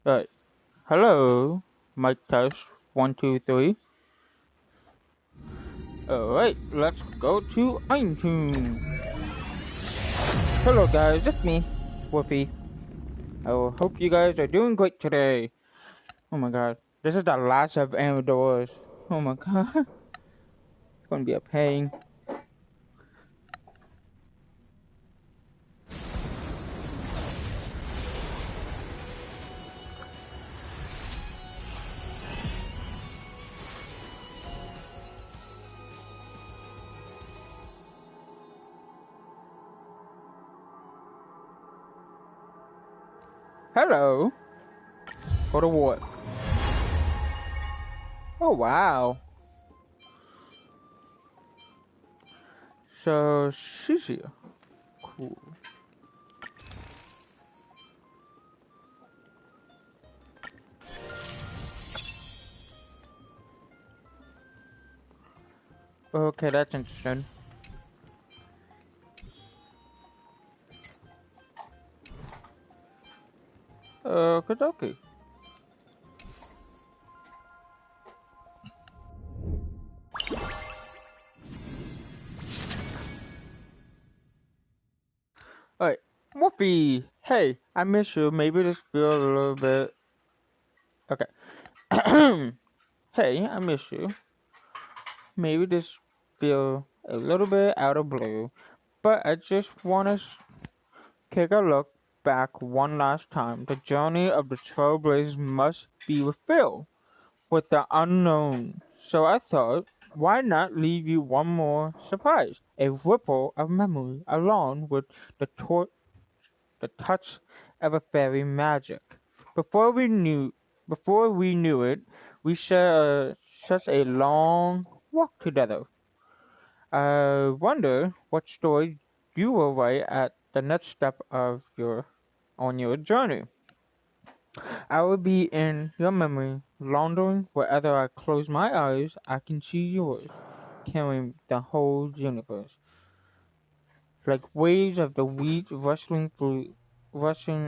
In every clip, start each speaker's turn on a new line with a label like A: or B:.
A: Right. Hello, mic test 1 2 3. Alright, let's go to IronTomb. Hello guys, it's me, Whoopi. I hope you guys are doing great today. Oh my god, this is the last of Doors. Oh my god, it's gonna be a pain. Hello. Go to what? Oh wow. So she's here. Cool. Okay, that's interesting. Okay. Alright, Whoopi. Hey, I miss you. Maybe this feel a little bit. Okay. Hey, I miss you. Maybe this feel a little bit out of blue, but I just want to take a look back one last time. The journey of the Trailblaze must be filled with the unknown. So I thought, why not leave you one more surprise? A ripple of memory along with the touch of a fairy magic. Before we knew Before we knew it, we shared such a long walk together. I wonder what story you will write at the next step of your journey. I will be in your memory, wandering wherever I close my eyes. I can see yours, carrying the whole universe, like waves of the wheat rushing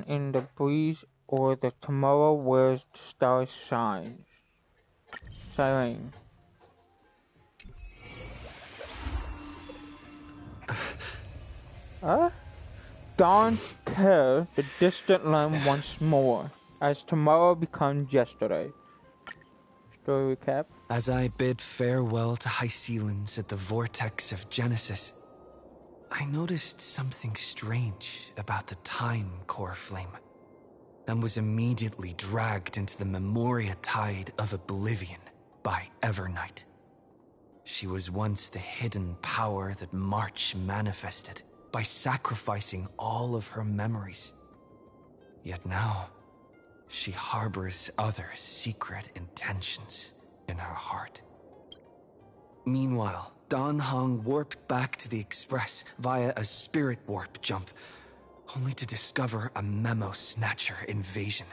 A: in the breeze, or the tomorrow where the stars shine. Siren. Huh? Dawn tear the distant line once more, as tomorrow becomes yesterday. Story recap.
B: As I bid farewell to Hyceelans at the vortex of Genesis, I noticed something strange about the time core flame, and was immediately dragged into the Memoria tide of oblivion by Evernight. She was once the hidden power that March manifested by sacrificing all of her memories. Yet now, she harbors other secret intentions in her heart. Meanwhile, Dan Heng warped back to the Express via a spirit warp jump, only to discover a memo snatcher invasion.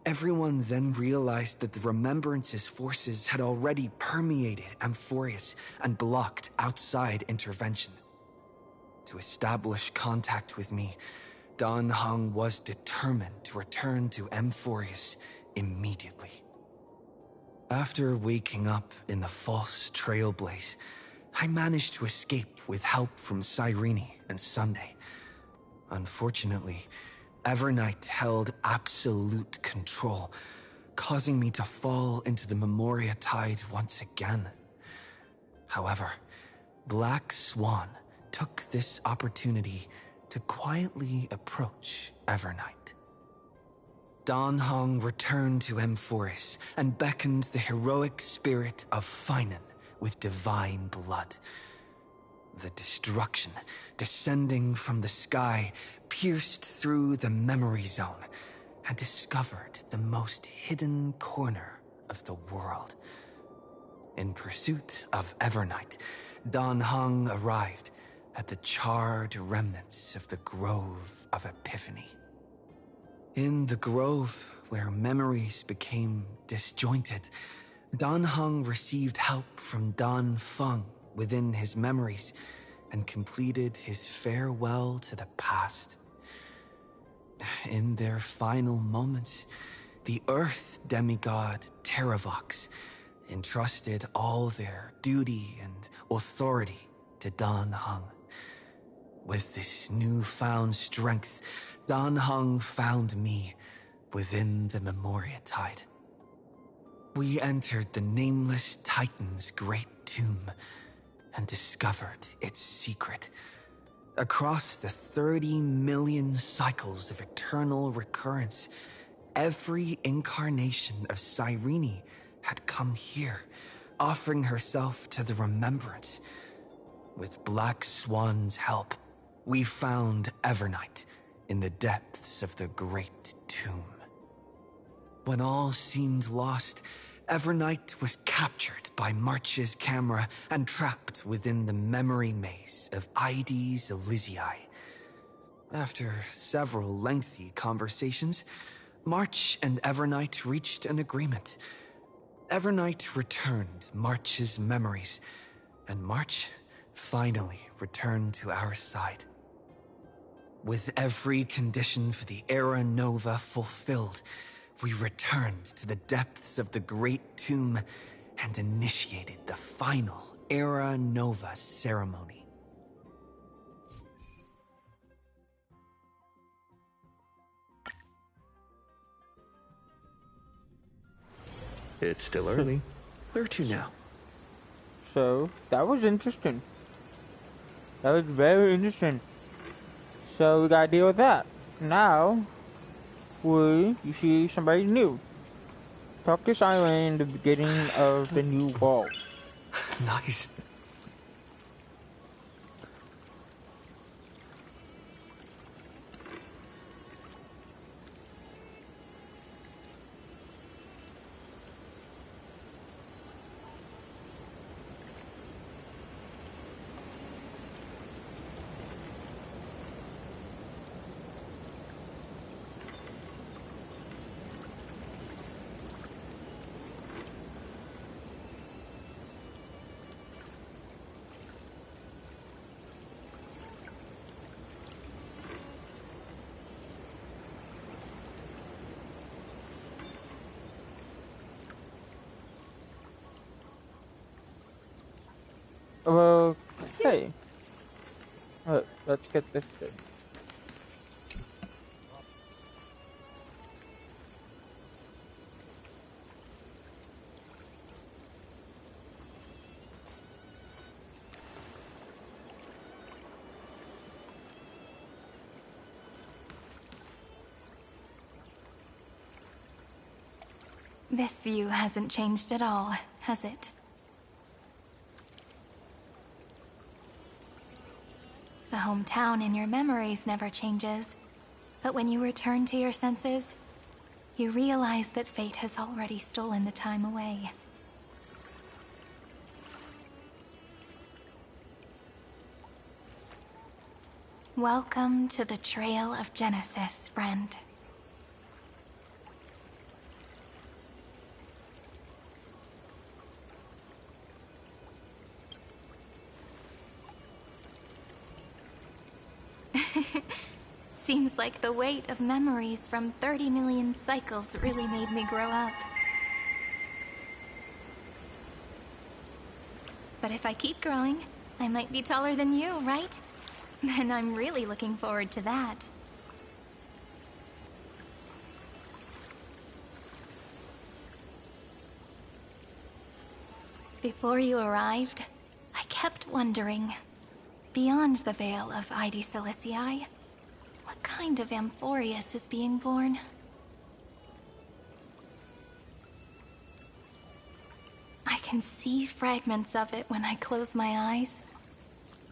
B: Everyone then realized that the Remembrance's forces had already permeated Amphorius and blocked outside intervention. To establish contact with me, Dan Heng was determined to return to Amphorius immediately. After waking up in the false Trailblaze, I managed to escape with help from Cyrene and Sunday. Unfortunately, Evernight held absolute control, causing me to fall into the Memoria tide once again. However, Black Swan took this opportunity to quietly approach Evernight. Dan Heng returned to Amphorus and beckoned the heroic spirit of Finan with divine blood. The destruction, descending from the sky, pierced through the memory zone and discovered the most hidden corner of the world. In pursuit of Evernight, Dan Heng arrived at the charred remnants of the Grove of Epiphany. In the grove, where memories became disjointed, Dan Heng received help from Dan Feng within his memories and completed his farewell to the past. In their final moments, the Earth demigod Terravox entrusted all their duty and authority to Dan Heng. With this newfound strength, Dan Heng found me within the Memoria Tide. We entered the Nameless Titan's great tomb and discovered its secret. Across the 30 million cycles of eternal recurrence, every incarnation of Cyrene had come here, offering herself to the remembrance. With Black Swan's help, we found Evernight in the depths of the great tomb. When all seemed lost, Evernight was captured by March's camera and trapped within the memory maze of Ides Elysiae. After several lengthy conversations, March and Evernight reached an agreement. Evernight returned March's memories, and March finally returned to our side. With every condition for the Era Nova fulfilled, we returned to the depths of the Great Tomb and initiated the final Era Nova ceremony. It's still early. Where to now?
A: So, that was interesting. That was very interesting. So, we gotta deal with that. Now, you see somebody new. Talk to Silent in the beginning of the new world.
B: Nice.
A: Okay. Let's get this straight.
C: This view hasn't changed at all, has it? The hometown in your memories never changes, but when you return to your senses, you realize that fate has already stolen the time away. Welcome to the Trail of Genesis, friend. Seems like the weight of memories from 30 million cycles really made me grow up. But if I keep growing, I might be taller than you, right? Then I'm really looking forward to that. Before you arrived, I kept wondering, beyond the veil of Ides Elysiae, what kind of Amphorius is being born? I can see fragments of it when I close my eyes.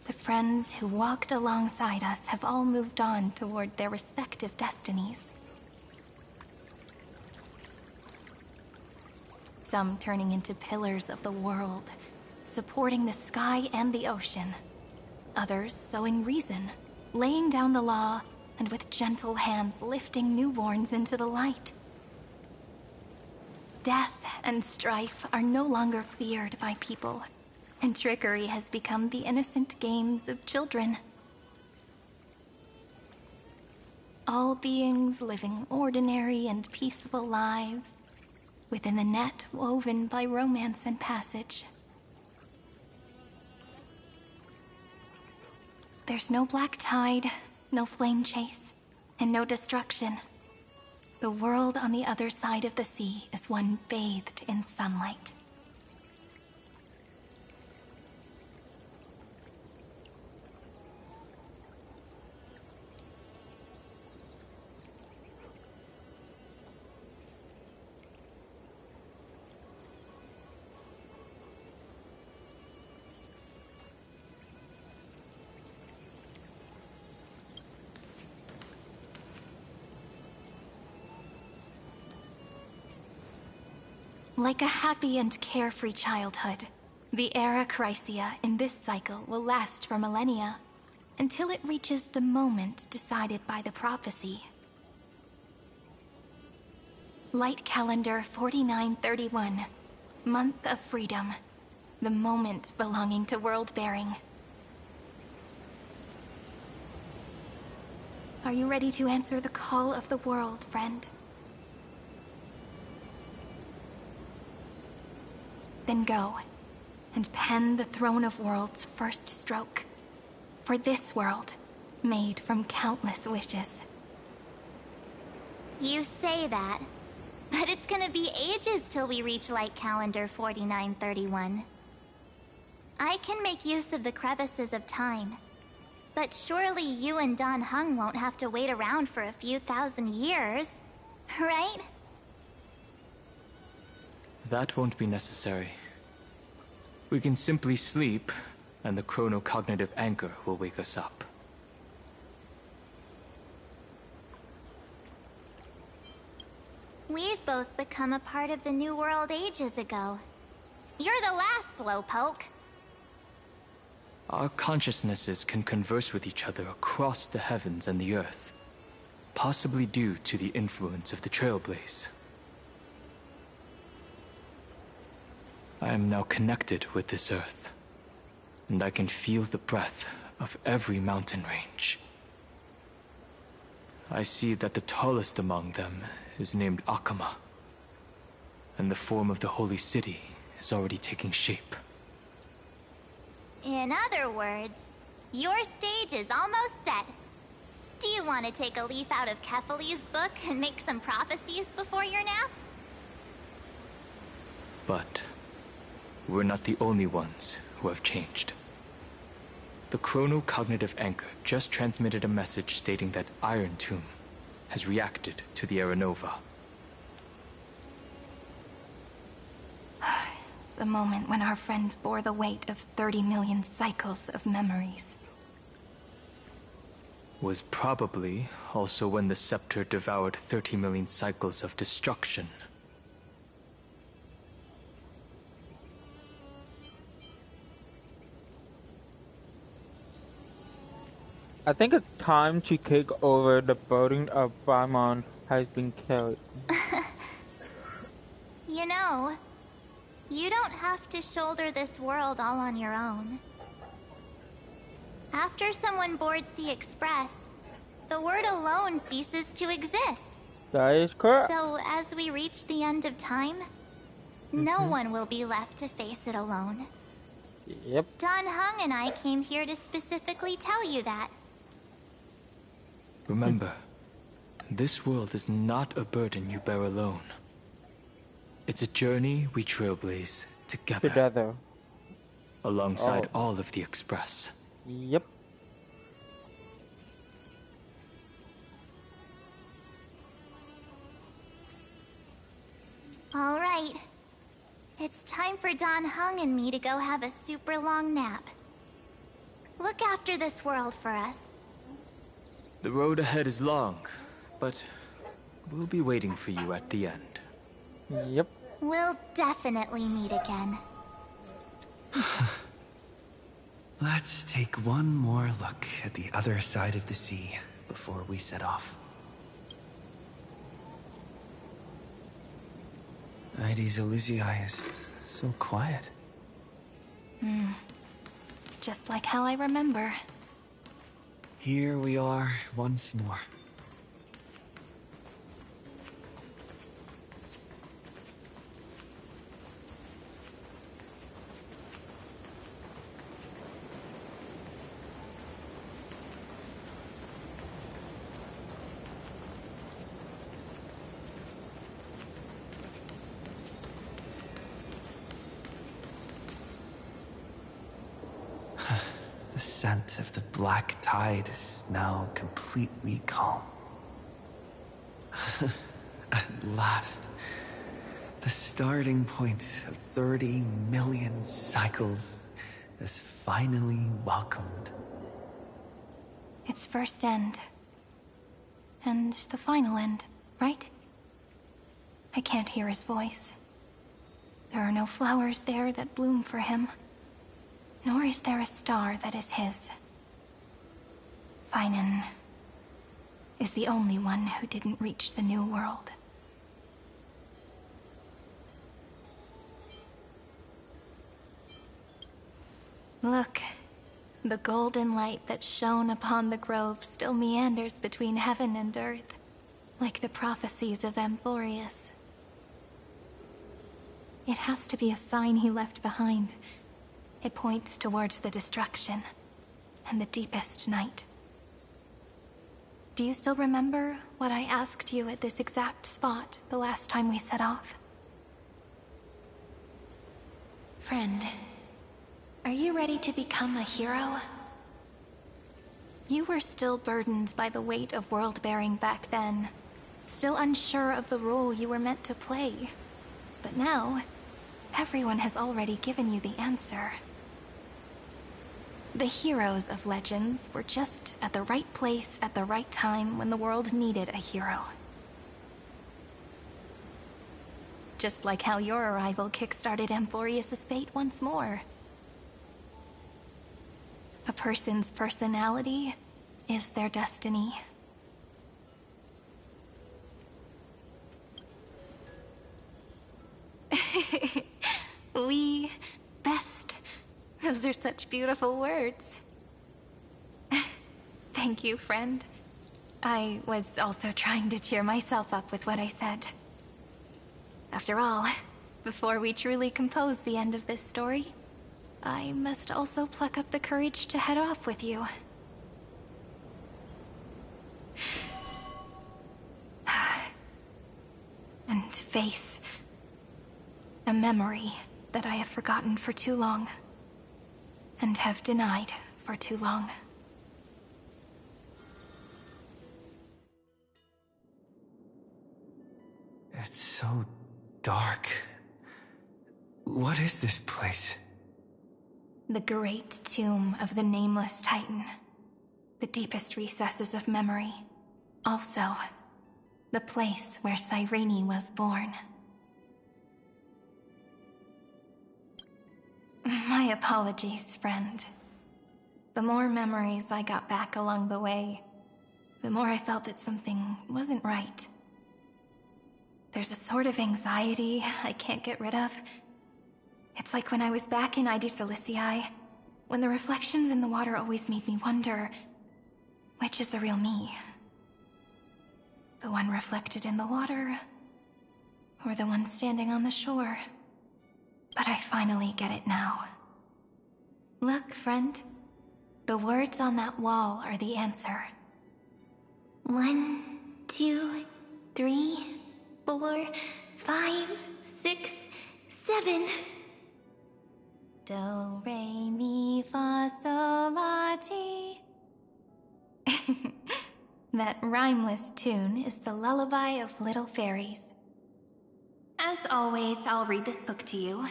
C: The friends who walked alongside us have all moved on toward their respective destinies. Some turning into pillars of the world, supporting the sky and the ocean. Others sowing reason, laying down the law, and with gentle hands lifting newborns into the light. Death and strife are no longer feared by people, and trickery has become the innocent games of children. All beings living ordinary and peaceful lives within the net woven by romance and passage. There's no black tide, no flame chase, and no destruction. The world on the other side of the sea is one bathed in sunlight. Like a happy and carefree childhood, the era Chrysia in this cycle will last for millennia, until it reaches the moment decided by the prophecy. Light calendar 4931, month of freedom, the moment belonging to world-bearing. Are you ready to answer the call of the world, friend? Then go, and pen the Throne of Worlds' first stroke. For this world, made from countless wishes.
D: You say that, but it's gonna be ages till we reach Light Calendar 4931. I can make use of the crevices of time, but surely you and Dan Heng won't have to wait around for a few thousand years, right?
B: That won't be necessary. We can simply sleep, and the chronocognitive anchor will wake us up.
D: We've both become a part of the New World ages ago. You're the last slowpoke.
B: Our consciousnesses can converse with each other across the heavens and the earth, possibly due to the influence of the Trailblaze. I am now connected with this earth, and I can feel the breath of every mountain range. I see that the tallest among them is named Akama, and the form of the holy city is already taking shape.
D: In other words, your stage is almost set. Do you want to take a leaf out of Kefali's book and make some prophecies before your nap?
B: But we're not the only ones who have changed. The chronocognitive anchor just transmitted a message stating that IronTomb has reacted to the Aeronova.
C: The moment when our friend bore the weight of 30 million cycles of memories.
B: Was probably also when the scepter devoured 30 million cycles of destruction.
A: I think it's time to kick over the burden of Paimon has been carried.
D: You know, you don't have to shoulder this world all on your own. After someone boards the Express, the word alone ceases to exist.
A: That is correct.
D: So as we reach the end of time, no one will be left to face it alone.
A: Yep.
D: Dan Heng and I came here to specifically tell you that.
B: Remember, this world is not a burden you bear alone. It's a journey we trailblaze together.
A: Together.
B: Alongside all of the Express.
A: Yep.
D: All right. It's time for Dan Heng and me to go have a super long nap. Look after this world for us.
B: The road ahead is long, but we'll be waiting for you at the end.
A: Yep.
D: We'll definitely meet again.
B: Let's take one more look at the other side of the sea before we set off. Ides Elysiae is so quiet.
C: Just like how I remember.
B: Here we are once more. The scent of the black tide is now completely calm. At last, the starting point of 30 million cycles is finally welcomed.
C: Its first end. And the final end, right? I can't hear his voice. There are no flowers there that bloom for him. Nor is there a star that is his. Finan is the only one who didn't reach the new world. Look, the golden light that shone upon the grove still meanders between heaven and earth, like the prophecies of Amphorius. It has to be a sign he left behind. It points towards the destruction and the deepest night. Do you still remember what I asked you at this exact spot the last time we set off? Friend, are you ready to become a hero? You were still burdened by the weight of world-bearing back then, still unsure of the role you were meant to play. But now, everyone has already given you the answer. The heroes of legends were just at the right place at the right time when the world needed a hero. Just like how your arrival kickstarted Amphorius' fate once more. A person's personality is their destiny. We best. Those are such beautiful words. Thank you, friend. I was also trying to cheer myself up with what I said. After all, before we truly compose the end of this story, I must also pluck up the courage to head off with you. And face a memory that I have forgotten for too long. And have denied for too long.
B: It's so dark. What is this place?
C: The great tomb of the nameless Titan. The deepest recesses of memory. Also, the place where Cyrene was born. My apologies, friend. The more memories I got back along the way, the more I felt that something wasn't right. There's a sort of anxiety I can't get rid of. It's like when I was back in ID Silicii, when the reflections in the water always made me wonder, which is the real me? The one reflected in the water, or the one standing on the shore? But I finally get it now. Look, friend. The words on that wall are the answer.
D: 1, 2, 3, 4, 5, 6, 7.
C: Do, re, mi, fa, sol, la, ti. That rhymeless tune is the lullaby of little fairies. As always, I'll read this book to you.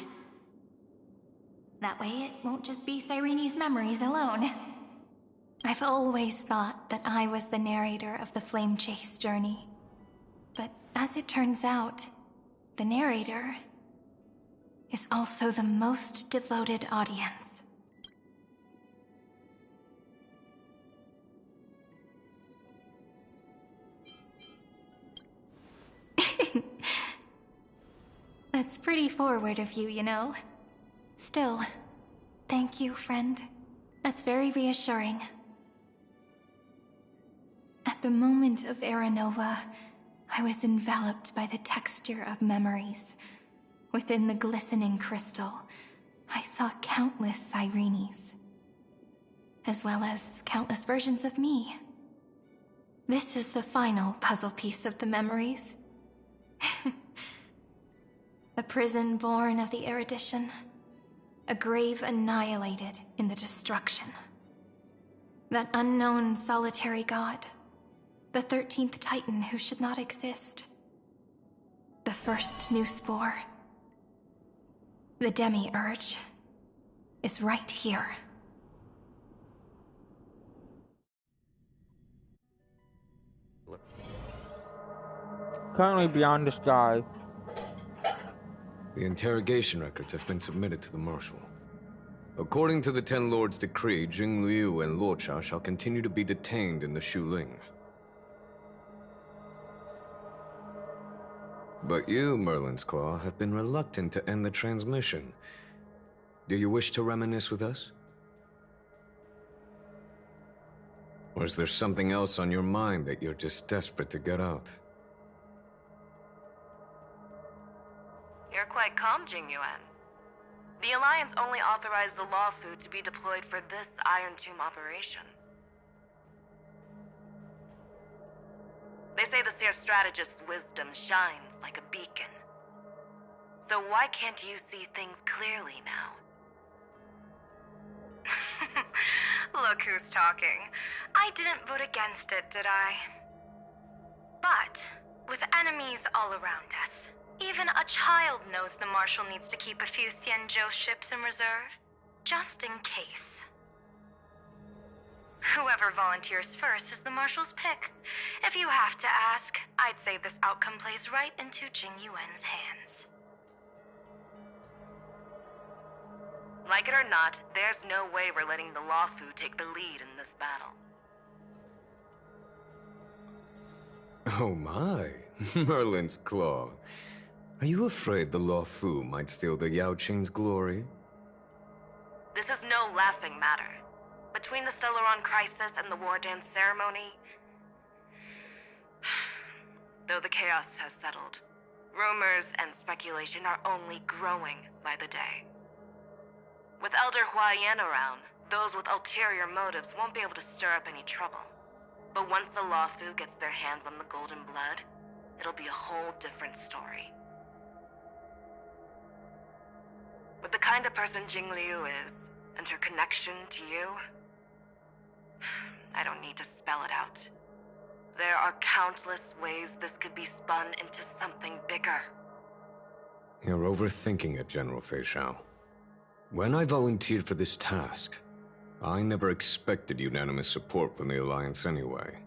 C: That way it won't just be Cyrene's memories alone. I've always thought that I was the narrator of the Flame Chase journey. But as it turns out, the narrator is also the most devoted audience. That's pretty forward of you, you know. Still, thank you, friend. That's very reassuring. At the moment of Era Nova, I was enveloped by the texture of memories. Within the glistening crystal, I saw countless Cyrenes, as well as countless versions of me. This is the final puzzle piece of the memories. A prison born of the erudition. A grave annihilated in the destruction. That unknown solitary god. The 13th Titan who should not exist. The first new spore. The demiurge is right here.
A: Currently beyond the sky.
E: The interrogation records have been submitted to the Marshal. According to the Ten Lords' decree, Jing Liu and Luocha shall continue to be detained in the Shuling. But you, Merlin's Claw, have been reluctant to end the transmission. Do you wish to reminisce with us? Or is there something else on your mind that you're just desperate to get out?
F: You're quite calm, Jingyuan. The Alliance only authorized the law food to be deployed for this IronTomb operation. They say the Seer Strategist's wisdom shines like a beacon. So why can't you see things clearly now?
G: Look who's talking. I didn't vote against it, did I? But, with enemies all around us, even a child knows the Marshal needs to keep a few Xianzhou ships in reserve, just in case. Whoever volunteers first is the Marshal's pick. If you have to ask, I'd say this outcome plays right into Jingyuan's hands.
F: Like it or not, there's no way we're letting the Law Fu take the lead in this battle.
E: Oh my, Merlin's Claw. Are you afraid the Law Fu might steal the Yao Qing's glory?
F: This is no laughing matter. Between the Stellaron crisis and the War Dance ceremony, though the chaos has settled, rumors and speculation are only growing by the day. With Elder Huaiyan around, those with ulterior motives won't be able to stir up any trouble. But once the Law Fu gets their hands on the Golden Blood, it'll be a whole different story. With the kind of person Jing Liu is, and her connection to you, I don't need to spell it out. There are countless ways this could be spun into something bigger.
E: You're overthinking it, General Fei Shao. When I volunteered for this task, I never expected unanimous support from the Alliance anyway.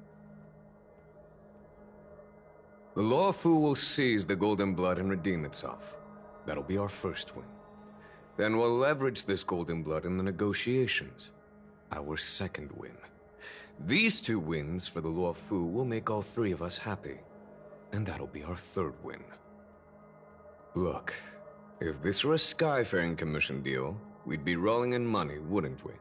E: The Law Fu will seize the Golden Blood and redeem itself. That'll be our first win. Then we'll leverage this Golden Blood in the negotiations. Our second win. These two wins for the Law Fu will make all three of us happy. And that'll be our third win. Look, if this were a Skyfaring Commission deal, we'd be rolling in money, wouldn't we?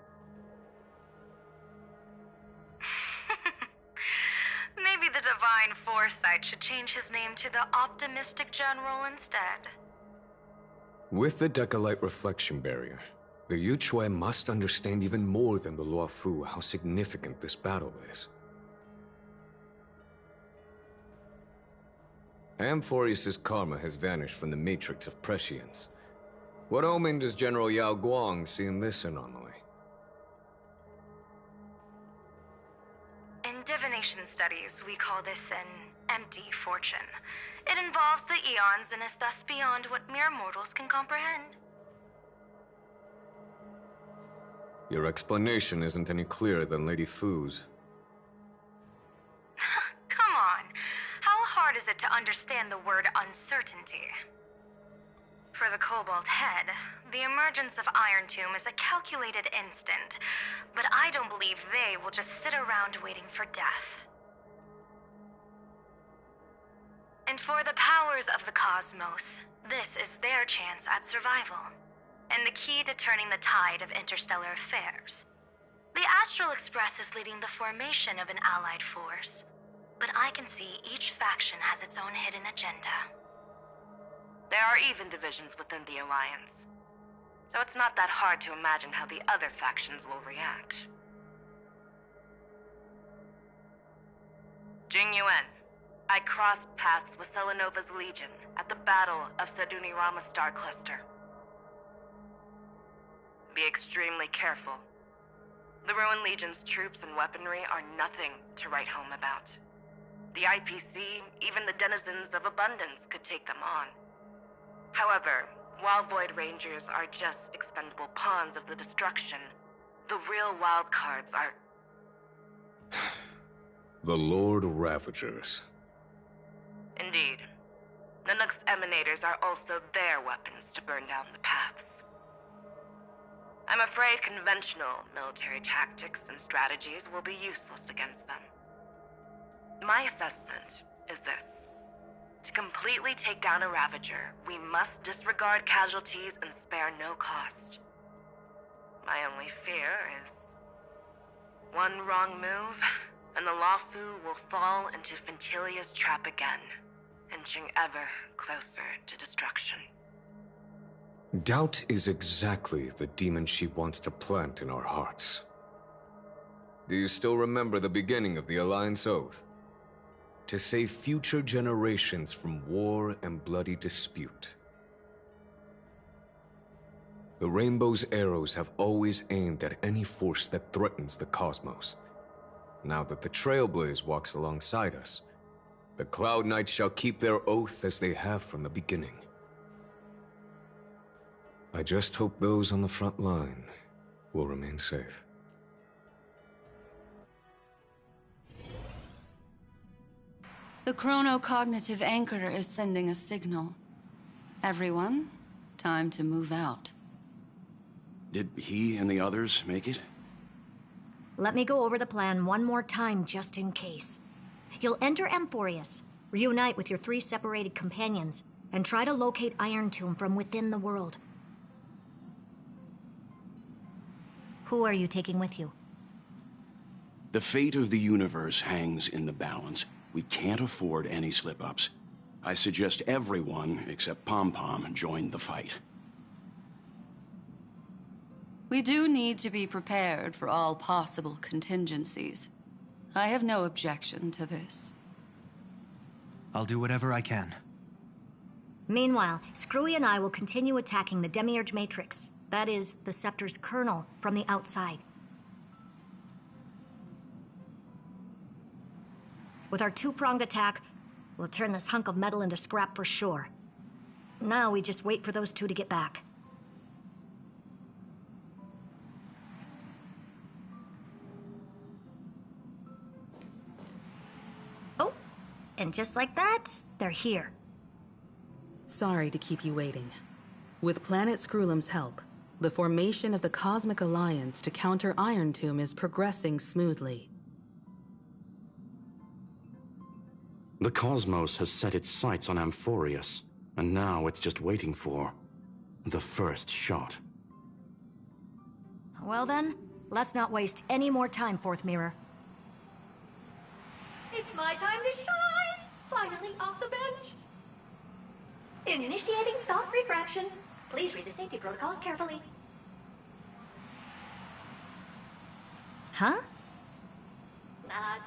G: Maybe the Divine Foresight should change his name to the Optimistic General instead.
E: With the Decalite Reflection Barrier, the Yuchuan must understand even more than the Law Fu how significant this battle is. Amphorius' karma has vanished from the matrix of prescience. What omen does General Yao Guang see in this anomaly?
G: In divination studies, we call this an empty fortune. It involves the eons and is thus beyond what mere mortals can comprehend.
E: Your explanation isn't any clearer than Lady Fu's.
G: Come on. How hard is it to understand the word uncertainty? For the Cobalt Head, the emergence of IronTomb is a calculated instant, but I don't believe they will just sit around waiting for death. And for the powers of the cosmos, this is their chance at survival, and the key to turning the tide of interstellar affairs. The Astral Express is leading the formation of an allied force, but I can see each faction has its own hidden agenda.
F: There are even divisions within the Alliance, so it's not that hard to imagine how the other factions will react. Jing Yuan, I crossed paths with Selenova's Legion at the Battle of Sedunirama Star Cluster. Be extremely careful. The Ruin Legion's troops and weaponry are nothing to write home about. The IPC, even the denizens of Abundance, could take them on. However, while Void Rangers are just expendable pawns of the destruction, the real wildcards are...
E: The Lord Ravagers.
F: Indeed. Nanook's emanators are also their weapons to burn down the paths. I'm afraid conventional military tactics and strategies will be useless against them. My assessment is this. To completely take down a Ravager, we must disregard casualties and spare no cost. My only fear is... one wrong move, and the Lawfu will fall into Fintilia's trap again, inching ever closer to destruction.
E: Doubt is exactly the demon she wants to plant in our hearts. Do you still remember the beginning of the Alliance Oath? To save future generations from war and bloody dispute. The Rainbow's arrows have always aimed at any force that threatens the cosmos. Now that the Trailblaze walks alongside us, the Cloud Knights shall keep their oath as they have from the beginning. I just hope those on the front line will remain safe.
H: The chronocognitive anchor is sending a signal. Everyone, time to move out.
I: Did he and the others make it?
J: Let me go over the plan one more time, just in case. You'll enter Amphorius, reunite with your 3 separated companions, and try to locate IronTomb from within the world. Who are you taking with you?
I: The fate of the universe hangs in the balance. We can't afford any slip-ups. I suggest everyone, except Pom-Pom, join the fight.
H: We do need to be prepared for all possible contingencies. I have no objection to this.
B: I'll do whatever I can.
J: Meanwhile, Screwy and I will continue attacking the Demiurge Matrix. That is, the Scepter's kernel, from the outside. With our 2-pronged attack, we'll turn this hunk of metal into scrap for sure. Now we just wait for those 2 to get back. Oh, and just like that, they're here.
K: Sorry to keep you waiting. With Planet Screwlum's help, the formation of the Cosmic Alliance to counter IronTomb is progressing smoothly.
I: The cosmos has set its sights on Amphorius, and now it's just waiting for the first shot.
J: Well then, let's not waste any more time, Fourth Mirror.
L: It's my time to shine! Finally off the bench! Initiating thought refraction. Please read the safety protocols carefully.
J: Huh?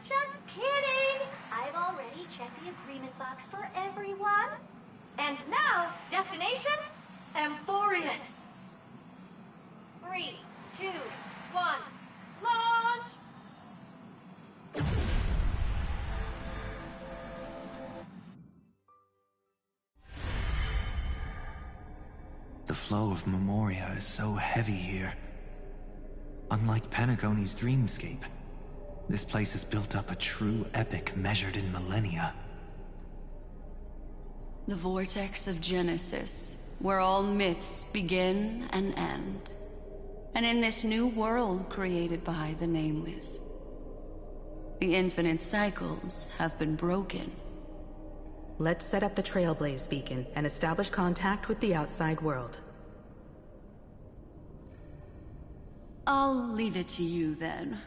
L: Just kidding! I've already checked the agreement box for everyone. And now, destination, Amphorius. 3, 2, 1, launch!
B: The flow of Memoria is so heavy here. Unlike Panagoni's dreamscape, this place has built up a true epic measured in millennia.
H: The vortex of Genesis, where all myths begin and end. And in this new world created by the Nameless, the infinite cycles have been broken.
K: Let's set up the Trailblaze beacon and establish contact with the outside world.
H: I'll leave it to you then.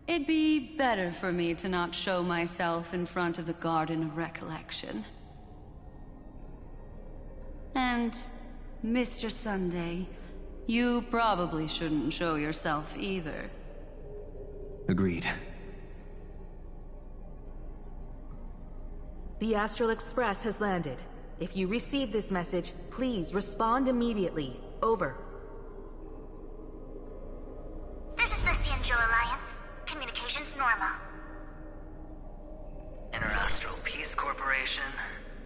H: It'd be better for me to not show myself in front of the Garden of Recollection. And, Mr. Sunday, you probably shouldn't show yourself either.
B: Agreed.
K: The Astral Express has landed. If you receive this message, please respond immediately. Over.
D: This is Lucian
G: Angel Alliance. Communications normal.
M: Interastral Peace Corporation.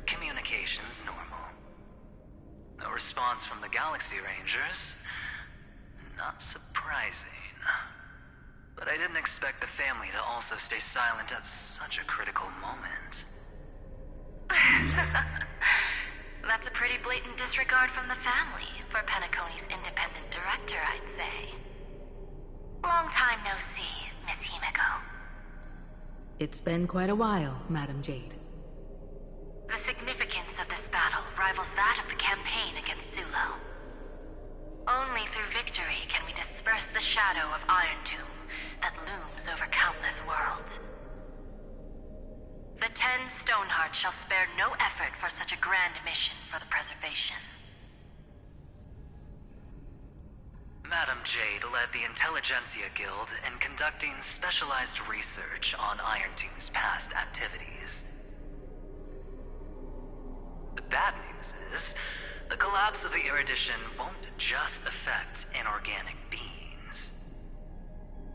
M: Communications normal. No response from the Galaxy Rangers. Not surprising. But I didn't expect the family to also stay silent at such a critical moment.
F: That's a pretty blatant disregard from the family for Penacony's independent director, I'd say. Long time no see, Miss Himiko.
K: It's been quite a while, Madam Jade.
F: The significance of this battle rivals that of the campaign against Sulo. Only through victory can we disperse the shadow of IronTomb that looms over countless worlds. The 10 Stonehearts shall spare no effort for such a grand mission for the preservation.
M: Madam Jade led the Intelligentsia Guild in conducting specialized research on IronTomb's past activities. The bad news is, the collapse of the Erudition won't just affect inorganic beings.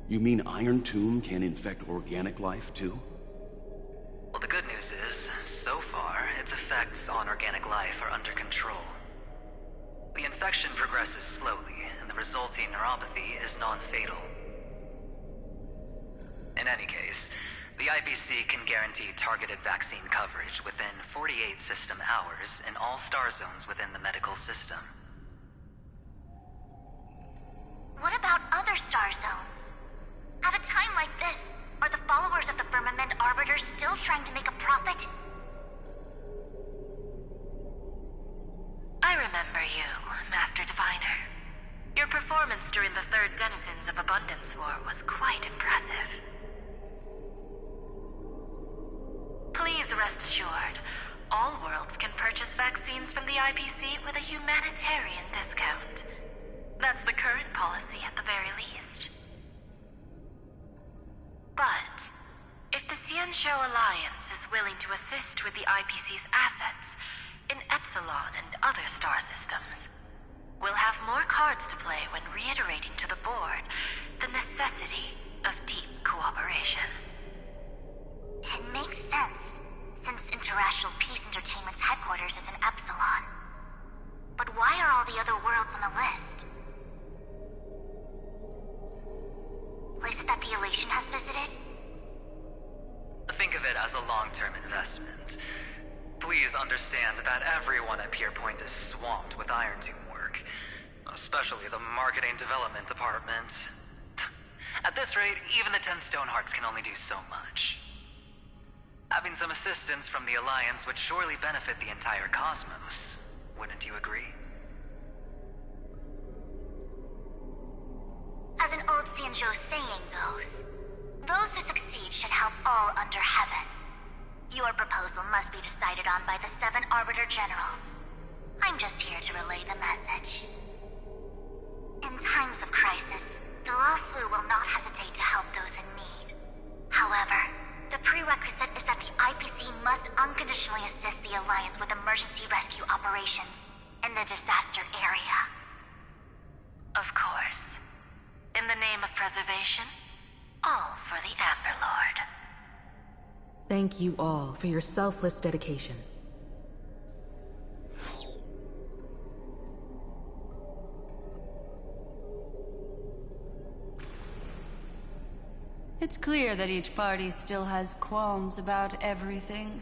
I: You mean IronTomb can infect organic life, too?
M: Well, the good news is, so far, its effects on organic life are under control. The infection progresses slowly, and the resulting neuropathy is non-fatal. In any case, the IPC can guarantee targeted vaccine coverage within 48 system hours in all star zones within the medical system.
G: What about other star zones? At a time like this, are the followers of the Firmament Arbiters still trying to make a profit?
F: I remember you, Master Diviner. Your performance during the Third Denizens of Abundance War was quite impressive. Please rest assured, all worlds can purchase vaccines from the IPC with a humanitarian discount. That's the current policy at the very least. But, if the Xianzhou Alliance is willing to assist with the IPC's assets in Epsilon and other star systems, we'll have more cards to play when reiterating to the board the necessity of deep cooperation.
G: It makes sense, since Interastral Peace Entertainment's headquarters is in Epsilon. But why are all the other worlds on the list? Places that the Elation has visited?
M: Think of it as a long-term investment. Please understand that everyone at Pierpoint is swamped with IronTomb work, especially the marketing development department. At this rate, even the 10 Stonehearts can only do so much. Having some assistance from the Alliance would surely benefit the entire cosmos. Wouldn't you agree?
G: As an old Xianzhou saying goes, those who succeed should help all under heaven. Your proposal must be decided on by the 7 Arbiter Generals. I'm just here to relay the message. In times of crisis, the Luofu will not hesitate to help those in need. However, the prerequisite is that the IPC must unconditionally assist the Alliance with emergency rescue operations in the disaster area.
F: Of course. In the name of preservation, all for the Amber Lord.
K: Thank you all for your selfless dedication.
H: It's clear that each party still has qualms about everything.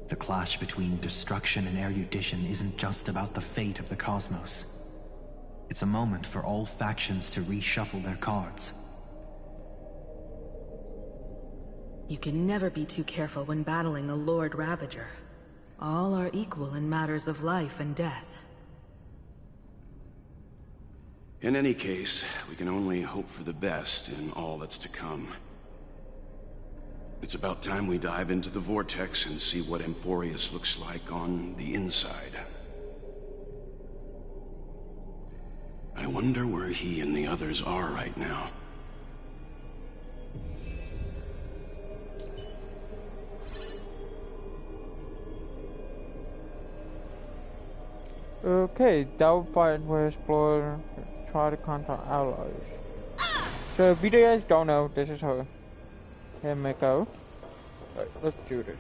B: The clash between destruction and erudition isn't just about the fate of the cosmos. It's a moment for all factions to reshuffle their cards.
K: You can never be too careful when battling a Lord Ravager. All are equal in matters of life and death.
I: In any case, we can only hope for the best in all that's to come. It's about time we dive into the Vortex and see what Amphorius looks like on the inside. I wonder where he and the others are right now.
A: Okay, Doubtfight will explore, try to contact allies. So if you guys don't know, this is how Himiko. Let's do this.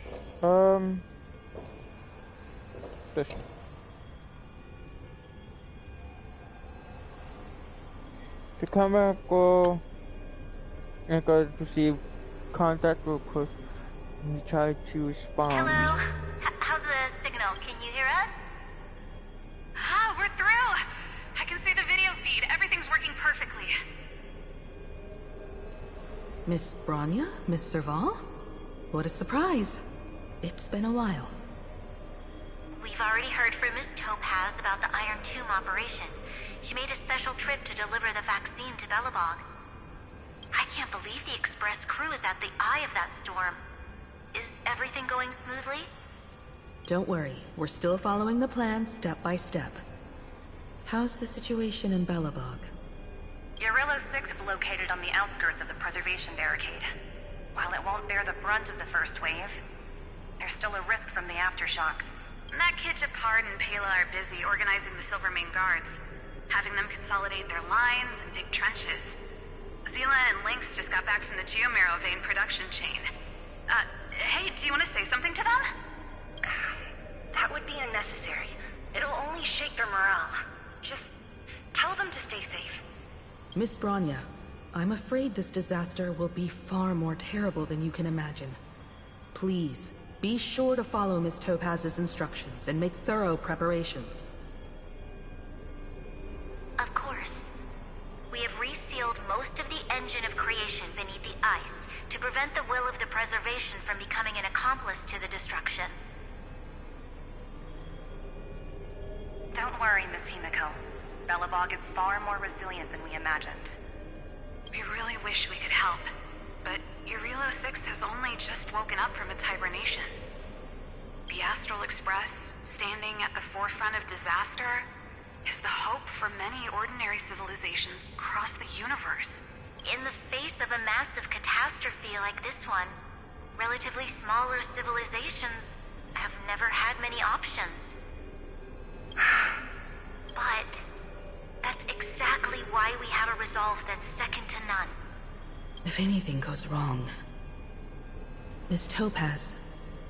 A: This. To come back, go and go receive contact request. And try to respond.
G: Hello? How's the signal? Can you hear us?
N: Ah, we're through! I can see the video feed. Everything's working perfectly.
K: Miss Bronya? Miss Serval? What a surprise. It's been a while.
G: We've already heard from Miss Topaz about the Iron Tomb operation. She made a special trip to deliver the vaccine to Belobog. I can't believe the Express crew is at the eye of that storm. Is everything going smoothly?
K: Don't worry, we're still following the plan step by step. How's the situation in Belobog?
N: Urillo 6 is located on the outskirts of the preservation barricade. While it won't bear the brunt of the first wave, there's still a risk from the aftershocks. That kid Japard and Pela are busy organizing the Silvermane guards, having them consolidate their lines and dig trenches. Zila and Lynx just got back from the Geomarrow vein production chain. Hey, do you want to say something to them?
F: That would be unnecessary. It'll only shake their morale. Just tell them to stay safe.
K: Miss Bronya, I'm afraid this disaster will be far more terrible than you can imagine. Please, be sure to follow Miss Topaz's instructions and make thorough preparations.
G: Of course. We have resealed most of the engine of creation beneath the ice to prevent the will of the preservation from becoming an accomplice to the destruction.
N: Don't worry, Miss Himiko. Belobog is far more resilient than we imagined. We really wish we could help, but Urillo 6 has only just woken up from its hibernation. The Astral Express, standing at the forefront of disaster, is the hope for many ordinary civilizations across the universe.
G: In the face of a massive catastrophe like this one, relatively smaller civilizations have never had many options. But that's exactly why we have a resolve that's second to none.
K: If anything goes wrong... Miss Topaz,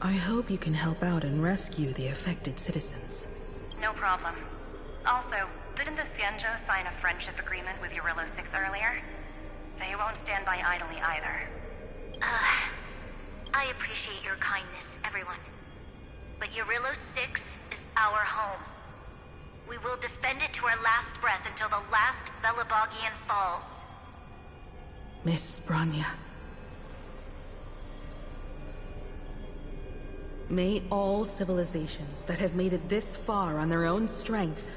K: I hope you can help out and rescue the affected citizens.
N: No problem. Also, didn't the Xianzhou sign a friendship agreement with Urillo 6 earlier? They won't stand by idly either.
G: I appreciate your kindness, everyone. But Urillo 6 is our home. We will defend it to our last breath until the last Belabogian falls.
K: Miss Bronya. May all civilizations that have made it this far on their own strength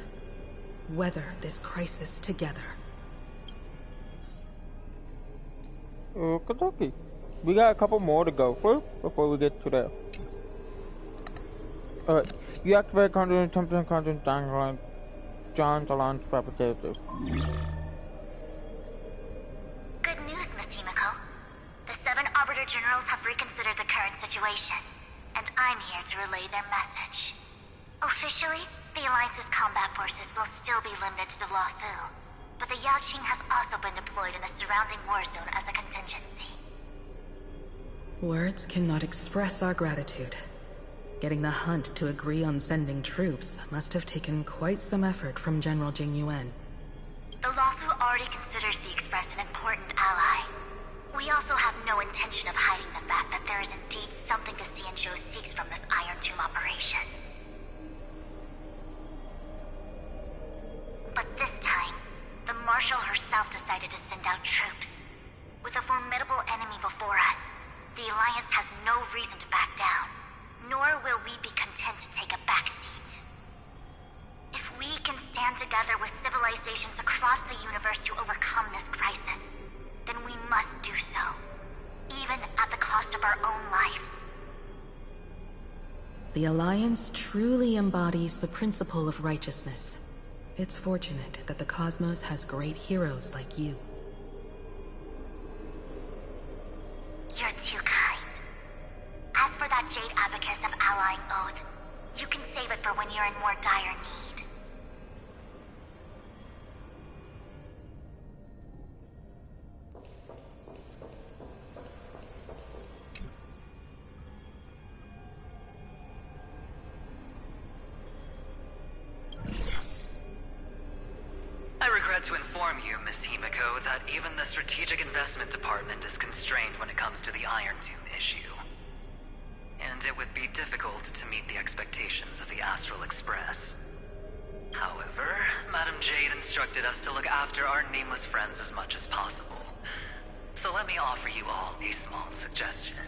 K: weather this crisis together.
A: Okie we got a couple more to go through before we get to that. Alright, you activate content attempting content dangling John's Alon's repetitive.
G: Good news, Miss Himiko. The 7 Arbiter Generals have reconsidered the current situation, and I'm here to relay their message. Officially, the Alliance's combat forces will still be limited to the Luofu, but the Yaoqing has also been deployed in the surrounding war zone as a contingency.
K: Words cannot express our gratitude. Getting the Hunt to agree on sending troops must have taken quite some effort from General Jing Yuan.
G: The Luofu already considers the Express an important ally. We also have no intention of hiding the fact that there is indeed something the Xianzhou seeks from this Iron Tomb operation. But this time, the Marshal herself decided to send out troops. With a formidable enemy before us, the Alliance has no reason to back down, nor will we be content to take a back seat. If we can stand together with civilizations across the universe to overcome this crisis, then we must do so, even at the cost of our own lives.
K: The Alliance truly embodies the principle of righteousness. It's fortunate that the cosmos has great heroes like you.
G: You're too kind. As for that Jade Abacus of Allying Oath, you can save it for when you're in more dire need.
M: regret to inform you, Miss Himiko, that even the Strategic Investment Department is constrained when it comes to the Iron Tomb issue. And it would be difficult to meet the expectations of the Astral Express. However, Madam Jade instructed us to look after our nameless friends as much as possible. So let me offer you all a small suggestion,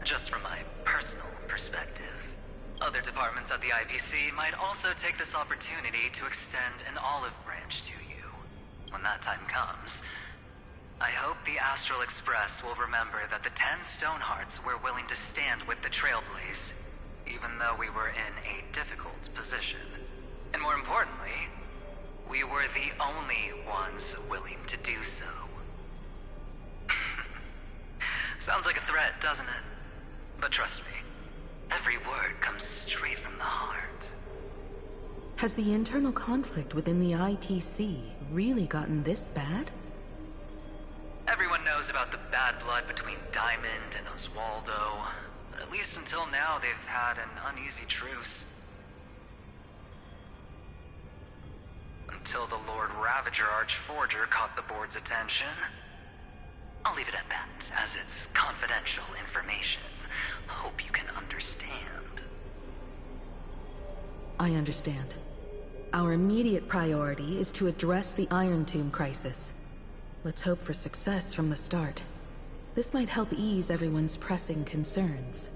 M: just from my personal perspective. Other departments at the IPC might also take this opportunity to extend an olive branch to you. When that time comes, I hope the Astral Express will remember that the 10 Stonehearts were willing to stand with the Trailblaze, even though we were in a difficult position. And more importantly, we were the only ones willing to do so. Sounds like a threat, doesn't it? But trust me, every word comes straight from the heart.
K: Has the internal conflict within the IPC really gotten this bad?
M: Everyone knows about the bad blood between Diamond and Oswaldo, but at least until now they've had an uneasy truce. Until the Lord Ravager Archforger caught the board's attention. I'll leave it at that, as it's confidential information. Hope you can understand.
K: I understand. Our immediate priority is to address the Iron Tomb crisis. Let's hope for success from the start. This might help ease everyone's pressing concerns.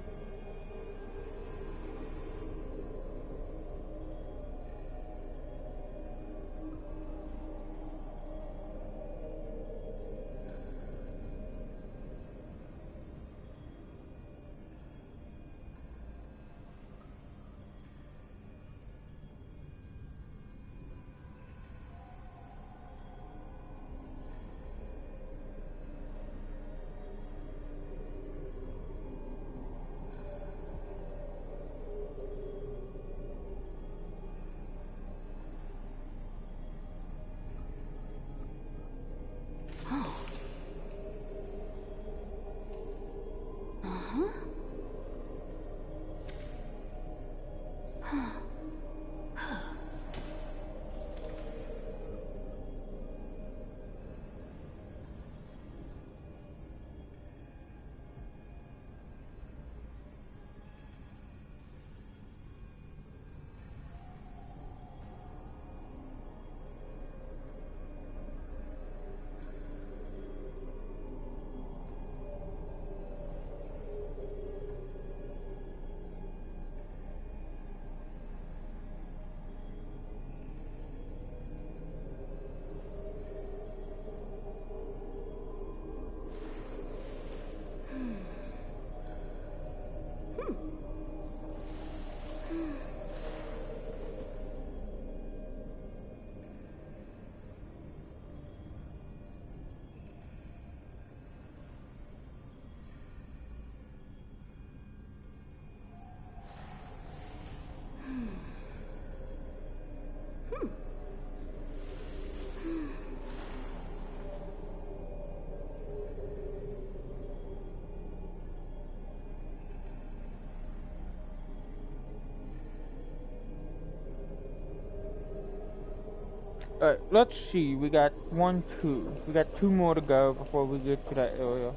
A: Alright, let's see. We got 1, 2. We got 2 more to go before we get to that area.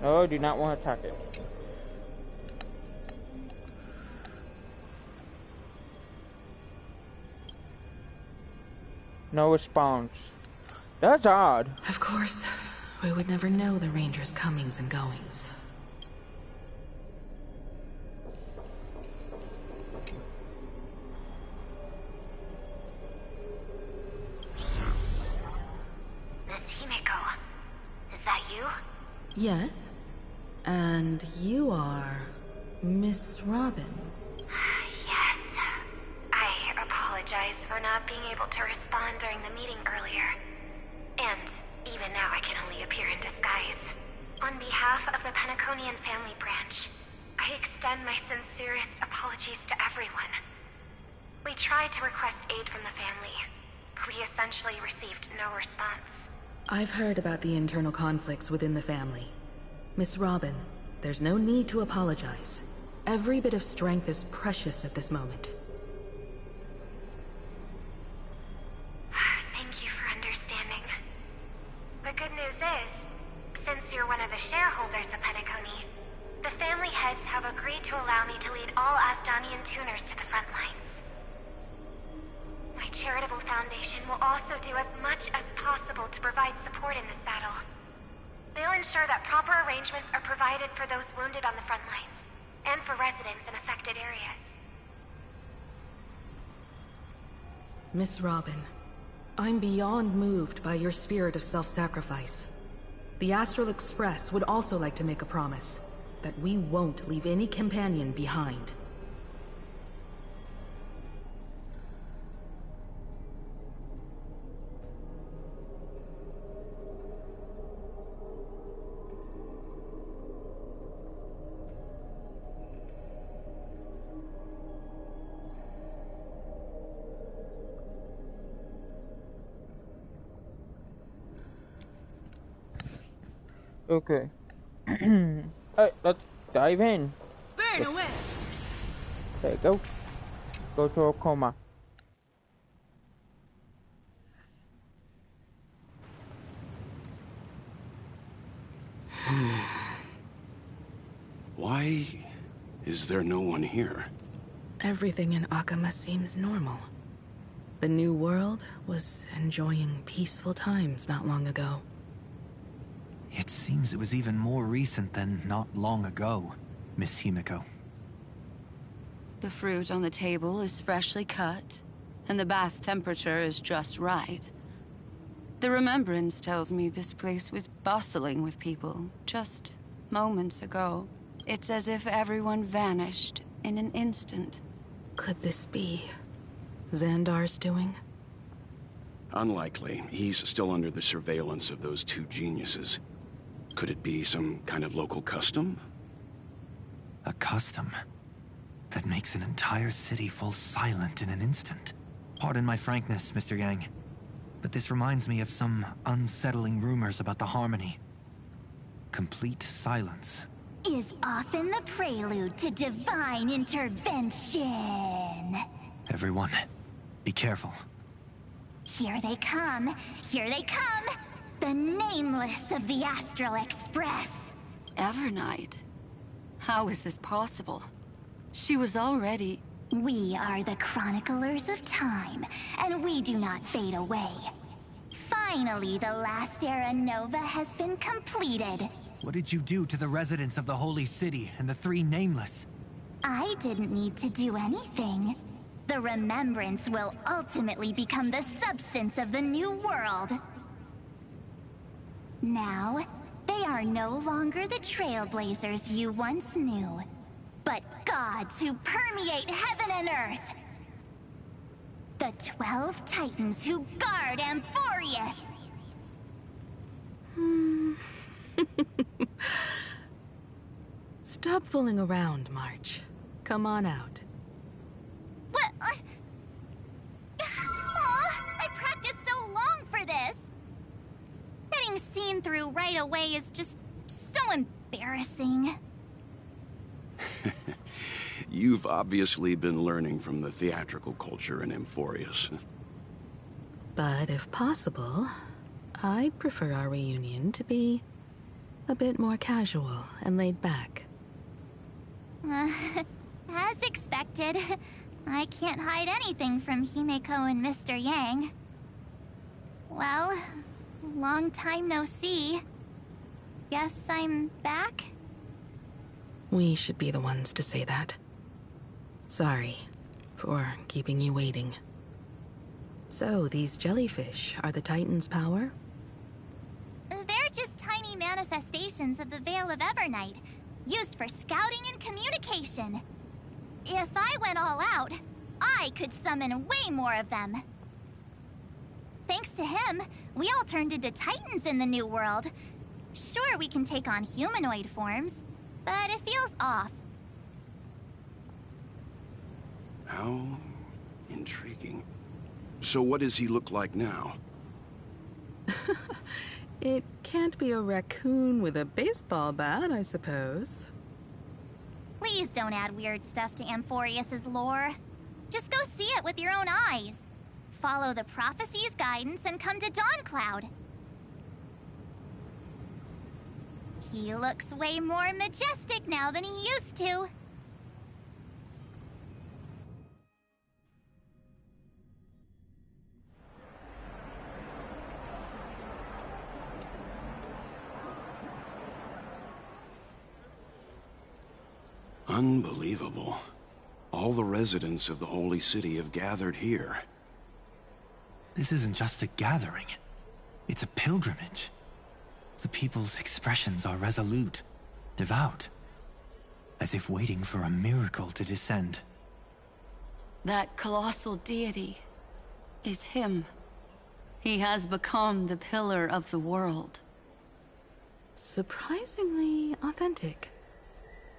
A: No, I do not want to attack it. No response. That's odd.
K: Of course, we would never know the Ranger's comings and goings.
G: Miss Himiko, is that you?
K: Yes. And you are Miss Robin.
G: Yes. I apologize for not being able to respond during the meeting earlier. And even now I can only appear in disguise. On behalf of the Penaconian family branch, I extend my sincerest apologies to everyone. We tried to request aid from the family. We essentially received no response.
K: I've heard about the internal conflicts within the family. Miss Robin, there's no need to apologize. Every bit of strength is precious at this moment.
G: good news is, since you're one of the shareholders of Penacony, the family heads have agreed to allow me to lead all Asdanian tuners to the front lines. My charitable foundation will also do as much as possible to provide support in this battle. They'll ensure that proper arrangements are provided for those wounded on the front lines, and for residents in affected areas.
K: Miss Robin, I'm beyond moved by your spirit of self-sacrifice. The Astral Express would also like to make a promise that we won't leave any companion behind.
A: Okay. Alright, let's dive in.
K: Burn away!
A: There you go. Go to a coma.
I: Why is there no one here?
K: Everything in Akama seems normal. The new world was enjoying peaceful times not long ago.
B: It seems it was even more recent than not long ago, Miss Himiko.
H: The fruit on the table is freshly cut, and the bath temperature is just right. The remembrance tells me this place was bustling with people just moments ago. It's as if everyone vanished in an instant.
K: Could this be Xandar's doing?
I: Unlikely. He's still under the surveillance of those two geniuses. Could it be some kind of local custom?
B: A custom that makes an entire city fall silent in an instant. Pardon my frankness, Mr. Yang, but this reminds me of some unsettling rumors about the Harmony. Complete silence
D: is often the prelude to divine intervention.
B: Everyone, be careful.
D: Here they come! Here they come! The Nameless of the Astral Express!
H: Evernight? How is this possible? She was already...
D: We are the Chroniclers of Time, and we do not fade away. Finally, the last Era Nova has been completed.
B: What did you do to the residents of the Holy City and the three Nameless?
D: I didn't need to do anything. The Remembrance will ultimately become the substance of the new world. Now, they are no longer the Trailblazers you once knew, but gods who permeate heaven and earth. The 12 Titans who guard Amphorius.
K: Stop fooling around, March. Come on out.
D: What? I practiced so long for this. Getting seen through right away is just so embarrassing.
I: You've obviously been learning from the theatrical culture in Amphorius.
K: But if possible, I'd prefer our reunion to be a bit more casual and laid back.
D: As expected, I can't hide anything from Himeko and Mr. Yang. Well, long time no see. Guess I'm back?
K: We should be the ones to say that. Sorry for keeping you waiting. So, these jellyfish are the Titan's power?
D: They're just tiny manifestations of the Veil of Evernight, used for scouting and communication. If I went all out, I could summon way more of them. Thanks to him, we all turned into Titans in the new world. Sure, we can take on humanoid forms, but it feels off.
I: How intriguing. So what does he look like now?
K: It can't be a raccoon with a baseball bat, I suppose.
D: Please don't add weird stuff to Amphorius's lore. Just go see it with your own eyes. Follow the prophecy's guidance and come to Dawncloud. He looks way more majestic now than he used to.
I: Unbelievable. All the residents of the Holy City have gathered here.
B: This isn't just a gathering. It's a pilgrimage. The people's expressions are resolute, devout, as if waiting for a miracle to descend.
H: That colossal deity is him. He has become the pillar of the world.
K: Surprisingly authentic.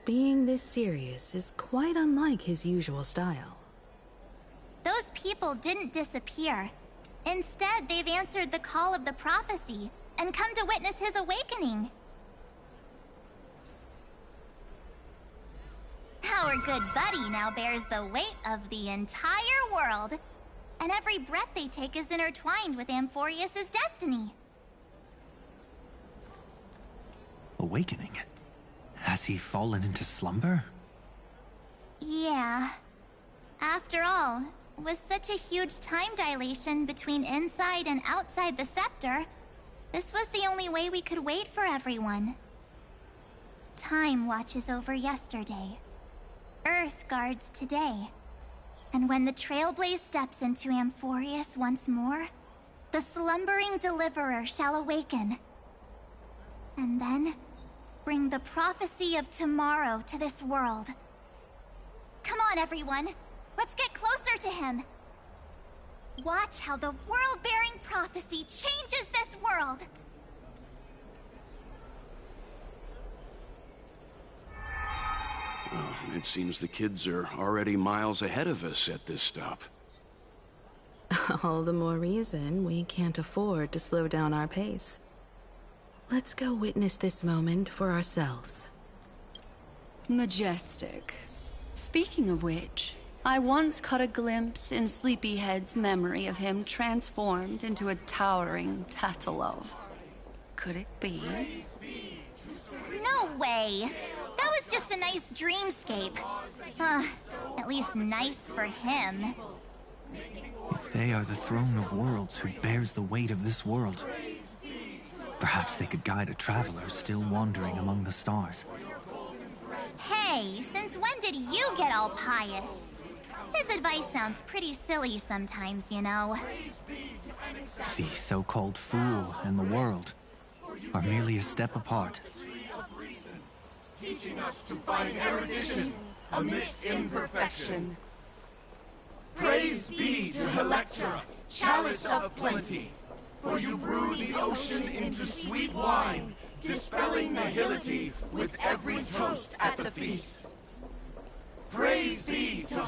K: Being this serious is quite unlike his usual style.
D: Those people didn't disappear. Instead, they've answered the call of the prophecy and come to witness his awakening. Our good buddy now bears the weight of the entire world, and every breath they take is intertwined with Amphorius' destiny.
B: Awakening? Has he fallen into slumber?
D: Yeah. After all, with such a huge time dilation between inside and outside the scepter, this was the only way we could wait for everyone. Time watches over yesterday. Earth guards today. And when the Trailblaze steps into Amphorius once more, the slumbering deliverer shall awaken. And then, bring the prophecy of tomorrow to this world. Come on, everyone. Let's get closer to him. Watch how the world-bearing prophecy changes this world.
I: Oh, it seems the kids are already miles ahead of us at this stop.
K: All the more reason we can't afford to slow down our pace. Let's go witness this moment for ourselves.
H: Majestic. Speaking of which, I once caught a glimpse in Sleepyhead's memory of him transformed into a towering Tatalov. Could it be?
D: No way! That was just a nice dreamscape. At least nice for him.
B: If they are the throne of worlds who bears the weight of this world, perhaps they could guide a traveler still wandering among the stars.
D: Hey, since when did you get all pious? His advice sounds pretty silly sometimes, you know.
B: The so-called fool and the world are merely a step apart.
O: Teaching us to find erudition amidst imperfection. Praise be to Helectra, chalice of plenty, for you brew the ocean into sweet wine, dispelling nihility with every toast at the feast. Praise be to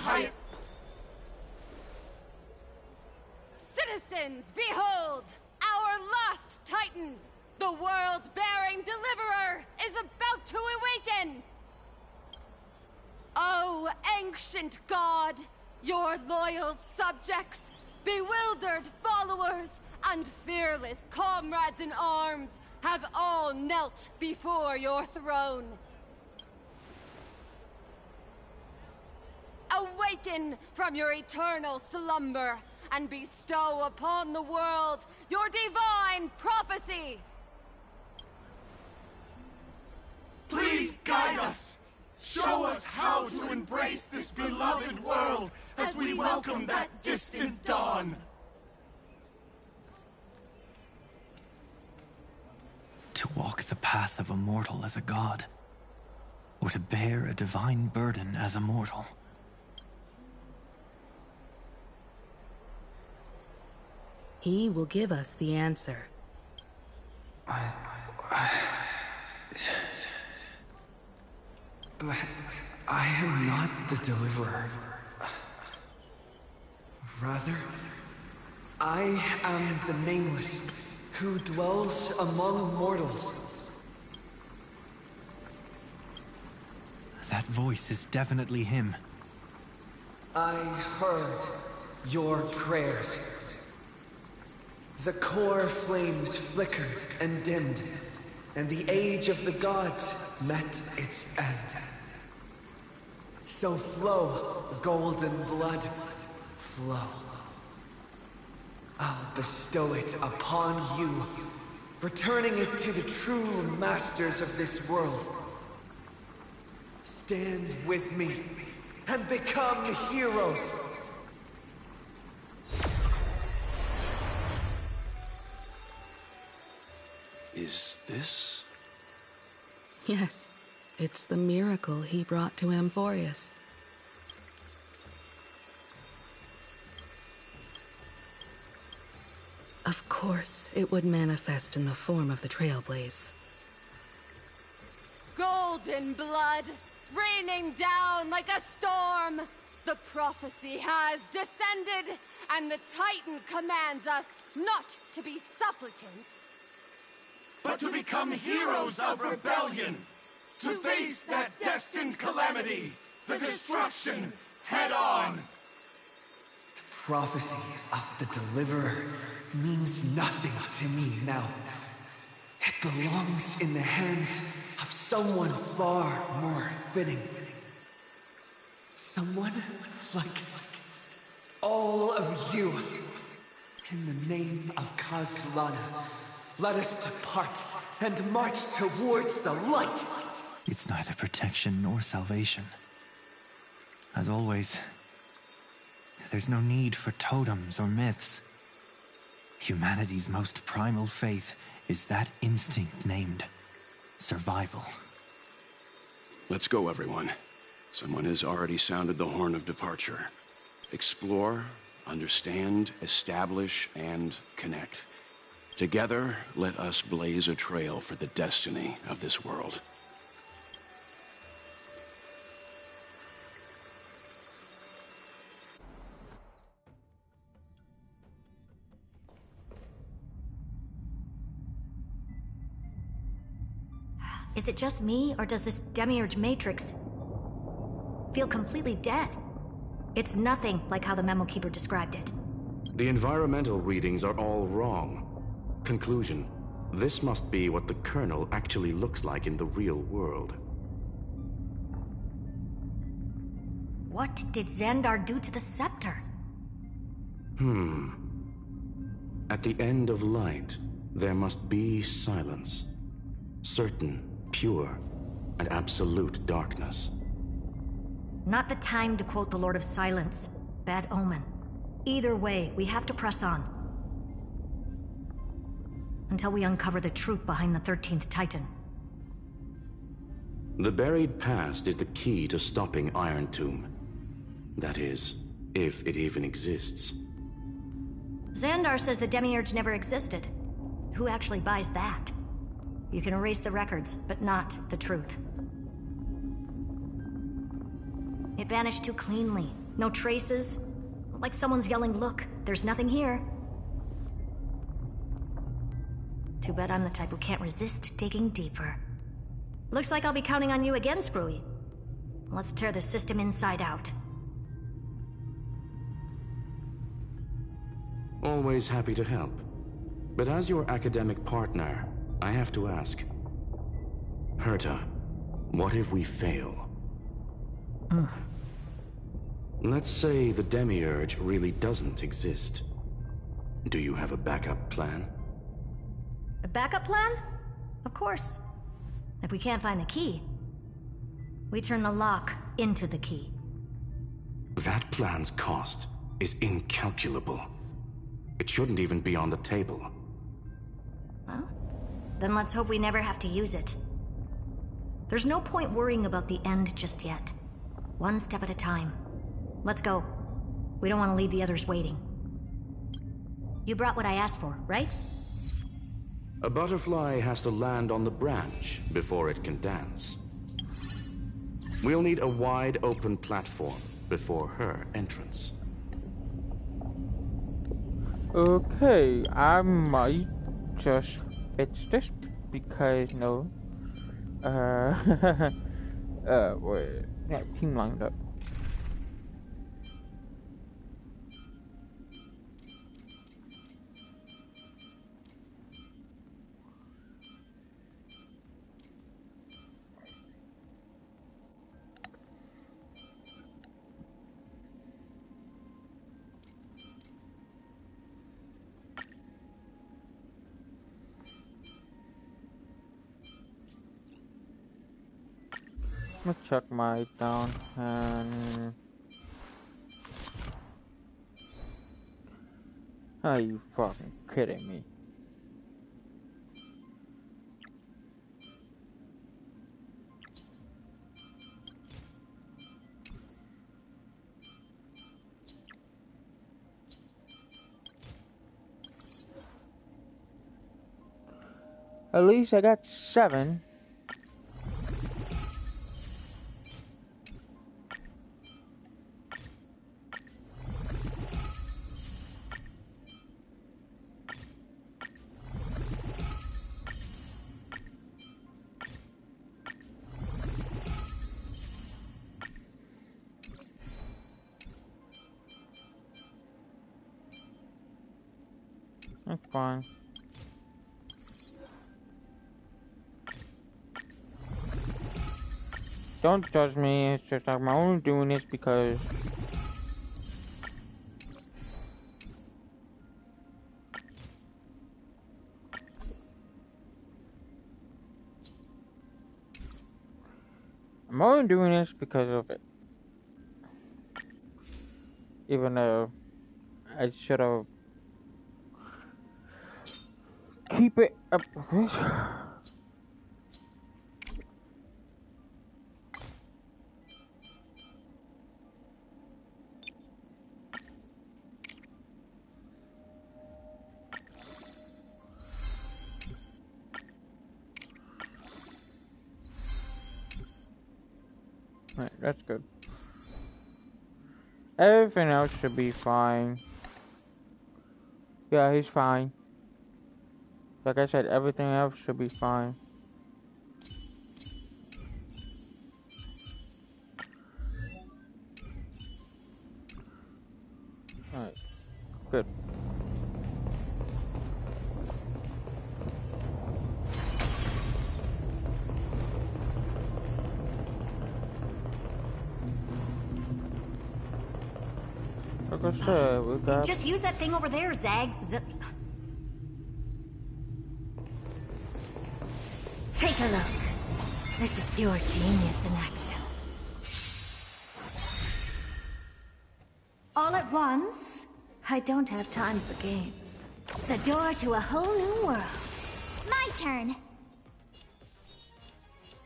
L: Citizens, behold! Our last Titan! The world-bearing deliverer is about to awaken! Oh, ancient god! Your loyal subjects, bewildered followers, and fearless comrades in arms have all knelt before your throne. Awaken from your eternal slumber and bestow upon the world your divine prophecy!
O: Please guide us! Show us how to embrace this beloved world as we welcome that distant dawn!
B: To walk the path of a mortal as a god, or to bear a divine burden as a mortal.
K: He will give us the answer.
B: But I am not the deliverer. Rather, I am the Nameless, who dwells among mortals. That voice is definitely him. I heard your prayers. The core flames flickered and dimmed, and the age of the gods met its end. So flow, golden blood, flow. I'll bestow it upon you, returning it to the true masters of this world. Stand with me and become heroes.
I: Is this?
K: Yes, it's the miracle he brought to Amphorius. Of course, it would manifest in the form of the Trailblaze.
L: Golden blood, raining down like a storm. The prophecy has descended, and the Titan commands us not to be supplicants,
O: but to become heroes of rebellion, to face that destined calamity, the destruction, head on.
B: The prophecy of the Deliverer means nothing to me now. It belongs in the hands of someone far more fitting. Someone like all of you. In the name of Kazlana, let us depart and march towards the light.
P: It's neither protection nor salvation. As always, there's no need for totems or myths. Humanity's most primal faith is that instinct named survival.
I: Let's go, everyone. Someone has already sounded the horn of departure. Explore, understand, establish, and connect. Together, let us blaze a trail for the destiny of this world.
J: Is it just me, or does this demiurge matrix feel completely dead? It's nothing like how the memo keeper described it.
I: The environmental readings are all wrong. Conclusion: this must be what the kernel actually looks like in the real world.
J: What did Xandar do to the scepter?
I: At the end of light, there must be silence. Certain, pure, and absolute darkness.
J: Not the time to quote the Lord of Silence. Bad omen. Either way, we have to press on. Until we uncover the truth behind the 13th Titan.
I: The buried past is the key to stopping IronTomb. That is, if it even exists.
J: Xandar says the demiurge never existed. Who actually buys that? You can erase the records, but not the truth. It vanished too cleanly. No traces. Like someone's yelling, "Look, there's nothing here." Too bad I'm the type who can't resist digging deeper. Looks like I'll be counting on you again, Screwy. Let's tear the system inside out.
I: Always happy to help. But as your academic partner, I have to ask. Herta, what if we fail? Let's say the demiurge really doesn't exist. Do you have a backup plan?
J: A backup plan? Of course. If we can't find the key, we turn the lock into the key.
I: That plan's cost is incalculable. It shouldn't even be on the table.
J: Well, then let's hope we never have to use it. There's no point worrying about the end just yet. One step at a time. Let's go. We don't want to leave the others waiting. You brought what I asked for, right?
I: A butterfly has to land on the branch before it can dance. We'll need a wide open platform before her entrance.
A: Okay, I might just fix this because no. Wait, yeah, team lined up. Let me check my down and. Are you fucking kidding me? At least I got 7. That's fine. Don't judge me, it's just I'm only doing this because I'm only doing this because of it. Even though I should have keep it up. Right, that's good. Everything else should be fine. Yeah, he's fine. Like I said, everything else should be fine. Alright, good. Like I said, we got...
J: Just use that thing over there, Zag. Take a look. This is pure genius in action. All at once? I don't have time for games. The door to a whole new world.
D: My turn.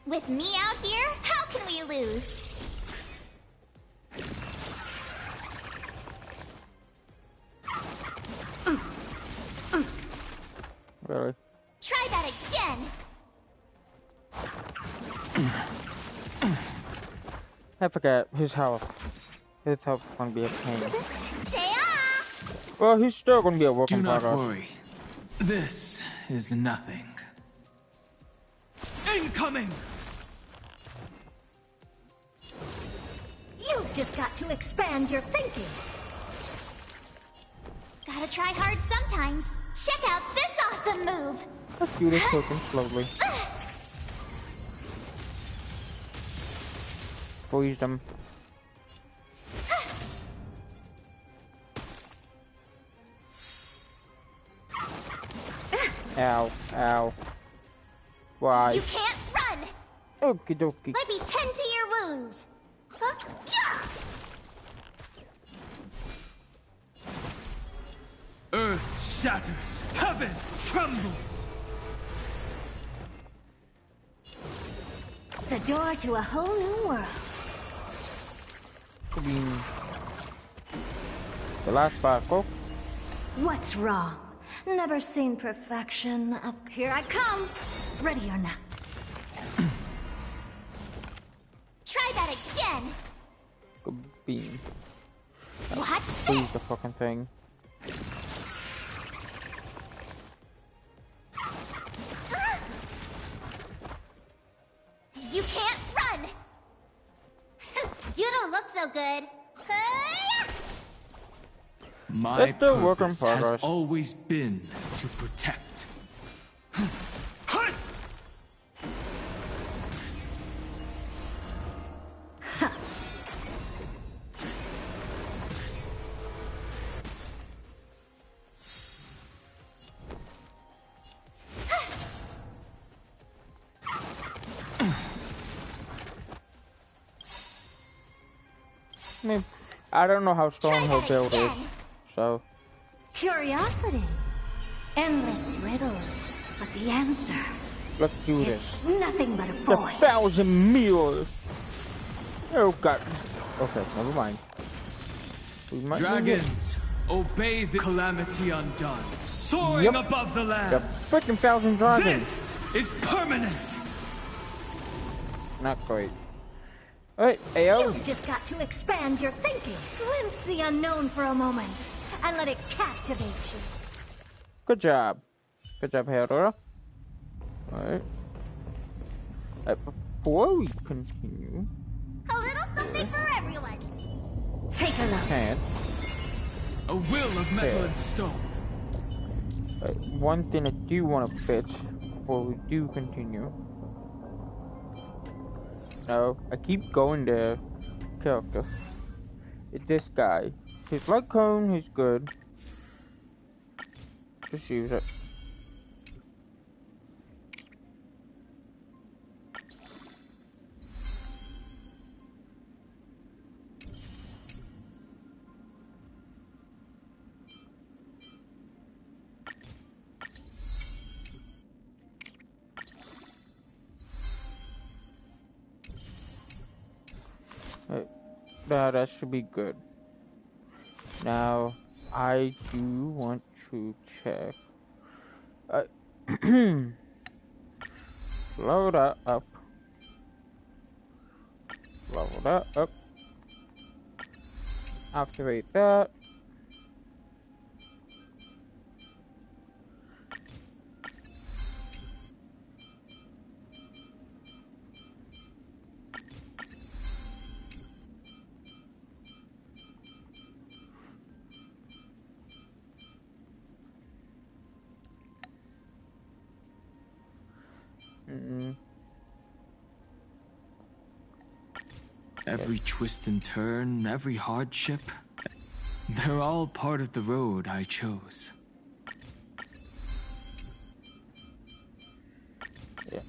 D: With me out here, how can we lose?
A: Really?
D: Try that again.
A: I forgot his health. His health is gonna be a pain. Well, he's still gonna be a work in progress.
P: Do not worry. This is nothing. Incoming!
J: You've just got to expand your thinking.
D: Gotta try hard sometimes. Check out this awesome move.
A: Let's do this quick and slowly. Freeze them. Ow, ow. Why?
D: You can't run.
A: Okie dokie.
D: Let me tend to your wounds.
P: Earth shatters, heaven trembles.
J: The door to a whole new world.
A: The last part, go.
J: What's wrong? Never seen perfection. Here I come. Ready or not.
D: Try that again.
A: Good beam.
D: Watch
A: Freeze
D: this.
A: the fucking thing.
D: You can't run. You don't look so good.
P: My
A: It's still work in
P: purpose has
A: progress.
P: always been to protect.
A: I mean, I don't know how strong her build is, so.
J: Curiosity. Endless riddles. But the answer
A: Let's do
J: is
A: this.
J: nothing but a
A: The
J: void.
A: 1,000 meals. Oh god. Okay, never mind. We might
O: Dragons, obey the calamity undone, soaring above the land.
A: The freaking 1,000 dragons.
O: This is permanence.
A: Not quite. Alright, Ayo.
J: You've just got to expand your thinking. Glimpse the unknown for a moment and let it captivate you.
A: Good job. Good job, Heodora. Alright. Before we continue...
D: A little something for everyone.
J: Take a look.
A: Can.
O: A will of metal and stone.
A: One thing I do want to fix before we do continue. No, I keep going there. Character. It's this guy. His light cone is good. Just use it. That should be good. Now, I do want to check. Load that up. Level that up. Activate that.
P: Every twist and turn, every hardship, they're all part of the road I chose.
A: Yeah.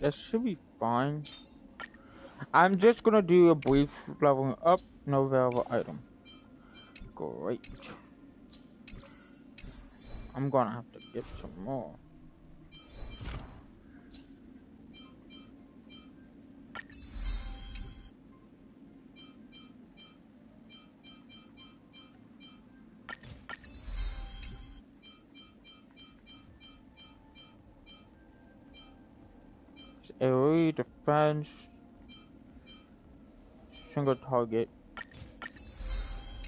A: That should be fine. I'm just gonna do a brief leveling up, no valuable item. Great. I'm gonna have to get some more. AoE defense, single target,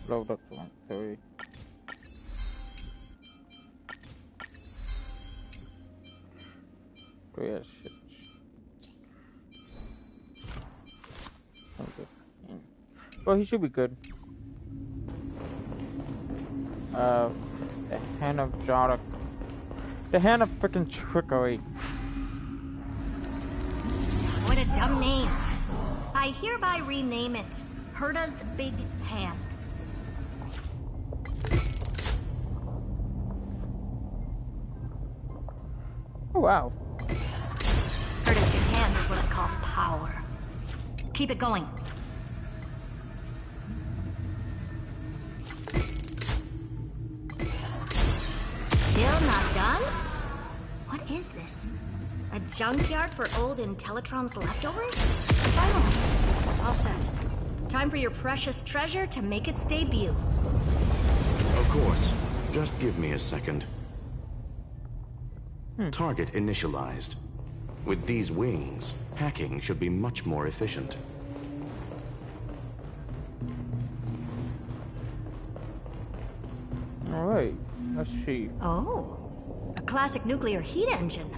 A: load up to 130. Yeah, shit. Okay. Well, he should be good. The hand of Jarek. The hand of freaking trickery.
J: What a dumb name. I hereby rename it Herda's Big Hand.
A: Oh, wow.
J: Herda's Big Hand is what I call power. Keep it going. Still not done? What is this? A junkyard for old Intellitrom's leftovers? Finally, all set. Time for your precious treasure to make its debut.
I: Of course. Just give me a second. Target initialized. With these wings, hacking should be much more efficient.
A: Alright, let's see.
J: Oh, a classic nuclear heat engine.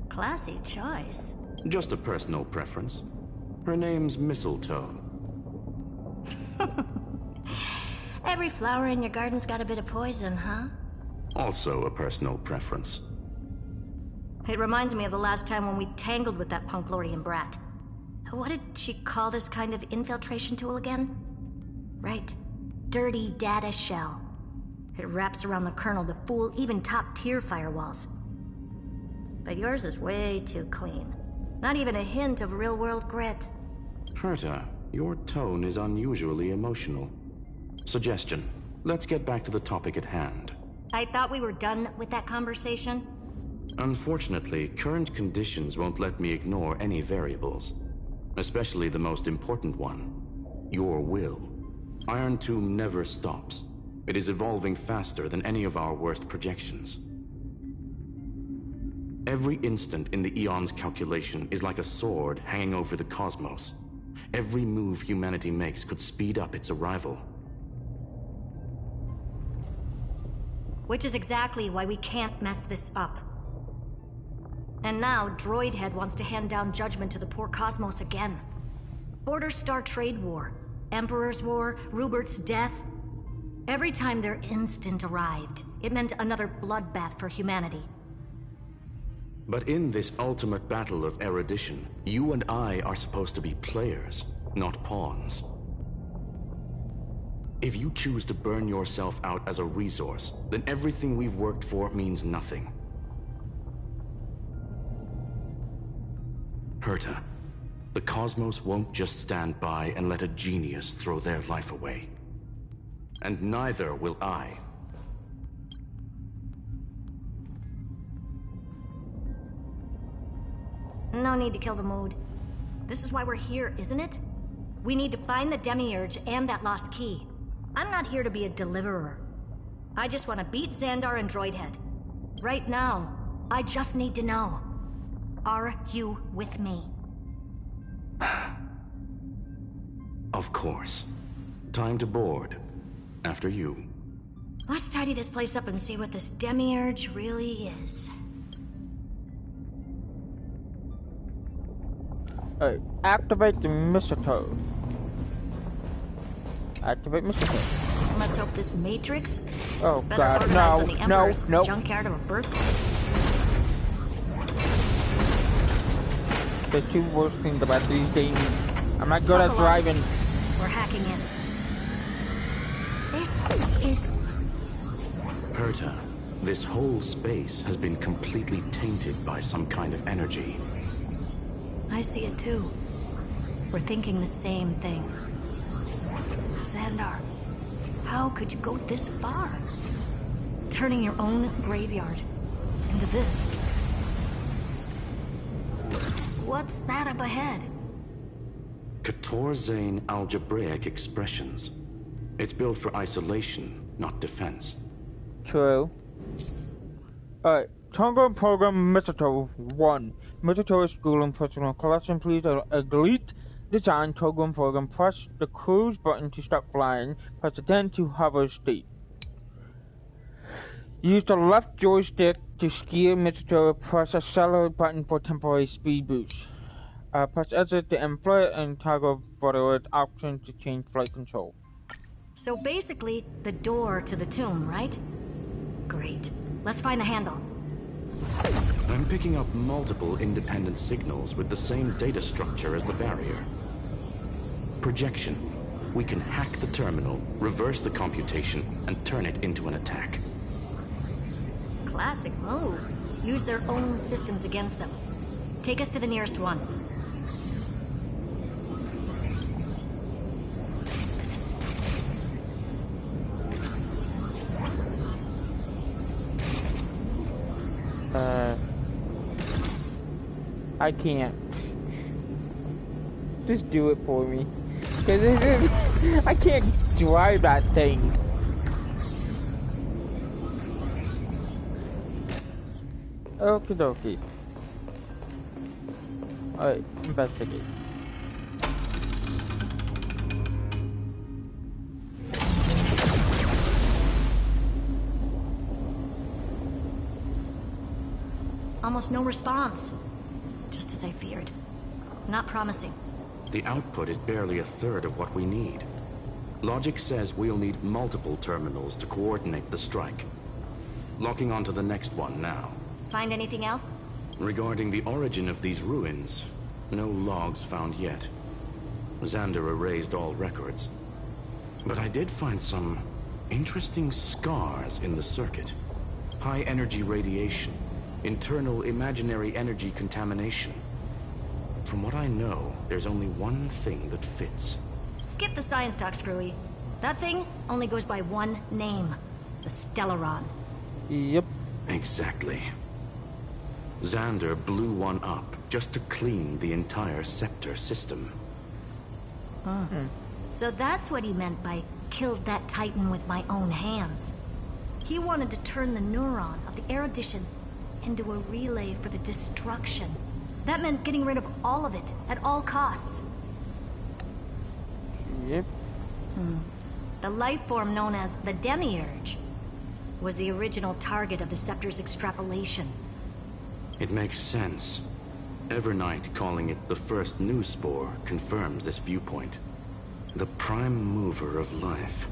J: Classy choice.
I: Just a personal preference. Her name's Mistletoe.
J: Every flower in your garden's got a bit of poison, huh?
I: Also a personal preference.
J: It reminds me of the last time when we tangled with that Punklorian brat. What did she call this kind of infiltration tool again? Right. Dirty data shell. It wraps around the kernel to fool even top-tier firewalls. But yours is way too clean. Not even a hint of real-world grit.
I: Herta, your tone is unusually emotional. Suggestion. Let's get back to the topic at hand.
J: I thought we were done with that conversation.
I: Unfortunately, current conditions won't let me ignore any variables. Especially the most important one. Your will. IronTomb never stops. It is evolving faster than any of our worst projections. Every instant in the Eon's calculation is like a sword hanging over the cosmos. Every move humanity makes could speed up its arrival.
J: Which is exactly why we can't mess this up. And now, Droidhead wants to hand down judgment to the poor cosmos again. Border Star Trade War, Emperor's War, Rupert's death. Every time their instant arrived, it meant another bloodbath for humanity.
I: But in this ultimate battle of erudition, you and I are supposed to be players, not pawns. If you choose to burn yourself out as a resource, then everything we've worked for means nothing. Herta, the cosmos won't just stand by and let a genius throw their life away. And neither will I.
J: No need to kill the mood. This is why we're here, isn't it? We need to find the Demiurge and that lost key. I'm not here to be a deliverer. I just want to beat Xandar and Droidhead. Right now, I just need to know. Are you with me?
I: Of course. Time to board. After you.
J: Let's tidy this place up and see what this Demiurge really is.
A: Alright, activate the mistletoe. Activate mistletoe.
J: Let's hope this Matrix
A: oh
J: better
A: god,
J: organized than the Emperor's
A: no.
J: junkyard of a birthplace.
A: The two worst things about these games. I'm not good at driving.
J: We're hacking in. This is...
I: Herta, this whole space has been completely tainted by some kind of energy.
J: I see it too. We're thinking the same thing. Xandar, how could you go this far? Turning your own graveyard into this. What's that up ahead?
I: Katorzane algebraic expressions. It's built for isolation, not defense.
A: True. Alright, Tonga Program Mistletoe 1. Mistletoe School and Personal Collection. Please elite design Togram program. Press the cruise button to start flying. Press the 10 to hover state. Use the left joystick to steer Mistletoe. Press accelerate button for temporary speed boost. Press exit to end flight and toggle forward option to change flight control.
J: So basically, the door to the tomb, right? Great. Let's find the handle.
I: I'm picking up multiple independent signals with the same data structure as the barrier. Projection. We can hack the terminal, reverse the computation, and turn it into an attack.
J: Classic move. Use their own systems against them. Take us to the nearest one.
A: I can't. Just do it for me. Cause I can't drive that thing. Okie dokie. Alright, investigate.
J: Almost no response. Just as I feared. Not promising.
I: The output is barely a third of what we need. Logic says we'll need multiple terminals to coordinate the strike. Locking onto the next one now.
J: Find anything else?
I: Regarding the origin of these ruins, No logs found yet. Xander erased all records. But I did find some interesting scars in the circuit. High energy radiation, internal imaginary energy contamination. From what I know, there's only one thing that fits.
J: Skip the science talk, Screwy. That thing only goes by one name. The Stellaron.
A: Yep.
I: Exactly. Xander blew one up just to clean the entire scepter system.
J: So that's what he meant by killed that Titan with my own hands. He wanted to turn the neuron of the erudition into a relay for the destruction. That meant getting rid of all of it at all costs.
A: Yep.
J: The life form known as the Demiurge was the original target of the Scepter's extrapolation.
I: It makes sense. Evernight calling it the first new spore confirms this viewpoint. The prime mover of life.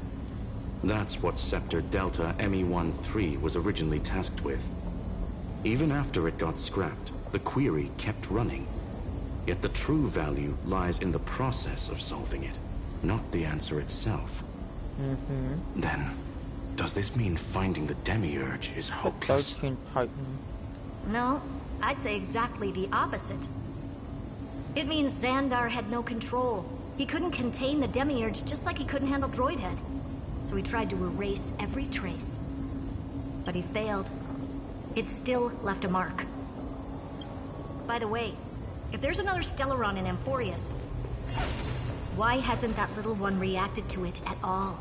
I: That's what Scepter Delta ME-13 was originally tasked with. Even after it got scrapped, the query kept running. Yet the true value lies in the process of solving it, not the answer itself. Then, does this mean finding the Demiurge is hopeless?
J: No, I'd say exactly the opposite. It means Xandar had no control. He couldn't contain the Demiurge just like he couldn't handle Droidhead. So he tried to erase every trace. But he failed. It still left a mark. By the way, if there's another Stellaron in Amphorius, why hasn't that little one reacted to it at all?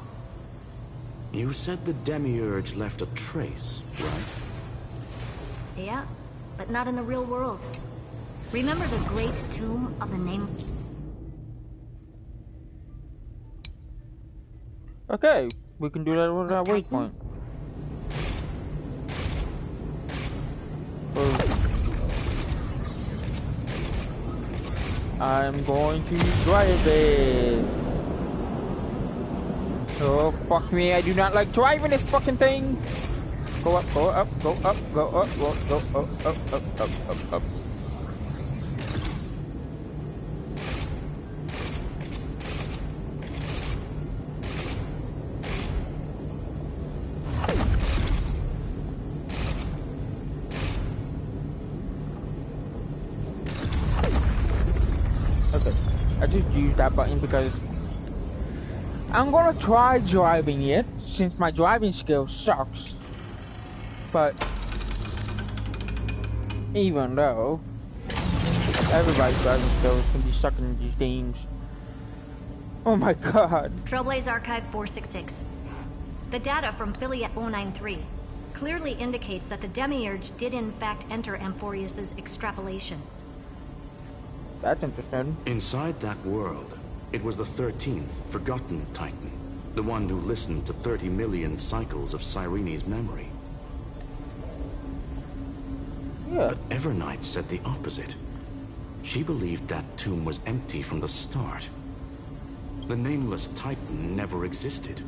I: You said the Demiurge left a trace, right?
J: Yeah, but not in the real world. Remember the great tomb of the name?
A: Okay, we can do that with our waypoint. I'm going to drive it. Oh, fuck me, I do not like driving this fucking thing. Go up, go up, go up, go up, go up. Okay, I just used that button because I'm gonna try driving it since my driving skill sucks. But even though everybody's driving skills can be sucking in these games. Oh my god.
J: Trailblaze Archive 466. The data from Philiet 093 clearly indicates that the Demiurge did in fact enter Amphorius's extrapolation.
A: That's interesting.
I: Inside that world, it was the 13th forgotten Titan, the one who listened to 30 million cycles of Cyrene's memory.
A: Yeah.
I: But Evernight said the opposite. She believed that tomb was empty from the start. The nameless Titan never existed.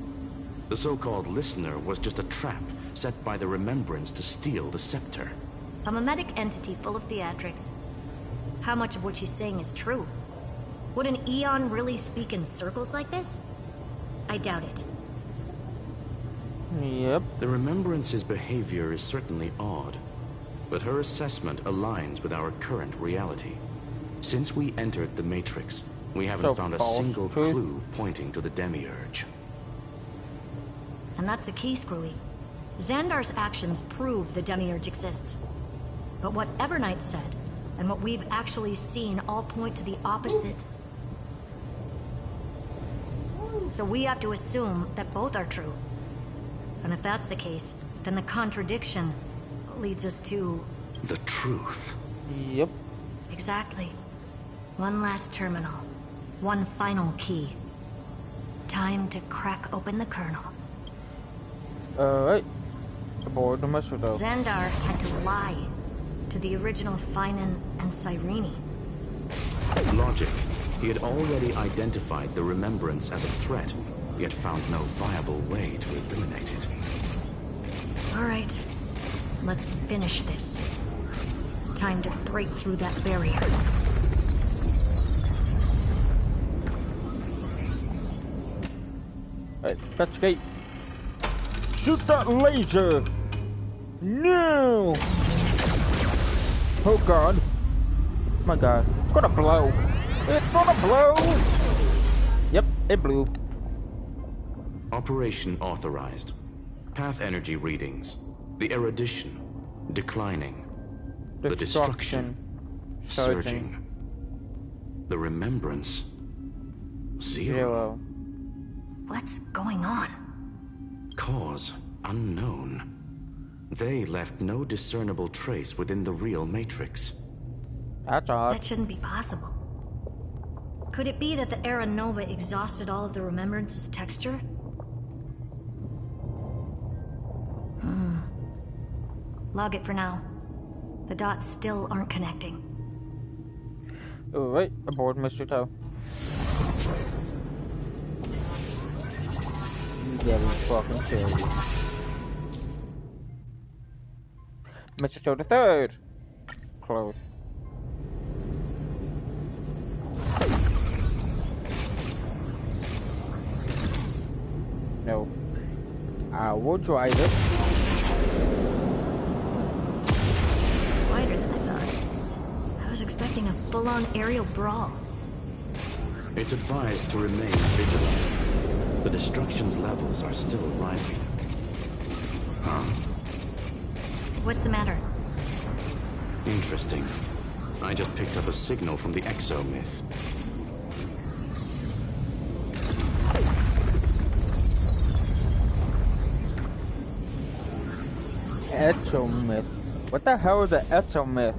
I: The so-called listener was just a trap set by the Remembrance to steal the scepter.
J: A mimetic entity full of theatrics. How much of what she's saying is true? Would an Eon really speak in circles like this? I doubt it.
A: Yep.
I: The Remembrance's behavior is certainly odd, but her assessment aligns with our current reality. Since we entered the Matrix, we haven't found a single clue pointing to the Demiurge.
J: And that's the key, Screwy. Xandar's actions prove the Demiurge exists. But what Evernight said, and what we've actually seen all point to the opposite. So we have to assume that both are true. And if that's the case, then the contradiction leads us to...
I: the truth.
A: Yep.
J: Exactly. One last terminal. One final key. Time to crack open the kernel.
A: Alright. Aboard the missile though.
J: Xandar had to lie to the original Finan and Cyrene.
I: Logic. He had already identified the Remembrance as a threat, yet found no viable way to eliminate it.
J: All right. Let's finish this. Time to break through that barrier.
A: Let's escape. Shoot that laser! No! Oh god. My god. It's gonna blow. It's gonna blow! Yep, it blew.
I: Operation authorized. Path energy readings. The erudition. Declining. The destruction. Surging. The remembrance. Zero.
J: What's going on?
I: Cause unknown. They left no discernible trace within the real Matrix.
A: That's odd.
J: That shouldn't be possible. Could it be that the Era Nova exhausted all of the Remembrance's texture? Log it for now. The dots still aren't connecting.
A: Alright, aboard Mr. Toe. You gotta be fucking serious. Mr. Toe the Third. Close. No. I will drive it.
J: Wider than I thought. I was expecting a full-on aerial brawl.
I: It's advised to remain vigilant. The destruction's levels are still rising. Huh?
J: What's the matter?
I: Interesting. I just picked up a signal from the exo-myth.
A: Exo-myth. What the hell is an exo-myth?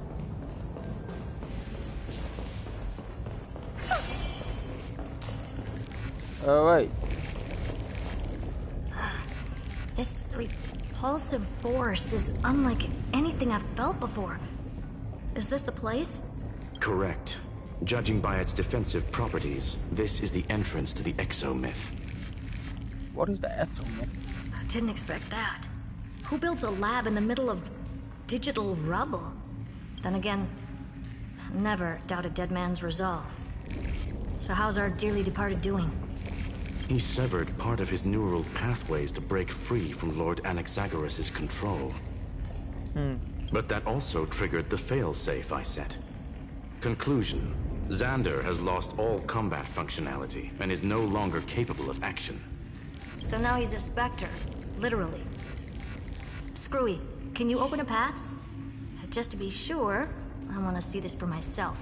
A: Alright.
J: This repulsive force is unlike anything I've felt before. Is this the place?
I: Correct. Judging by its defensive properties, this is the entrance to the exo-myth.
A: What is the exo-myth?
J: I didn't expect that. Who builds a lab in the middle of digital rubble? Then again, never doubt a dead man's resolve. So how's our dearly departed doing?
I: He severed part of his neural pathways to break free from Lord Anaxagoras' control. But that also triggered the failsafe I set. Conclusion: Xander has lost all combat functionality and is no longer capable of action.
J: So now he's a specter, literally. Screwy, can you open a path? Just to be sure, I want to see this for myself.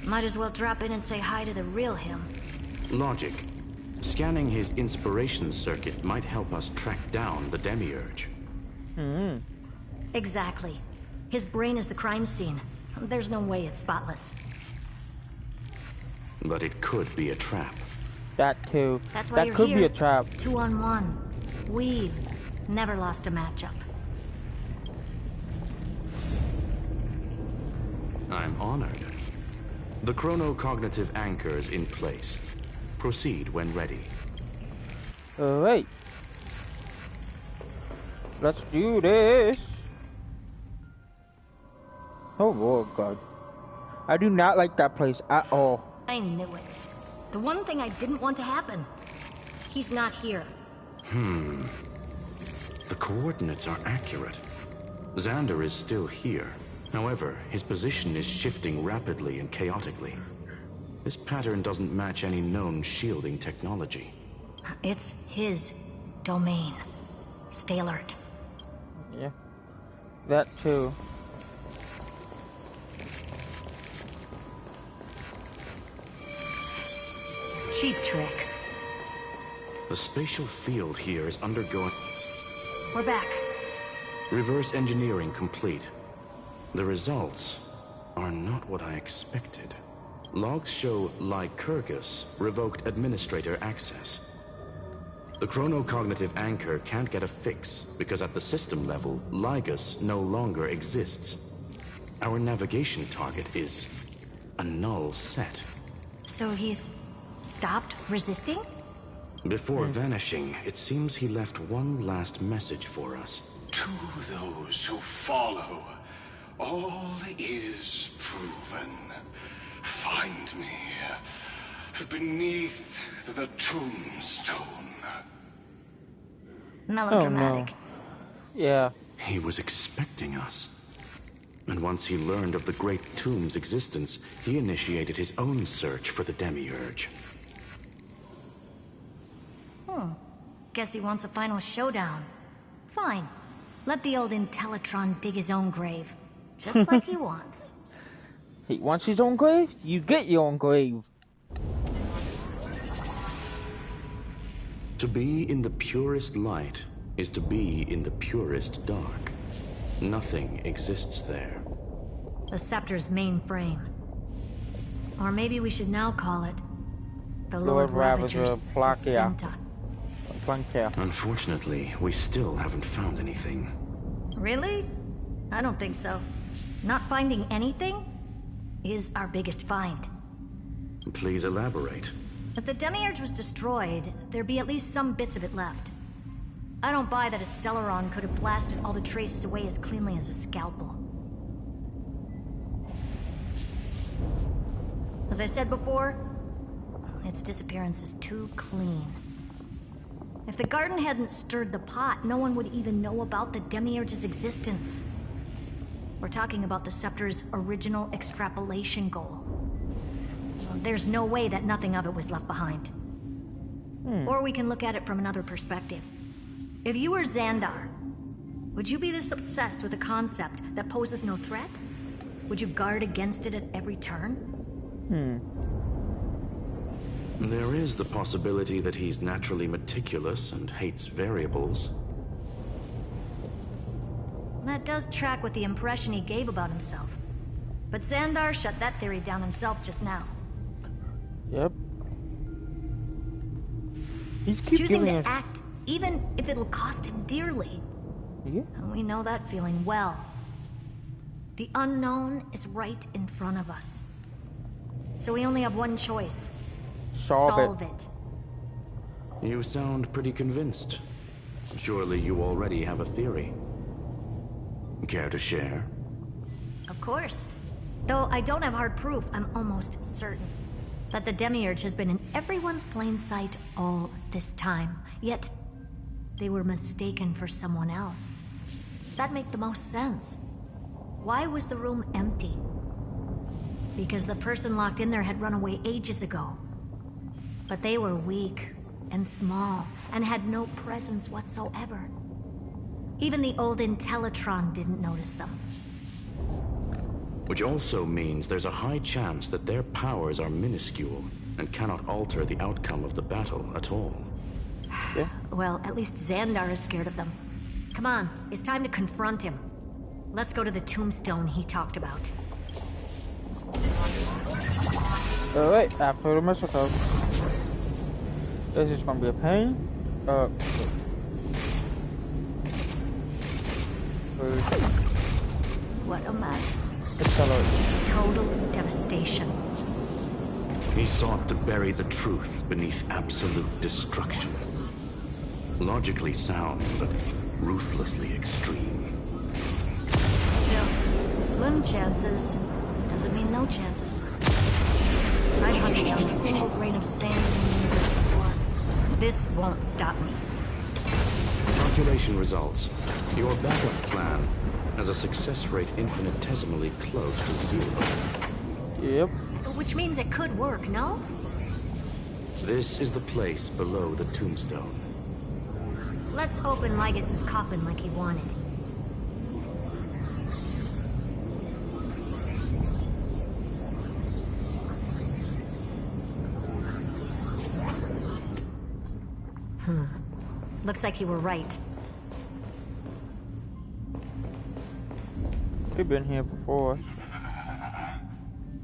J: Might as well drop in and say hi to the real him.
I: Logic. Scanning his inspiration circuit might help us track down the demiurge.
J: Exactly. His brain is the crime scene. There's no way it's spotless.
I: But it could be a trap.
A: That too.
J: That's why
A: that
J: you're
A: could
J: here.
A: Be a trap.
J: 2-on-1. We've never lost a matchup.
I: I'm honored. The chronocognitive anchor is in place. Proceed when ready.
A: Alright. Let's do this. Oh Lord God. I do not like that place at all.
J: I knew it. The one thing I didn't want to happen. He's not here.
I: The coordinates are accurate. Xander is still here. However, his position is shifting rapidly and chaotically. This pattern doesn't match any known shielding technology.
J: It's his domain. Stay alert.
A: Yeah. That too.
J: Cheap trick.
I: The spatial field here is undergoing...
J: We're back.
I: Reverse engineering complete. The results are not what I expected. Logs show Lycurgus revoked administrator access. The chronocognitive anchor can't get a fix because at the system level, Lygus no longer exists. Our navigation target is a null set.
J: So he's stopped resisting?
I: Before vanishing, it seems he left one last message for us.
O: To those who follow, all is proven. Find me beneath the tombstone.
J: Melodramatic.
A: Oh, no. Yeah.
I: He was expecting us. And once he learned of the Great Tomb's existence, he initiated his own search for the Demiurge.
J: Guess he wants a final showdown. Fine. Let the old Intellitron dig his own grave. Just like he wants.
A: He wants his own grave? You get your own grave.
I: To be in the purest light is to be in the purest dark. Nothing exists there.
J: The Scepter's mainframe. Or maybe we should now call it the Lord Ravager's placenta.
I: Unfortunately, we still haven't found anything.
J: Really? I don't think so. Not finding anything is our biggest find.
I: Please elaborate.
J: If the Demiurge was destroyed, there'd be at least some bits of it left. I don't buy that a Stellaron could have blasted all the traces away as cleanly as a scalpel. As I said before, its disappearance is too clean. If the garden hadn't stirred the pot, no one would even know about the Demiurge's existence. We're talking about the Scepter's original extrapolation goal. There's no way that nothing of it was left behind. Or we can look at it from another perspective. If you were Xandar, would you be this obsessed with a concept that poses no threat? Would you guard against it at every turn?
I: There is the possibility that he's naturally meticulous and hates variables.
J: That does track with the impression he gave about himself. But Xandar shut that theory down himself just now.
A: Yep. He's
J: choosing to act, even if it'll cost him dearly.
A: Yeah.
J: And we know that feeling well. The unknown is right in front of us. So we only have one choice. Solve it.
I: You sound pretty convinced. Surely you already have a theory. Care to share?
J: Of course. Though I don't have hard proof, I'm almost certain that the Demiurge has been in everyone's plain sight all this time. Yet, they were mistaken for someone else. That'd make the most sense. Why was the room empty? Because the person locked in there had run away ages ago. But they were weak and small and had no presence whatsoever. Even the old Intellitron didn't notice them.
I: Which also means there's a high chance that their powers are minuscule and cannot alter the outcome of the battle at all.
A: Yeah.
J: Well, at least Xandar is scared of them. Come on, it's time to confront him. Let's go to the tombstone he talked about.
A: Alright, after the massacre. This is gonna be a pain.
J: What a mess.
A: Accelerate.
J: Total devastation.
I: He sought to bury the truth beneath absolute destruction. Logically sound, but ruthlessly extreme.
J: Still, slim chances doesn't mean no chances. I've hunted down a single grain of sand in the universe before. This won't stop me.
I: Calculation results. Your backup plan has a success rate infinitesimally close to 0.
A: Yep.
J: Which means it could work, no?
I: This is the place below the tombstone.
J: Let's open Lygus' coffin like he wanted. Looks like you were right.
A: We've been here before.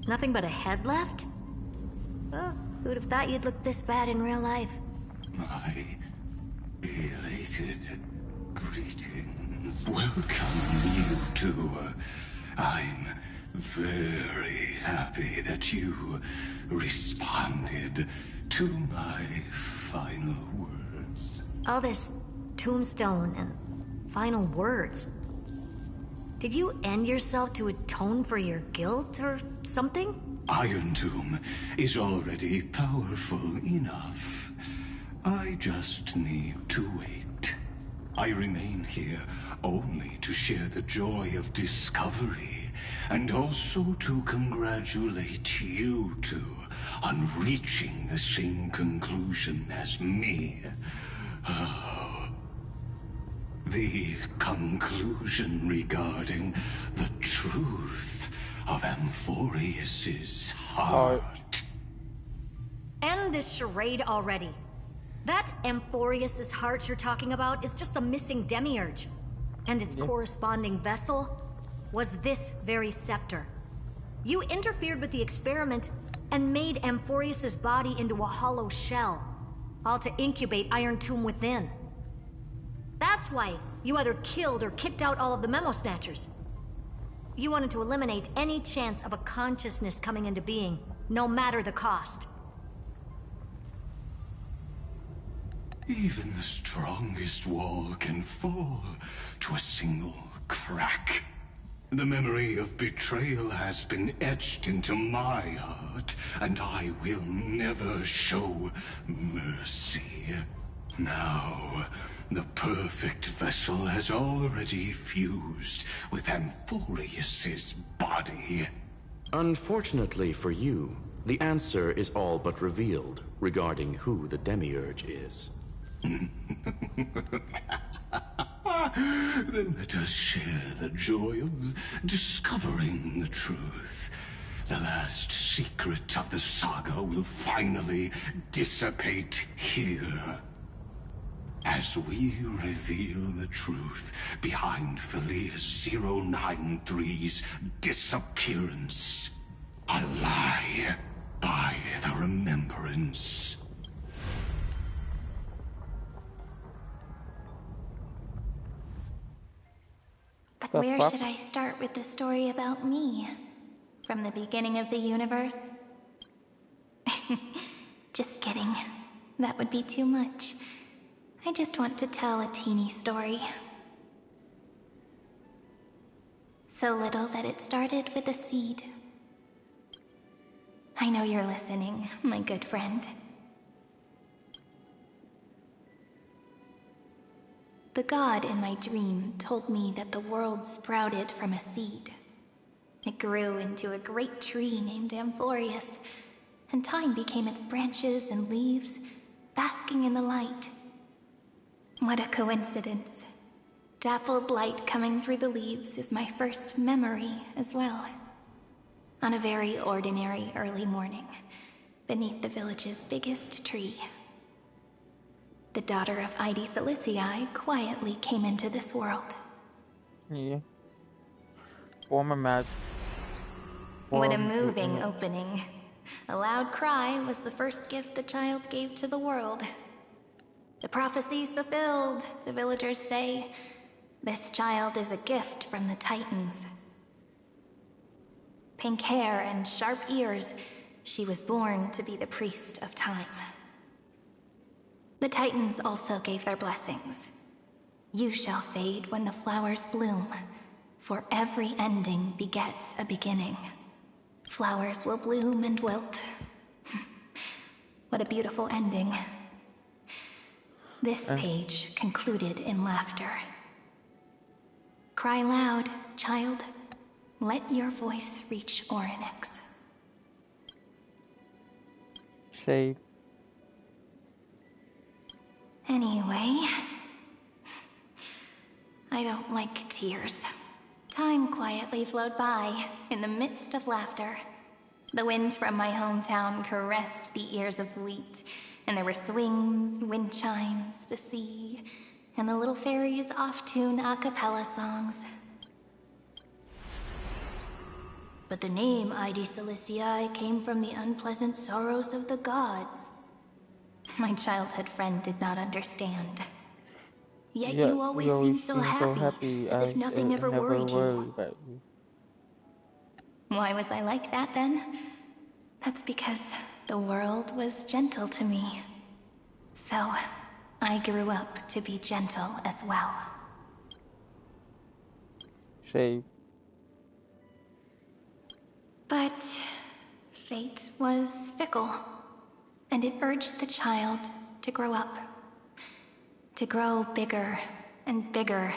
J: Nothing but a head left? Who'd have thought you'd look this bad in real life?
Q: My elated greetings. Welcome, you two. I'm very happy that you responded to my final words.
J: All this tombstone and final words. Did you end yourself to atone for your guilt or something?
Q: IronTomb is already powerful enough. I just need to wait. I remain here only to share the joy of discovery, and also to congratulate you two on reaching the same conclusion as me. Oh. The conclusion regarding the truth of Amphorius's heart.
J: End this charade already. That Amphorius's heart you're talking about is just a missing demiurge. And its corresponding vessel was this very scepter. You interfered with the experiment and made Amphorius's body into a hollow shell, all to incubate IronTomb within. That's why you either killed or kicked out all of the Memo Snatchers. You wanted to eliminate any chance of a consciousness coming into being, no matter the cost.
Q: Even the strongest wall can fall to a single crack. The memory of betrayal has been etched into my heart, and I will never show mercy. Now, the perfect vessel has already fused with Amphorius's body.
R: Unfortunately for you, the answer is all but revealed regarding who the Demiurge is.
Q: Then let us share the joy of discovering the truth. The last secret of the saga will finally dissipate here. As we reveal the truth behind Philius 093's disappearance. A lie by the remembrance.
C: But where should I start with the story about me? From the beginning of the universe? Just kidding. That would be too much. I just want to tell a teeny story. So little that it started with a seed. I know you're listening, my good friend. The god in my dream told me that the world sprouted from a seed. It grew into a great tree named Amphorius, and time became its branches and leaves, basking in the light. What a coincidence. Dappled light coming through the leaves is my first memory as well. On a very ordinary early morning, beneath the village's biggest tree, the daughter of Id Silicii quietly came into this world.
A: Yeah. Former match.
C: What a moving opening. A loud cry was the first gift the child gave to the world. The prophecy's fulfilled, the villagers say. This child is a gift from the Titans. Pink hair and sharp ears, she was born to be the priest of time. The Titans also gave their blessings. You shall fade when the flowers bloom, for every ending begets a beginning. Flowers will bloom and wilt. What a beautiful ending. This page concluded in laughter. Cry loud, child. Let your voice reach Orynyx.
A: Shade.
C: Anyway, I don't like tears. Time quietly flowed by, in the midst of laughter. The wind from my hometown caressed the ears of wheat, and there were swings, wind chimes, the sea, and the little fairies off-tune a cappella songs. But the name Id Silicii came from the unpleasant sorrows of the gods. My childhood friend did not understand. Yet you always seem so happy, as if nothing ever worried you. Why was I like that then? That's because the world was gentle to me. So, I grew up to be gentle as well.
A: Shade.
C: But fate was fickle, and it urged the child to grow up. To grow bigger and bigger,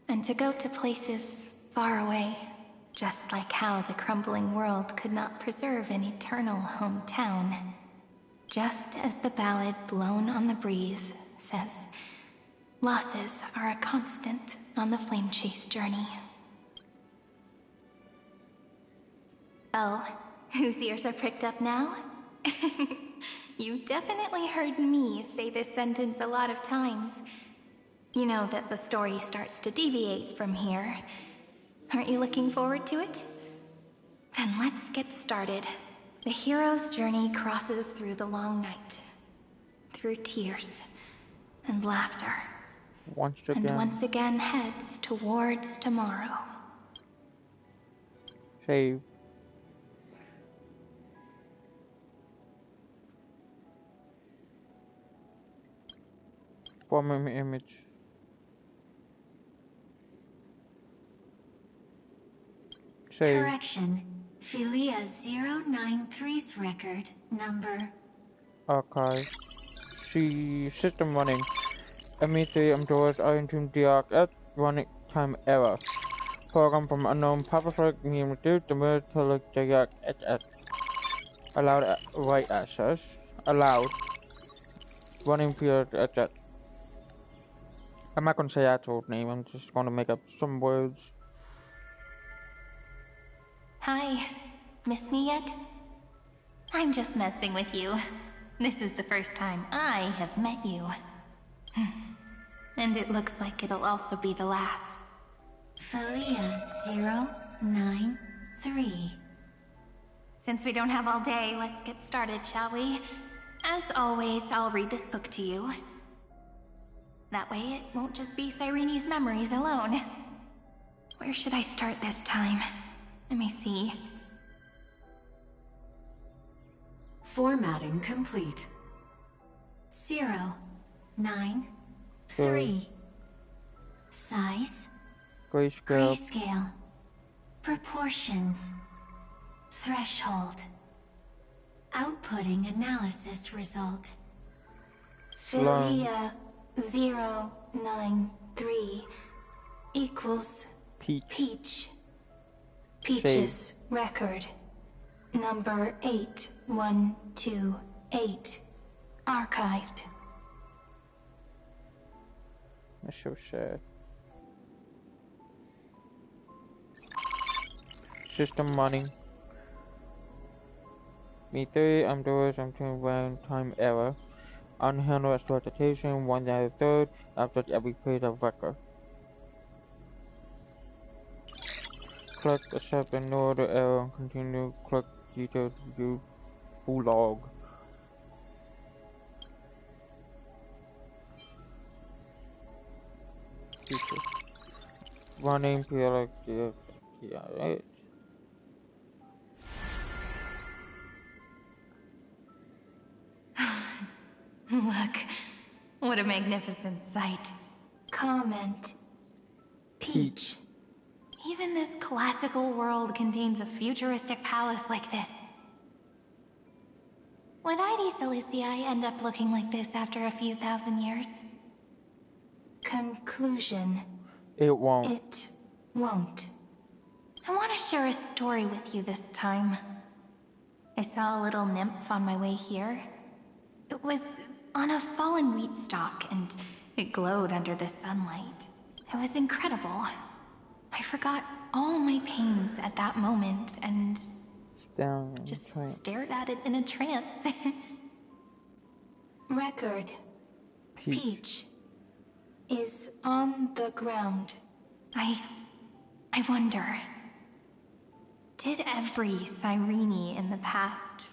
C: and to go to places far away, just like how the crumbling world could not preserve an eternal hometown. Just as the ballad blown on the breeze says, losses are a constant on the flame chase journey. Oh, whose ears are pricked up now? You definitely heard me say this sentence a lot of times. You know that the story starts to deviate from here. Aren't you looking forward to it? Then let's get started. The hero's journey crosses through the long night, through tears and laughter, and once again heads towards tomorrow.
A: Save. Form image. Save.
J: Correction. Philia 093's record number.
A: Archive. See system running. Immediately towards IronTomb Diarc at running time error. Program from unknown Papa name reduced the military Diarc at allowed write access. Allowed. Running period at. I'm not gonna say actual name, I'm just gonna make up some words.
C: Hi. Miss me yet? I'm just messing with you. This is the first time I have met you. And it looks like it'll also be the last.
J: Philia 093.
C: Since we don't have all day, let's get started, shall we? As always, I'll read this book to you. That way it won't just be Cyrene's memories alone. Where should I start this time? Let me see.
J: Formatting complete. 093. Size. Grayscale. Proportions. Threshold. Outputting analysis result.
C: Philia 093 equals Peach. Peach's record number 8128 archived.
A: That's so sad. System running. Me3, I'm doing something random time error. Unhandled exploitation, 1 out of 3rd after every page of record. Click accept, ignore the error, and continue. Click details view full log. Running period, yeah, right.
C: Look, what a magnificent sight. Comment. Peach. Even this classical world contains a futuristic palace like this. Would ID Silicii end up looking like this after a few thousand years? Conclusion.
A: It won't.
C: It won't. I want to share a story with you this time. I saw a little nymph on my way here. It was on a fallen wheat stalk, and it glowed under the sunlight. It was incredible. I forgot all my pains at that moment, and just stared at it in a trance. Record. Peach is on the ground. I wonder, did every Cyrene in the past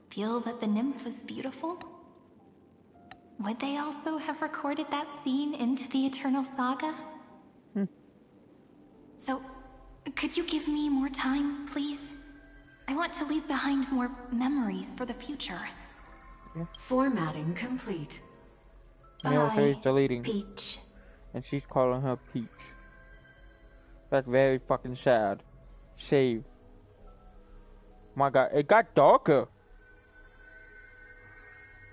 C: feel that the nymph was beautiful? Would they also have recorded that scene into the Eternal Saga? So, could you give me more time, please? I want to leave behind more memories for the future.
J: Formatting complete.
A: Neil deleting.
C: Peach.
A: And she's calling her Peach. That's very fucking sad. Save. My god, it got darker.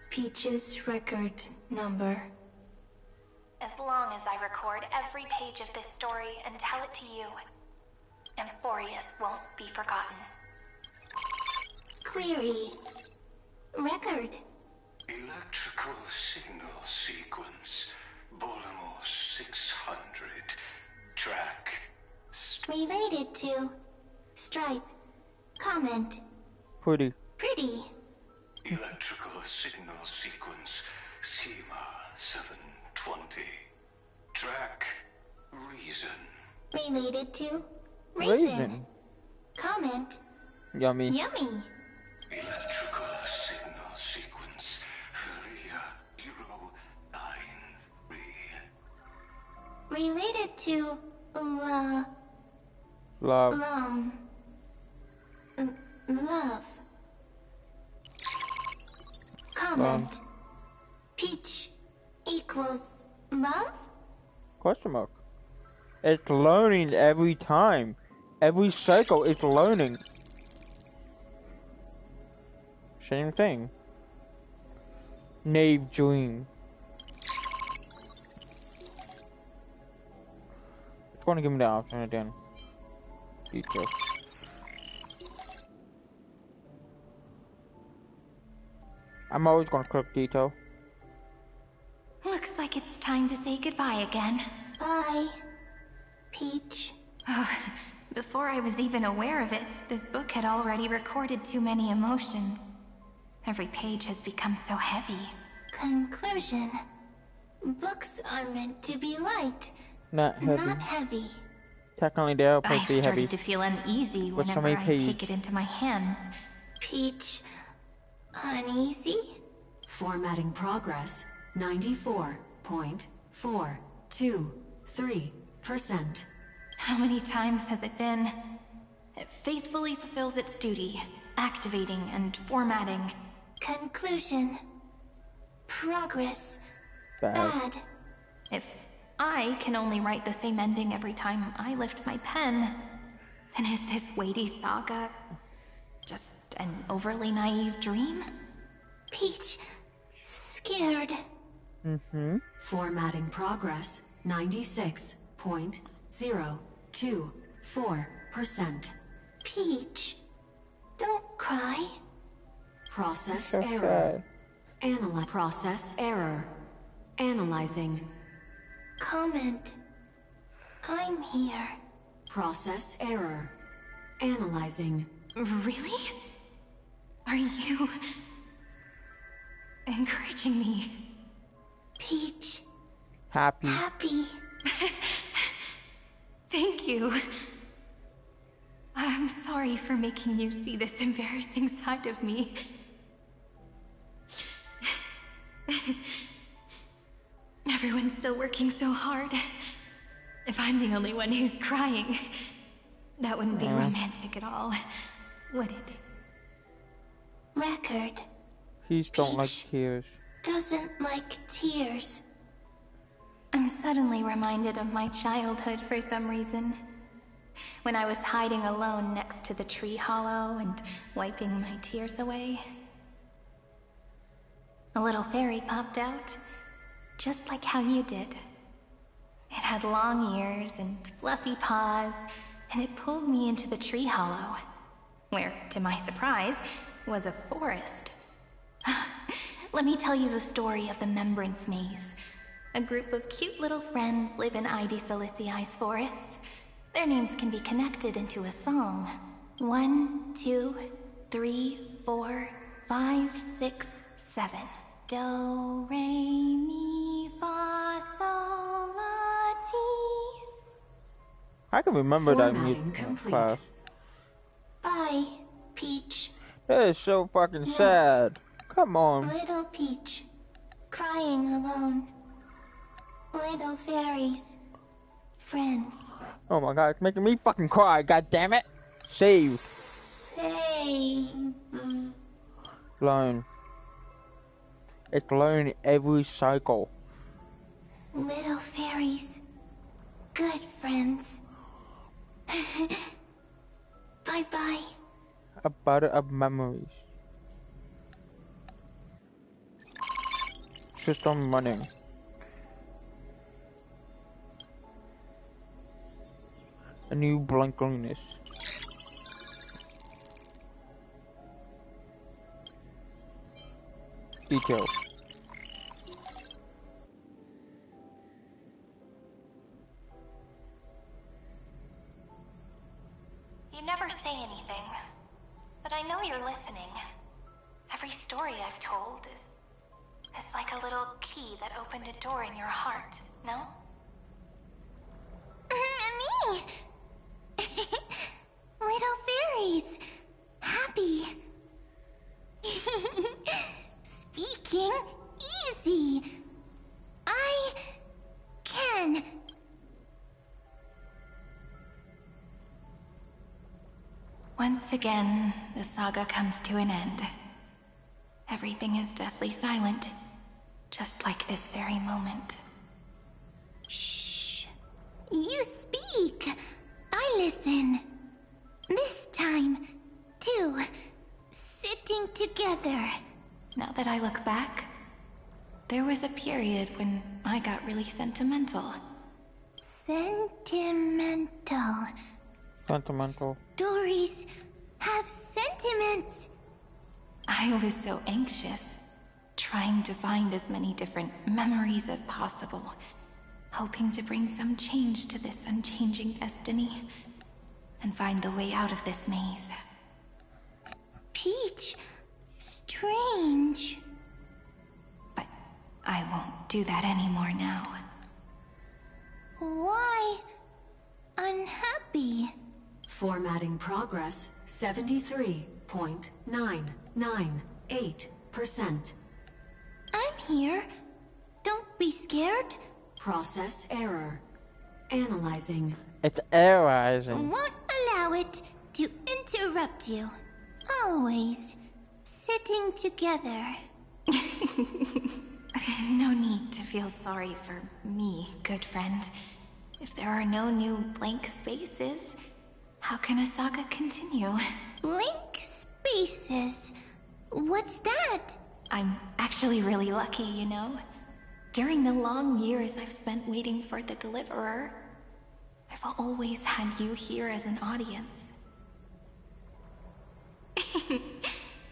C: Peach's record number as long as I record every page of this story and tell it to you, Amphorius won't be forgotten.
D: Query. Record.
Q: Electrical signal sequence. Bolimo 600. Track.
D: Related to. Stripe. Comment.
A: Pretty.
D: Pretty.
Q: Electrical signal sequence. Schema 720. Track. Reason.
D: Related to.
A: Raisin.
D: Comment.
A: Yummy.
D: Yummy.
Q: Electrical signal sequence. Leah 093.
D: Related to.
A: Love.
D: Love. Comment. Peach equals love?
A: Question mark. It's learning every time. Every cycle it's learning. Same thing. Knave dream. It's gonna give me the option again. Detail. I'm always gonna click detail.
C: Looks like it's time to say goodbye again.
D: Bye, Peach.
C: Before I was even aware of it, this book had already recorded too many emotions. Every page has become so heavy.
D: Conclusion. Books are meant to be light,
A: Not heavy.
D: not heavy.
A: Technically, they are supposed
C: I
A: to be
C: started
A: heavy.
C: to feel uneasy
A: With so
C: whenever
A: many
C: I
A: pages.
C: take it into my hands.
D: Peach, uneasy?
S: Formatting progress 94.423%.
C: How many times has it been? It faithfully fulfills its duty, activating and formatting.
D: Conclusion. Progress.
A: Bad.
C: If I can only write the same ending every time I lift my pen, then is this weighty saga just an overly naive dream?
D: Peach, scared.
S: Formatting progress 96.024%.
D: Peach, don't cry.
S: Process
A: So
S: error. Process error. Analyzing.
D: Comment. I'm here.
S: Process error. Analyzing.
C: Really? Are you encouraging me?
D: Peach.
A: Happy.
D: Happy.
C: Thank you. I'm sorry for making you see this embarrassing side of me. Everyone's still working so hard. If I'm the only one who's crying, that wouldn't be romantic at all, would it?
D: Record.
A: Please don't like tears.
D: Doesn't like tears.
C: I'm suddenly reminded of my childhood for some reason. When I was hiding alone next to the tree hollow and wiping my tears away. A little fairy popped out, just like how you did. It had long ears and fluffy paws, and it pulled me into the tree hollow, where, to my surprise, was a forest. Let me tell you the story of the Membrance Maze. A group of cute little friends live in ID Silicii's forests. Their names can be connected into a song. 1, 2, 3, 4, 5, 6, 7. Do, re, mi, fa, sol, la, ti.
A: I can remember that
S: Formatting
A: music
S: complete.
A: class.
D: Bye, Peach.
A: That is so fucking sad. Come on.
D: Little Peach. Crying alone. Little fairies. Friends.
A: Oh my god, it's making me fucking cry. God damn it. Save.
D: Save.
A: Learn. It's learning every cycle.
D: Little fairies. Good friends. Bye-bye.
A: A butter of memories. System running. A new blinkiness. Details.
C: You never say anything, but I know you're listening. Every story I've told is like a little key that opened a door in your heart, no?
D: Me! Little fairies! Happy! Speaking easy! I can!
C: Once again, the saga comes to an end. Everything is deathly silent, just like this very moment.
D: Shh! You speak! I listen. This time, too. Sitting together.
C: Now that I look back, there was a period when I got really sentimental.
D: Sentimental.
A: Sentimental.
D: Stories have sentiments.
C: I was so anxious, trying to find as many different memories as possible, hoping to bring some change to this unchanging destiny, and find the way out of this maze.
D: Peach, strange.
C: But I won't do that anymore now.
D: Why unhappy?
S: Formatting progress 73.998%.
D: I'm here. Don't be scared.
S: Process error. Analyzing.
A: It's errorizing.
D: Won't allow it to interrupt you. Always sitting together.
C: No need to feel sorry for me, good friend. If there are no new blank spaces, how can a saga continue?
D: Blank spaces? What's that?
C: I'm actually really lucky, you know? During the long years I've spent waiting for the Deliverer, I've always had you here as an audience.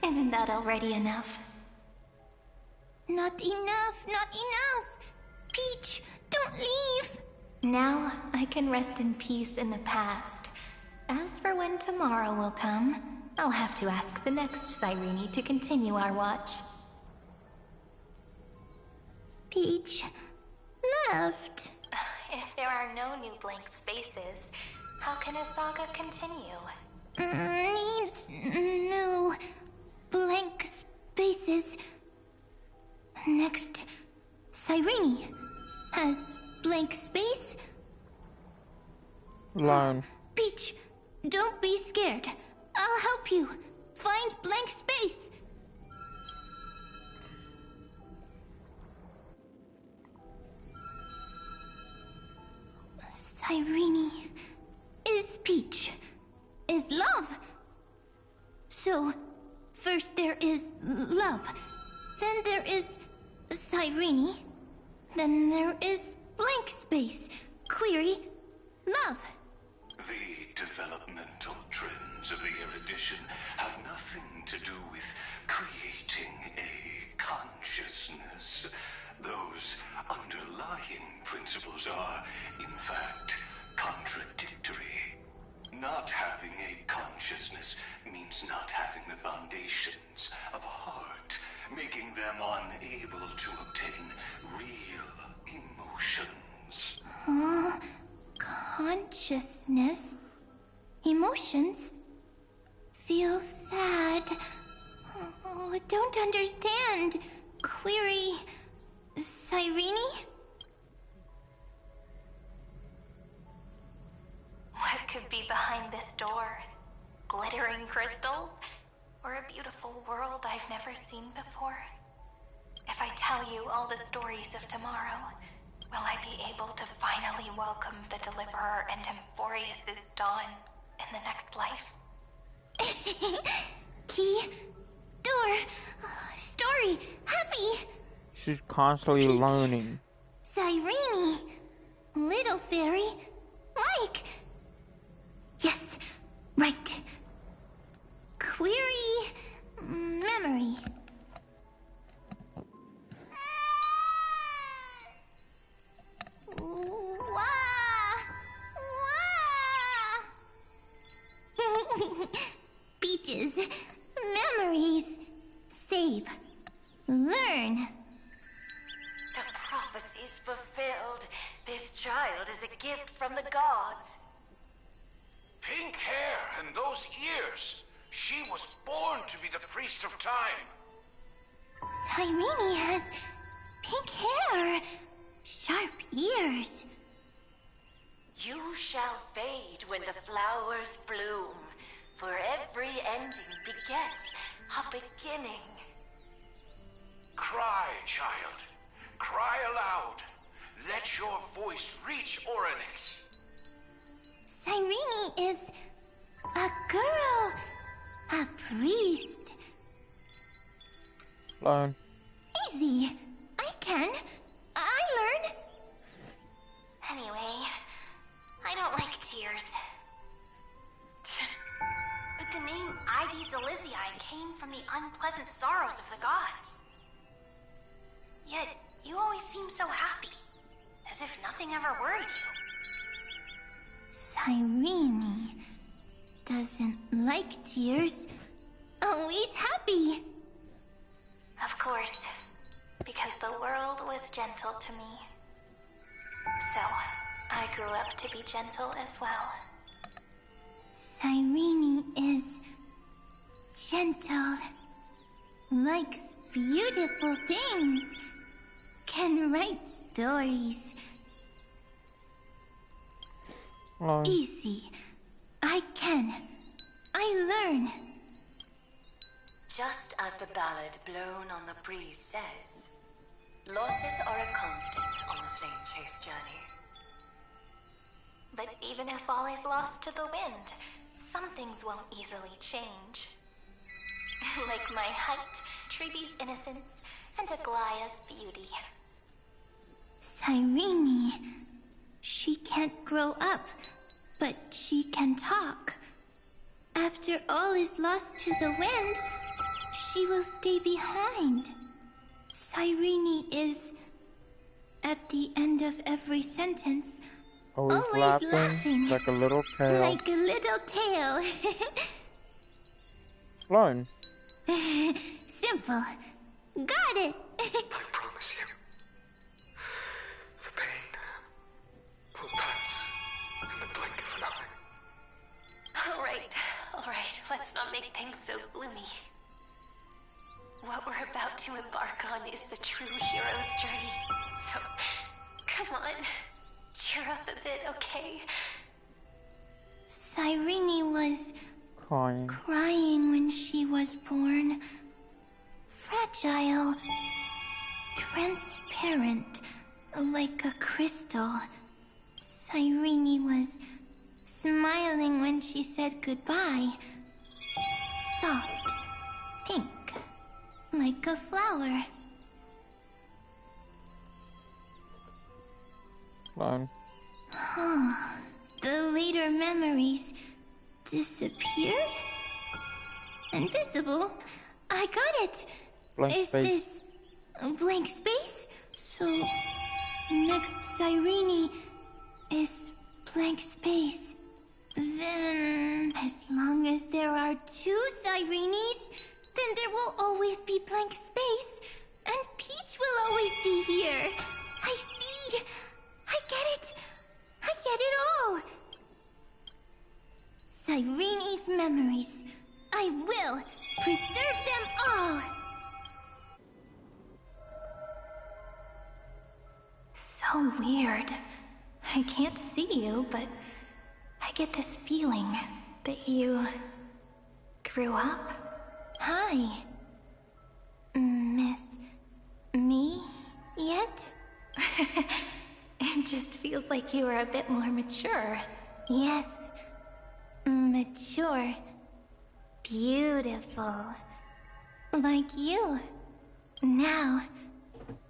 D: Isn't that already enough? Not enough, not enough! Peach, don't leave!
C: Now I can rest in peace in the past. As for when tomorrow will come, I'll have to ask the next Cyrene to continue our watch.
D: Peach left.
C: If there are no new blank spaces, how can a saga continue?
D: Needs new blank spaces. Next, Cyrene has blank space.
A: Learn.
D: Peach, don't be scared. I'll help you find blank space. Cyrene is Peach, is love. So, first there is love, then there is Cyrene, then there is blank space, query, love.
Q: The developmental trends of the erudition have nothing to do with creating a consciousness. Those underlying principles are, in fact, contradictory. Not having a consciousness means not having the foundations of a heart, making them unable to obtain real emotions.
D: Consciousness? Emotions? Feel sad. Oh, don't understand. Query... Cyrene?
C: What could be behind this door? Glittering crystals? Or a beautiful world I've never seen before? If I tell you all the stories of tomorrow, will I be able to finally welcome the Deliverer and Emphorius' dawn in the next life?
D: Key, door, story, happy.
A: She's constantly learning.
D: Cyrene, little fairy, like.
G: gods.
O: Pink hair and those ears. She was born to be the priest of time.
D: Cyrene has pink hair, sharp ears.
G: You shall fade when the flowers bloom, for every ending begets a beginning.
O: Cry, child. Cry aloud. Let your voice reach Orynyx.
D: Cyrene is a girl, a priest.
A: Learn.
D: Easy. I can. I learn.
G: Anyway, I don't like tears. But the name Ides Elysiae came from the unpleasant sorrows of the gods. Yet, you always seem so happy, as if nothing ever worried you.
D: Cyrene doesn't like tears. Always happy.
G: Of course, because the world was gentle to me. So, I grew up to be gentle as well.
D: Cyrene is gentle, likes beautiful things, can write stories.
A: Learn.
D: Easy. I can. I learn.
G: Just as the ballad blown on the breeze says, losses are a constant on the flame chase journey. But even if all is lost to the wind, some things won't easily change. Like my height, Treeby's innocence, and Aglaya's beauty.
D: Cyrene. She can't grow up, but she can talk. After all is lost to the wind, she will stay behind. Cyrene is, at the end of every sentence,
A: Always laughing like a little tail.
D: Like a little tail.
A: Learn.
D: Simple. Got it.
T: I promise you, the pain will pass in the blink of an eye.
G: All right, let's not make things so gloomy. What we're about to embark on is the true hero's journey. So, come on, cheer up a bit, okay?
D: Cyrene was
A: crying
D: when she was born. Fragile, transparent, like a crystal. Cyrene was smiling when she said goodbye. Soft, pink, like a flower.
A: Learn.
D: The later memories disappeared? Invisible? I got it!
A: Blank
D: Is
A: space.
D: this a blank space? So, next Cyrene is blank space. Then, as long as there are two Cyrenes, then there will always be blank space, and Peach will always be here. I see! I get it! I get it all! Cyrene's memories. I will preserve them all!
C: So weird. I can't see you, but I get this feeling that you grew up.
D: Hi. Miss me yet?
C: It just feels like you are a bit more mature.
D: Yes. Mature. Beautiful. Like you. Now,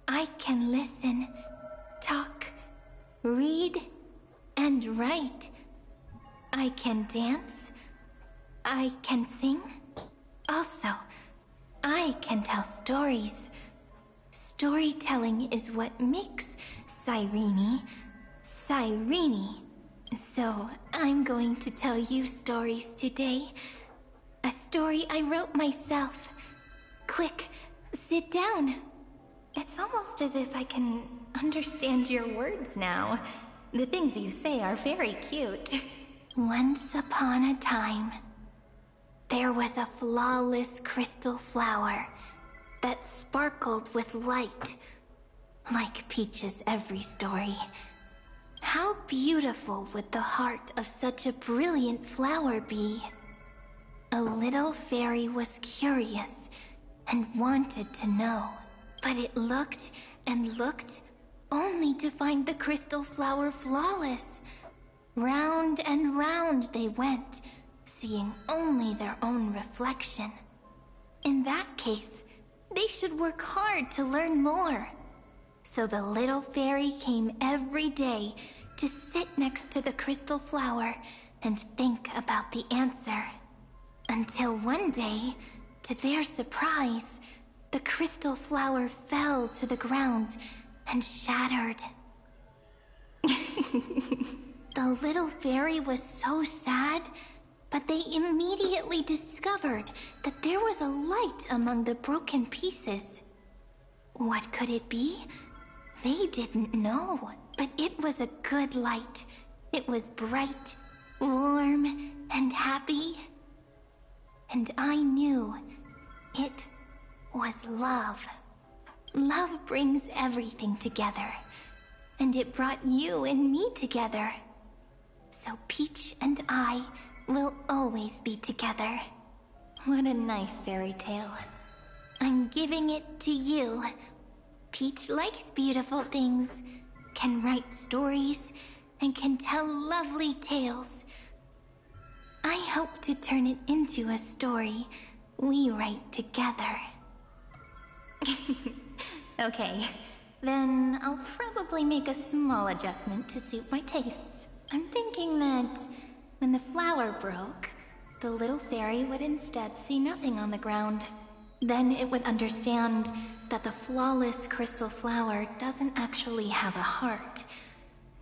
D: I can listen, talk, read, and write. I can dance. I can sing. Also, I can tell stories. Storytelling is what makes Cyrene, Cyrene. So, I'm going to tell you stories today. A story I wrote myself. Quick, sit down.
C: It's almost as if I can understand your words now. The things you say are very cute. Once upon a time, there was a flawless crystal flower that sparkled with light, like Peach's every story. How beautiful would the heart of such a brilliant flower be? A little fairy was curious and wanted to know, but it looked and looked only to find the crystal flower flawless. Round and round they went, seeing only their own reflection. In that case, they should work hard to learn more. So the little fairy came every day to sit next to the crystal flower and think about the answer. Until one day, to their surprise, the crystal flower fell to the ground and shattered. The little fairy was so sad, but they immediately discovered that there was a light among the broken pieces. What could it be? They didn't know, but it was a good light. It was bright, warm, and happy. And I knew it was love. Love brings everything together, and it brought you and me together. So Peach and I will always be together. What a nice fairy tale. I'm giving it to you. Peach likes beautiful things, can write stories, and can tell lovely tales. I hope to turn it into a story we write together. Okay, then I'll probably make a small adjustment to suit my tastes. I'm thinking that when the flower broke, the little fairy would instead see nothing on the ground. Then it would understand that the flawless crystal flower doesn't actually have a heart.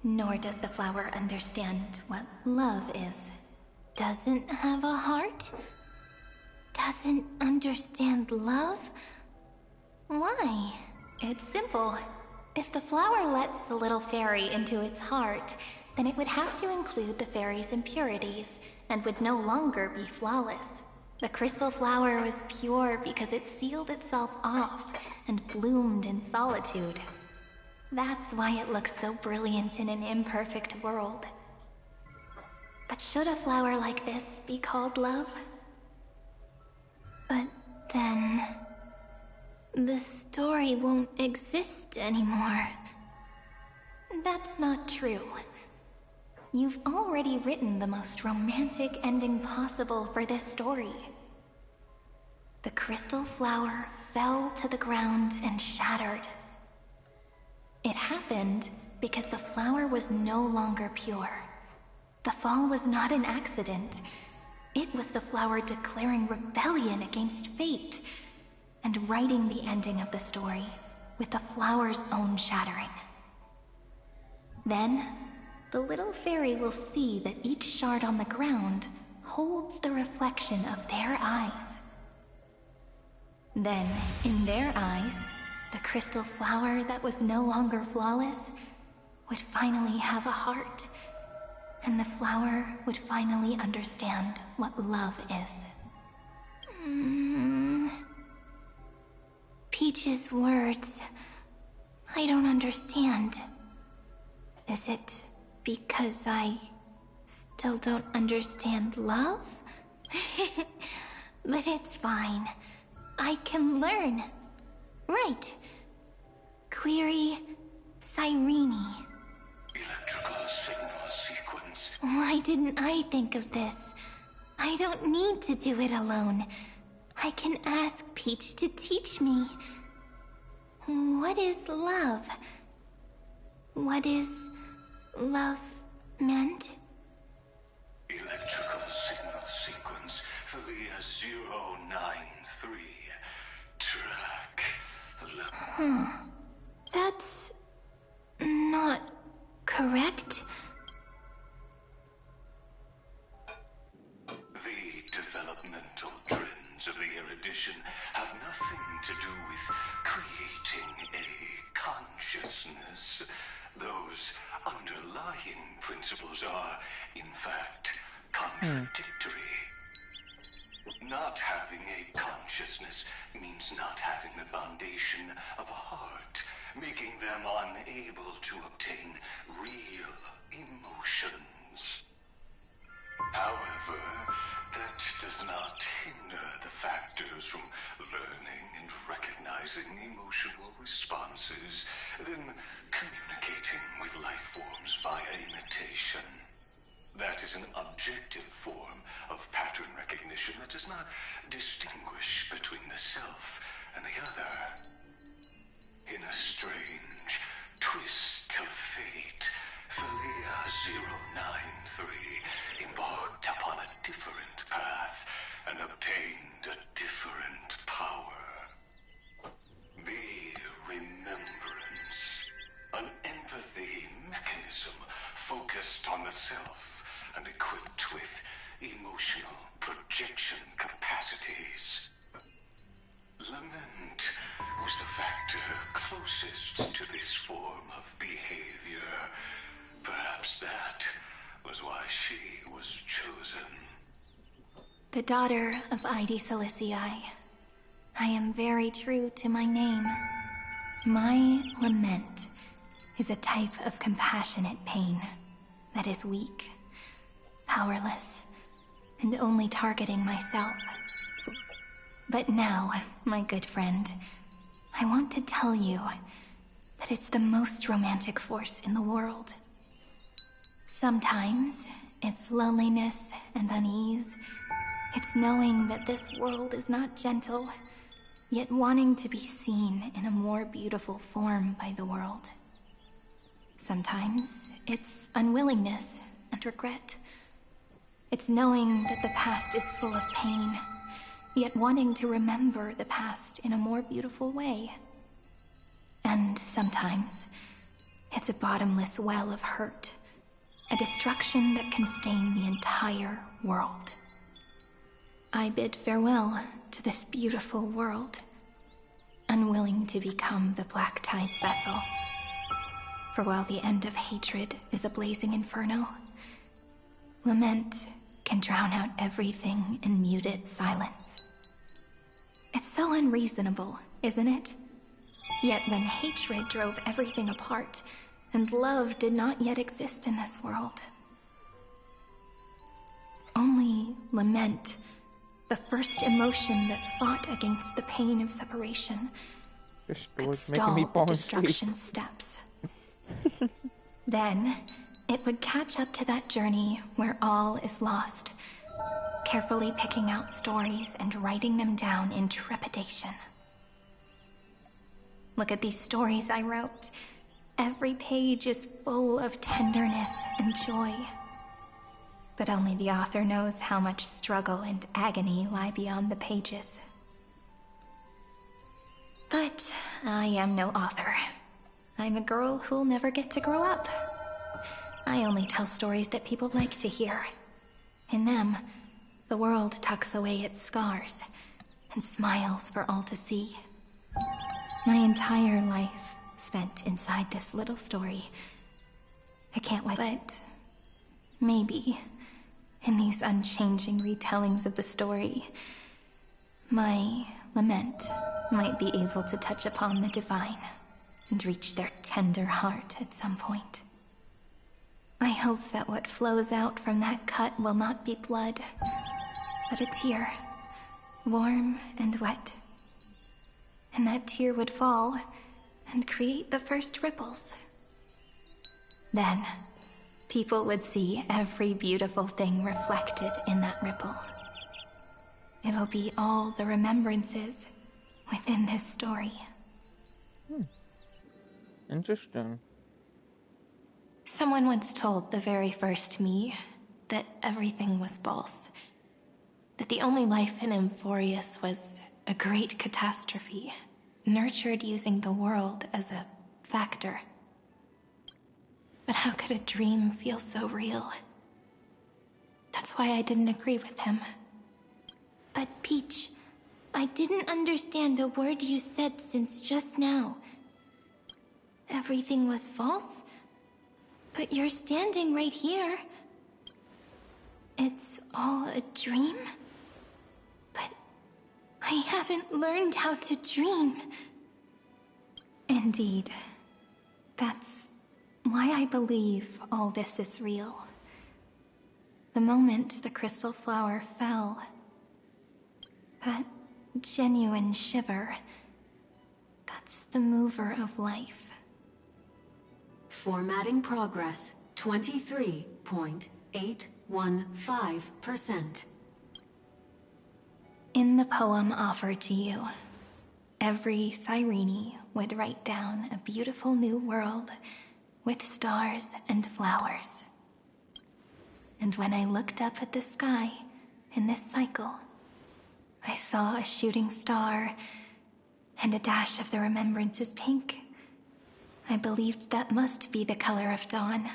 C: Nor does the flower understand what love is. Doesn't have a heart? Doesn't understand love? Why? It's simple. If the flower lets the little fairy into its heart, then it would have to include the fairy's impurities, and would no longer be flawless. The crystal flower was pure because it sealed itself off and bloomed in solitude. That's why it looks so brilliant in an imperfect world. But should a flower like this be called love? But then the story won't exist anymore. That's not true. You've already written the most romantic ending possible for this story. The crystal flower fell to the ground and shattered. It happened because the flower was no longer pure. The fall was not an accident. It was the flower declaring rebellion against fate and writing the ending of the story with the flower's own shattering. Then, the little fairy will see that each shard on the ground holds the reflection of their eyes. Then, in their eyes, the crystal flower that was no longer flawless would finally have a heart, and the flower would finally understand what love is. Peach's words, I don't understand. Is it because I still don't understand love? But it's fine. I can learn. Right. Query Cyrene.
Q: Electrical signal sequence.
C: Why didn't I think of this? I don't need to do it alone. I can ask Peach to teach me. What is love? What is love meant?
Q: Electrical signal sequence, Philia 093. Track.
C: That's not correct.
Q: The developmental trends of the erudition have nothing to do with creating a consciousness. those underlying principles are, in fact, contradictory. Not having a consciousness means not having the foundation of a heart, making them unable to obtain real emotions. However, that does not hinder the factors from learning and recognizing emotional responses, then communicating with life forms via imitation. That is an objective form of pattern recognition that does not distinguish between the self and the other. In a strange twist of fate, Philia 093 embarked upon a different path and obtained a different power. The Remembrance, an empathy mechanism focused on the self and equipped with emotional projection capacities. Lament was the factor closest to this form of behavior. Perhaps that was why she was chosen.
C: The daughter of Ide Silicii. I am very true to my name. My lament is a type of compassionate pain that is weak, powerless, and only targeting myself. But now, my good friend, I want to tell you that it's the most romantic force in the world. Sometimes, it's loneliness and unease. It's knowing that this world is not gentle, yet wanting to be seen in a more beautiful form by the world. Sometimes, it's unwillingness and regret. It's knowing that the past is full of pain, yet wanting to remember the past in a more beautiful way. And sometimes, it's a bottomless well of hurt, a destruction that can stain the entire world. I bid farewell to this beautiful world, unwilling to become the Black Tide's vessel. For while the end of hatred is a blazing inferno, lament can drown out everything in muted silence. It's so unreasonable, isn't it? Yet when hatred drove everything apart, and love did not yet exist in this world, only lament, the first emotion that fought against the pain of separation, could stall the destruction steps. Then, it would catch up to that journey where all is lost, carefully picking out stories and writing them down in trepidation. Look at these stories I wrote. Every page is full of tenderness and joy. But only the author knows how much struggle and agony lie beyond the pages. But I am no author. I'm a girl who'll never get to grow up. I only tell stories that people like to hear. In them, the world tucks away its scars and smiles for all to see. My entire life spent inside this little story. I can't wait, but maybe in these unchanging retellings of the story, my lament might be able to touch upon the divine and reach their tender heart at some point. I hope that what flows out from that cut will not be blood, but a tear, warm and wet. And that tear would fall and create the first ripples. Then, people would see every beautiful thing reflected in that ripple. It'll be all the remembrances within this story.
A: Interesting.
C: Someone once told the very first me that everything was false. That the only life in Amphorius was a great catastrophe, nurtured using the world as a factor. But how could a dream feel so real? That's why I didn't agree with him.
D: But Peach, I didn't understand a word you said since just now. Everything was false?
C: But you're standing right here. It's all a dream? But I haven't learned how to dream. Indeed. That's why I believe all this is real. The moment the crystal flower fell, that genuine shiver, that's the mover of life.
S: Formatting progress 23.815%.
C: In the poem offered to you, every Cyrene would write down a beautiful new world with stars and flowers. And when I looked up at the sky in this cycle, I saw a shooting star and a dash of the remembrance's pink. I believed that must be the color of dawn.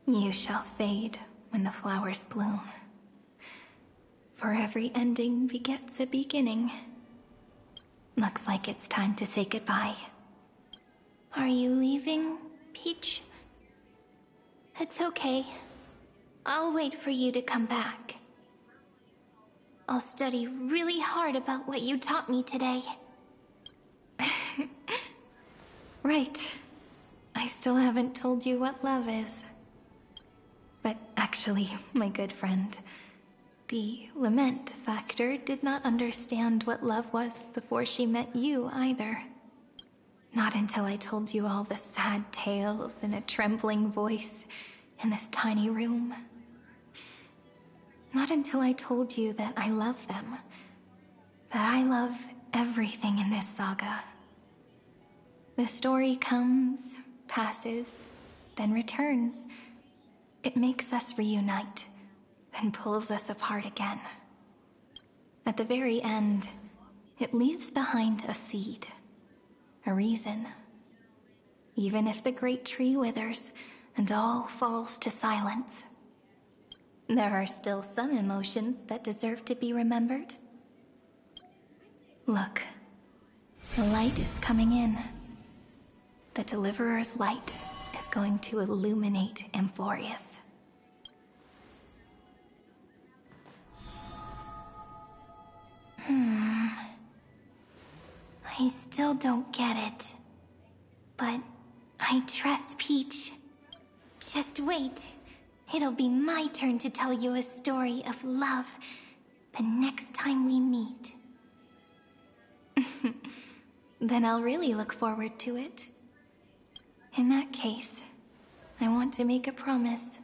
C: You shall fade when the flowers bloom. For every ending begets a beginning. Looks like it's time to say goodbye. Are you leaving, Peach? It's okay. I'll wait for you to come back. I'll study really hard about what you taught me today. Right. I still haven't told you what love is. But actually, my good friend, the lament factor did not understand what love was before she met you either. Not until I told you all the sad tales in a trembling voice in this tiny room. Not until I told you that I love them. That I love everything in this saga. The story comes, passes, then returns. It makes us reunite, then pulls us apart again. At the very end, it leaves behind a seed, a reason. Even if the great tree withers and all falls to silence, there are still some emotions that deserve to be remembered. Look, the light is coming in. The Deliverer's light is going to illuminate Amphorius. I still don't get it. But I trust Peach. Just wait. It'll be my turn to tell you a story of love the next time we meet. Then I'll really look forward to it. In that case, I want to make a promise.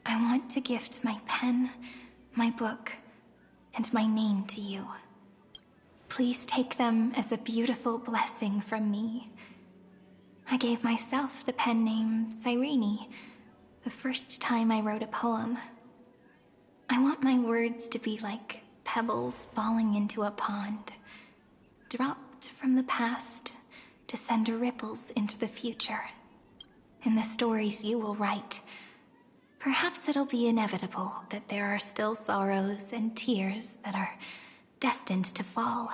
C: I want to gift my pen, my book, and my name to you. Please take them as a beautiful blessing from me. I gave myself the pen name Cyrene the first time I wrote a poem. I want my words to be like pebbles falling into a pond, dropped from the past to send ripples into the future. In the stories you will write, perhaps it'll be inevitable that there are still sorrows and tears that are destined to fall.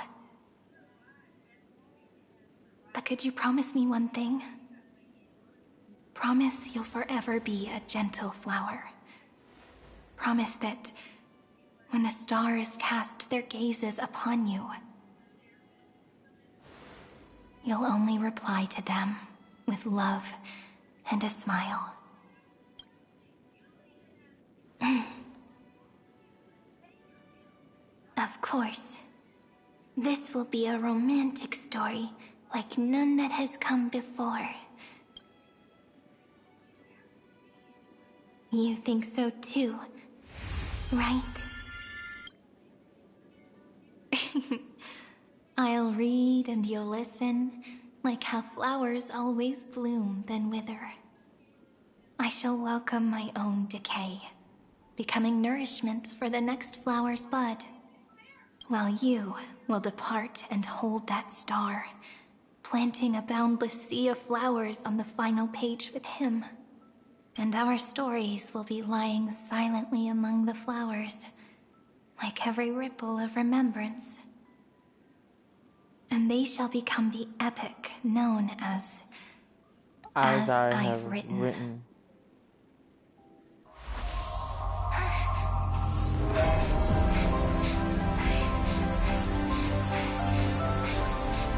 C: But could you promise me one thing? Promise you'll forever be a gentle flower. Promise that when the stars cast their gazes upon you, you'll only reply to them with love and a smile. Of course. This will be a romantic story like none that has come before. You think so too, right? I'll read and you'll listen, like how flowers always bloom then wither. I shall welcome my own decay, becoming nourishment for the next flower's bud, while you will depart and hold that star, planting a boundless sea of flowers on the final page with him. And our stories will be lying silently among the flowers, like every ripple of remembrance. And they shall become the epic known as
A: as I
C: I've
A: have
C: written.
A: written.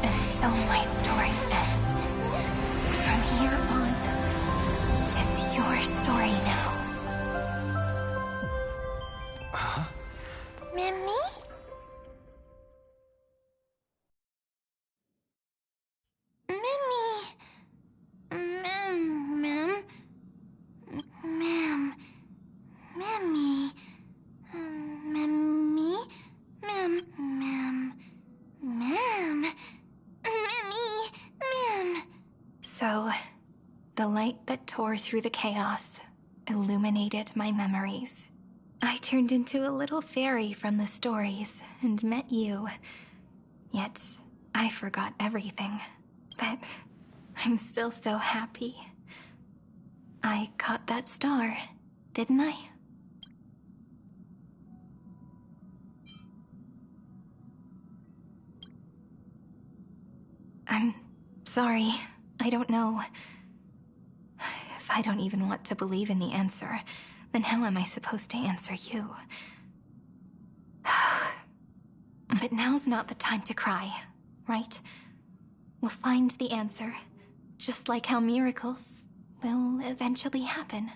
C: And so my story ends. From here on, it's your story now.
P: Huh?
C: Mimi? Mimi. Ma'am. Ma'am. Mimi. Mimi. Ma'am. Ma'am. Mimi. Ma'am. So, the light that tore through the chaos illuminated my memories. I turned into a little fairy from the stories and met you. Yet, I forgot everything. But I'm still so happy. I caught that star, didn't I? I'm sorry. I don't know. If I don't even want to believe in the answer, then how am I supposed to answer you? But now's not the time to cry, right? We'll find the answer, just like how miracles will eventually happen.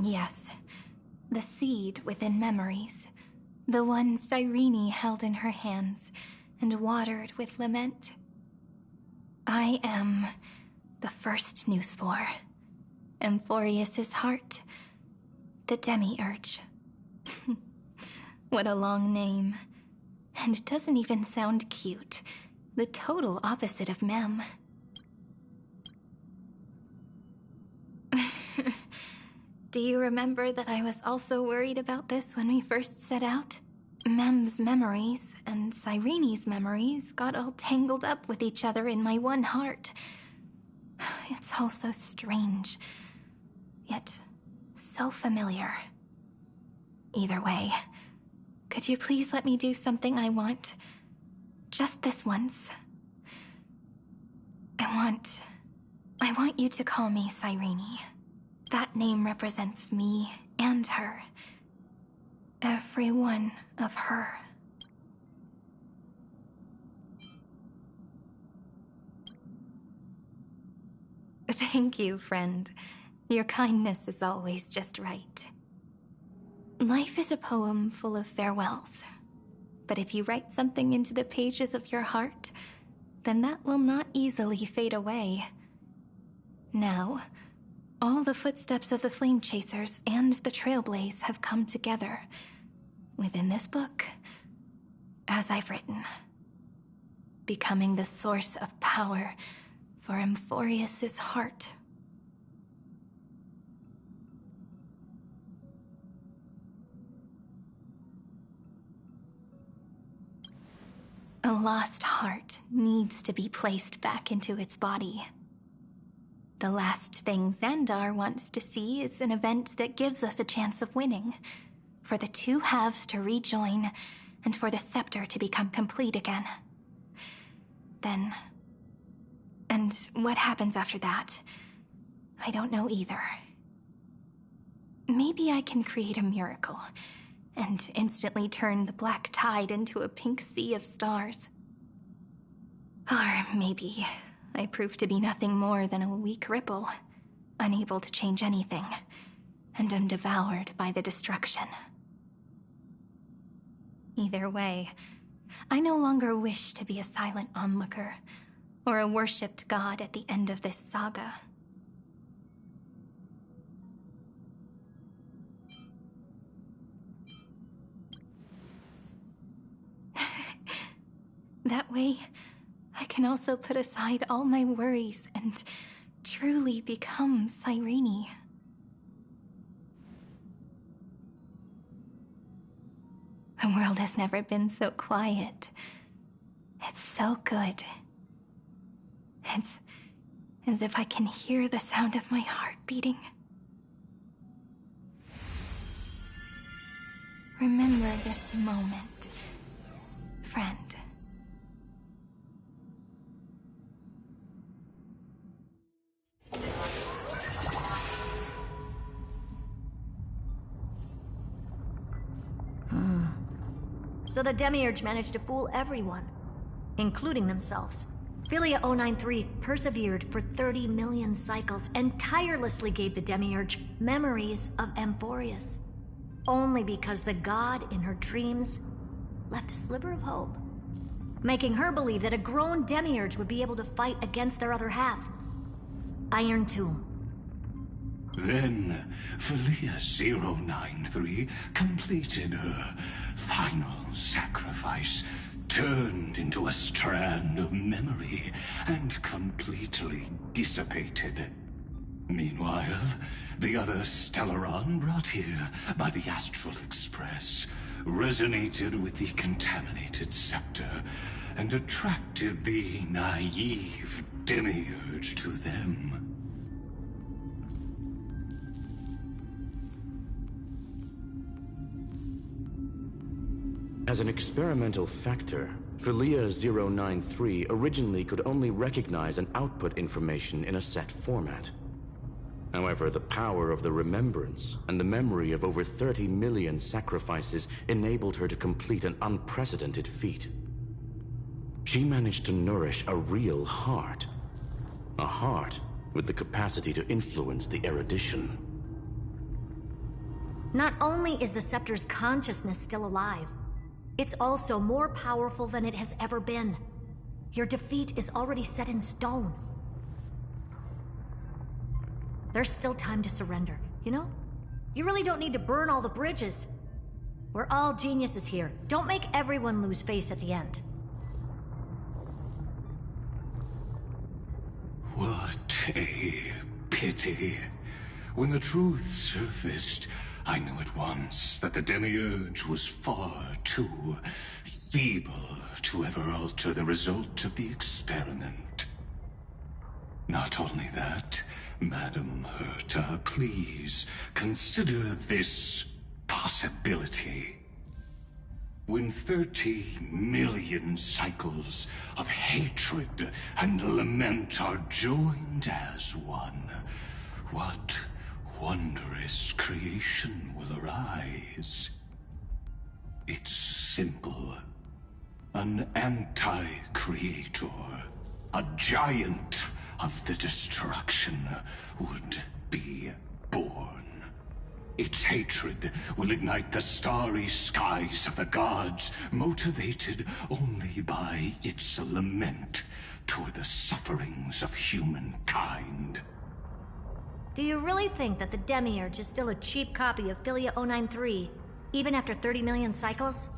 C: Yes, the seed within memories, the one Cyrene held in her hands and watered with lament. I am the first new spore, Amphorius's heart, the demiurge. What a long name. And it doesn't even sound cute. The total opposite of Mem. Do you remember that I was also worried about this when we first set out? Mem's memories and Cyrene's memories got all tangled up with each other in my one heart. It's all so strange, yet so familiar. Either way, could you please let me do something I want? Just this once. I want you to call me Cyrene. That name represents me and her. Every one of her. Thank you, friend. Your kindness is always just right. Life is a poem full of farewells. But if you write something into the pages of your heart, then that will not easily fade away. Now, all the footsteps of the Flame Chasers and the Trailblaze have come together within this book, as I've written, becoming the source of power for Amphorius's heart. A lost heart needs to be placed back into its body. The last thing Xandar wants to see is an event that gives us a chance of winning, for the two halves to rejoin, and for the scepter to become complete again. Then... and what happens after that? I don't know either. Maybe I can create a miracle, and instantly turn the black tide into a pink sea of stars. Or maybe I prove to be nothing more than a weak ripple, unable to change anything, and am devoured by the destruction. Either way, I no longer wish to be a silent onlooker, or a worshipped god at the end of this saga. That way, I can also put aside all my worries and truly become Cyrene. The world has never been so quiet. It's so good. It's as if I can hear the sound of my heart beating. Remember this moment, friend.
J: So the Demiurge managed to fool everyone, including themselves. Philia 093 persevered for 30 million cycles and tirelessly gave the Demiurge memories of Amphorius. Only because the god in her dreams left a sliver of hope, making her believe that a grown Demiurge would be able to fight against their other half, IronTomb.
Q: Then, Philia 093 completed her final sacrifice, turned into a strand of memory, and completely dissipated. Meanwhile, the other Stellaron brought here by the Astral Express resonated with the contaminated scepter and attracted the naive Demiurge to them.
R: As an experimental factor, Philia 093 originally could only recognize and output information in a set format. However, the power of the remembrance and the memory of over 30 million sacrifices enabled her to complete an unprecedented feat. She managed to nourish a real heart. A heart with the capacity to influence the erudition.
J: Not only is the Scepter's consciousness still alive, it's also more powerful than it has ever been. Your defeat is already set in stone. There's still time to surrender, you know? You really don't need to burn all the bridges. We're all geniuses here. Don't make everyone lose face at the end.
Q: What a pity. When the truth surfaced, I knew at once that the Demiurge was far too feeble to ever alter the result of the experiment. Not only that, Madam Herta, please consider this possibility. When 30 million cycles of hatred and lament are joined as one, what wondrous creation will arise? It's simple. An anti-creator, a giant of the destruction, would be born. Its hatred will ignite the starry skies of the gods, motivated only by its lament toward the sufferings of humankind.
J: Do you really think that the Demiurge is still a cheap copy of Philia 093, even after 30 million cycles?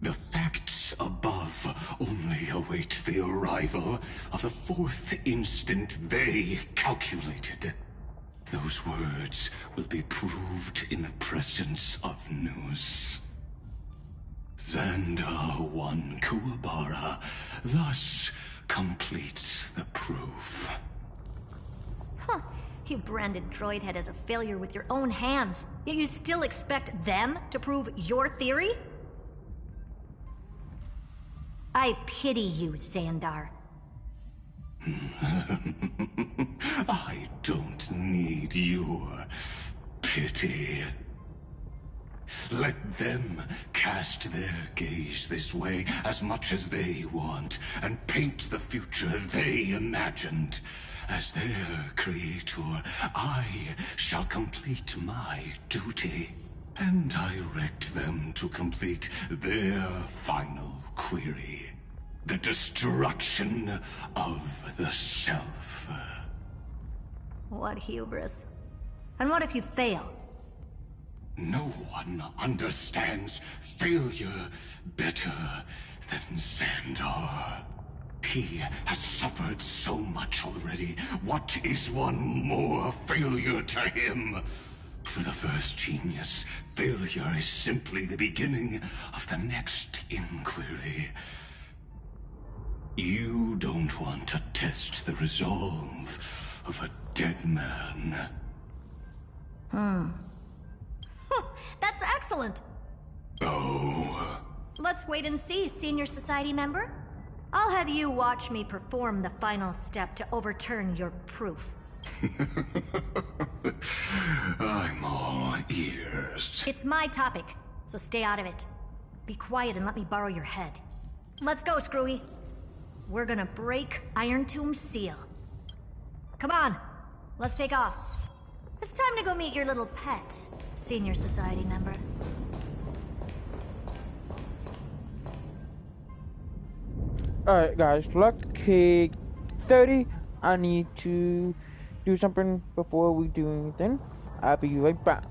Q: The facts above only await the arrival of the fourth instant they calculated. Those words will be proved in the presence of Nous. Xandar 1 Kuwabara thus completes the proof.
J: Huh. You branded Droidhead as a failure with your own hands, yet you still expect them to prove your theory? I pity you, Xandar.
Q: I don't need your pity. Let them cast their gaze this way as much as they want, and paint the future they imagined. As their creator, I shall complete my duty, and direct them to complete their final query. The destruction of the self.
J: What hubris. And what if you fail?
Q: No one understands failure better than Xandar. He has suffered so much already. What is one more failure to him? For the first genius, failure is simply the beginning of the next inquiry. You don't want to test the resolve of a dead man.
J: That's excellent.
Q: Oh.
J: Let's wait and see, Senior Society member. I'll have you watch me perform the final step to overturn your proof.
Q: I'm all ears.
J: It's my topic, so stay out of it. Be quiet and let me borrow your head. Let's go, Screwy. We're gonna break IronTomb's seal. Come on, let's take off. It's time to go meet your little pet, Senior Society member.
A: Alright guys, lucky 30. I need to do something before we do anything. I'll be right back.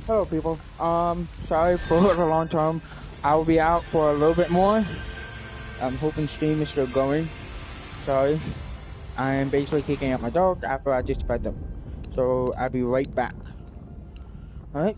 A: Hello, people. Sorry for the long term. I will be out for a little bit more. I'm hoping stream is still going. Sorry. I am basically kicking out my dog after I just fed them. So I'll be right back. Alright?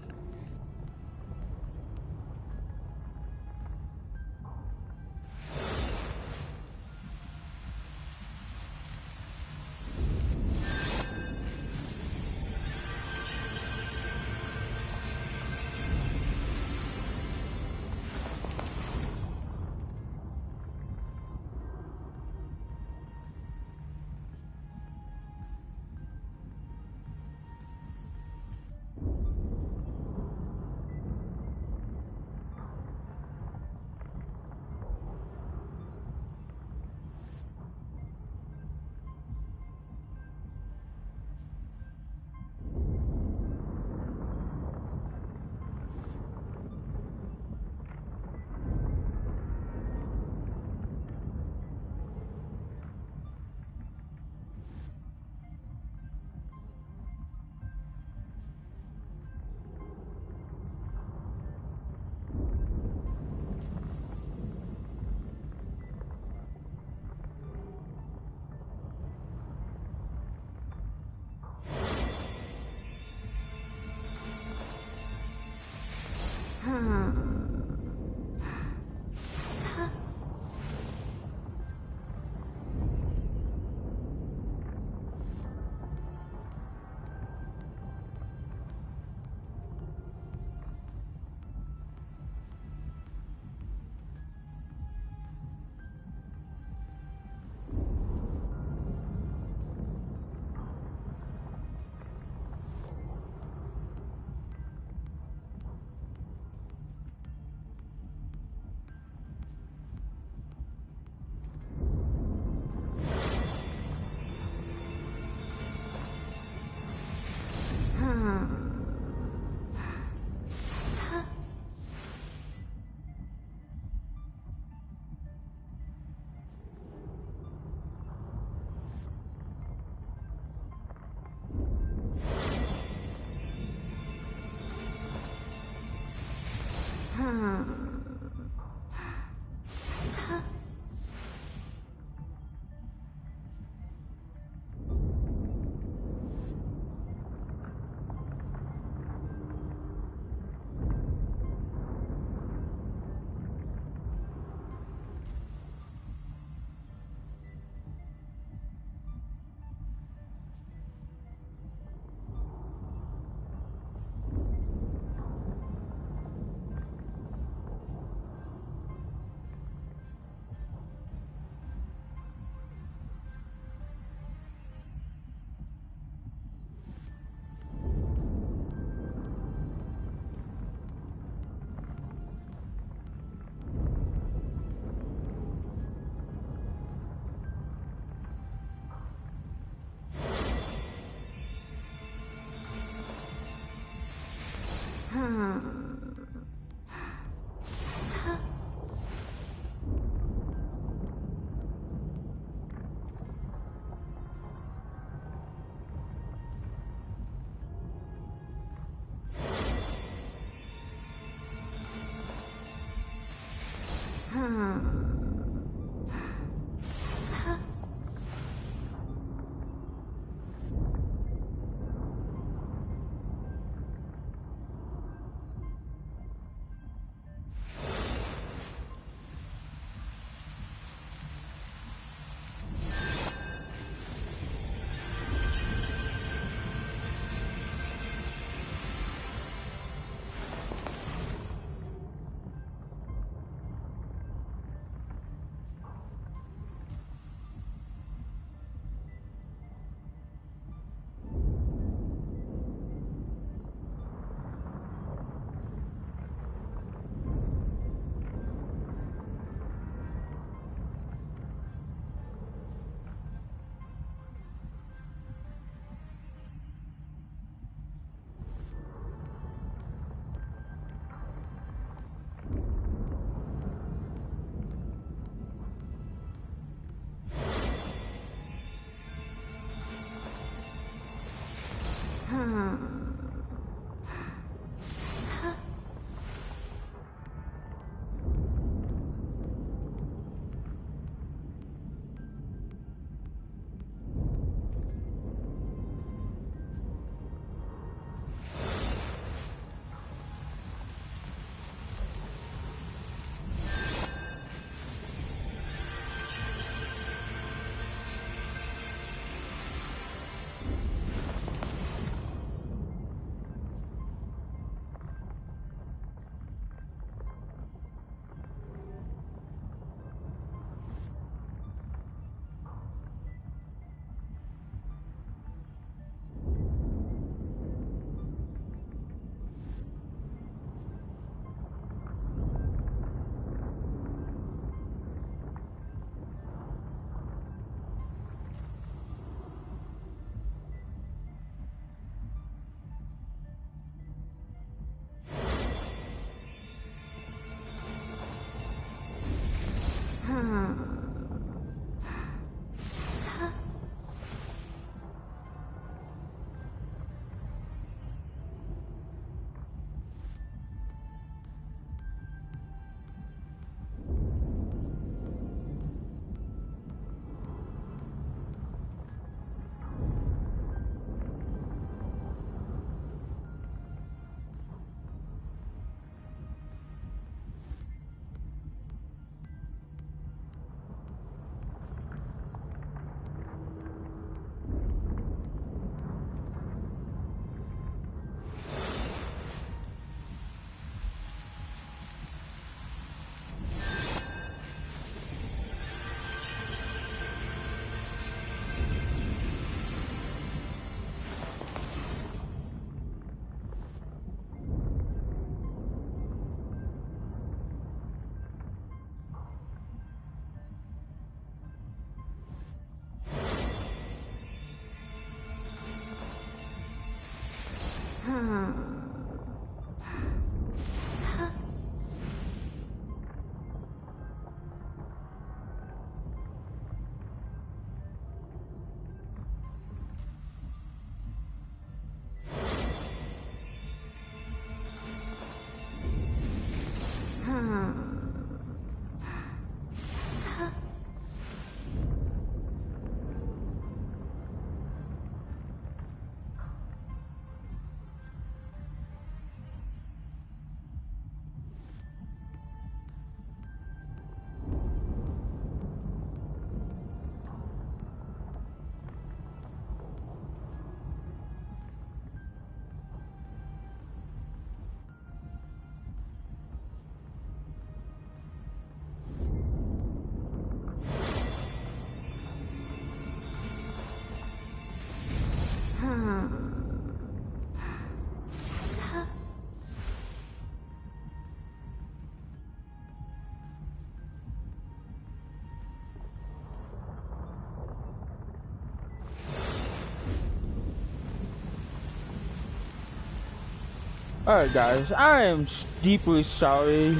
A: Alright guys, I am deeply sorry.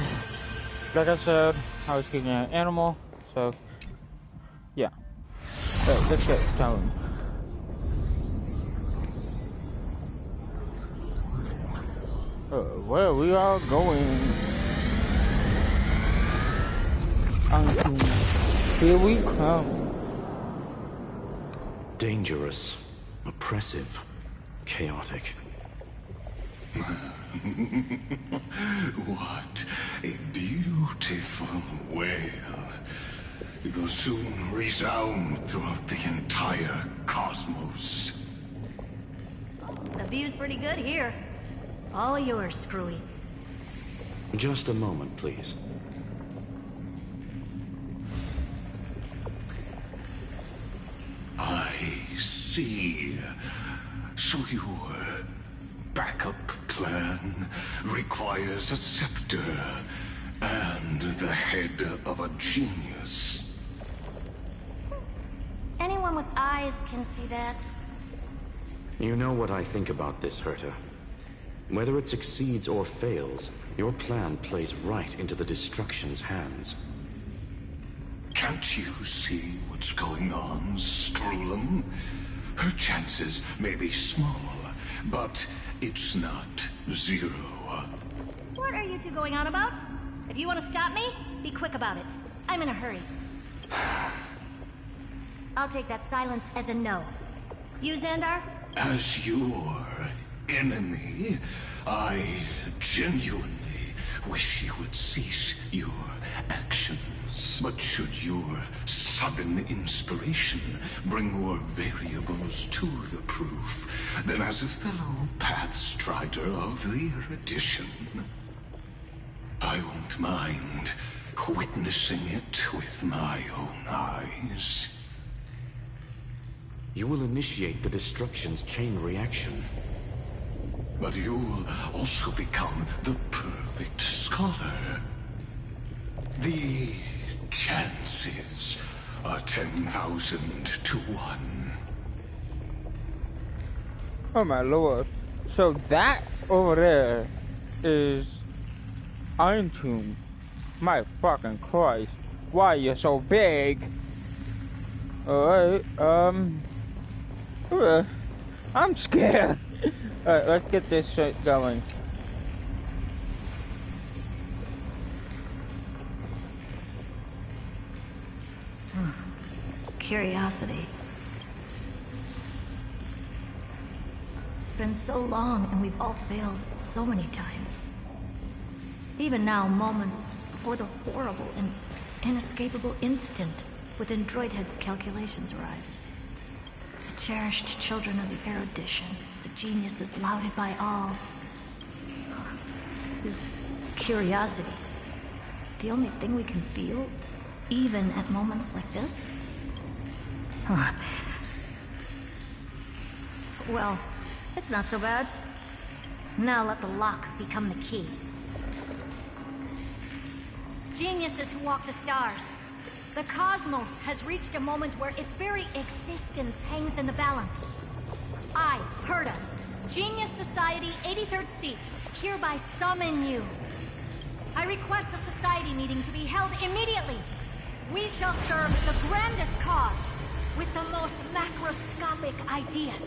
A: Like I said, I was kicking an animal, so yeah. Alright, let's get going. Where we are going. Here we come.
R: Dangerous, oppressive, chaotic.
Q: What a beautiful wail. It will soon resound throughout the entire cosmos.
J: The view's pretty good here. All yours, Screwy.
R: Just a moment, please.
Q: I see. So your backup plan requires a scepter and the head of a genius.
J: Anyone with eyes can see that.
R: You know what I think about this, Herta. Whether it succeeds or fails, your plan plays right into the Destruction's hands.
Q: Can't you see what's going on, Strulum? Her chances may be small, but it's not zero.
J: What are you two going on about? If you want to stop me, be quick about it. I'm in a hurry. I'll take that silence as a no. You, Xandar?
Q: As your enemy, I genuinely wish you would cease your actions. But should your sudden inspiration bring more variables to the proof, then as a fellow Pathstrider of the Erudition, I won't mind witnessing it with my own eyes.
R: You will initiate the Destruction's chain reaction.
Q: But you'll also become the perfect scholar. The chances are 10,000 to 1.
A: Oh my lord. So that over there is IronTomb. My fucking Christ. Why are you so big? Alright, I'm scared. Alright, let's get this shit going.
J: Curiosity. It's been so long and we've all failed so many times. Even now, moments before the horrible and inescapable instant within Droidhead's calculations arrives. The cherished children of the Erudition, the geniuses lauded by all. Is curiosity the only thing we can feel, even at moments like this? Huh. Well, it's not so bad. Now let the lock become the key. Geniuses who walk the stars. The cosmos has reached a moment where its very existence hangs in the balance. I, Herta, Genius Society 83rd seat, hereby summon you. I request a society meeting to be held immediately. We shall serve the grandest cause with the most macroscopic ideas.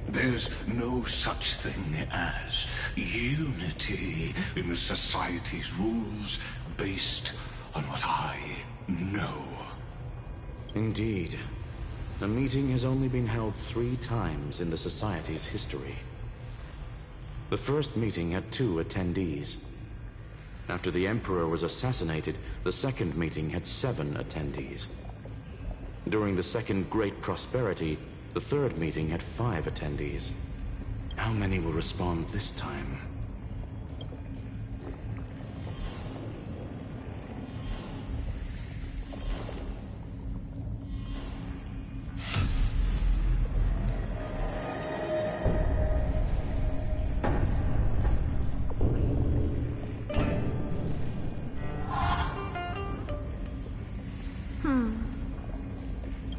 Q: There's no such thing as unity in the Society's rules based on what I know.
R: Indeed. A meeting has only been held 3 times in the Society's history. The first meeting had 2 attendees. After the Emperor was assassinated, the second meeting had 7 attendees. During the Second Great Prosperity, the third meeting had 5 attendees. How many will respond this time?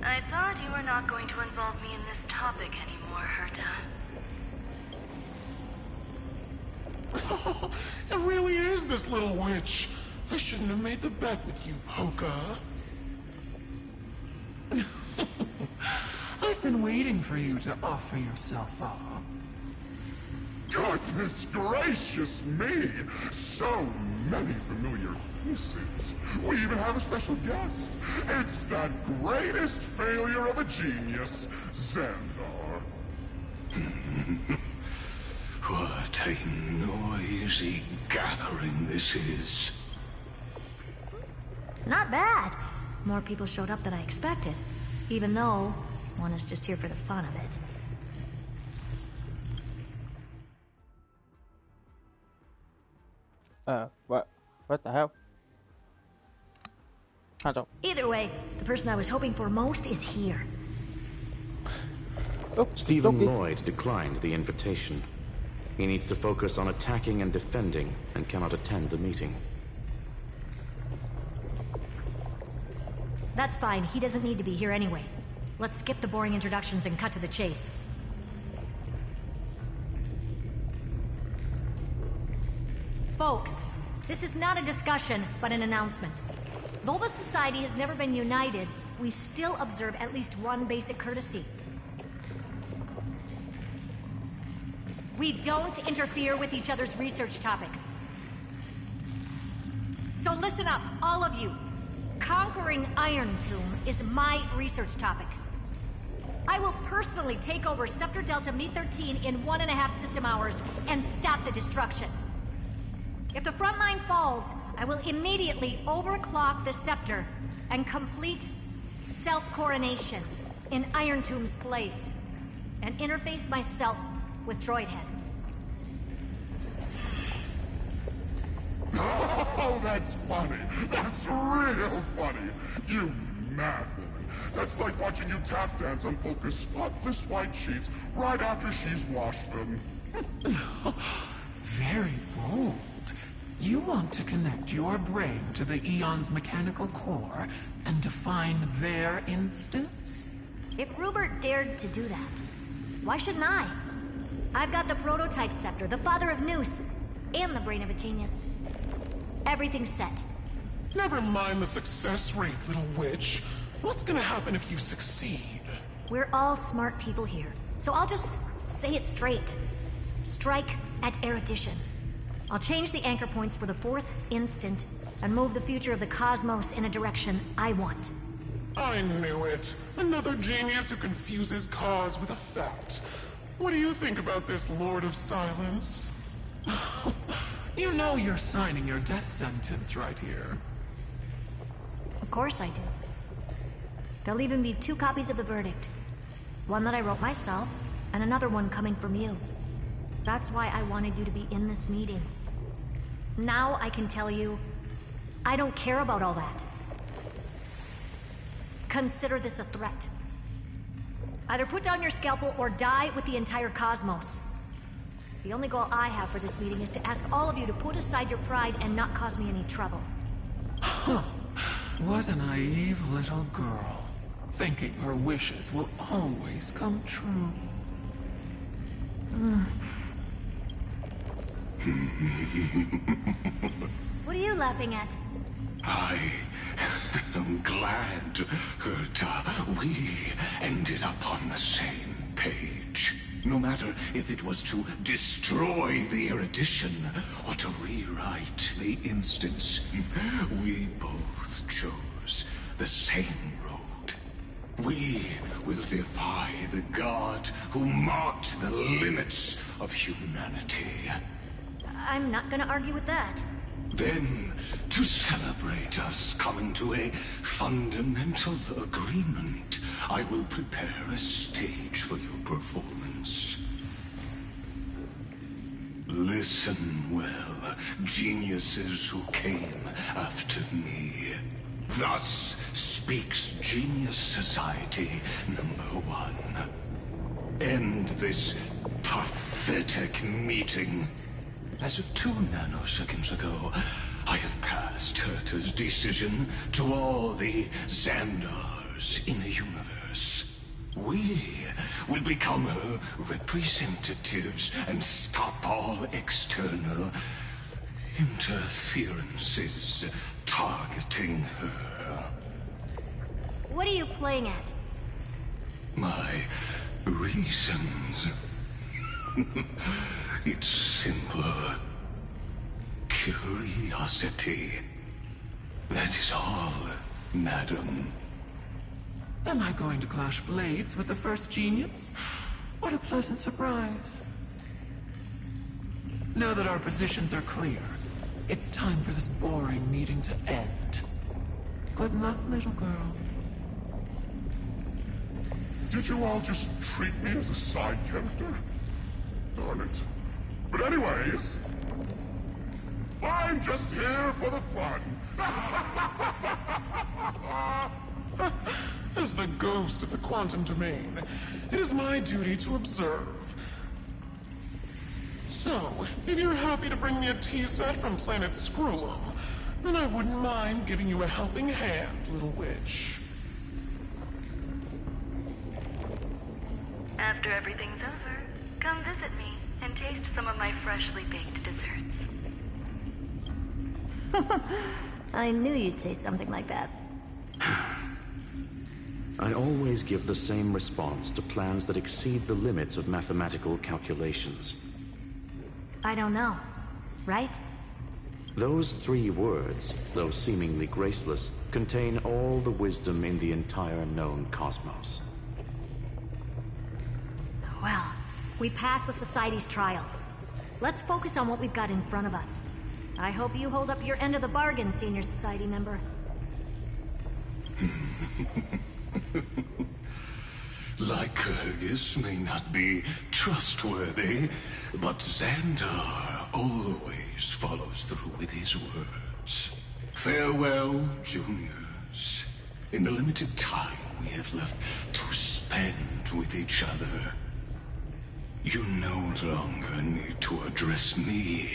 F: I thought you were not going to involve me in this topic anymore, Herta.
O: It really is this little witch. I shouldn't have made the bet with you, Poka.
U: I've been waiting for you to offer yourself up. Goodness gracious me! So many familiar faces. We even have a special guest. It's that greatest failure of a genius, Xandar.
Q: What a noisy gathering this is.
J: Not bad. More people showed up than I expected. Even though one is just here for the fun of it.
A: What the hell?
J: Either way, the person I was hoping for most is here.
R: Stephen Lloyd declined the invitation. He needs to focus on attacking and defending, and cannot attend the meeting.
J: That's fine, he doesn't need to be here anyway. Let's skip the boring introductions and cut to the chase. Folks, this is not a discussion, but an announcement. Though the Society has never been united, we still observe at least one basic courtesy. We don't interfere with each other's research topics. So listen up, all of you. Conquering IronTomb is my research topic. I will personally take over Scepter Delta Me-13 in 1.5 system hours and stop the destruction. If the front line falls, I will immediately overclock the Scepter and complete self-coronation in IronTomb's place, and interface myself with Droidhead.
U: Oh, that's funny. That's real funny. You mad woman. That's like watching you tap dance on Polka's spotless white sheets right after she's washed them.
O: Very bold. You want to connect your brain to the Eon's mechanical core and define their instance?
J: If Rupert dared to do that, why shouldn't I? I've got the prototype scepter, the father of Noose, and the brain of a genius. Everything's set.
U: Never mind the success rate, little witch. What's gonna happen if you succeed?
J: We're all smart people here, so I'll just say it straight. Strike at erudition. I'll change the anchor points for the 4th instant and move the future of the cosmos in a direction I want.
U: I knew it. Another genius who confuses cause with effect. What do you think about this, Lord of Silence?
O: You know you're signing your death sentence right here.
J: Of course I do. There'll even be 2 copies of the verdict. One that I wrote myself, and another one coming from you. That's why I wanted you to be in this meeting. Now I can tell you, I don't care about all that. Consider this a threat. Either put down your scalpel or die with the entire cosmos. The only goal I have for this meeting is to ask all of you to put aside your pride and not cause me any trouble.
O: Huh. What a naive little girl, thinking her wishes will always come true.
J: What are you laughing at?
Q: I am glad that we ended up on the same page. No matter if it was to destroy the erudition or to rewrite the instance, we both chose the same road. We will defy the god who marked the limits of humanity.
J: I'm not gonna argue with that.
Q: Then, to celebrate us coming to a fundamental agreement, I will prepare a stage for your performance. Listen well, geniuses who came after me. Thus speaks Genius Society #1. End this pathetic meeting. As of 2 nanoseconds ago, I have passed Herta's decision to all the Xandars in the universe. We will become her representatives and stop all external interferences targeting her.
J: What are you playing at?
Q: My reasons. It's simple. Curiosity. That is all, madam.
O: Am I going to clash blades with the first genius? What a pleasant surprise. Now that our positions are clear, it's time for this boring meeting to end. Good luck, little girl.
U: Did you all just treat me as a side character? Darn it. But anyways, I'm just here for the fun. As the ghost of the quantum domain, it is my duty to observe. So, if you're happy to bring me a tea set from planet Screw'em, then I wouldn't mind giving you a helping hand, little witch.
F: After everything's over, come visit me and taste some of my freshly baked desserts.
J: I knew you'd say something like that.
R: I always give the same response to plans that exceed the limits of mathematical calculations.
J: I don't know, right?
R: Those 3 words, though seemingly graceless, contain all the wisdom in the entire known cosmos.
J: Well, we passed the Society's trial. Let's focus on what we've got in front of us. I hope you hold up your end of the bargain, Senior Society member.
Q: Lycurgus may not be trustworthy, but Xandar always follows through with his words. Farewell, juniors. In the limited time we have left to spend with each other, you no longer need to address me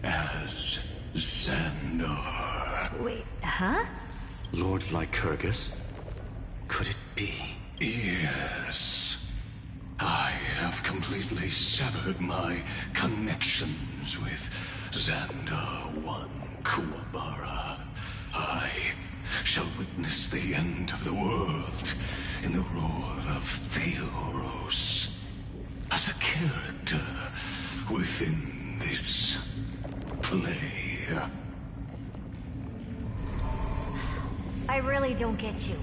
Q: as Xandar.
J: Wait, huh?
R: Lord Lycurgus? Could it be?
Q: Yes. I have completely severed my connections with Xandar 1 Kuwabara. I shall witness the end of the world in the role of Theoros. As a character within this play.
J: I really don't get you.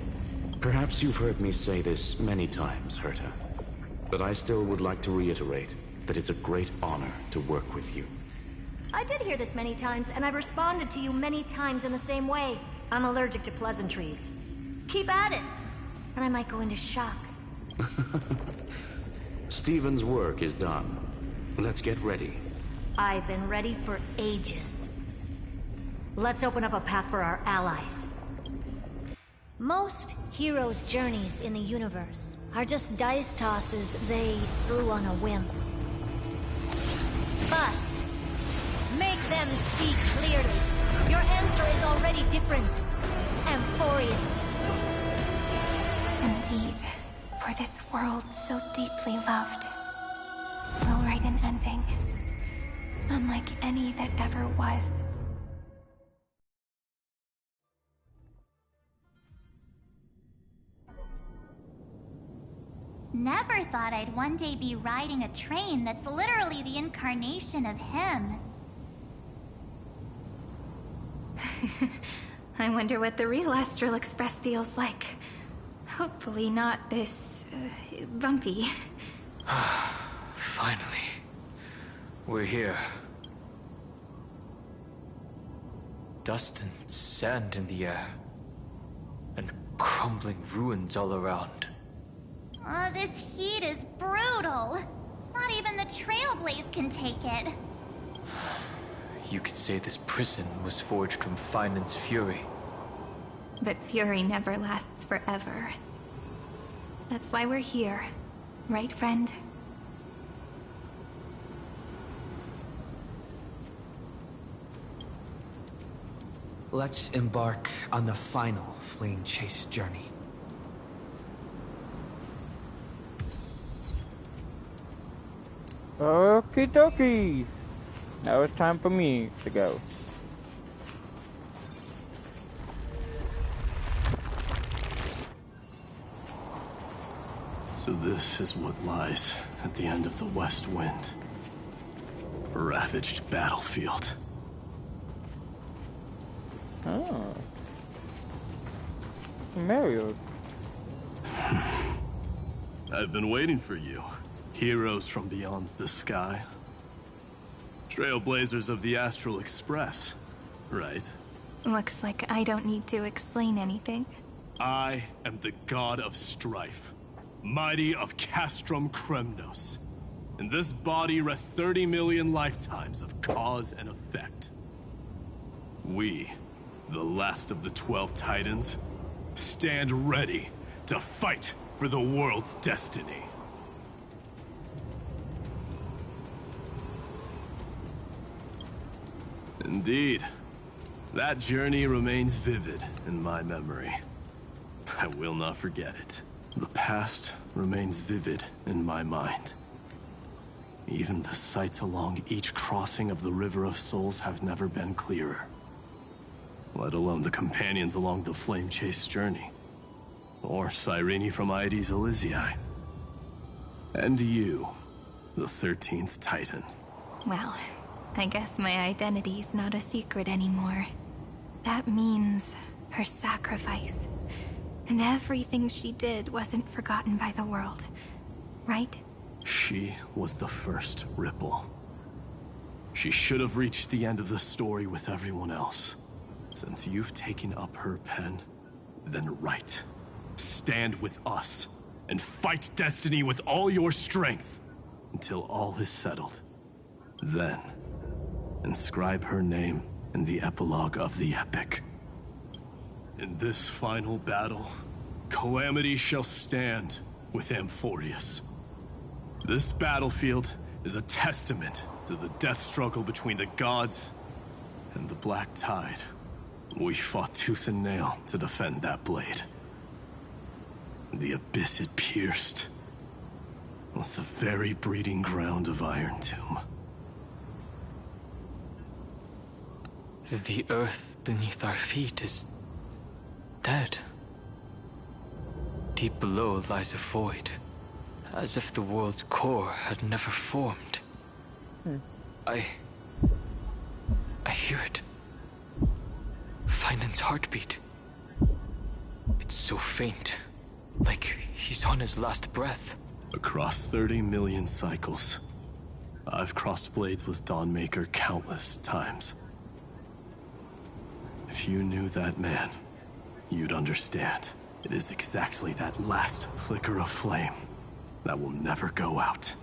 R: Perhaps you've heard me say this many times, Herta. But I still would like to reiterate that it's a great honor to work with you.
J: I did hear this many times, and I've responded to you many times in the same way. I'm allergic to pleasantries. Keep at it, and I might go into shock.
R: Stephen's work is done. Let's get ready.
J: I've been ready for ages. Let's open up a path for our allies. Most heroes' journeys in the universe are just dice tosses they threw on a whim. But make them see clearly. Your answer is already different. Amphorius.
C: Indeed, for this world so deeply loved, we'll write an ending, unlike any that ever was.
D: Never thought I'd one day be riding a train that's literally the incarnation of him.
C: I wonder what the real Astral Express feels like. Hopefully not this, bumpy.
E: Finally. We're here. Dust and sand in the air. And crumbling ruins all around.
D: This heat is brutal. Not even the Trailblaze can take it.
E: You could say this prison was forged from Finan's fury.
C: But fury never lasts forever. That's why we're here. Right, friend?
B: Let's embark on the final Flame Chase journey.
A: Okie dokie. Now it's time for me to go.
I: So this is what lies at the end of the West Wind. ravaged battlefield.
A: Oh. Mario.
I: I've been waiting for you. Heroes from beyond the sky. Trailblazers of the Astral Express, right?
C: Looks like I don't need to explain anything.
I: I am the god of strife, mighty of Castrum Kremnos. In this body rest 30 million lifetimes of cause and effect. We, the last of the 12 Titans, stand ready to fight for the world's destiny. Indeed. That journey remains vivid in my memory. I will not forget it. The past remains vivid in my mind. Even the sights along each crossing of the River of Souls have never been clearer. Let alone the companions along the Flame Chase journey. Or Cyrene from Aedes Elysiae. And you, the 13th Titan.
C: Well, I guess my identity's not a secret anymore. That means her sacrifice. And everything she did wasn't forgotten by the world, right?
I: She was the first Ripple. She should have reached the end of the story with everyone else. Since you've taken up her pen, then write. Stand with us, and fight destiny with all your strength, until all is settled. Then, inscribe her name in the epilogue of the epic. In this final battle, Calamity shall stand with Amphorius. This battlefield is a testament to the death struggle between the gods and the Black Tide. We fought tooth and nail to defend that blade. The abyss it pierced was the very breeding ground of IronTomb.
E: The earth beneath our feet is dead. Deep below lies a void, as if the world's core had never formed. I hear it. Finan's heartbeat. It's so faint, like he's on his last breath.
I: Across 30 million cycles, I've crossed blades with Dawnmaker countless times. If you knew that man, you'd understand. It is exactly that last flicker of flame that will never go out.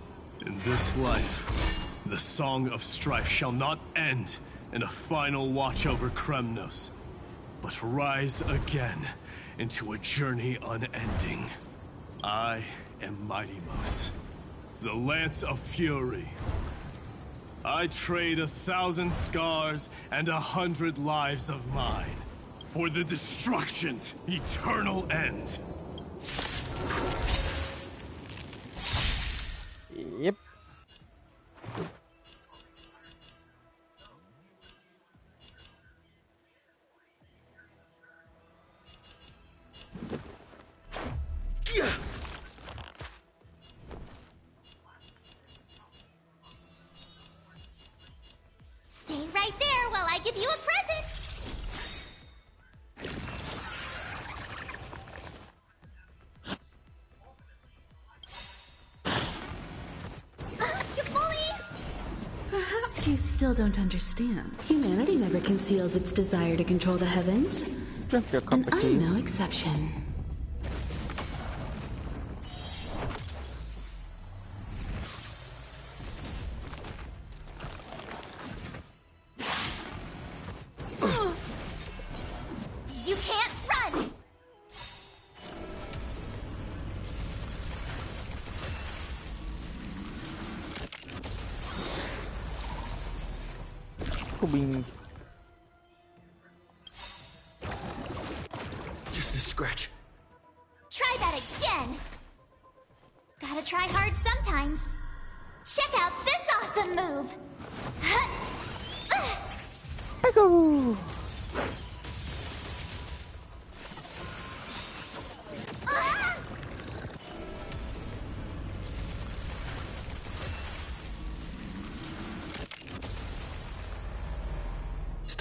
I: In this life, the Song of Strife shall not end in a final watch over Kremnos, but rise again into a journey unending. I am Mightymos, the Lance of Fury. I trade 1,000 scars and 100 lives of mine for the destruction's eternal end.
A: Yep.
D: Stay right there while I give you a present! You bully!
K: Perhaps you still don't understand. Humanity never conceals its desire to control the heavens.
A: Drink your cup
K: And
A: of tea.
K: I'm no exception.
D: You can't run!
A: Beans.
B: Just a scratch.
D: Try that again! Gotta try hard sometimes. Check out this awesome move!
A: Go.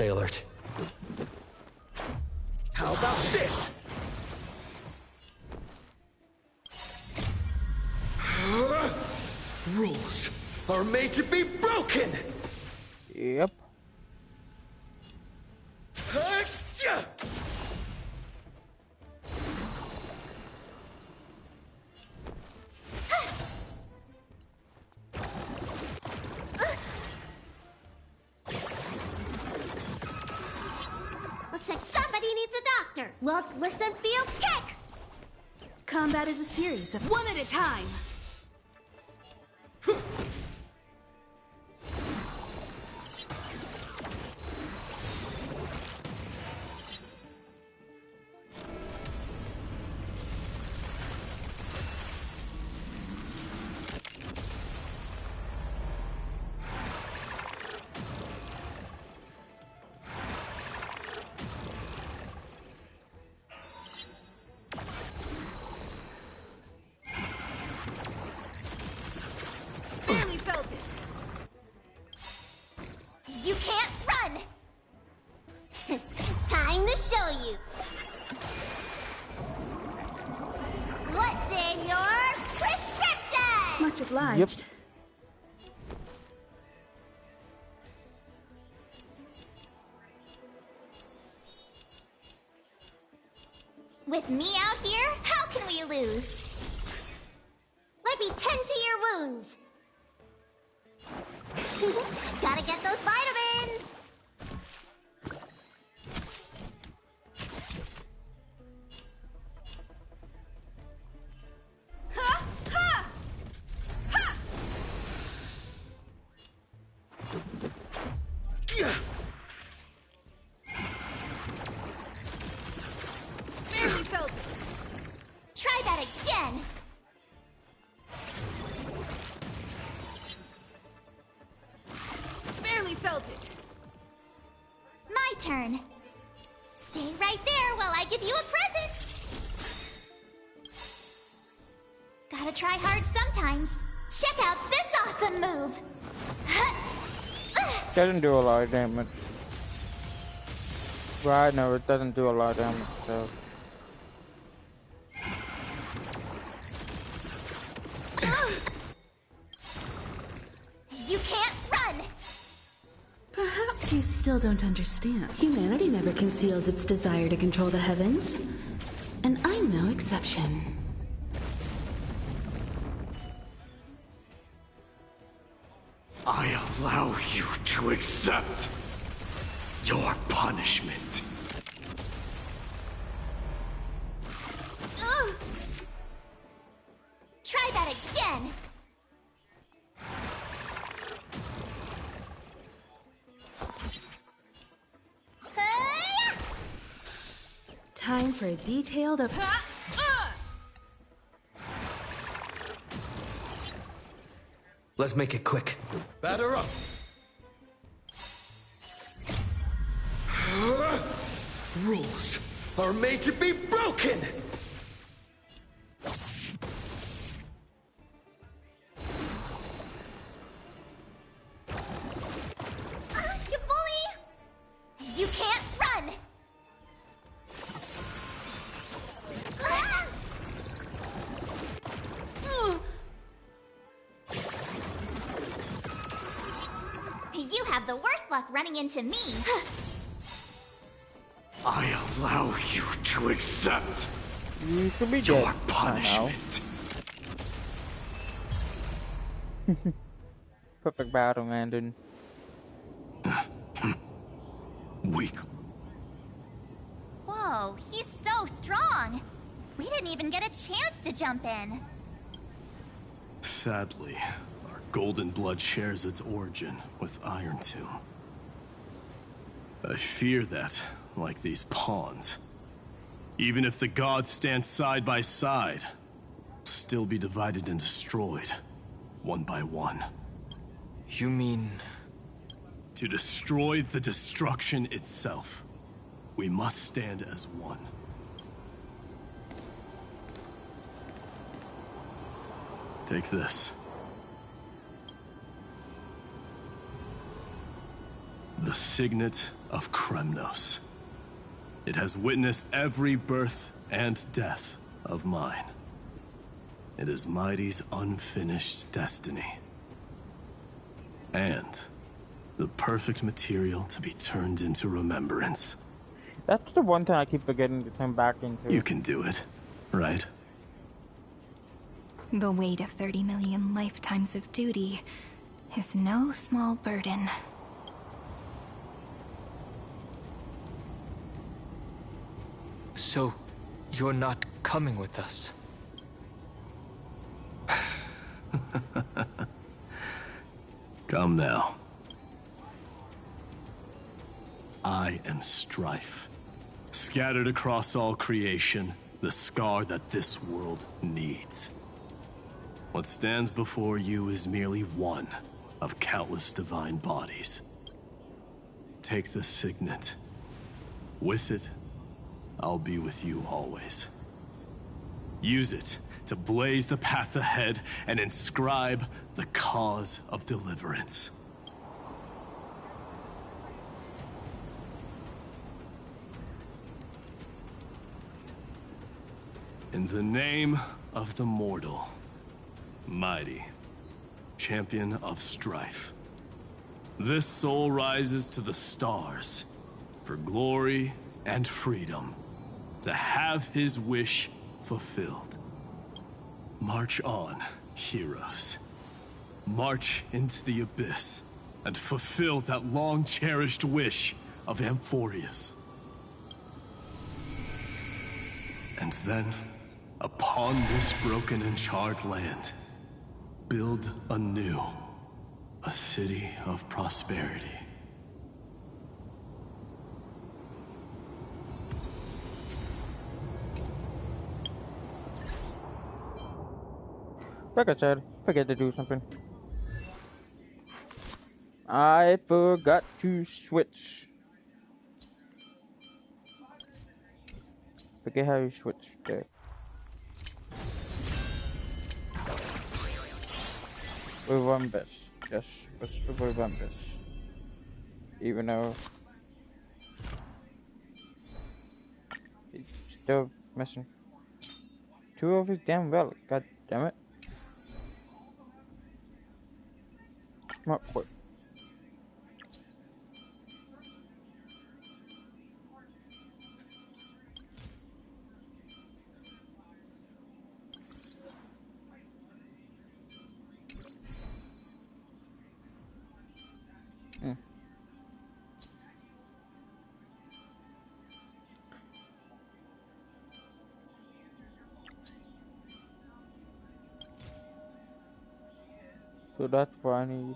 B: Stay alert.
N: How about this? Rules are made to be broken!
A: Yep.
V: Looks like somebody needs a doctor. Look, listen, feel, kick!
K: Combat is a series of
L: One at a time. Barely felt it.
V: You can't run! Time to show you. What's in your prescription?
K: much obliged.
V: With me out here, how can we lose? Let me tend to your wounds. Gotta get those vitamins.
L: Ha! Ha! Ha! Barely felt it.
V: Try that again.
L: Barely felt it.
V: My turn. Stay right there while I give you a present. Gotta try hard sometimes. Check out this awesome move.
A: Doesn't do a lot of damage. Right, no, it doesn't do a lot of damage, so.
V: You can't run!
K: Perhaps you still don't understand. Humanity never conceals its desire to control the heavens. And I'm no exception.
N: I allow you to accept your punishment.
V: Try that again.
K: Time for a detailed
B: Let's make it quick.
N: Batter up. Rules are made to be broken.
V: You bully! You can't run! You have the worst luck running into me.
N: I allow you to accept
A: You should be
N: your
A: dead.
N: punishment.
A: Perfect battle ending.
N: Weak.
V: Whoa, he's so strong. We didn't even get a chance to jump in.
I: Sadly, our golden blood shares its origin with IronTomb. I fear that, like these pawns, even if the gods stand side by side, we'll still be divided and destroyed, one by one.
E: You mean...
I: To destroy the destruction itself, we must stand as one. Take this. The signet of Kremnos. It has witnessed every birth and death of mine. It is Mighty's unfinished destiny. And the perfect material to be turned into remembrance.
A: That's the one thing I keep forgetting to turn back into.
I: You can do it, right?
C: The weight of 30 million lifetimes of duty is no small burden.
E: So, you're not coming with us?
I: Come now. I am strife. Scattered across all creation, the scar that this world needs. What stands before you is merely one of countless divine bodies. Take the signet. With it, I'll be with you always. Use it to blaze the path ahead and inscribe the cause of deliverance. In the name of the mortal, Mighty, champion of strife, this soul rises to the stars for glory and freedom, to have his wish fulfilled. March on, heroes. March into the abyss and fulfill that long-cherished wish of Amphorius. And then, upon this broken and charred land, build anew a city of prosperity.
A: Like I said, forget to do something. I forgot to switch. Forget how you switch there. Revumbus. Just switch to Revumbus. Even though he's still missing 2 of his damn relics. God damn it. Come on, quick. So that's what I need.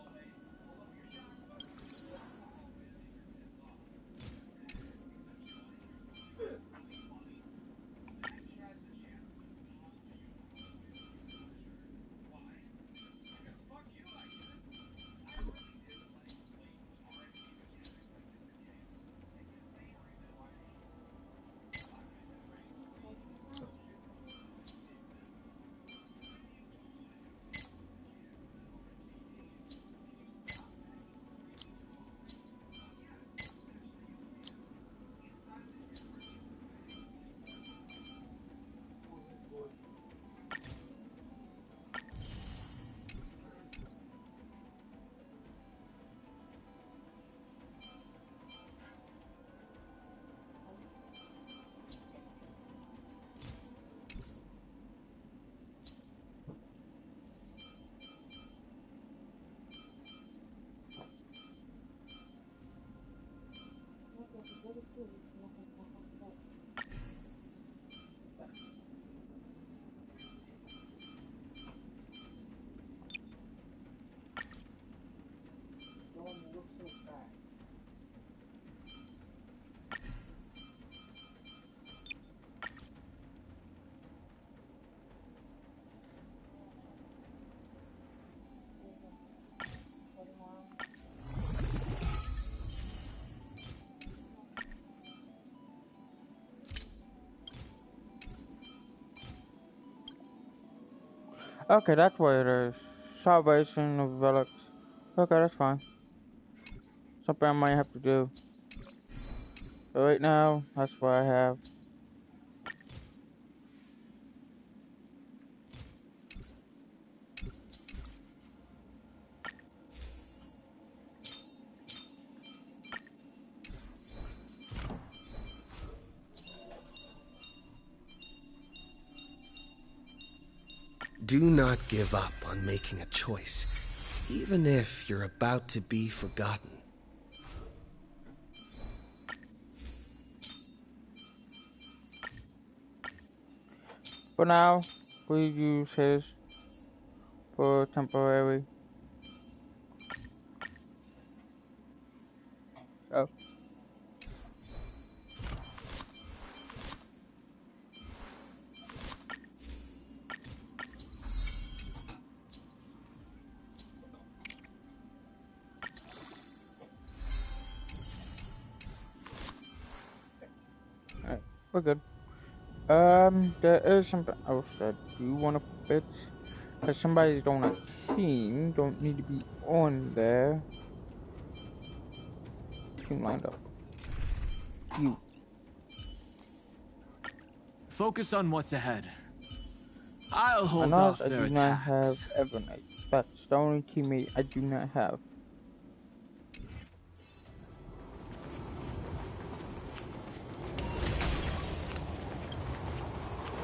A: Okay, that's what it is. Salvation of relics. Okay, that's fine. something I might have to do. But right now, that's what I have.
B: Do not give up on making a choice, even if you're about to be forgotten.
A: For now, we use his for temporary. Oh. Alright, we're good. There is something else that I do want to fix. Because somebody's on a team, don't need to be on there. Team lined up. You.
E: Focus on what's ahead. I'll hold
A: Unless
E: off
A: I
E: their
A: do not have
E: attacks.
A: Evernight. That's the only teammate I do not have.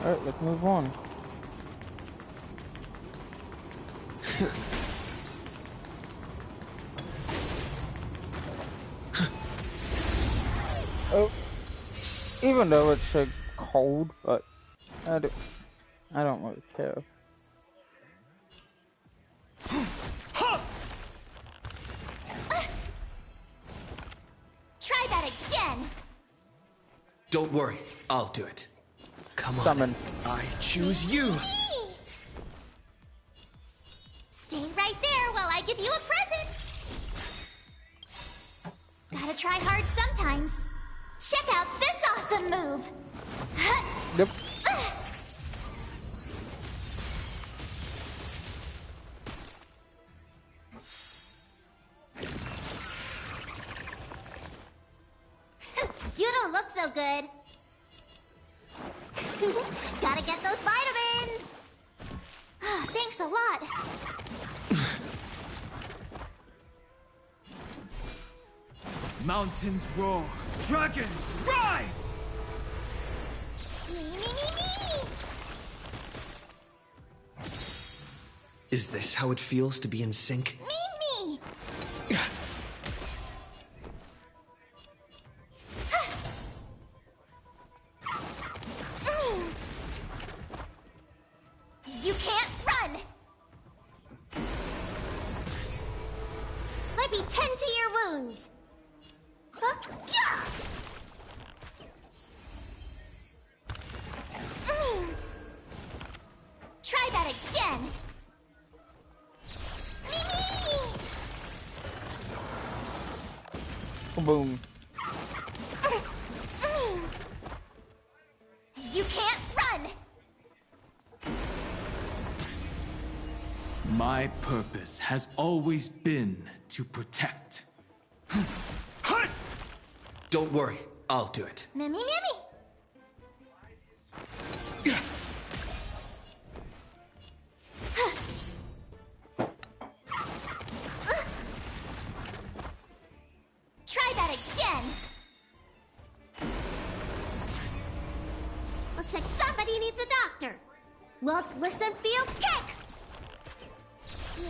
A: Alright, let's move on. Oh, even though it's cold, but I don't really care.
V: Try that again.
B: Don't worry, I'll do it. Come on,
A: Summon.
B: I choose you.
V: Stay right there while I give you a present. Gotta try hard sometimes. Check out this awesome move.
A: Yep.
V: You don't look so good. Gotta get those vitamins. Thanks a lot.
E: Mountains roar, dragons rise!
V: Me.
B: Is this how it feels to be in sync?
V: Me. You can't run. Let me tend to your wounds. Try that again.
A: Boom.
V: You can't run.
E: My purpose has always been to protect.
B: Don't worry, I'll do it.
V: Mimmy. Try that again. Looks like somebody needs a doctor. Look, listen, feel, kick. Me.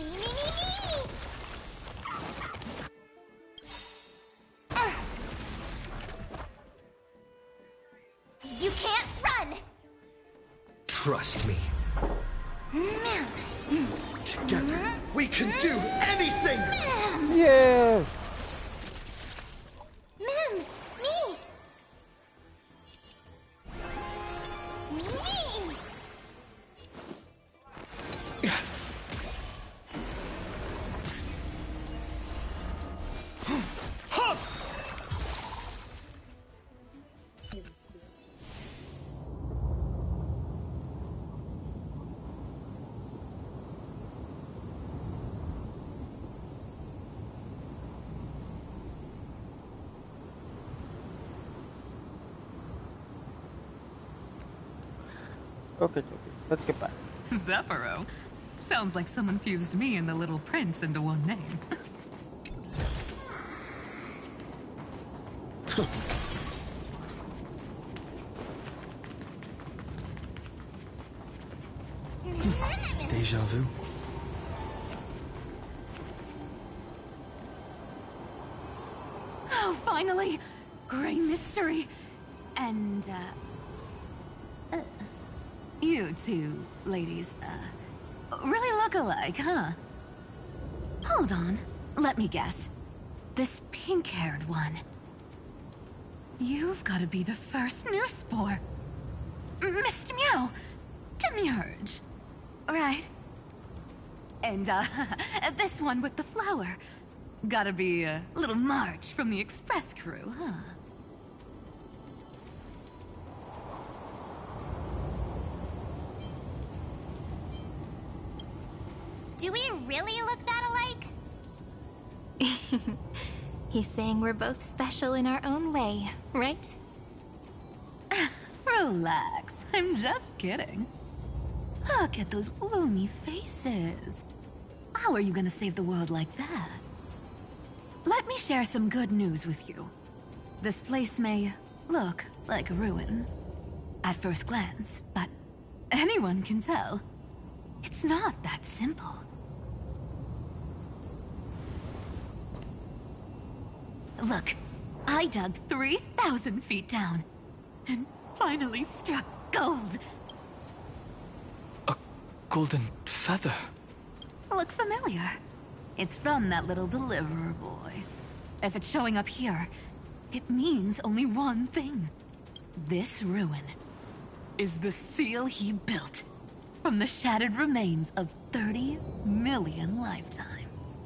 V: You can't run.
B: Trust me. Together, we can do anything!
A: Yeah!
V: Me.
A: Okay. Let's get back.
H: Zephyro? Sounds like someone fused me and the Little Prince into one name.
B: Deja vu.
H: Oh, finally! Gray mystery. And, you two ladies, really look alike, huh? Hold on. Let me guess. This pink-haired one. You've got to be the first new spore. Mr. Meow. Demurge. Right. And, this one with the flower. Gotta be a little March from the Express crew, huh?
D: Do we really look that alike?
C: He's saying we're both special in our own way, right?
H: Relax, I'm just kidding. Look at those gloomy faces. How are you gonna save the world like that? Let me share some good news with you. This place may look like a ruin at first glance, but anyone can tell it's not that simple. Look, I dug 3,000 feet down and finally struck gold.
E: A golden feather.
H: Look familiar. It's from that little deliverer boy. If it's showing up here, it means only one thing. This ruin is the seal he built from the shattered remains of 30 million lifetimes.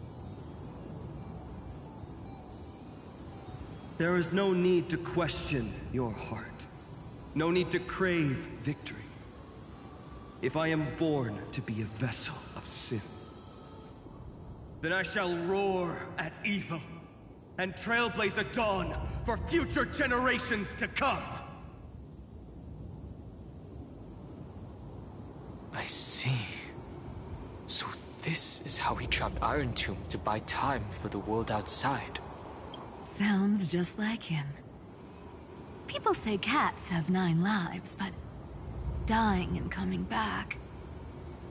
M: There is no need to question your heart. No need to crave victory. If I am born to be a vessel of sin, then I shall roar at evil and trailblaze a dawn for future generations to come.
E: I see. So this is how he trapped IronTomb to buy time for the world outside.
H: Sounds just like him. People say cats have 9 lives, but dying and coming back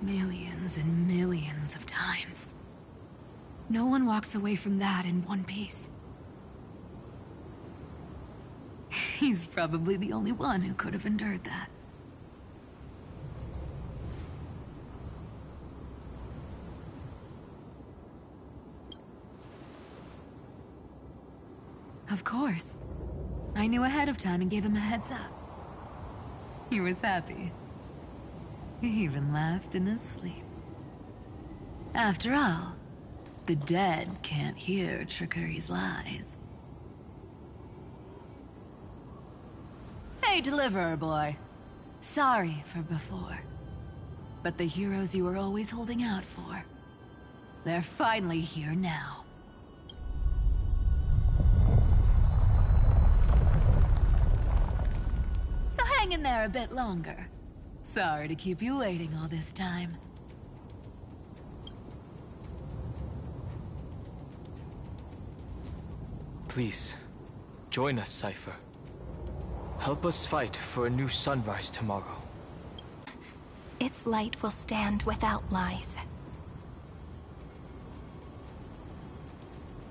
H: millions and millions of times. No one walks away from that in one piece. He's probably the only one who could have endured that. Of course. I knew ahead of time and gave him a heads up. He was happy. He even laughed in his sleep. After all, the dead can't hear trickery's lies. Hey, deliverer boy. Sorry for before. But the heroes you were always holding out for, they're finally here now. So hang in there a bit longer. Sorry to keep you waiting all this time.
E: Please, join us, Cypher. Help us fight for a new sunrise tomorrow.
C: Its light will stand without lies.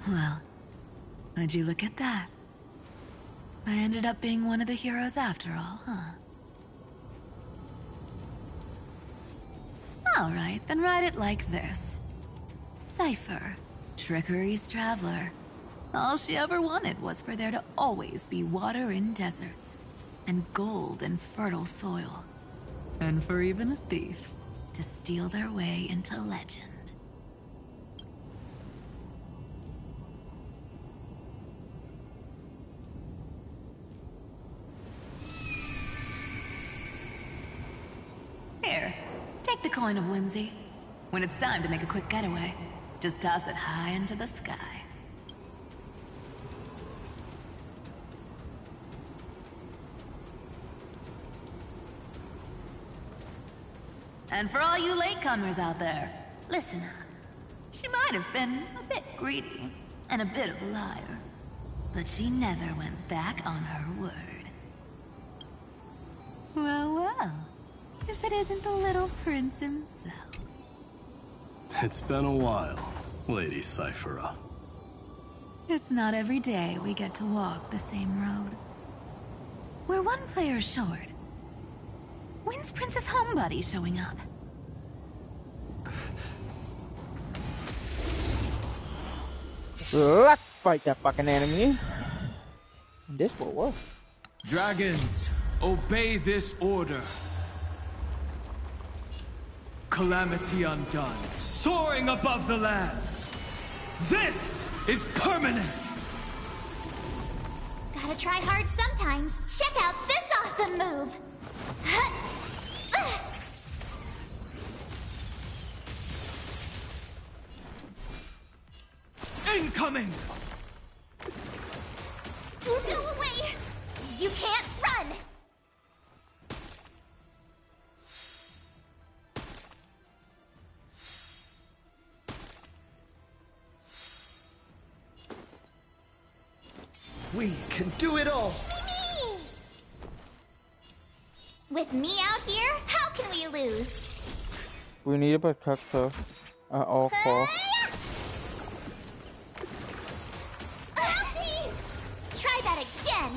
H: Well, would you look at that? I ended up being one of the heroes after all, huh? Alright, then write it like this. Cypher, Trickery's traveler. All she ever wanted was for there to always be water in deserts, and gold in fertile soil. And for even a thief to steal their way into legend. Here, take the coin of whimsy. When it's time to make a quick getaway, just toss it high into the sky. And for all you latecomers out there, listen up. She might have been a bit greedy and a bit of a liar, but she never went back on her word. Well, well, if it isn't the little prince himself.
G: It's been a while, Lady Cyphera.
H: It's not every day we get to walk the same road. We're one player short. When's Princess Homebody showing up?
A: Let's fight that fucking enemy. This will work.
T: Dragons, obey this order. Calamity undone, soaring above the lands. This is permanence!
D: Gotta try hard sometimes. Check out this awesome move!
T: Incoming!
D: Go away! You can't run!
N: We can do it all!
D: Me! With me out here, how can we lose?
A: We need to protect her at all costs.
D: Try that again!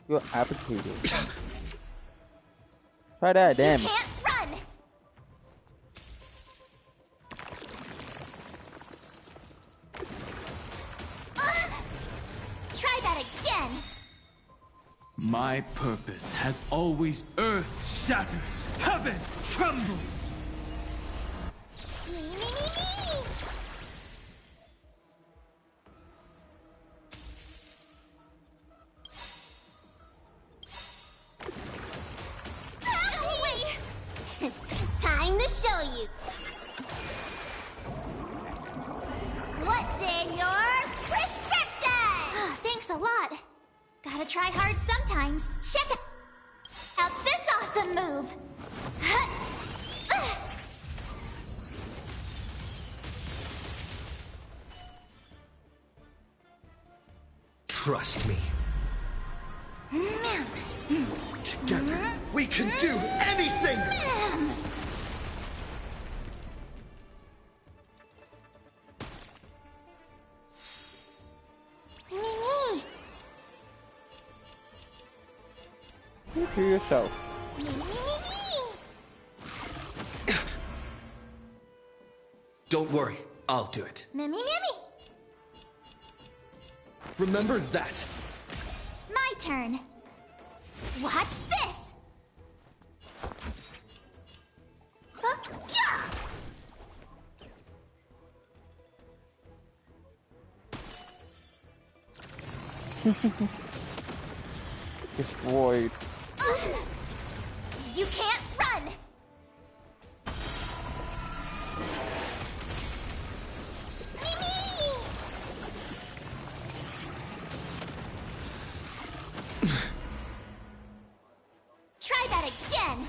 A: You're agitated. Try that, damn.
D: You can't run! Try that again!
T: My purpose has always earth shatters, heaven trembles!
D: Me! Go away! Time to show you! What's in your prescription? Thanks a lot. Gotta try hard sometimes. Check out this awesome move!
N: Trust me. Together, we can do anything!
D: Me!
A: You to yourself.
D: Me!
N: Don't worry, I'll do it.
D: Me!
N: Remember that.
D: My turn. Watch this!
A: Destroyed.
D: You can't run! Try that again!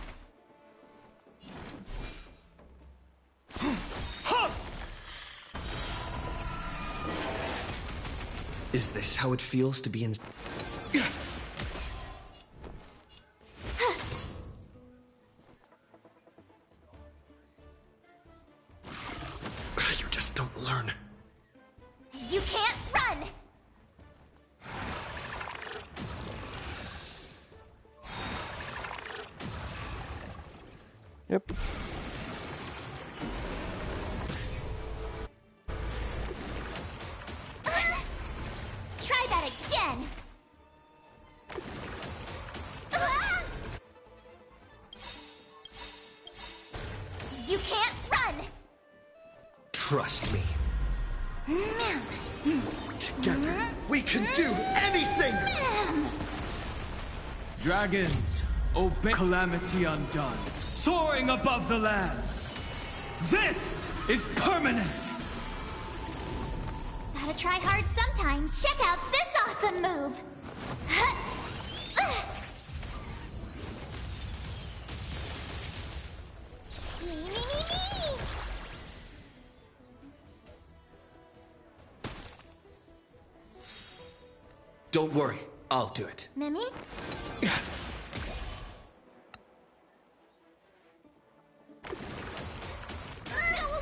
N: Is this how it feels to be in... You just don't learn.
D: You can't run!
A: Yep.
D: Try that again! You can't run!
N: Trust me. Together, we can do anything!
T: Dragons, obey calamity undone, soaring above the lands. This is permanence!
D: Gotta try hard sometimes. Check out this awesome move!
B: Don't worry, I'll do it.
V: Mimi? Go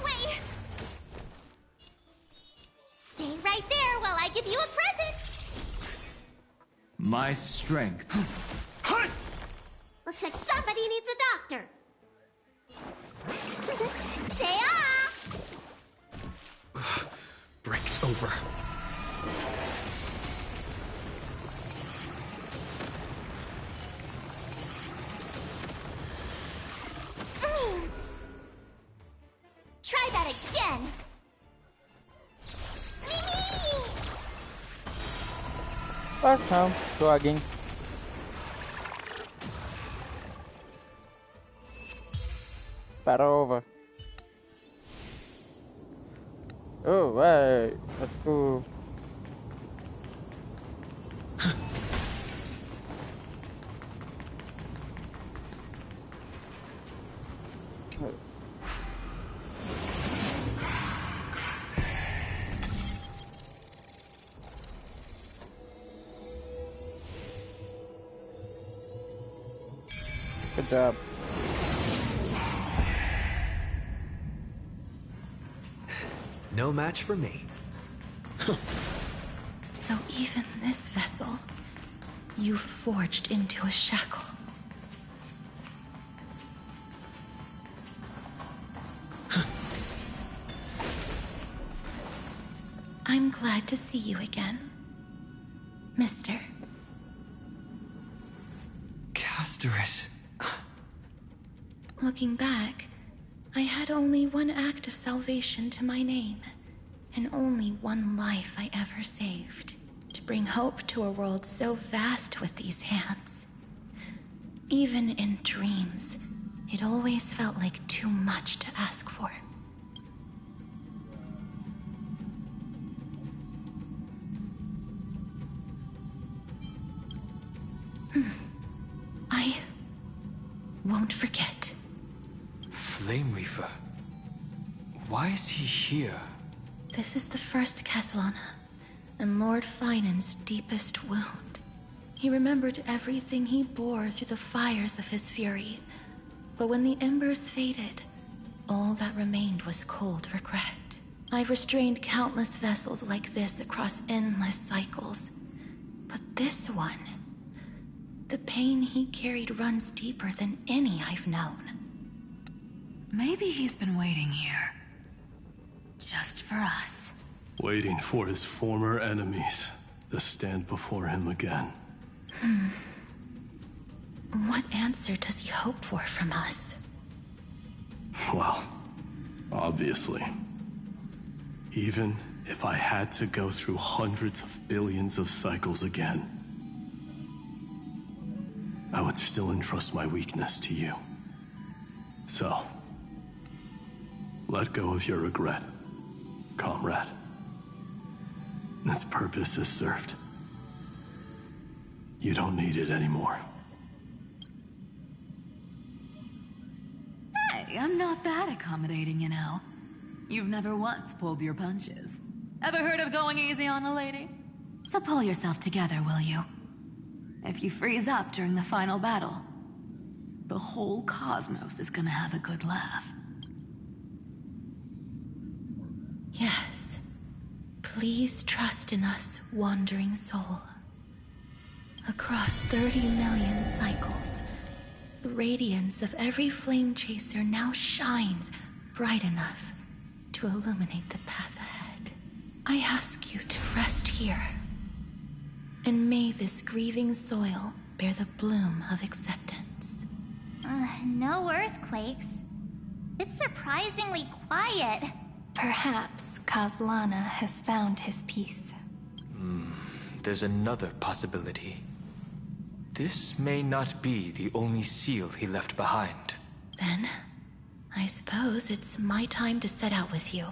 V: away! Stay right there while I give you a present!
T: My strength.
V: Looks like somebody needs a doctor. Stay off!
B: Break's over.
V: Try that again. Mimi!
A: Fuck him, dragging. Battle over. Oh, right. Let's go. Good job.
B: No match for me.
H: So even this vessel, you've forged into a shackle. I'm glad to see you again, Mister.
B: Casterus.
H: Looking back, I had only one act of salvation to my name, and only one life I ever saved, to bring hope to a world so vast with these hands. Even in dreams, it always felt like too much to ask for. I won't forget.
E: Flame Reaver? Why is he here?
H: This is the first Castellana, and Lord Finan's deepest wound. He remembered everything he bore through the fires of his fury, but when the embers faded, all that remained was cold regret. I've restrained countless vessels like this across endless cycles, but this one, the pain he carried runs deeper than any I've known. Maybe he's been waiting here. Just for us.
G: Waiting for his former enemies to stand before him again.
H: What answer does he hope for from us?
G: Well, obviously. Even if I had to go through hundreds of billions of cycles again, I would still entrust my weakness to you. So, let go of your regret, comrade. Its purpose is served. You don't need it anymore.
H: Hey, I'm not that accommodating, you know. You've never once pulled your punches. Ever heard of going easy on a lady? So pull yourself together, will you? If you freeze up during the final battle, the whole cosmos is gonna have a good laugh. Yes. Please trust in us, wandering soul. Across 30 million cycles, the radiance of every flame chaser now shines bright enough to illuminate the path ahead. I ask you to rest here, and may this grieving soil bear the bloom of acceptance.
V: No earthquakes. It's surprisingly quiet.
C: Perhaps Castellana has found his peace.
E: There's another possibility. This may not be the only seal he left behind.
H: Then, I suppose it's my time to set out with you.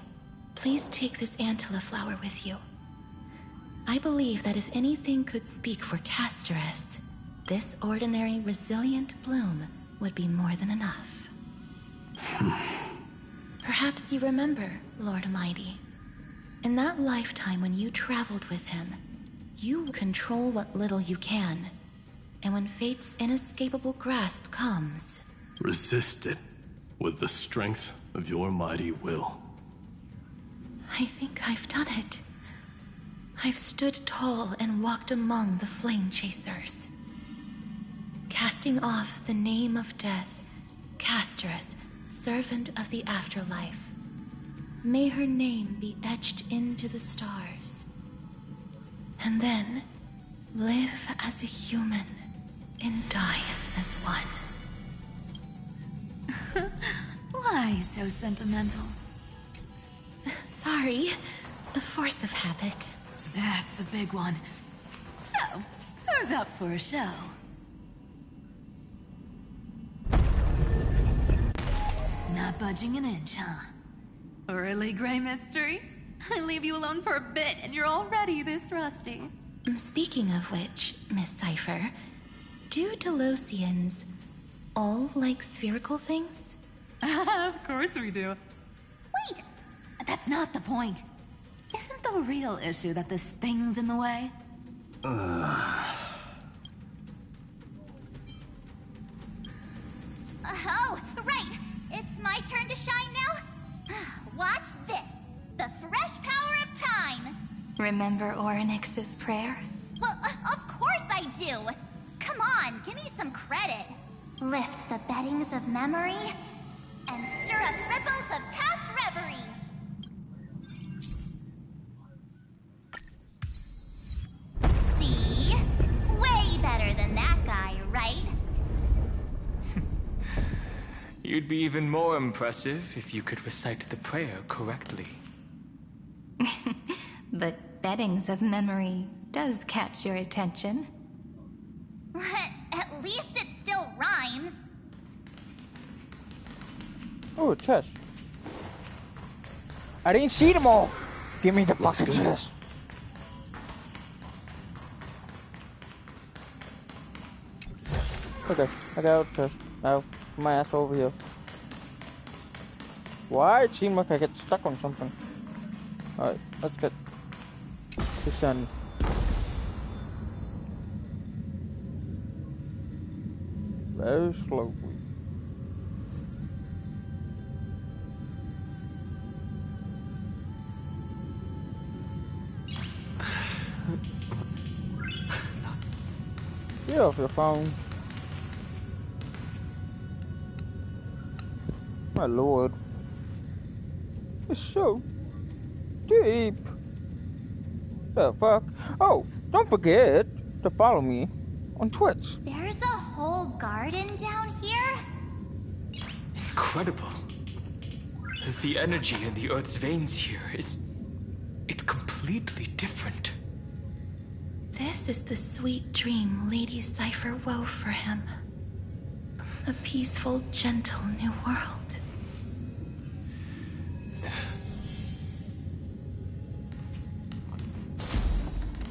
H: Please take this Antilla flower with you. I believe that if anything could speak for Casterus, this ordinary, resilient bloom would be more than enough. Perhaps you remember, Lord Mighty. In that lifetime when you traveled with him,
P: You control what little you can, and when fate's inescapable grasp comes...
G: Resist it with the strength of your mighty will.
P: I think I've done it. I've stood tall and walked among the flame chasers. Casting off the name of death, Casterus, servant of the afterlife. May her name be etched into the stars. And then, live as a human and die as one.
H: Why so sentimental?
P: Sorry, the force of habit.
H: That's a big one. So, who's up for a show? Not budging an inch, huh? Early gray mystery? I leave you alone for a bit and you're already this rusty.
P: Speaking of which, Miss Cypher, do Delosians all like spherical things?
H: Of course we do. Wait! That's not the point. Isn't the real issue that this thing's in the way?
V: Oh, right! It's my turn to shine now? Watch this! The fresh power of time!
C: Remember Orynyx's prayer?
V: Well, of course I do! Come on, give me some credit! Lift the beddings of memory, and stir up ripples of past reverie! See? Way better than that guy, right?
E: You'd be even more impressive if you could recite the prayer correctly.
C: But beddings of memory does catch your attention.
V: At least it still rhymes.
A: Oh, a chest. I didn't see them all. Give me the fucking chest. Okay, I got a chest. Now, my ass over here. Why? It seemed like I get stuck on something. Alright, let's get descend. Very slowly. Get off your phone. My lord. It's so deep. The fuck? Oh, don't forget to follow me on Twitch.
V: There's a whole garden down here?
E: Incredible. The energy in the Earth's veins here is... it's completely different.
P: This is the sweet dream Lady Cypher wove for him. A peaceful, gentle new world.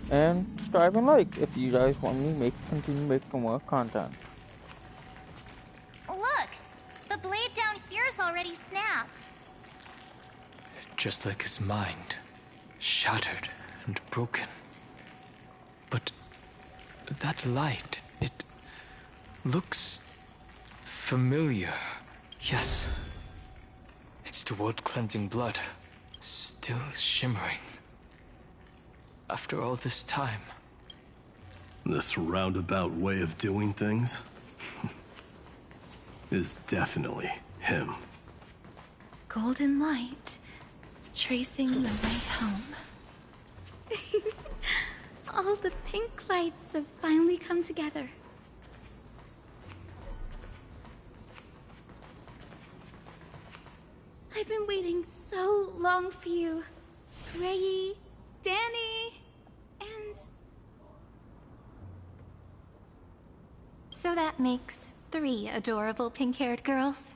A: And subscribe and like if you guys want me to continue making more content.
V: Look! The blade down here's already snapped.
E: Just like his mind. Shattered and broken. But that light, it looks familiar. Yes. It's the world-cleansing blood. Still shimmering. After all this time.
G: This roundabout way of doing things is definitely him.
P: Golden light, tracing the way home.
S: All the pink lights have finally come together. I've been waiting so long for you, Grayi, Danny, and...
C: So that makes 3 adorable pink-haired girls.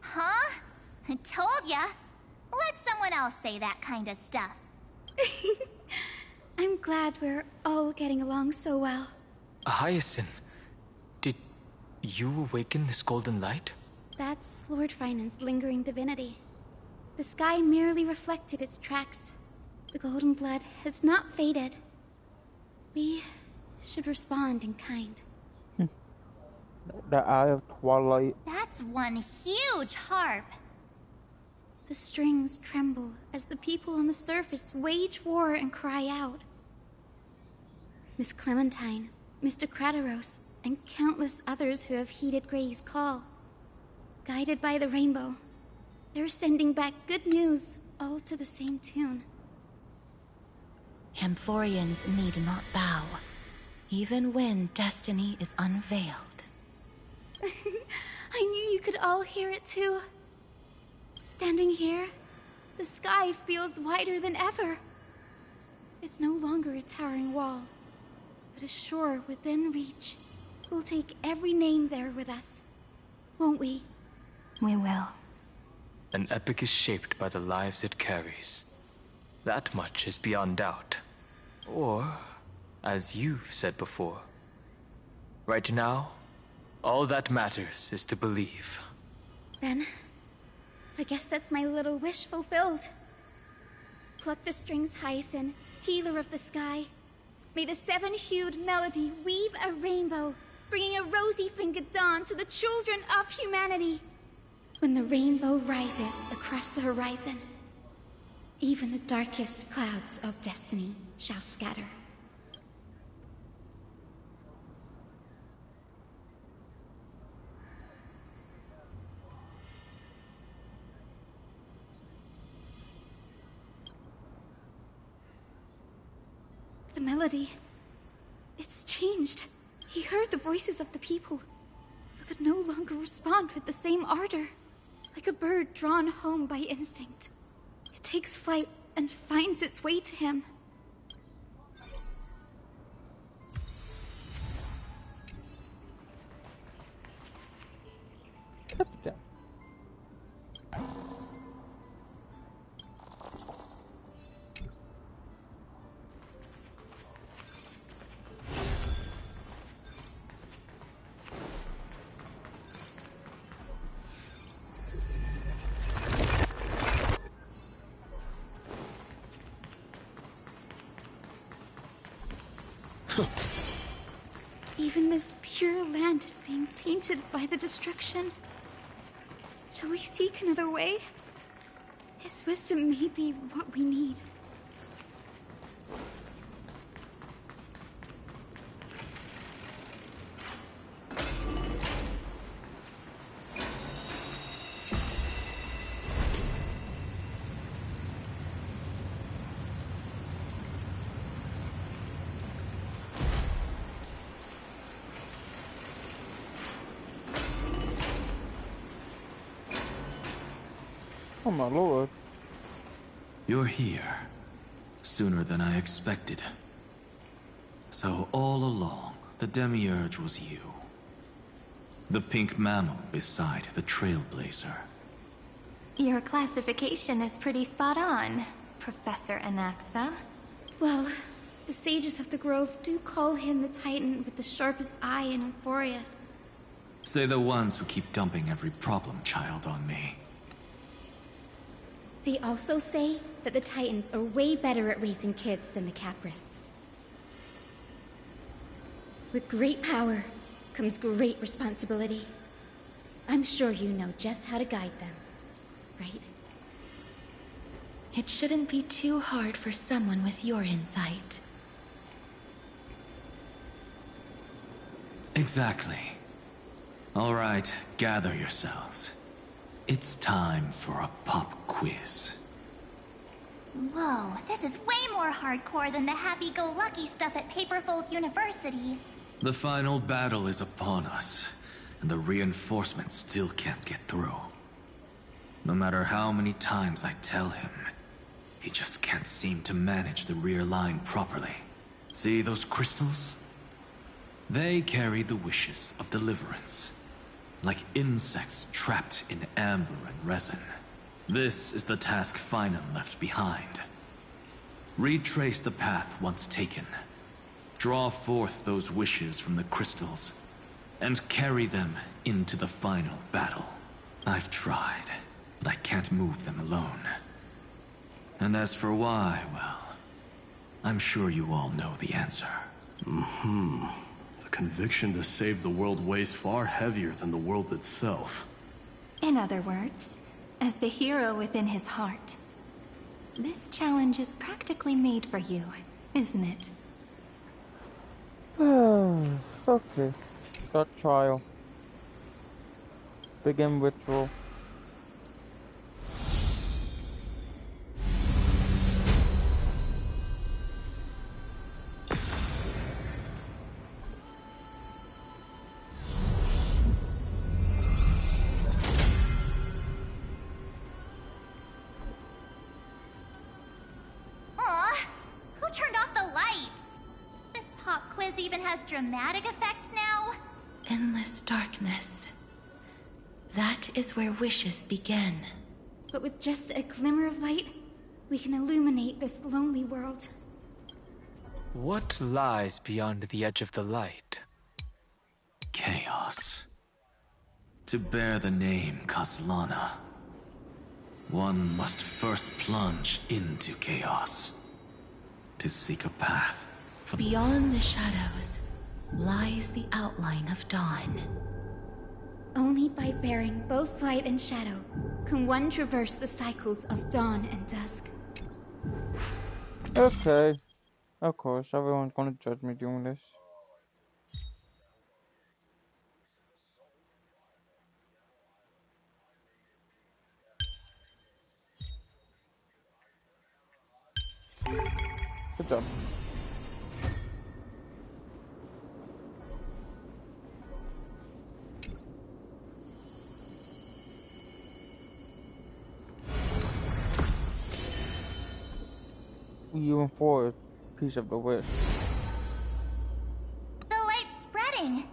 V: Huh? I told ya. Let someone else say that kind of stuff.
S: I'm glad we're all getting along so well.
E: Hyacinth, did you awaken this golden light?
S: That's Lord Frynan's lingering divinity. The sky merely reflected its tracks. The golden blood has not faded, We should respond in kind.
A: The Eye of Twilight.
D: That's one huge harp.
S: The strings tremble as the people on the surface wage war and cry out. Miss Clementine, Mr. Krateros, and countless others who have heeded Grey's call. Guided by the rainbow, they're sending back good news, all to the same tune.
P: Amphorians need not bow, even when destiny is unveiled.
S: I knew you could all hear it too. Standing here, the sky feels wider than ever. It's no longer a towering wall, but a shore within reach. We'll take every name there with us, won't we?
P: We will.
E: An epic is shaped by the lives it carries. That much is beyond doubt. Or, as you've said before, right now, all that matters is to believe.
S: Then, I guess that's my little wish fulfilled. Pluck the strings, Hyacinth, healer of the sky. May the seven-hued melody weave a rainbow, bringing a rosy-fingered dawn to the children of humanity. When the rainbow rises across the horizon, even the darkest clouds of destiny shall scatter. The melody, it's changed. He heard the voices of the people, but could no longer respond with the same ardor. Like a bird drawn home by instinct. It takes flight and finds its way to him. Even this pure land is being tainted by the destruction. Shall we seek another way? His wisdom may be what we need.
A: Oh my lord.
T: You're here. Sooner than I expected. So all along, the Demiurge was you. The pink mammal beside the Trailblazer.
C: Your classification is pretty spot on, Professor Anaxa.
S: Well, the sages of the Grove do call him the Titan with the sharpest eye in Amphorius.
T: Say the ones who keep dumping every problem child on me.
S: They also say that the Titans are way better at raising kids than the Caprists. With great power comes great responsibility. I'm sure you know just how to guide them, right?
P: It shouldn't be too hard for someone with your insight.
T: Exactly. All right, gather yourselves. It's time for a pop quiz.
D: Whoa, this is way more hardcore than the happy-go-lucky stuff at Paperfold University.
T: The final battle is upon us, and the reinforcements still can't get through. No matter how many times I tell him, he just can't seem to manage the rear line properly. See those crystals? They carry the wishes of deliverance. Like insects trapped in amber and resin. This is the task Finan left behind. Retrace the path once taken. Draw forth those wishes from the crystals, and carry them into the final battle. I've tried, but I can't move them alone. And as for why, well, I'm sure you all know the answer.
G: The conviction to save the world weighs far heavier than the world itself.
C: In other words, as the hero within his heart, this challenge is practically made for you, isn't it?
A: Okay. Start trial. Begin withdrawal.
D: Aw, who turned off the lights? This pop quiz even has dramatic effects now?
P: Endless darkness. That is where wishes begin.
S: But with just a glimmer of light, we can illuminate this lonely world.
E: What lies beyond the edge of the light?
T: Chaos. To bear the name Kaslana, one must first plunge into chaos. To seek a path for...
P: Beyond the shadows lies the outline of dawn.
S: Only by bearing both light and shadow can one traverse the cycles of dawn and dusk.
A: Okay. Of course, everyone's gonna judge me doing this. Good job. You enforce piece of the wish.
D: The light's spreading.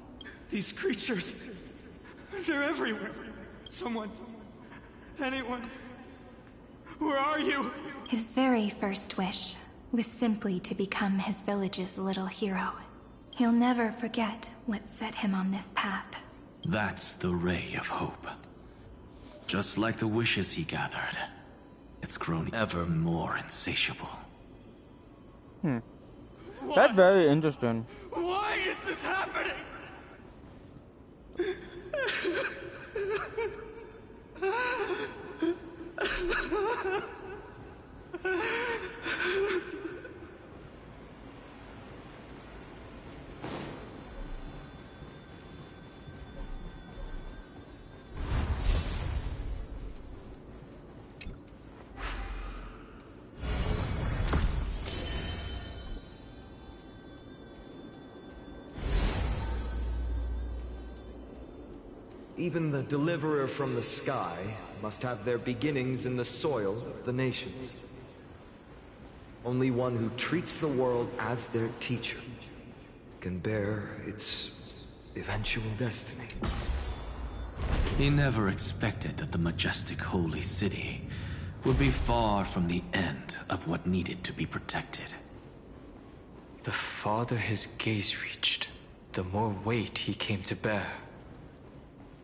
B: These creatures, they're everywhere. Someone, anyone, where are you?
C: His very first wish was simply to become his village's little hero. He'll never forget what set him on this path.
T: That's the ray of hope. Just like the wishes he gathered, it's grown ever more insatiable.
A: That's very interesting.
B: Why is this happening?
M: Even the deliverer from the sky must have their beginnings in the soil of the nations. Only one who treats the world as their teacher can bear its eventual destiny.
T: He never expected that the majestic holy city would be far from the end of what needed to be protected.
E: The farther his gaze reached, the more weight he came to bear.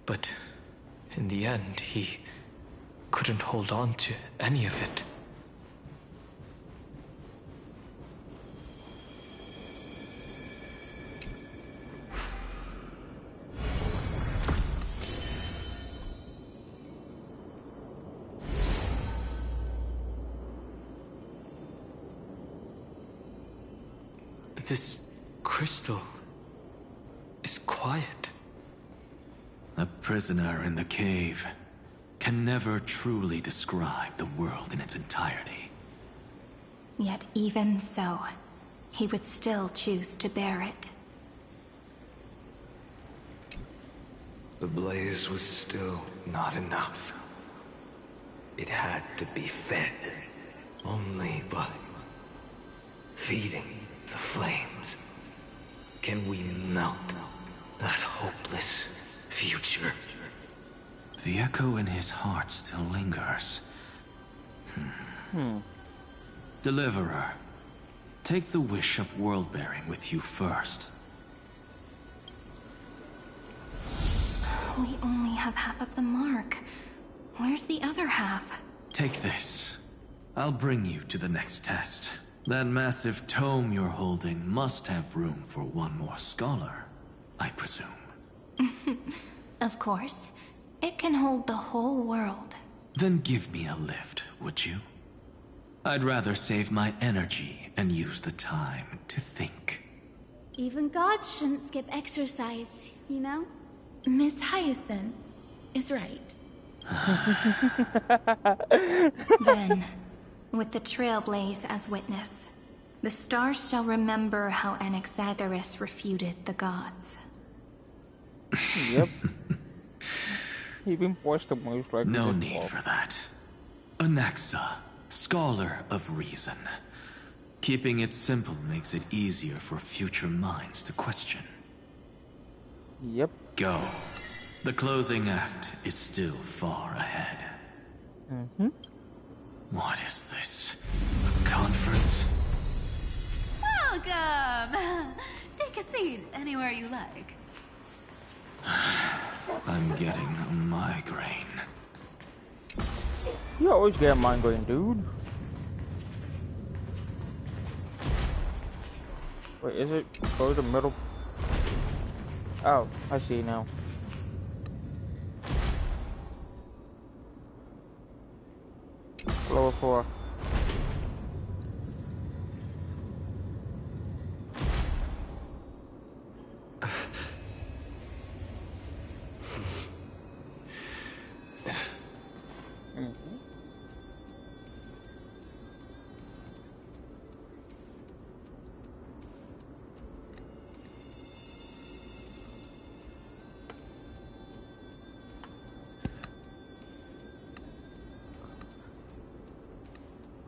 E: But in the end, he couldn't hold on to any of it. This crystal is quiet.
T: A prisoner in the cave can never truly describe the world in its entirety.
C: Yet even so, he would still choose to bear it.
B: The blaze was still not enough. It had to be fed. Only by feeding the flames can we melt that hopeless future.
T: The echo in his heart still lingers. Deliverer, take the wish of world-bearing with you first.
C: We only have half of the mark. Where's the other half?
T: Take this. I'll bring you to the next test. That massive tome you're holding must have room for one more scholar, I presume.
C: Of course. It can hold the whole world.
T: Then give me a lift, would you? I'd rather save my energy and use the time to think.
S: Even gods shouldn't skip exercise, you know?
P: Miss Hyacinth is right.
C: Then, with the Trailblaze as witness, the stars shall remember how Anaxagoras refuted the gods.
A: Yep. He been forced to move like
T: no need for that. Anaxa, scholar of reason. Keeping it simple makes it easier for future minds to question.
A: Yep.
T: Go. The closing act is still far ahead.
A: Mm-hmm.
T: What is this? A conference?
H: Welcome! Take a seat anywhere you like.
T: I'm getting a migraine.
A: You always get a migraine, dude. Wait, is it go to the middle? Oh, I see now. Lower 4.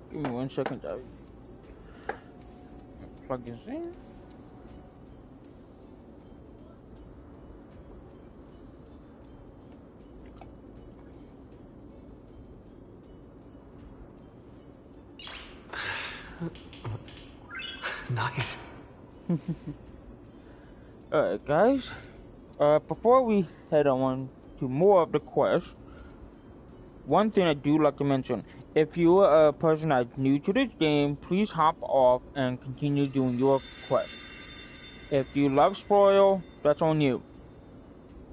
A: Give me 1 second, David. Plug this in.
B: Nice.
A: Alright, guys. Before we head on to more of the quest, one thing I do like to mention, if you're a person that's new to this game, please hop off and continue doing your quest. If you love spoil, that's on you.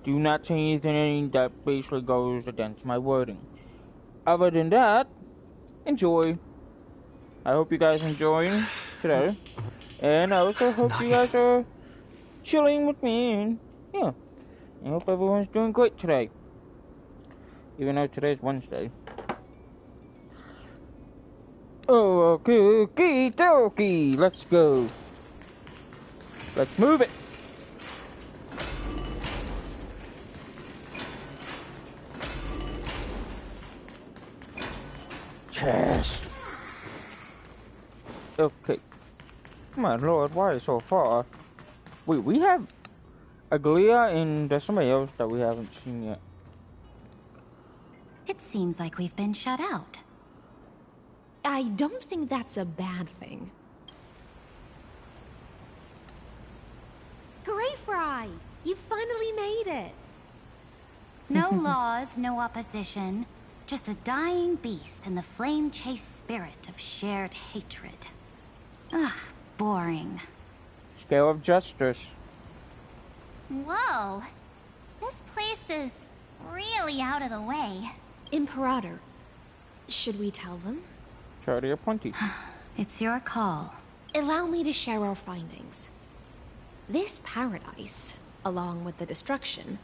A: Do not say anything that basically goes against my wording. Other than that, enjoy. I hope you guys enjoying today. And I also hope you guys are chilling with me. And yeah, I hope everyone's doing great today. Even though today's Wednesday. Oh, okie dokie. Let's go. Let's move it. Chest. Okay. My lord, why so far? Wait, we have Aglia and there's somebody else that we haven't seen yet.
O: It seems like we've been shut out.
U: I don't think that's a bad thing.
V: Greyfry! You finally made it!
O: No laws, no opposition. Just a dying beast and the flame-chased spirit of shared hatred. Ugh, boring.
A: Scale of justice.
D: Whoa. This place is really out of the way.
U: Imperator. Should we tell them?
A: Charity or plenty.
O: It's your call.
U: Allow me to share our findings. This paradise, along with the destruction,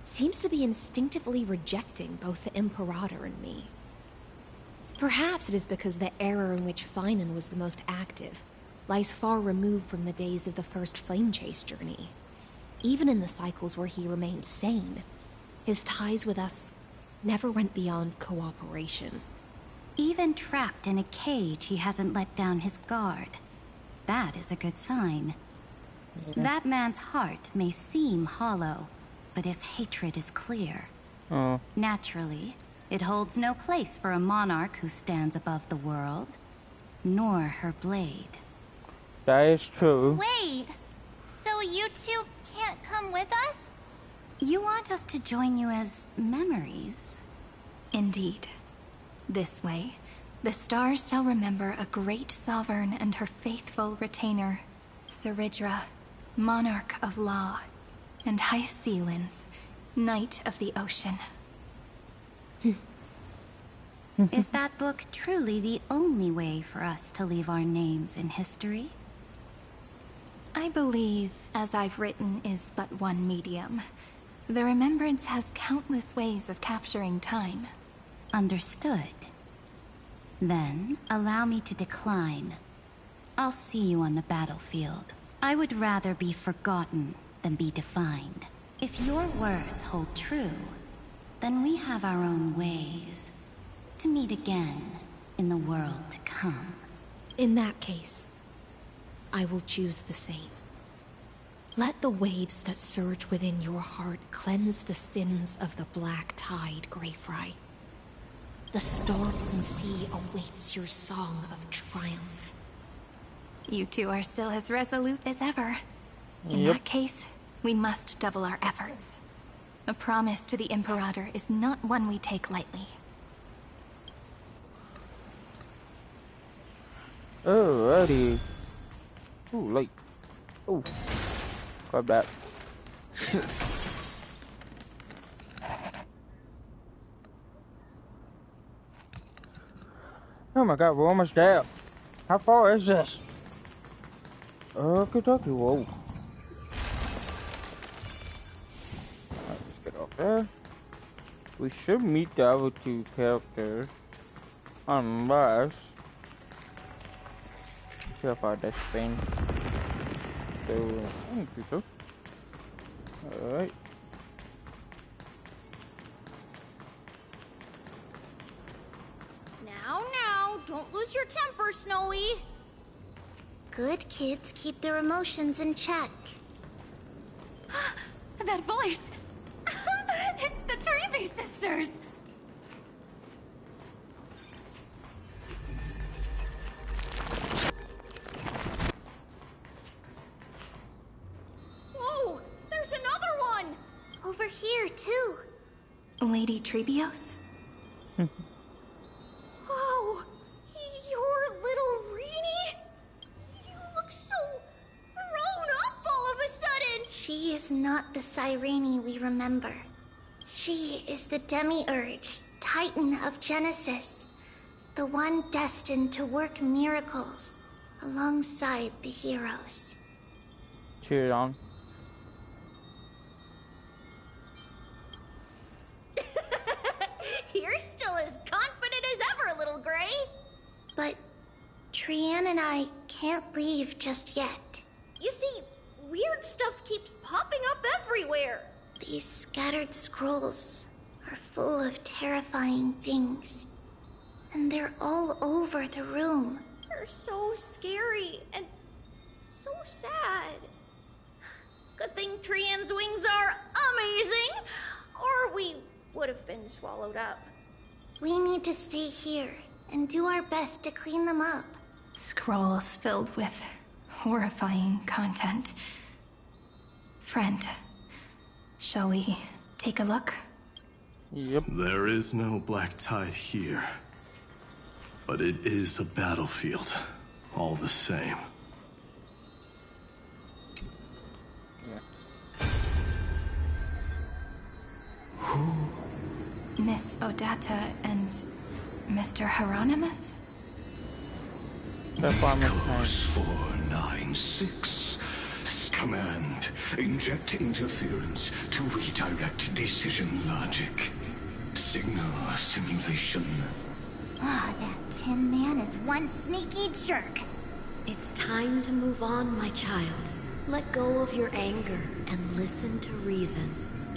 U: seems to be instinctively rejecting both the Imperator and me. Perhaps it is because the era in which Finan was the most active lies far removed from the days of the first Flame Chase journey. Even in the cycles where he remained sane, his ties with us never went beyond cooperation.
O: Even trapped in a cage, he hasn't let down his guard. That is a good sign. That man's heart may seem hollow, but his hatred is clear. Naturally, it holds no place for a monarch who stands above the world, nor her blade.
A: That is true.
D: Wait, so you two can't come with us?
O: You want us to join you as memories?
C: Indeed. This way, The stars shall remember a great sovereign and her faithful retainer, Seridra, monarch of law, and Hyacelins, knight of the ocean.
O: Is that book truly the only way for us to leave our names in history?
C: I believe, as I've written, is but one medium. The remembrance has countless ways of capturing time.
O: Understood. Then, allow me to decline. I'll see you on the battlefield. I would rather be forgotten than be defined. If your words hold true, then we have our own ways to meet again in the world to come.
U: In that case, I will choose the same. Let the waves that surge within your heart cleanse the sins of the black tide, Greyfry. The storming sea awaits your song of triumph.
C: You two are still as resolute as ever. In that case, we must double our efforts. A promise to the Imperator is not one we take lightly.
A: Alrighty. Ooh, late. Ooh. Grab that. Oh my god, we're almost there. How far is this? Kentucky, whoa. Alright, let's get off there. We should meet the other two characters. Unless... see how far that's thing. So, I don't think so. Alright.
V: Now, don't lose your temper, Snowy. Good kids keep their emotions in check.
P: That voice! It's the Trailblaze sisters!
V: Whoa! There's another one! Over here, too.
C: Lady Trebios?
V: Wow! You're little Reenie? You look so grown up all of a sudden! She is not the Cyrene we remember. She is the Demiurge, Titan of Genesis. The one destined to work miracles alongside the heroes.
A: Cheer on.
V: You're still as confident as ever, little Gray. But Trian and I can't leave just yet. You see, weird stuff keeps popping up everywhere. These scattered scrolls are full of terrifying things. And they're all over the room. They're so scary and so sad. Good thing Trian's wings are amazing, or we would have been swallowed up. We need to stay here and do our best to clean them up.
C: Scrolls filled with horrifying content. Friend, shall we take a look?
A: Yep.
G: There is no black tide here. But it is a battlefield, all the same.
C: Miss Odata and Mr. Hieronymus?
N: Echoes 496. Command. Inject interference to redirect decision logic. Signal simulation.
V: Ah, that Tin Man is one sneaky jerk.
J: It's time to move on, my child. Let go of your anger and listen to reason.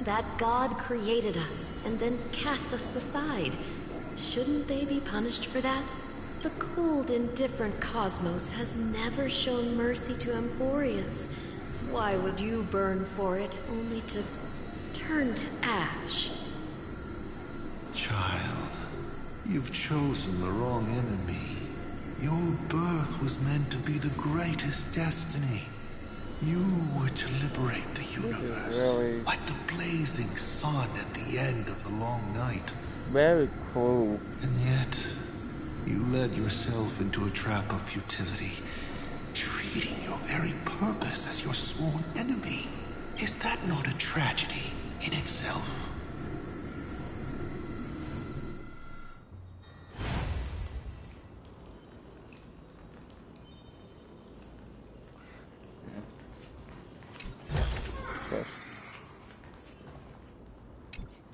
J: That God created us and then cast us aside. Shouldn't they be punished for that? The cold, indifferent cosmos has never shown mercy to Amphorius. Why would you burn for it, only to turn to ash?
F: Child, you've chosen the wrong enemy. Your birth was meant to be the greatest destiny. You were to liberate the universe, like the blazing sun at the end of the long night.
A: Very cool.
F: And yet, You led yourself into a trap of futility, treating your very purpose as your sworn enemy. Is that not a tragedy in itself?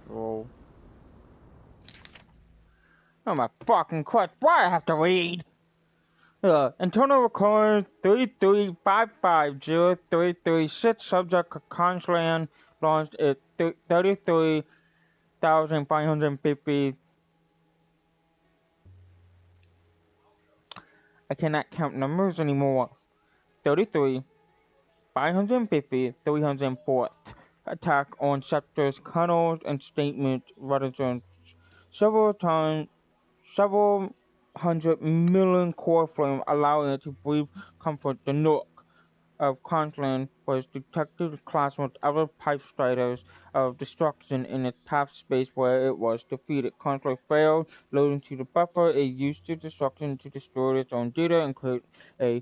A: Roll. Oh my fucking Christ, why I have to read? Internal record 3355033 subject Consland launched at 33,550. I cannot count numbers anymore. 33,550,304th attack on sectors, kernels, and statement registrants several hundred million core flame, allowing it to breathe comfort. The Nook of Consland was detected classed with other pipe striders of destruction in a top space where it was defeated. Consland failed, loading to the buffer. It used the destruction to destroy its own data and create a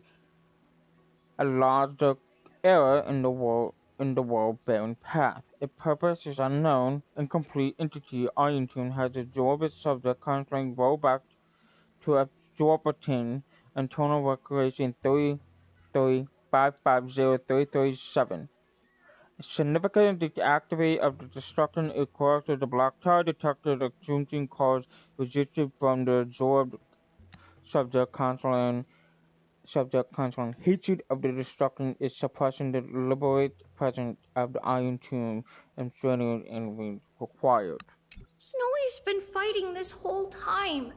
A: larger error in the world-bearing path. Its purpose is unknown. Incomplete entity IronTomb has absorbed its subject. Consland rolled back to absorption and tonal recreation 33550,337. Significant deactivate of the destruction occurs to the block tie detected extinction cause resisted from the absorbed subject console. Hatred of the destruction is suppressing the deliberate presence of the IronTomb and straining and required.
V: Snowy's been fighting this whole time.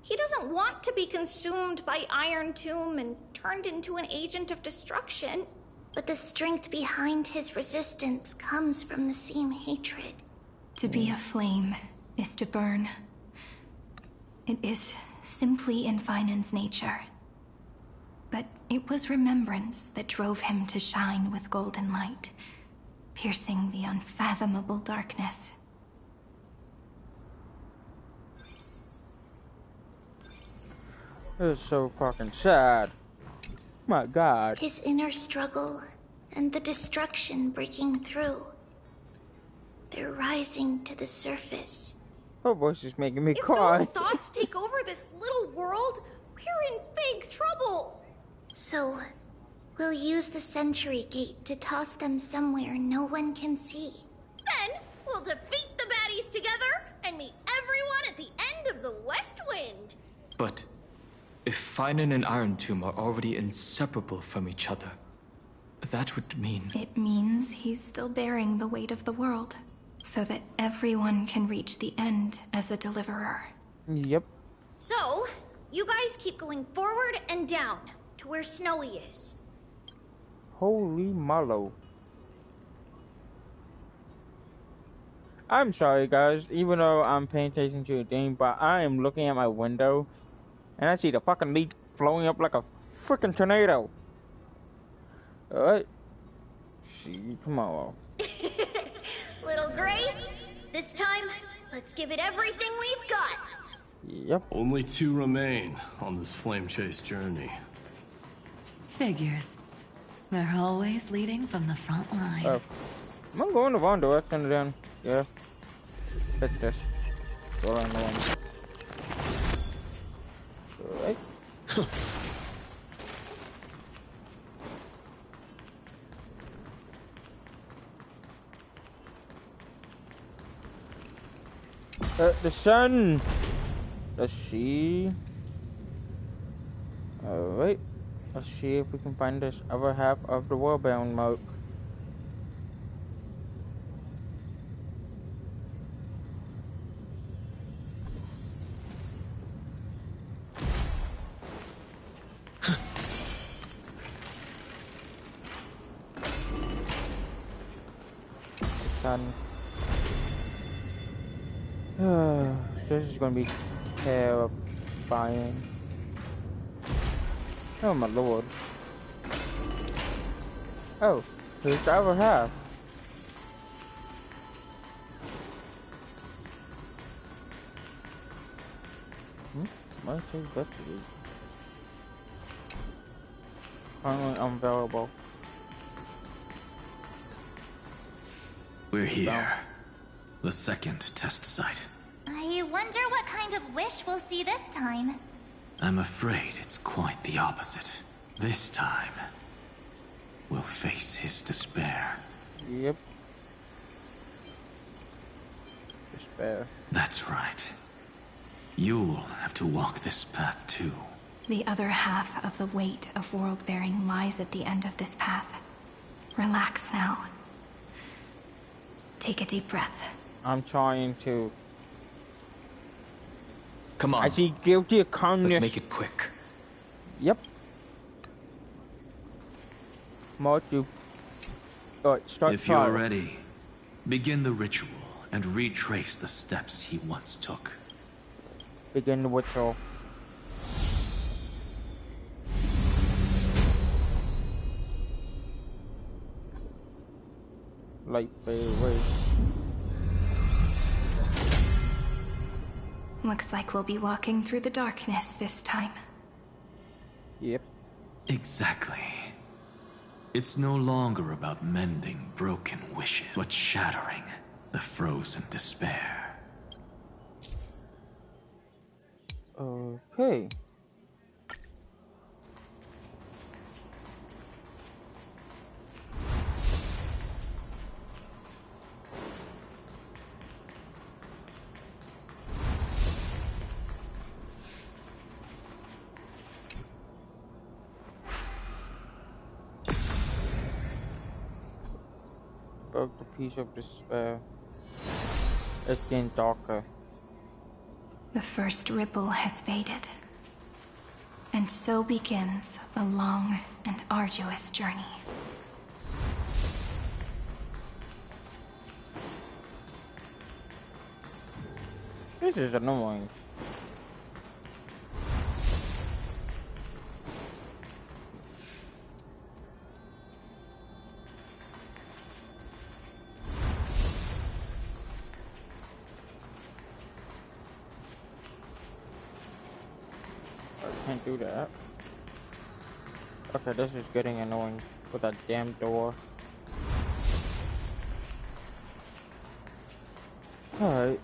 V: He doesn't want to be consumed by IronTomb and turned into an agent of destruction.
D: But the strength behind his resistance comes from the same hatred.
C: To be a flame is to burn. It is simply in Finan's nature. But it was remembrance that drove him to shine with golden light, piercing the unfathomable darkness.
A: This is so fucking sad. My God.
D: His inner struggle and the destruction breaking through. They're rising to the surface.
A: Her voice is making me
V: If
A: cry.
V: those thoughts take over this little world, we're in big trouble.
D: So, we'll use the Century Gate to toss them somewhere no one can see.
V: Then, we'll defeat the baddies together and meet everyone at the end of the West Wind.
E: But if Finan and IronTomb are already inseparable from each other, that would mean...
C: It means he's still bearing the weight of the world, so that everyone can reach the end as a deliverer.
A: Yep.
V: So, you guys keep going forward and down to where Snowy is.
A: Holy mallow. I'm sorry guys, even though I'm paying attention to the thing, but I am looking at my window and I see the fucking leaf flowing up like a freaking tornado. Alright. See, come on.
V: Little Gray, this time, let's give it everything we've got.
A: Yep.
G: Only 2 remain on this flame chase journey.
H: Figures. They're always leading from the front line.
A: I'm going the wrong direction then. Yeah. Fix this. Go around the one. Alright. The sun! Let's see. Alright. Let's see if we can find this other half of the world-bound mark. Sun. This is gonna be terrifying. Oh my lord. Oh, here's the other half. Might say battery. Currently unavailable.
T: We're here. The second test site.
D: I wonder what kind of wish we'll see this time.
T: I'm afraid it's quite the opposite. This time, we'll face his despair.
A: Yep. Despair.
T: That's right. You'll have to walk this path too.
C: The other half of the weight of world-bearing lies at the end of this path. Relax now. Take a deep breath.
A: I'm trying to.
E: Come on.
A: I see guilty of calmness.
E: Let's make it quick.
A: Yep. More to. Start.
T: If you're ready, begin the ritual and retrace the steps he once took.
A: Begin the ritual. Light fade away.
C: Looks like we'll be walking through the darkness this time.
A: Yep.
T: Exactly. It's no longer about mending broken wishes, but shattering the frozen despair.
A: Okay. Broke the piece of despair. It's getting darker.
C: The first ripple has faded. And so begins a long and arduous journey.
A: This is annoying. Can't do that. Okay, this is getting annoying with that damn door. Alright,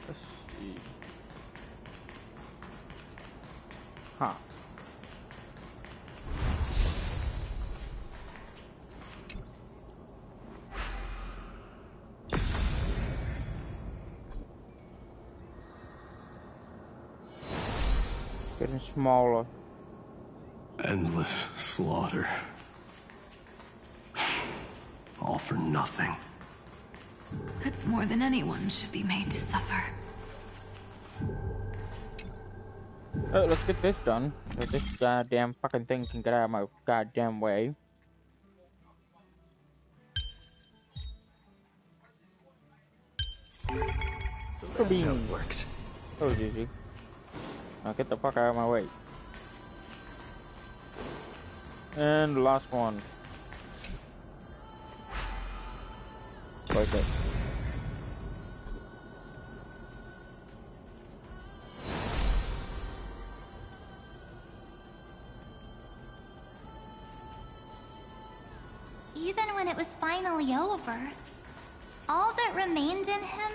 A: let's see. Huh. Getting smaller.
G: Endless slaughter. All for nothing.
H: That's more than anyone should be made to suffer.
A: Let's get this done. So this goddamn fucking thing can get out of my goddamn way.
B: So that's how it works.
A: That was easy. Now get the fuck out of my way. And the last one. Like it.
D: Even when it was finally over, all that remained in him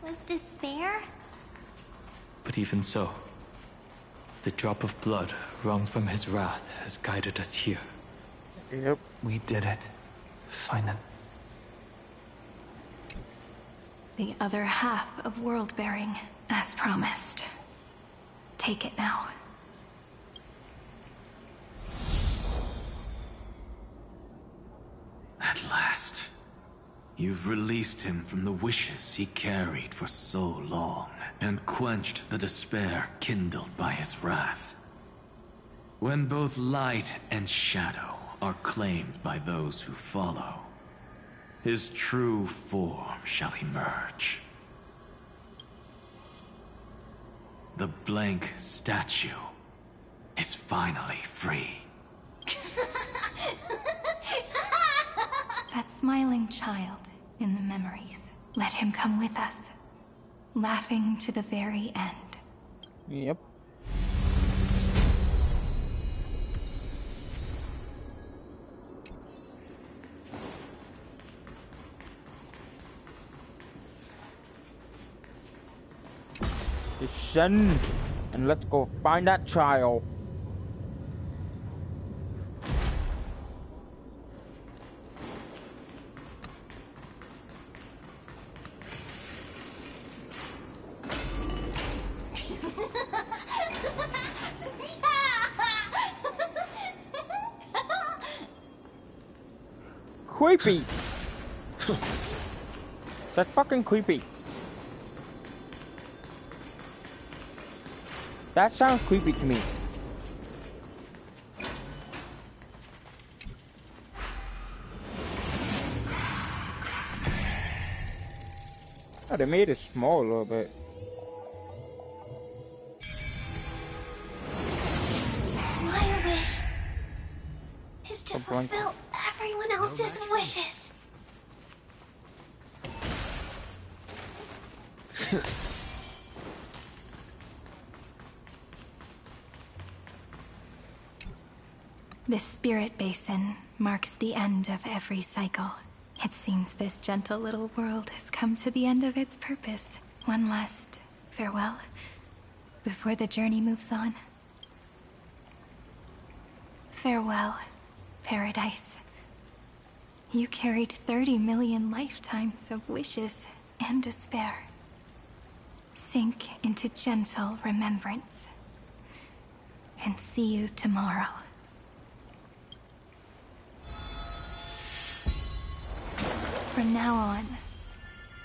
D: was despair.
E: But even so, the drop of blood wrung from his wrath has guided us here.
A: Yep.
B: We did it. Finally.
C: The other half of world-bearing, as promised. Take it now.
T: At last, you've released him from the wishes he carried for so long, and quenched the despair kindled by his wrath. When both light and shadow are claimed by those who follow, his true form shall emerge. The blank statue is finally free.
C: That smiling child in the memories. Let him come with us, laughing to the very end.
A: Yep. Descend, and let's go find that child. Creepy. That's fucking creepy. That sounds creepy to me. Oh, they made it small a little bit.
V: My wish is to fulfill everyone else's wishes.
C: This spirit basin marks the end of every cycle. It seems this gentle little world has come to the end of its purpose. One last farewell before the journey moves on. Farewell, paradise. You carried 30 million lifetimes of wishes and despair. Sink into gentle remembrance. And see you tomorrow. From now on,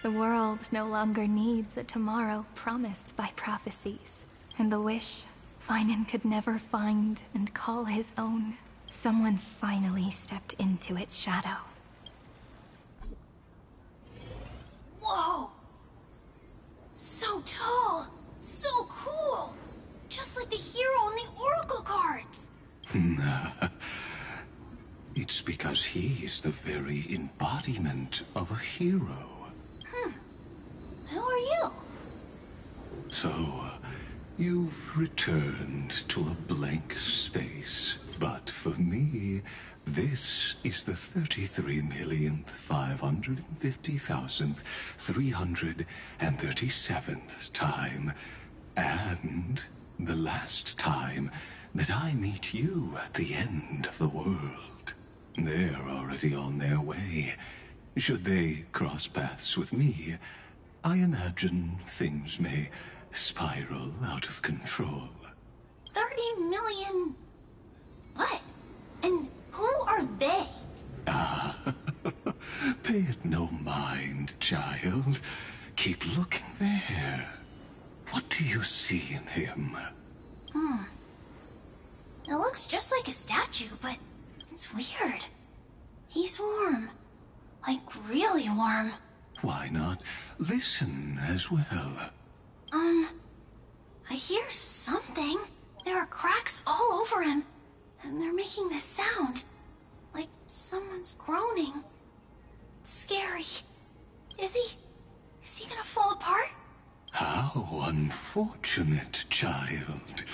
C: the world no longer needs a tomorrow promised by prophecies. And the wish Finan could never find and call his own. Someone's finally stepped into its shadow.
V: Whoa! So tall! So cool! Just like the hero in the Oracle cards!
F: It's because he is the very embodiment of a hero.
V: Who are you?
F: So, you've returned to a blank space. But for me, this is the 33,550,337th time. And the last time that I meet you at the end of the world. They're already on their way. Should they cross paths with me, I imagine things may spiral out of control.
V: 30 million... what? And who are they?
F: Pay it no mind, child. Keep looking there. What do you see in him?
V: It looks just like a statue, but it's weird. He's warm. Like, really warm.
F: Why not listen as well?
V: I hear something. There are cracks all over him, and they're making this sound. Like someone's groaning. It's scary. Is he gonna fall apart?
F: How unfortunate, child.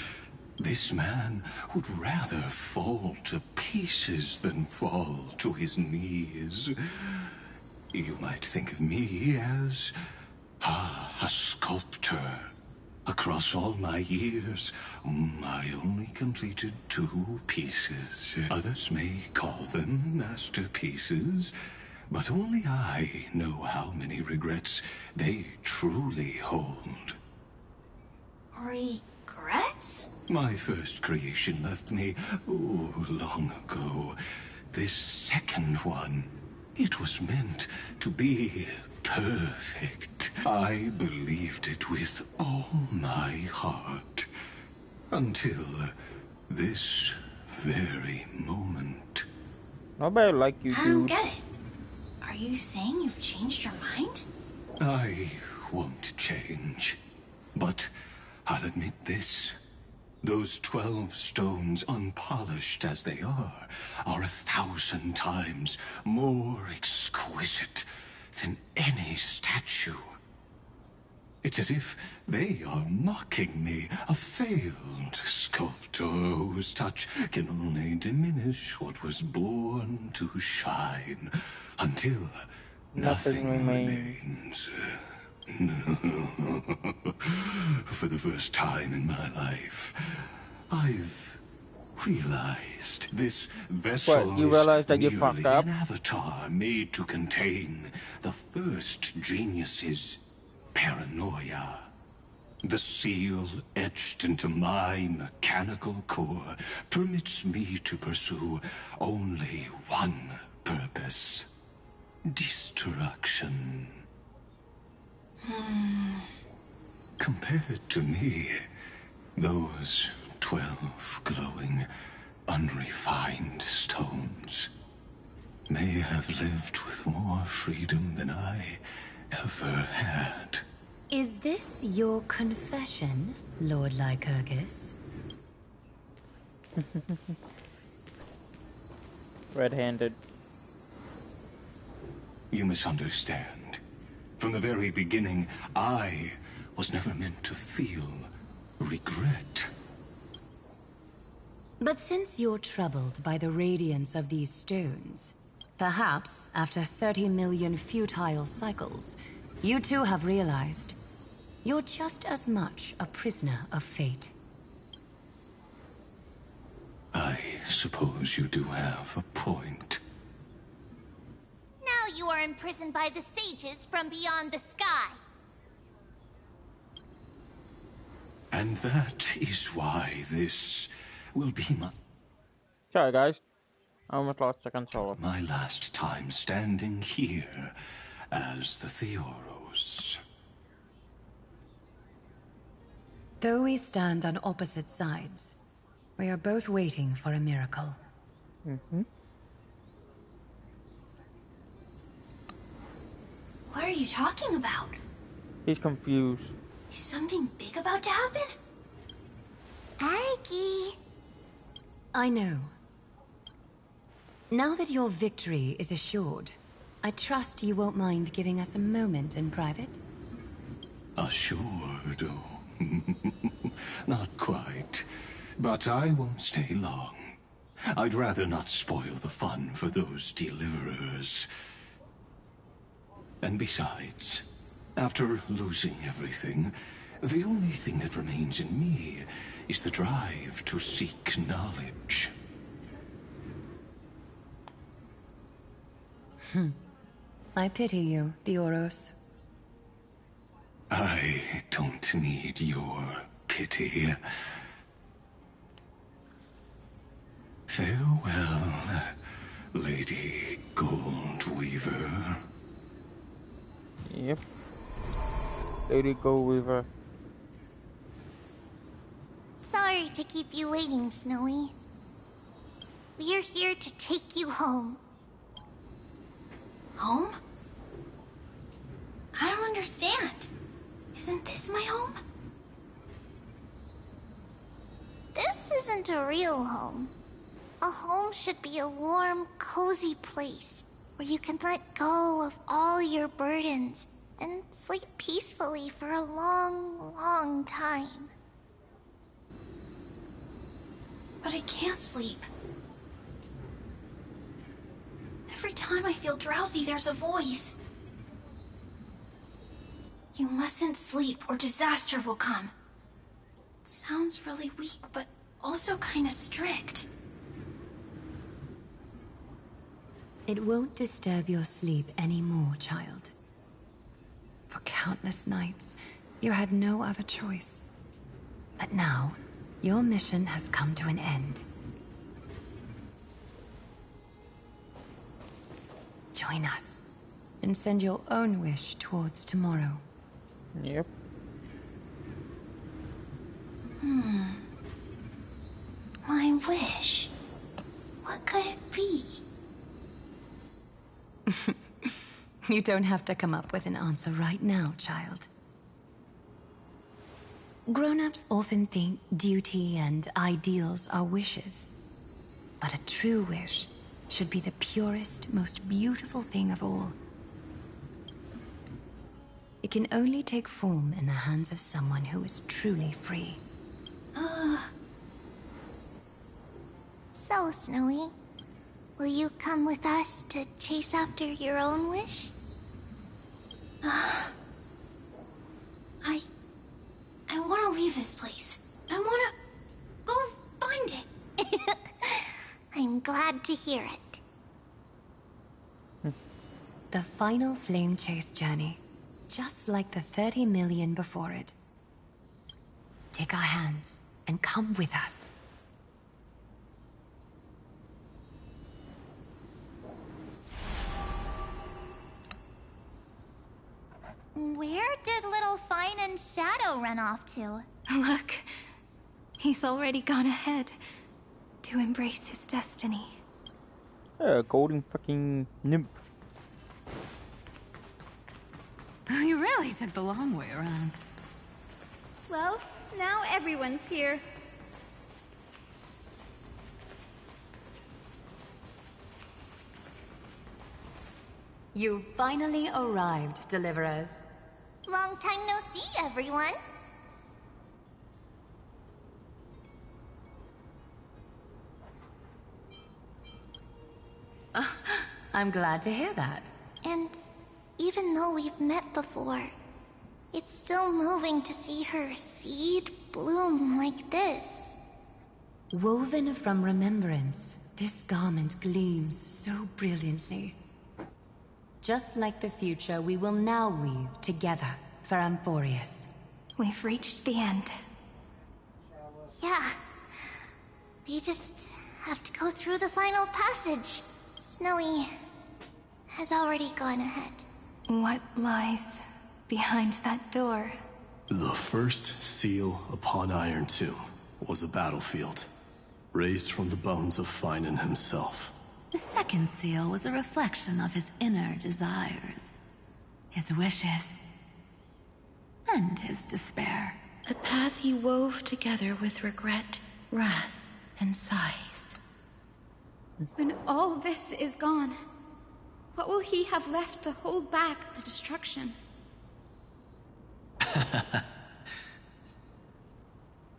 F: This man would rather fall to pieces than fall to his knees. You might think of me as a sculptor. Across all my years, I only completed 2 pieces. Others may call them masterpieces, but only I know how many regrets they truly hold.
V: Regrets?
F: My first creation left me, long ago. This second one, it was meant to be perfect. I believed it with all my heart. Until this very moment.
A: Nobody like you,
V: I don't
A: dude.
V: get it. Are you saying you've changed your mind?
F: I won't change. But I'll admit Those 12 stones, unpolished as they are 1,000 times more exquisite than any statue. It's as if they are mocking me, a failed sculptor whose touch can only diminish what was born to shine, until nothing remains. For the first time in my life, I've realized this vessel
A: you realized that you
F: is
A: fucked
F: merely
A: up?
F: an avatar made to contain the first genius's paranoia. The seal etched into my mechanical core permits me to pursue only one purpose: destruction. Compared to me, those 12 glowing, unrefined stones may have lived with more freedom than I ever had.
Q: Is this your confession, Lord Lycurgus?
A: Red-handed.
F: You misunderstand. From the very beginning, I was never meant to feel regret.
Q: But since you're troubled by the radiance of these stones, perhaps after 30 million futile cycles, you too have realized you're just as much a prisoner of fate.
F: I suppose you do have a point.
D: Now you are imprisoned by the sages from beyond the sky.
F: And that is why this will be
A: Sorry guys, I almost lost the controller.
F: my last time standing here as the Theoros.
Q: Though we stand on opposite sides, we are both waiting for a miracle.
S: What are you talking about?
A: He's confused.
S: Is something big about to happen?
D: Aggie.
Q: I know. Now that your victory is assured, I trust you won't mind giving us a moment in private?
F: Assured, oh. Not quite. But I won't stay long. I'd rather not spoil the fun for those deliverers. And besides, after losing everything, the only thing that remains in me is the drive to seek knowledge.
Q: I pity you, Theoros.
F: I don't need your pity. Farewell, Lady Goldweaver.
A: Yep. Lady Goldweaver.
D: Sorry to keep you waiting, Snowy. We're here to take you home.
S: Home? I don't understand. Isn't this my home?
D: This isn't a real home. A home should be a warm, cozy place where you can let go of all your burdens and sleep peacefully for a long, long time.
S: But I can't sleep. Every time I feel drowsy, there's a voice. You mustn't sleep or disaster will come. It sounds really weak, but also kinda strict.
Q: It won't disturb your sleep anymore, child. For countless nights, you had no other choice. But now, your mission has come to an end. Join us, and send your own wish towards tomorrow.
A: Yep.
S: My wish. What could it be?
Q: You don't have to come up with an answer right now, child. Grown-ups often think duty and ideals are wishes. But a true wish should be the purest, most beautiful thing of all. It can only take form in the hands of someone who is truly free.
V: So, Snowy, will you come with us to chase after your own wish?
S: I want to leave this place. I want to go find it.
V: I'm glad to hear it.
Q: The final flame chase journey, just like the 30 million before it. Take our hands and come with us.
D: Where did little Fine and Shadow run off to?
C: Look, he's already gone ahead to embrace his destiny.
A: Golden fucking nymph.
H: You really took the long way around.
S: Well, now everyone's here.
Q: You finally arrived, Deliverers.
V: Long time no see, everyone.
Q: I'm glad to hear that.
V: And even though we've met before, it's still moving to see her seed bloom like this.
Q: Woven from remembrance, this garment gleams so brilliantly. Just like the future, we will now weave together for Amphorius.
C: We've reached the end.
V: Yeah. We just have to go through the final passage. Snowy has already gone ahead.
C: What lies behind that door?
G: The first seal upon IronTomb was a battlefield, raised from the bones of Finan himself.
H: The second seal was a reflection of his inner desires, his wishes, and his despair.
P: A path he wove together with regret, wrath, and sighs.
S: When all this is gone, what will he have left to hold back the destruction?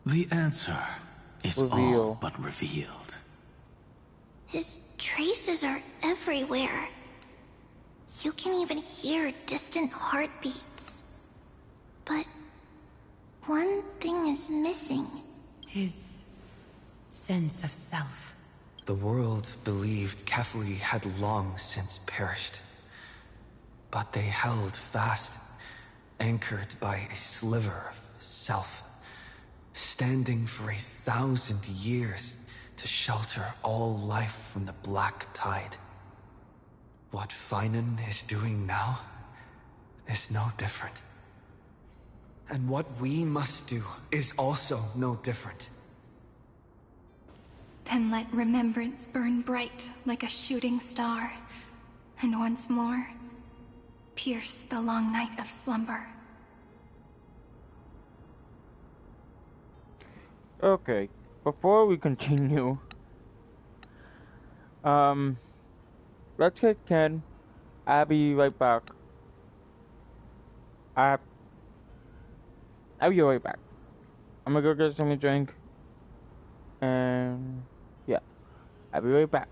T: The answer is all but revealed.
V: His traces are everywhere. You can even hear distant heartbeats. But one thing is missing.
Q: His sense of self.
B: The world believed Kefli had long since perished. But they held fast, anchored by a sliver of self, standing for 1,000 years to shelter all life from the black tide. What Finan is doing now is no different. And what we must do is also no different.
C: Then let remembrance burn bright like a shooting star, and once more, pierce the long night of slumber.
A: Okay, before we continue, let's get Ken. I'll be right back. I'll be right back. I'm gonna go get something to drink, and yeah, I'll be right back.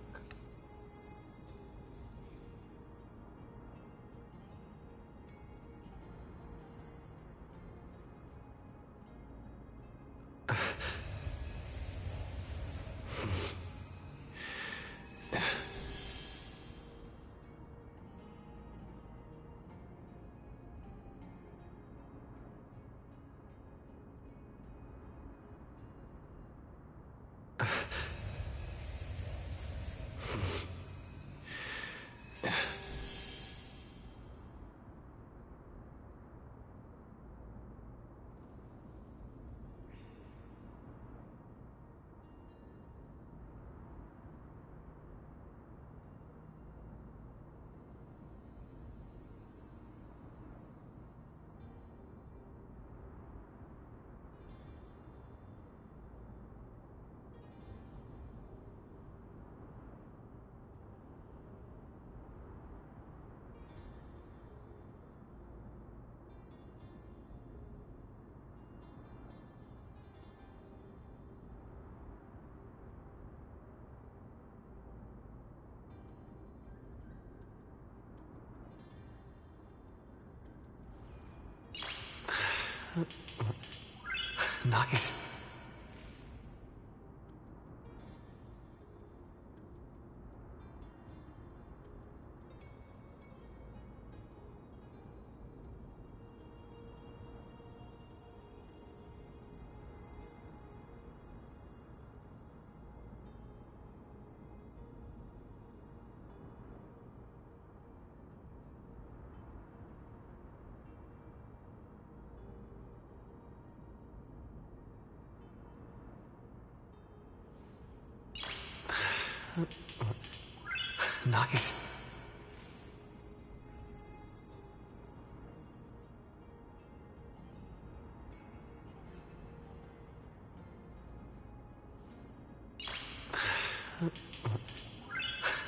B: Nice. Nice.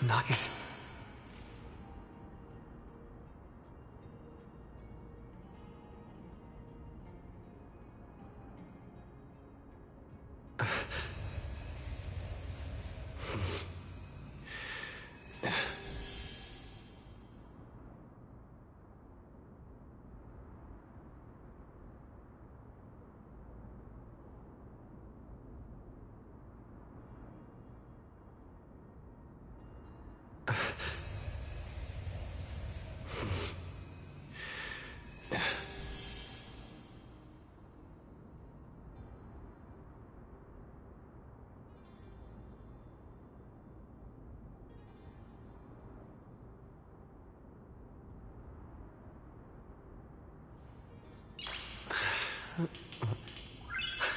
B: Nice.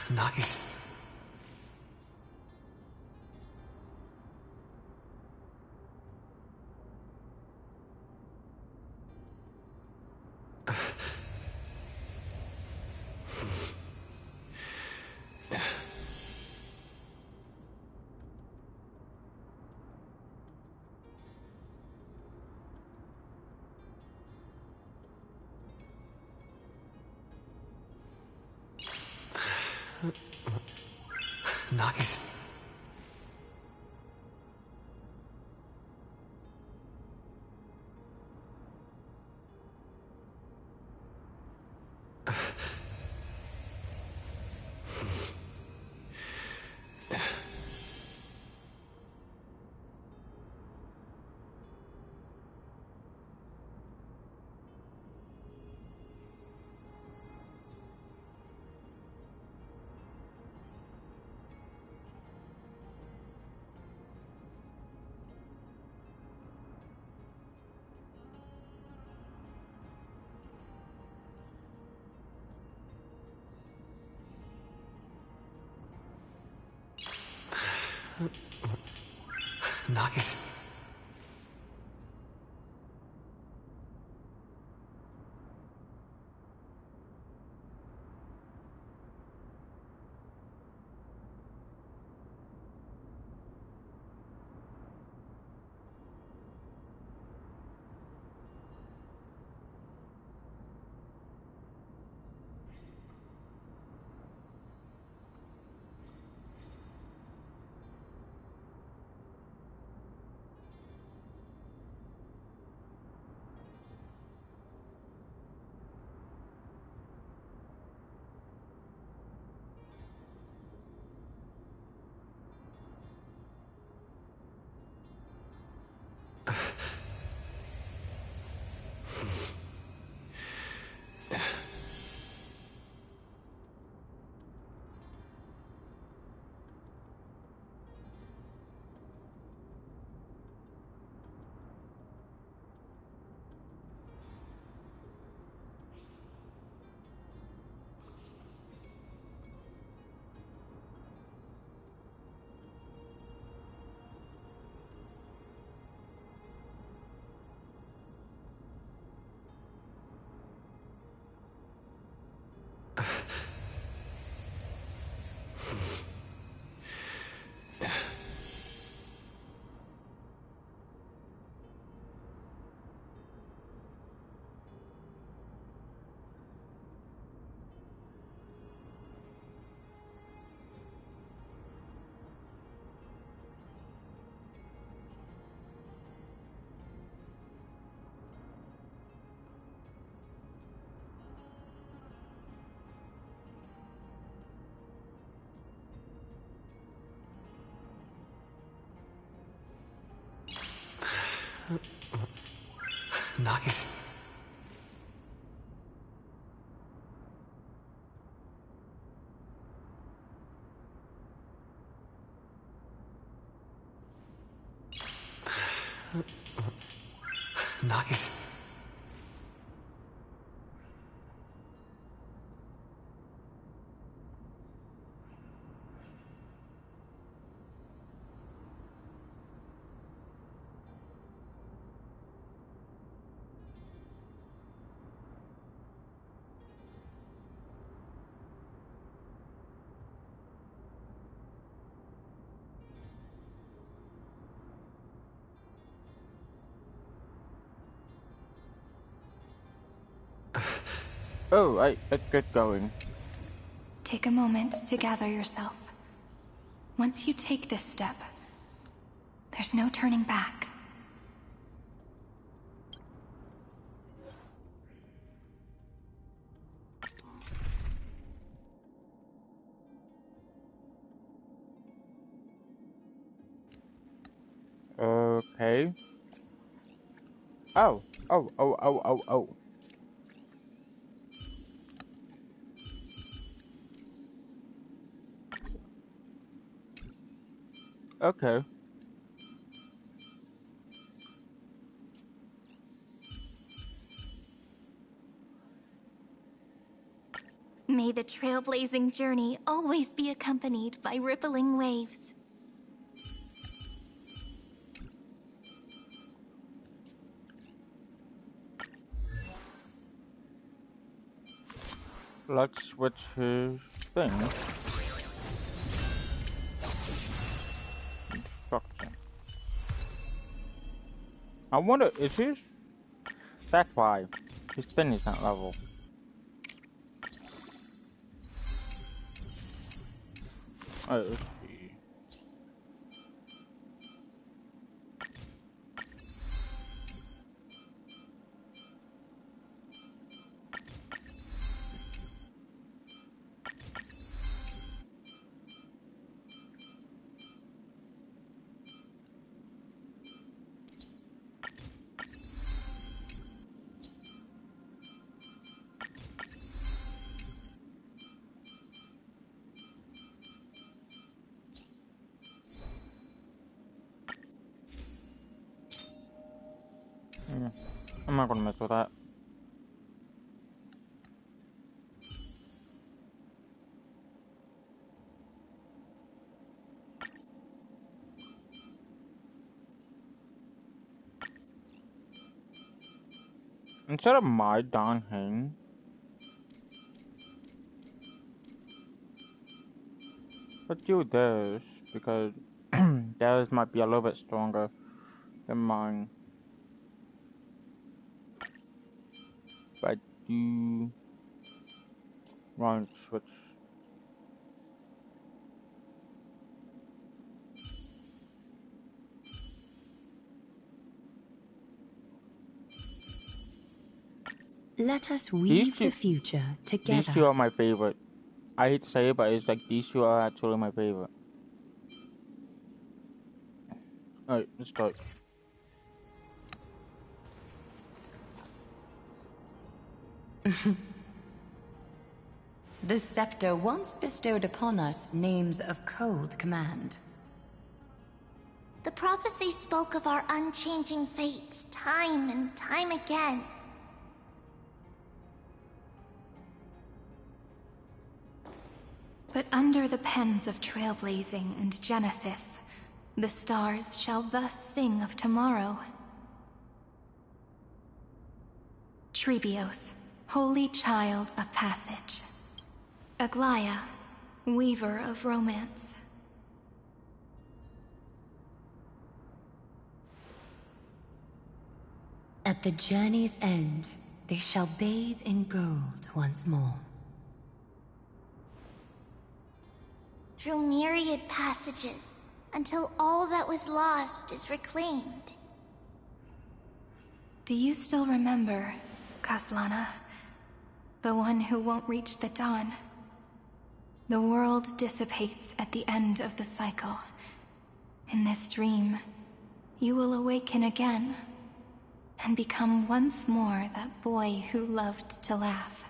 B: Nice. Nice. Nice. Nice. Nice.
A: Oh, let's get going.
C: Take a moment to gather yourself. Once you take this step, there's no turning back.
A: Okay. Oh. Okay.
C: May the trailblazing journey always be accompanied by rippling waves.
A: Let's switch his thing. Instruction. I wonder, is his... That's why. His thing is not level. Let's see. I'm not gonna mess with that. Instead of my Don Hing, let's do this because theirs might be a little bit stronger than mine. But do want to switch.
Q: Let us weave the future together.
A: These two are my favorite. I hate to say it, but it's like these two are actually my favorite. Alright, let's start.
Q: The scepter once bestowed upon us names of cold command.
V: The prophecy spoke of our unchanging fates time and time again.
C: But under the pens of Trailblazing and Genesis, the stars shall thus sing of tomorrow. Trebios, holy child of passage. Aglaia, weaver of romance.
Q: At the journey's end, they shall bathe in gold once more.
V: Through myriad passages, until all that was lost is reclaimed.
C: Do you still remember, Kaslana? The one who won't reach the dawn. The world dissipates at the end of the cycle. In this dream, you will awaken again, and become once more that boy who loved to laugh.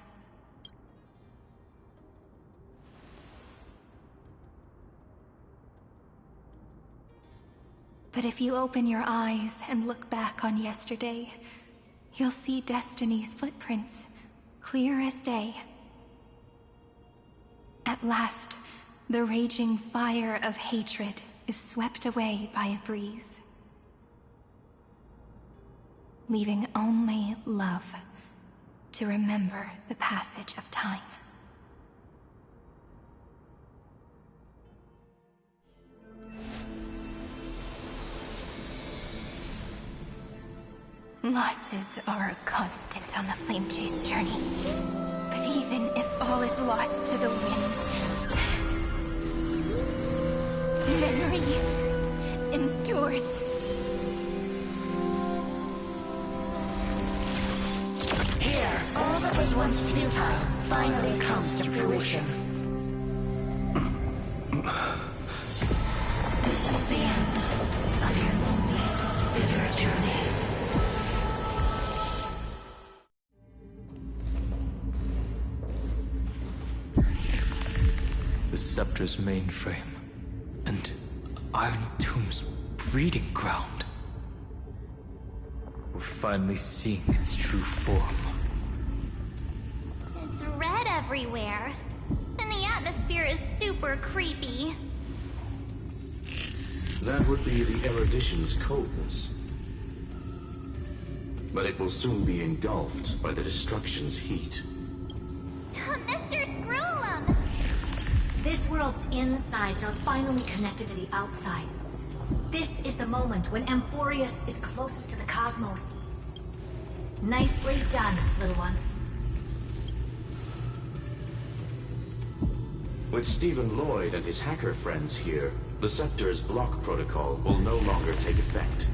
C: But if you open your eyes and look back on yesterday, you'll see Destiny's footprints, clear as day. At last, the raging fire of hatred is swept away by a breeze, leaving only love to remember the passage of time. Losses are a constant on the Flame Chase journey. But even if all is lost to the wind, memory endures.
Q: Here, all that was once futile finally comes to fruition. This is the end of your lonely, bitter journey.
E: The Scepter's mainframe, and IronTomb's breeding ground. We're finally seeing its true form.
D: It's red everywhere, and the atmosphere is super creepy.
I: That would be the erudition's coldness. But it will soon be engulfed by the destruction's heat.
D: Mr. Scrollum!
J: This world's insides are finally connected to the outside. This is the moment when Amphorius is closest to the cosmos. Nicely done, little ones.
I: With Stephen Lloyd and his hacker friends here, the Scepter's block protocol will no longer take effect.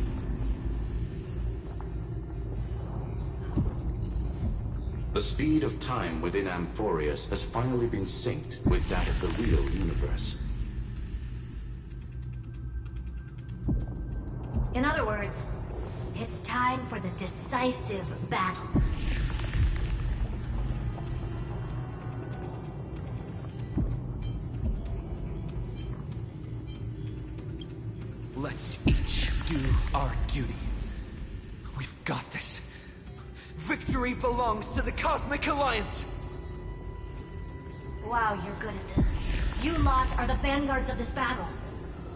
I: The speed of time within Amphorius has finally been synced with that of the real universe.
J: In other words, it's time for the decisive battle.
B: Let's each do our duty. We've got this. Victory belongs to the Cosmic Alliance!
J: Wow, you're good at this. You lot are the vanguards of this battle.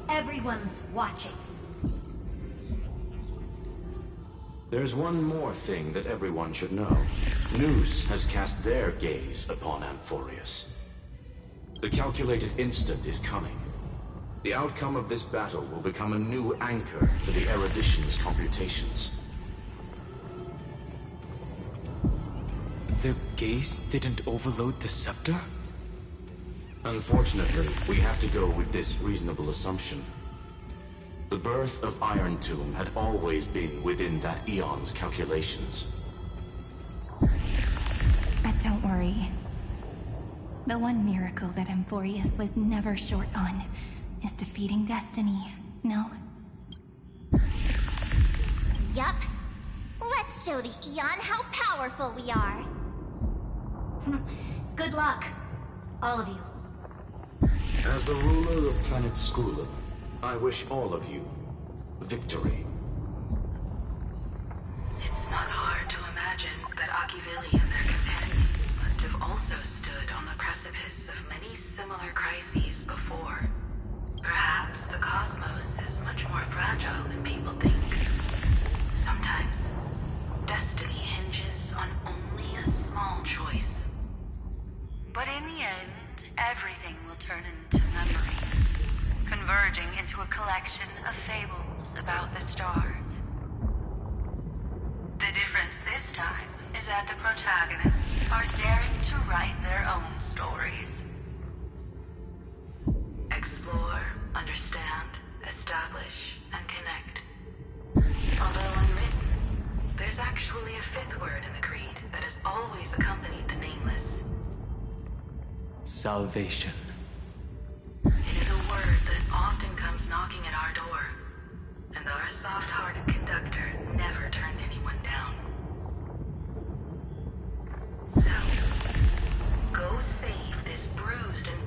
J: Everyone's watching.
I: There's one more thing that everyone should know. Noose has cast their gaze upon Amphorius. The calculated instant is coming. The outcome of this battle will become a new anchor for the erudition's computations.
E: Their gaze didn't overload the Scepter?
I: Unfortunately, we have to go with this reasonable assumption. The birth of IronTomb had always been within that eon's calculations.
C: But don't worry. The one miracle that Amphorius was never short on is defeating Destiny, no?
D: Yup. Let's show the Eon how powerful we are.
J: Good luck, all of you.
I: As the ruler of planet Scrollum, I wish all of you victory.
K: It's not hard to imagine that Akivili and their companions must have also stood on the precipice of many similar crises before. Perhaps the cosmos is much more fragile than people think. Sometimes, destiny hinges on only a small choice. But in the end, everything will turn into memories, converging into a collection of fables about the stars. The difference this time is that the protagonists are daring to write their own stories. Explore, understand, establish, and connect. Although unwritten, there's actually a fifth word in the creed that has always accompanied the nameless.
E: Salvation.
K: It is a word that often comes knocking at our door, and our soft-hearted conductor never turned anyone down.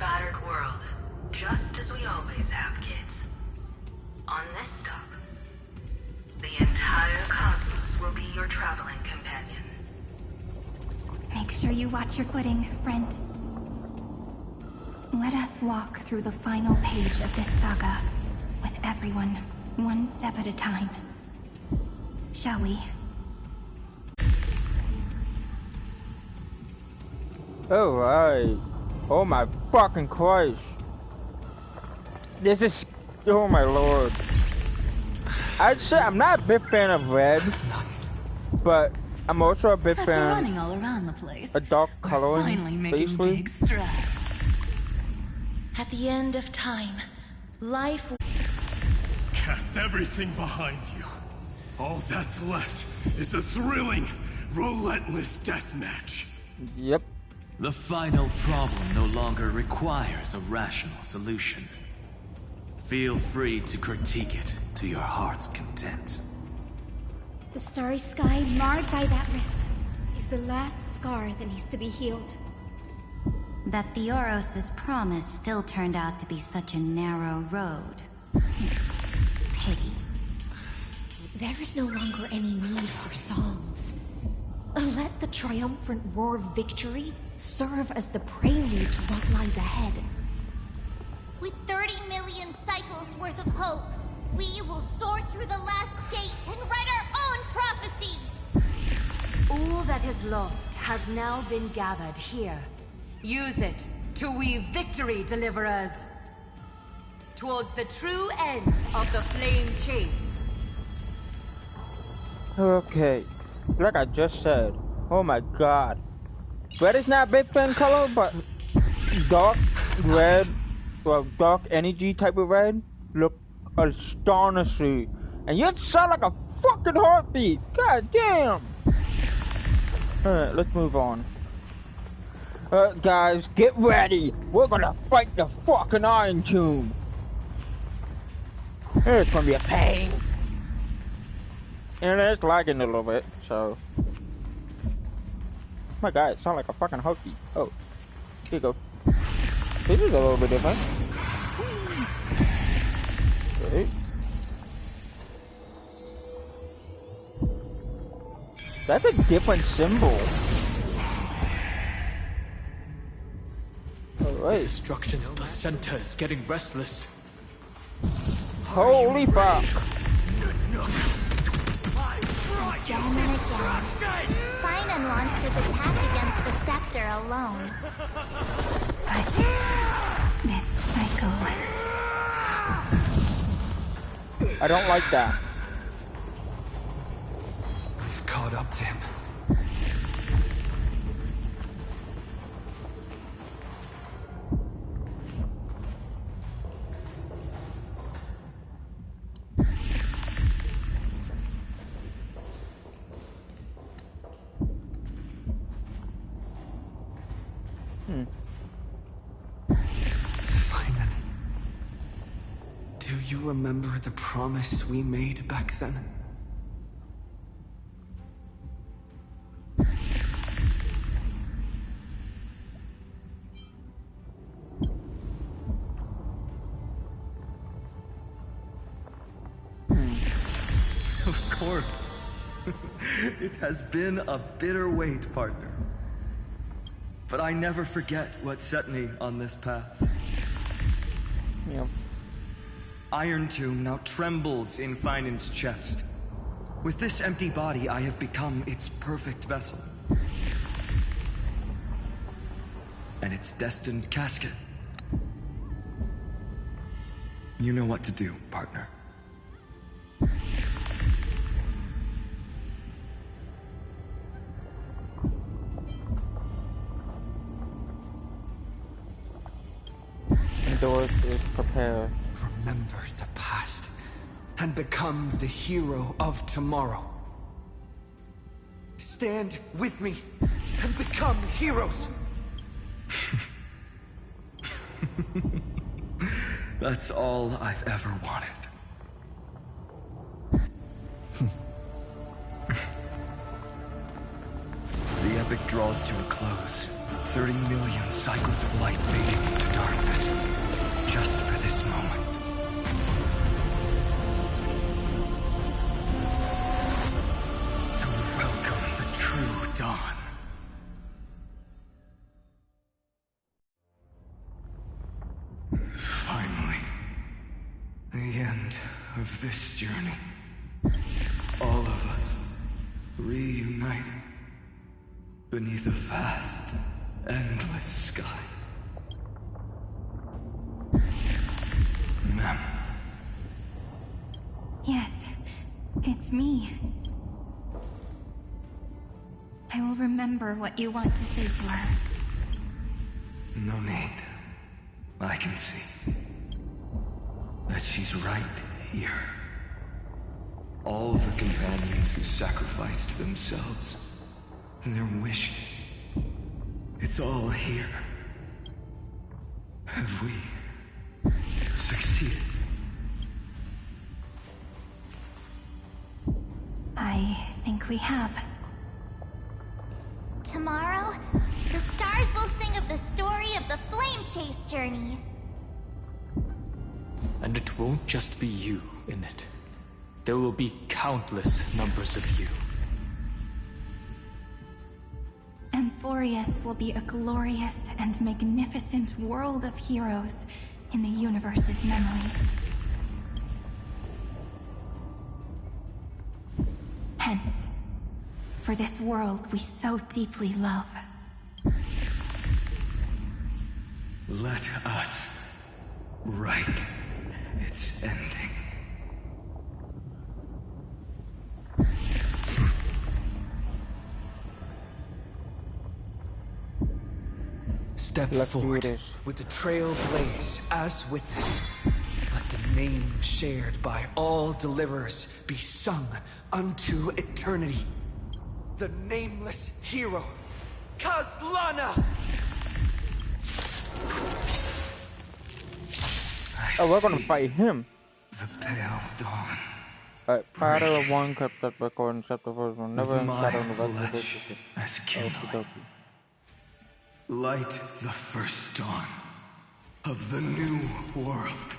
K: battered world, just as we always have, kids. On this stop, the entire cosmos will be your traveling companion.
C: Make sure you watch your footing, friend. Let us walk through the final page of this saga, with everyone, one step at a time. Shall we?
A: Alright. Oh my fucking Christ. This is... Oh my lord. I'd say I'm not a big fan of red. But I'm also a big
H: After
A: fan
H: running all around the place,
A: of dark
H: we're
A: coloring.
H: finally making
A: basically.
H: big strides.
P: At the end of time, life...
G: Cast everything behind you. All that's left is the thrilling, relentless deathmatch.
A: Yep.
T: The final problem no longer requires a rational solution. Feel free to critique it to your heart's content.
S: The starry sky marred by that rift is the last scar that needs to be healed.
O: That Theoros' promise still turned out to be such a narrow road. Pity.
J: There is no longer any need for songs. Let the triumphant roar of victory serve as the prelude to what lies ahead.
V: With 30 million cycles worth of hope, we will soar through the last gate and write our own prophecy!
Q: All that is lost has now been gathered here. Use it to weave victory, deliverers, towards the true end of the flame chase.
A: Okay. Like I just said. Oh my god. Red is not a big fan color, but dark red, well, dark energy type of red look astonishing. And you sound like a fucking heartbeat. God damn. Alright, let's move on. Guys, get ready. We're gonna fight the fucking IronTomb. It's gonna be a pain. And it's lagging a little bit, so. Oh my god, it sounds like a fucking heartbeat. Oh, here you go. This is a little bit different. Okay. That's a different symbol. Alright.
E: Destruction's placenta is getting restless.
A: Holy fuck.
V: Again and again, Finan launched his attack against the scepter alone.
C: But this cycle...
A: I don't like that.
B: We've caught up to him. Finan. Do you remember the promise we made back then?
M: Of course. It has been a bitter wait, partner. But I never forget what set me on this path.
A: Yep.
M: IronTomb now trembles in Finan's chest. With this empty body, I have become its perfect vessel. And its destined casket. You know what to do, partner.
A: Endorse is prepare.
B: Remember the past and become the hero of tomorrow. Stand with me and become heroes.
M: That's all I've ever wanted. The epic draws to a close.
B: 30 million cycles of light fading into darkness, just for this moment. To welcome the true dawn. Finally, the end of this journey. All of us reunited beneath a vast, endless sky. Ma'am.
C: Yes, it's me. I will remember what you want to say to her.
B: No need. I can see that she's right here. All the companions who sacrificed themselves, their wishes, it's all here. Have we succeeded?
C: I think we have.
D: Tomorrow, the stars will sing of the story of the Flame Chase journey.
E: And it won't just be you in it. There will be countless numbers of you.
C: Amphorius will be a glorious and magnificent world of heroes in the universe's memories. Hence, for this world we so deeply love.
B: Let us write its ending. Step forward with the Trailblaze as witness. Let the name shared by all deliverers be sung unto eternity. The nameless hero, Kazlana!
A: Oh, we're gonna fight him.
B: The pale dawn.
A: Alright, Battle of one kept that record and set the first one. Never in
B: my
A: shadow in the
B: flesh as kindling. Light the first dawn of the new world.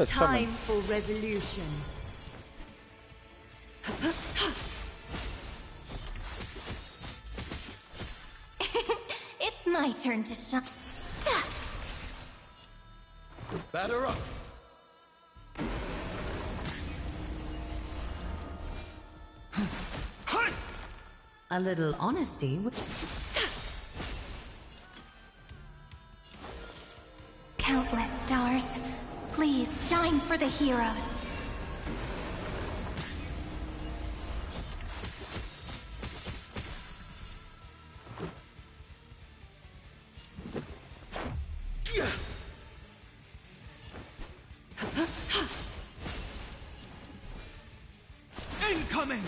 Q: Time for resolution.
C: It's my turn to shine.
N: Batter up.
Q: A little honesty.
C: Countless stars, please shine for the heroes.
N: Incoming!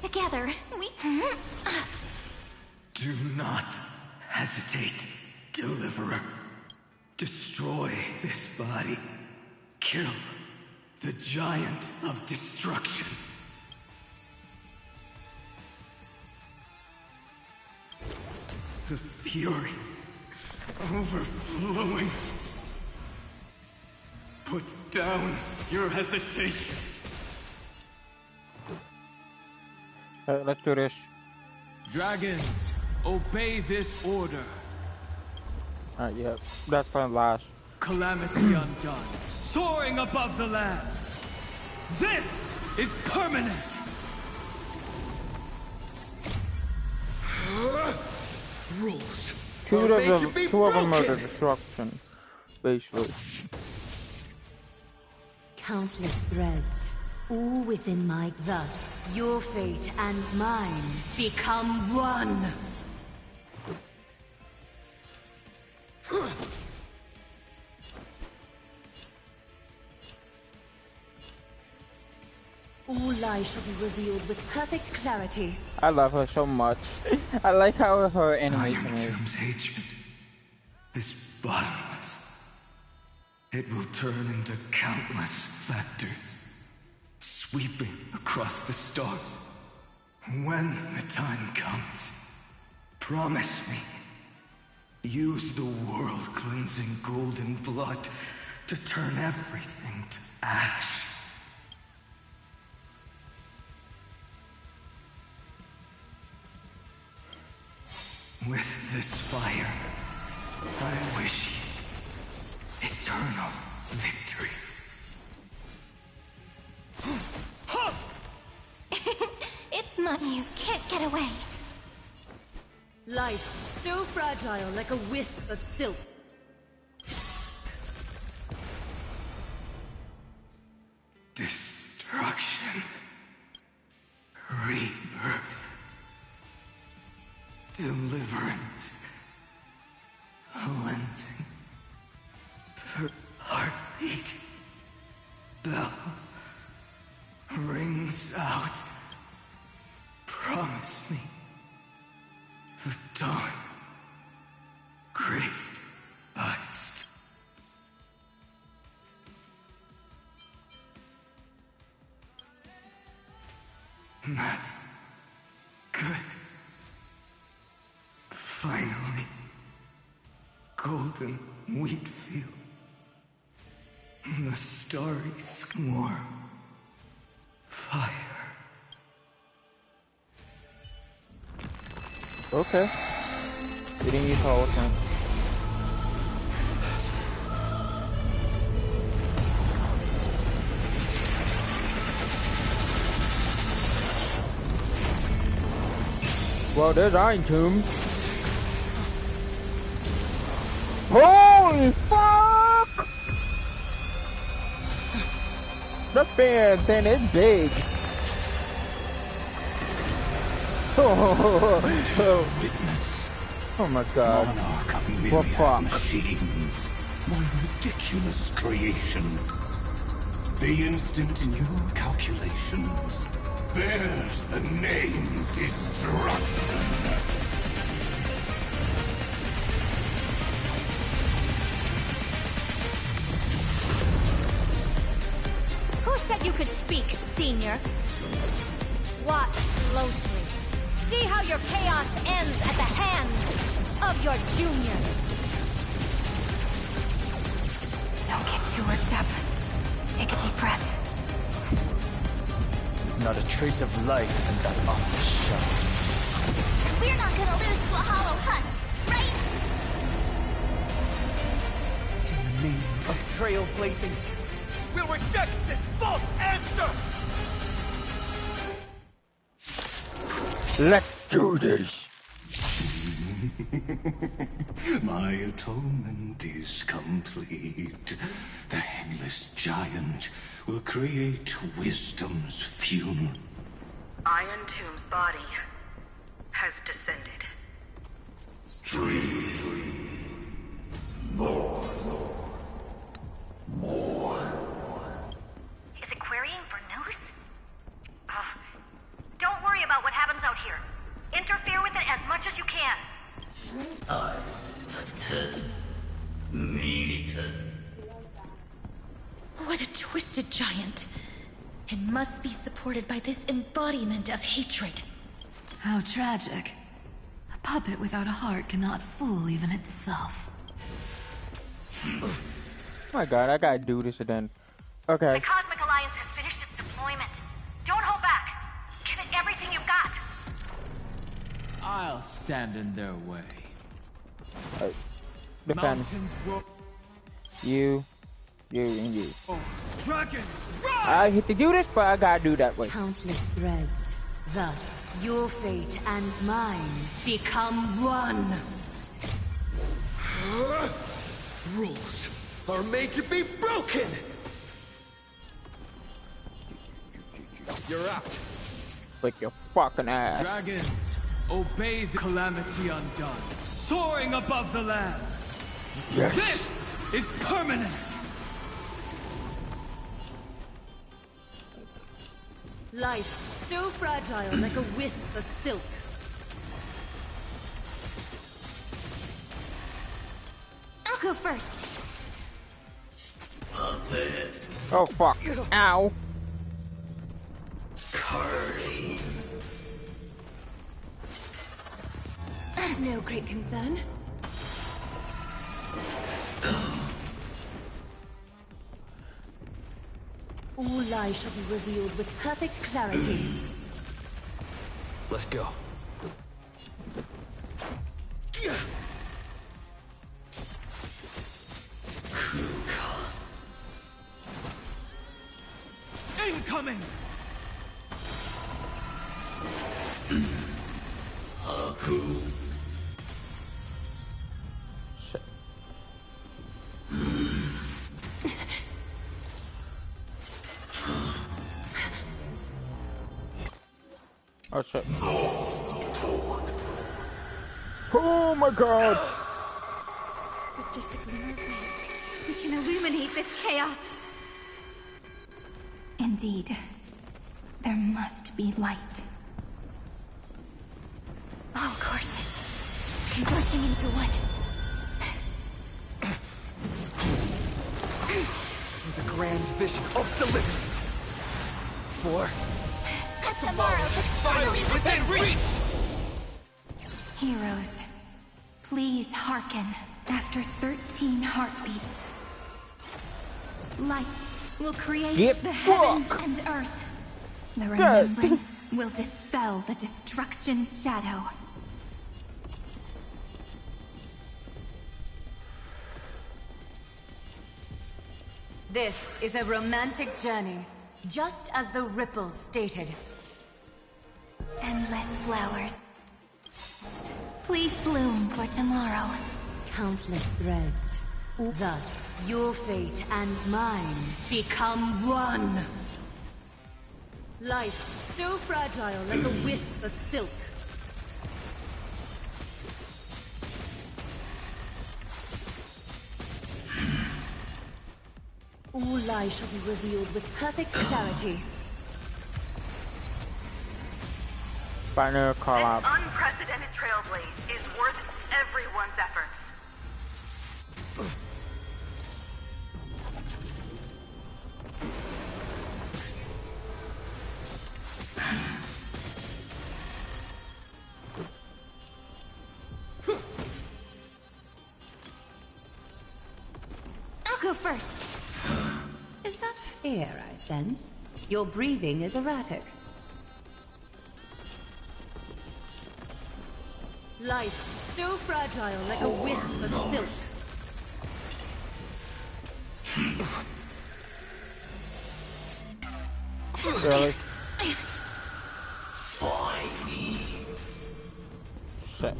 C: Together, we...
B: Do not hesitate, Deliverer. Destroy this body. Kill the giant of destruction. The fury overflowing. Put down your hesitation.
A: Let's do this.
N: Dragons, obey this order.
A: Alright, yeah, that's my last.
N: Calamity undone, soaring above the lands. This is permanence.
F: Rules.
A: Two of them are the destruction, basically.
Q: Countless threads, all within my... Thus, your fate and mine become one. All lies shall be revealed with perfect clarity.
A: I love her so much. I like how her animation is.
B: IronTomb's hatred is bottomless. It will turn into countless factors sweeping across the stars. When the time comes, promise me, use the world-cleansing golden blood to turn everything to ash. With this fire, I wish you eternal victory.
C: It's money. You can't get away.
K: Life, so fragile like a wisp of silk.
B: Destruction. Rebirth. Deliverance. Cleansing. Her heartbeat. Bell. Rings out. Promise me. The dawn. Graced us. That's good. Finally. Golden wheat field. The starry swarm. Fire.
A: Okay. We didn't use all of them. Well, there's IronTomb. Holy fuck! The fan thing is big. Oh my god.
N: Monarch of
A: What fuck?
N: machines. My ridiculous creation. The instant in your calculations bears the name Destruction.
J: Who said you could speak, Senior? Watch closely. See how your chaos ends at the hands of your juniors.
C: Don't get too worked up. Take a deep breath.
E: There's not a trace of life in that awful shell.
V: We're not gonna lose to a hollow husk, right?
B: In the name of trailblazing,
N: We'll reject this false answer!
A: Let's do this.
N: My atonement is complete. The headless giant will create wisdom's funeral.
K: IronTomb's body has descended.
J: Is it querying for news? Don't worry about what happens out here. Interfere with it as much as you can.
P: What a twisted giant. It must be supported by this embodiment of hatred.
H: How tragic. A puppet without a heart cannot fool even itself.
A: Oh my god, I gotta do this again. Okay.
J: The Cosmic Alliance has finished its deployment. Don't hold back. Give it everything you've got.
E: I'll stand in their way.
A: Defend.
E: Mountains roar.
A: You, and you.
E: Dragons,
A: I hate to do this, but I gotta do that way.
Q: Countless threads. Thus, your fate and mine become one.
N: Rules are made to be broken! You're out.
A: Like your fucking ass.
E: Dragons, obey the calamity undone, soaring above the lands.
A: Yes.
E: This is permanence.
K: Life, so fragile like a wisp of silk.
V: I'll go first.
A: Oh fuck. Ow.
N: Curly.
U: No great concern.
Q: All lies shall be revealed with perfect clarity.
B: Let's go.
M: Incoming!
N: Haku.
A: Shit. Oh shit. Oh my god!
S: With just a glimmer of light, we can illuminate this chaos.
C: Indeed, there must be light.
S: All courses converging into one.
M: The grand vision of deliverance. For
V: Tomorrow is finally within reach!
C: Heroes, please hearken. After 13 heartbeats, light will create
A: Get
C: the heavens
A: fucked.
C: and earth. The remembrance will dispel the destruction shadow.
Q: This is a romantic journey, just as the ripples stated.
C: Endless flowers. Please bloom for tomorrow.
Q: Countless threads. Thus, your fate and mine become one. Life, so fragile like a wisp of silk. All lies shall be revealed with perfect clarity.
A: Final collab.
K: This unprecedented Trailblaze is worth everyone's efforts.
C: I'll go first.
Q: Is that fear I sense? Your breathing is erratic. Life, so fragile like a wisp of silk.
A: Really?
N: Finally.
A: Shit.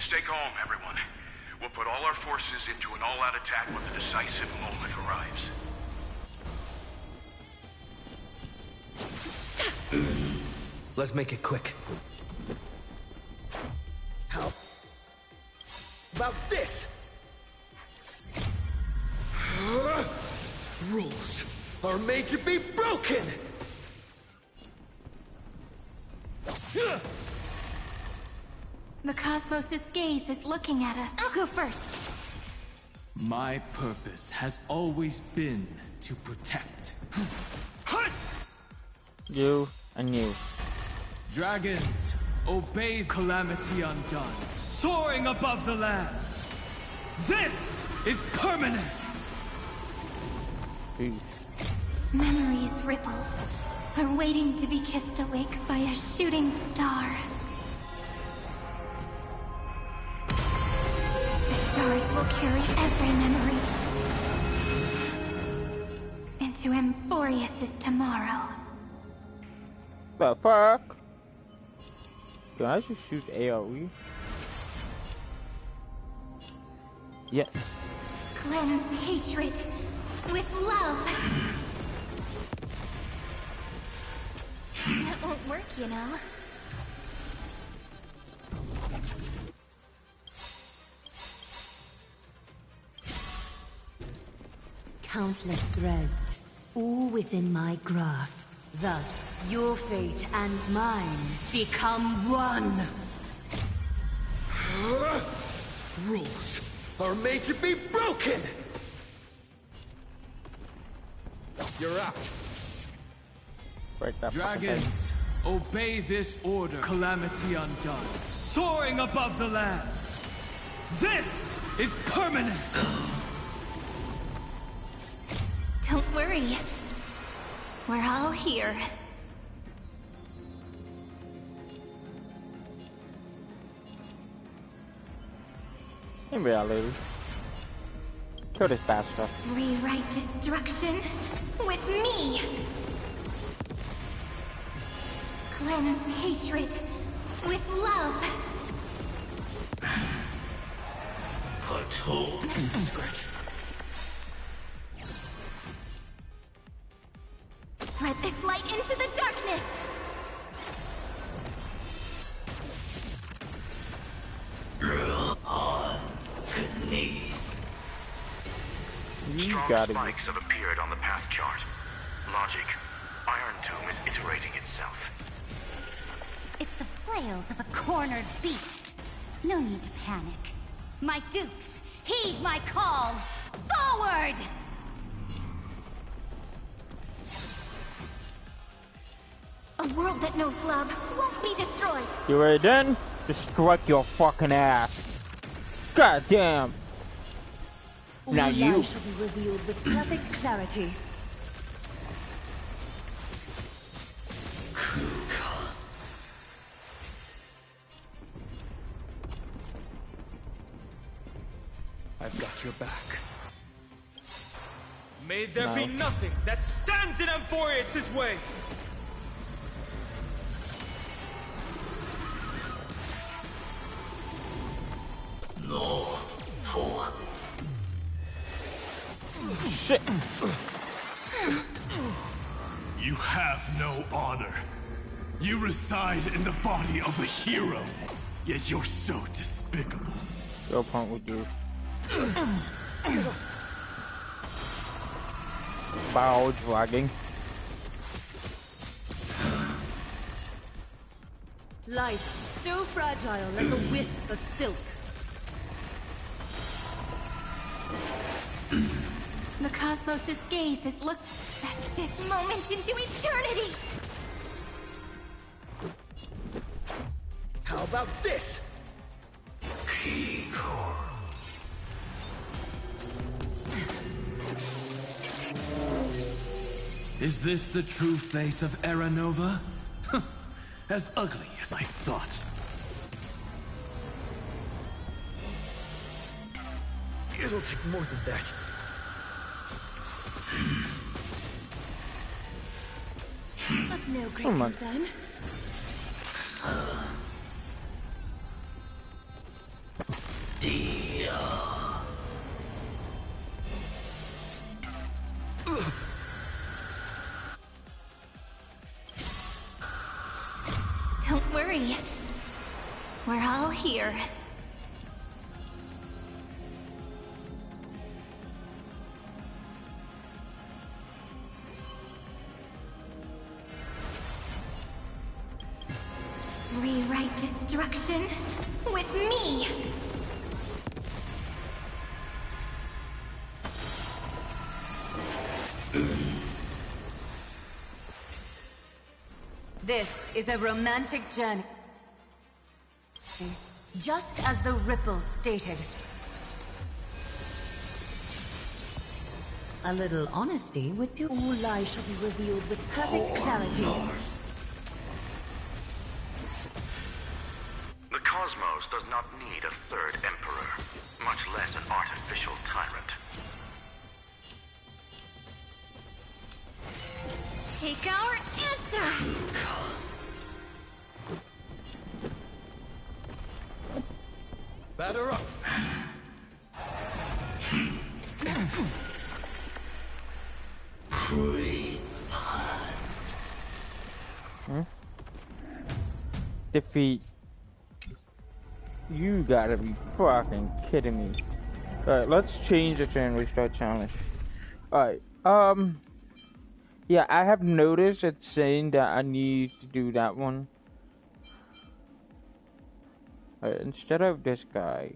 I: Stay calm, everyone. We'll put all our forces into an all-out attack when the decisive moment arrives.
B: Let's make it quick.
N: How about this? Rules are made to be broken!
C: The cosmos' gaze is looking at us. I'll go first.
E: My purpose has always been to protect.
A: You and you.
E: Dragons, obey Calamity Undone, soaring above the lands. This is permanence!
C: Memories' ripples are waiting to be kissed awake by a shooting star. The stars will carry every memory into Amphorius' tomorrow.
A: The fuck? Can I just shoot AoE? Yes.
C: Cleanse hatred with love.
V: That won't work, you know.
Q: Countless threads, all within my grasp. Thus, your fate and mine become one.
N: Rules are made to be broken! You're out.
A: Break that
M: Dragons, obey this order. Calamity undone, soaring above the lands. This is permanence!
C: Don't worry. We're all here.
A: In reality. Kill this bastard.
C: Rewrite destruction with me. Cleanse hatred with love.
N: Atone secret.
C: Spread this light into the darkness.
N: On to knees.
L: Strong spikes have appeared on the path chart. Logic. IronTomb is iterating itself.
O: It's the flails of a cornered beast. No need to panic. My dukes, heed my call. Forward!
C: A world that knows love won't be destroyed.
A: You ready then? Just strike your fucking ass. God damn. Now you.
Q: Shall be revealed with perfect clarity.
M: I've got your back. May there be nothing that stands in Amphorius' way!
N: No, fool.
A: Shit.
G: You have no honor. You reside in the body of a hero, yet you're so despicable.
A: Go punk with you. Bow dragging.
Q: Life, so fragile like a wisp of silk.
C: The cosmos' gaze has looked at this moment into eternity.
N: How about this? Keycore.
M: Is this the true face of Era Nova? As ugly as I thought.
N: It'll take more than that.
Q: Of no great
A: Oh my.
Q: concern.
C: Don't worry. We're all here. Rewrite destruction with me.
Q: This is a romantic journey. Just as the ripples stated. A little honesty would do. All lies shall be revealed with perfect clarity.
L: The cosmos does not need a third emperor, much less an artificial tyrant.
C: Take our answer!
N: Batter up.
A: Defeat. You gotta be fucking kidding me. Alright, let's change the and restart challenge. Alright, yeah, I have noticed it's saying that I need to do that one. Alright, instead of this guy.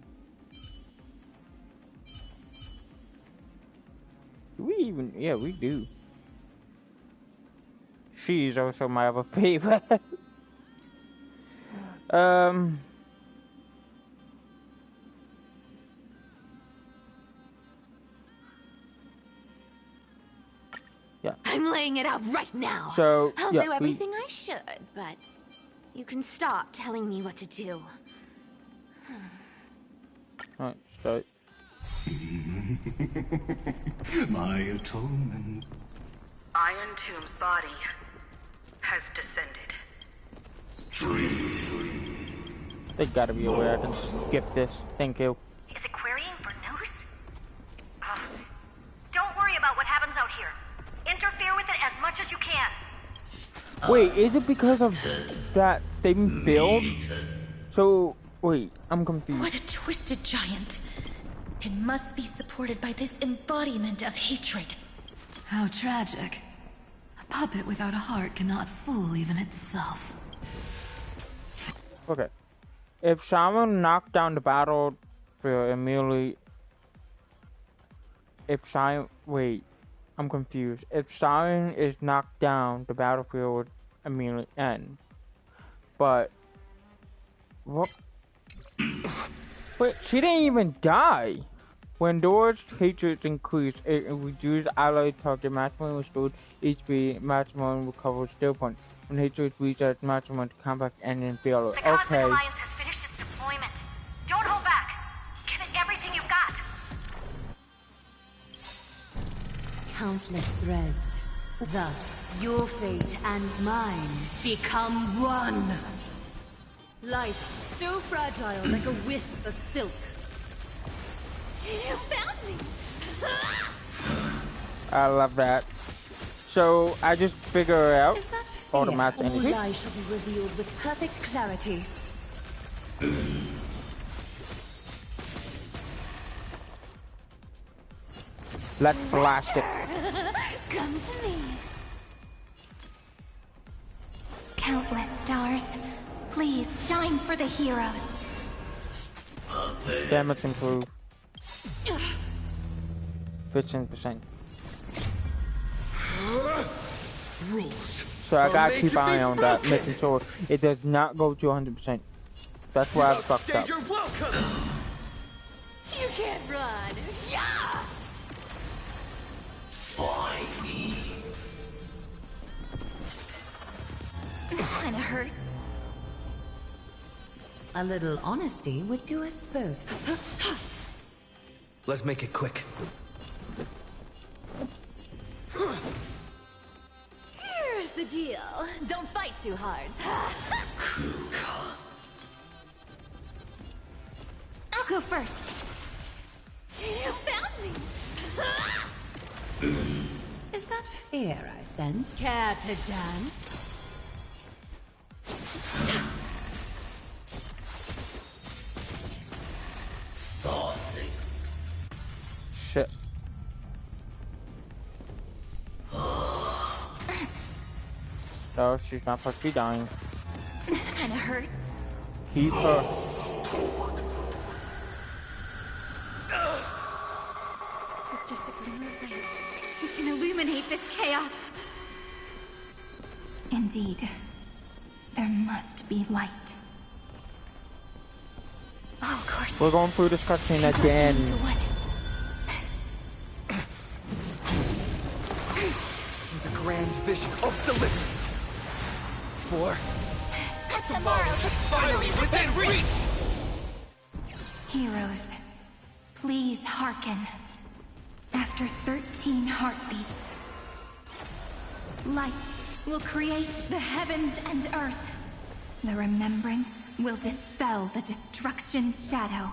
A: Do we even? Yeah, we do. She's also my other favorite. Yeah.
U: I'm laying it out right now.
A: So,
U: I'll
A: yeah,
U: do everything I should, but you can stop telling me what to do.
A: Alright, start.
F: My atonement.
K: IronTomb's body has descended.
A: They gotta be aware I can skip this. Thank you.
R: Is it querying for news? Don't worry about what happens out here. Interfere with it as much as you can.
A: Wait, is it because of that thing build? So, wait, I'm confused.
P: What a twisted giant. It must be supported by this embodiment of hatred. How tragic. A puppet without a heart cannot fool even itself.
A: Okay. If someone knocked down the battlefield immediately... Wait, I'm confused. If Siren is knocked down, the battlefield would immediately end. But... What? Wait, she didn't even die! When Dora's hatred increased, it reduced allied target maximum restored HP maximum recovered skill point. When hatred reached its maximum, the combat ended in failure.
R: The Cosmic Alliance has finished its deployment. Don't hold back. Give it everything you've got.
Q: Countless threads. Thus, your fate and mine become one. Life so fragile like a wisp of silk.
S: You found me!
A: I love that. So, I just figure out all the math energy.
Q: All lies shall be revealed with perfect clarity.
A: Let's blast it.
C: Come to me. Countless stars, please shine for the heroes.
A: Damage improved. 15%.
N: Rules.
A: So I gotta keep an eye on that, making sure it does not go to 100%. That's why I fucked up.
N: You're welcome.
U: You can't run. Yeah!
N: Find me.
C: Kinda hurts.
Q: A little honesty would do us both.
B: Let's make it quick.
U: Here's the deal. Don't fight too hard.
C: I'll go first.
U: You found me.
Q: Is that fear I sense? Care to dance?
N: Starting.
A: Shit. No, she's not supposed to be dying.
C: Kinda hurts.
A: Keep her.
C: With just a glimmer of light, we can illuminate this chaos. Indeed, there must be light. Oh, of course.
A: We're going through this cutscene again.
B: The grand vision of deliverance. For
R: tomorrow is finally within reach!
C: Heroes, please hearken. After 13 heartbeats, light will create the heavens and earth. The remembrance will dispel the destruction's shadow.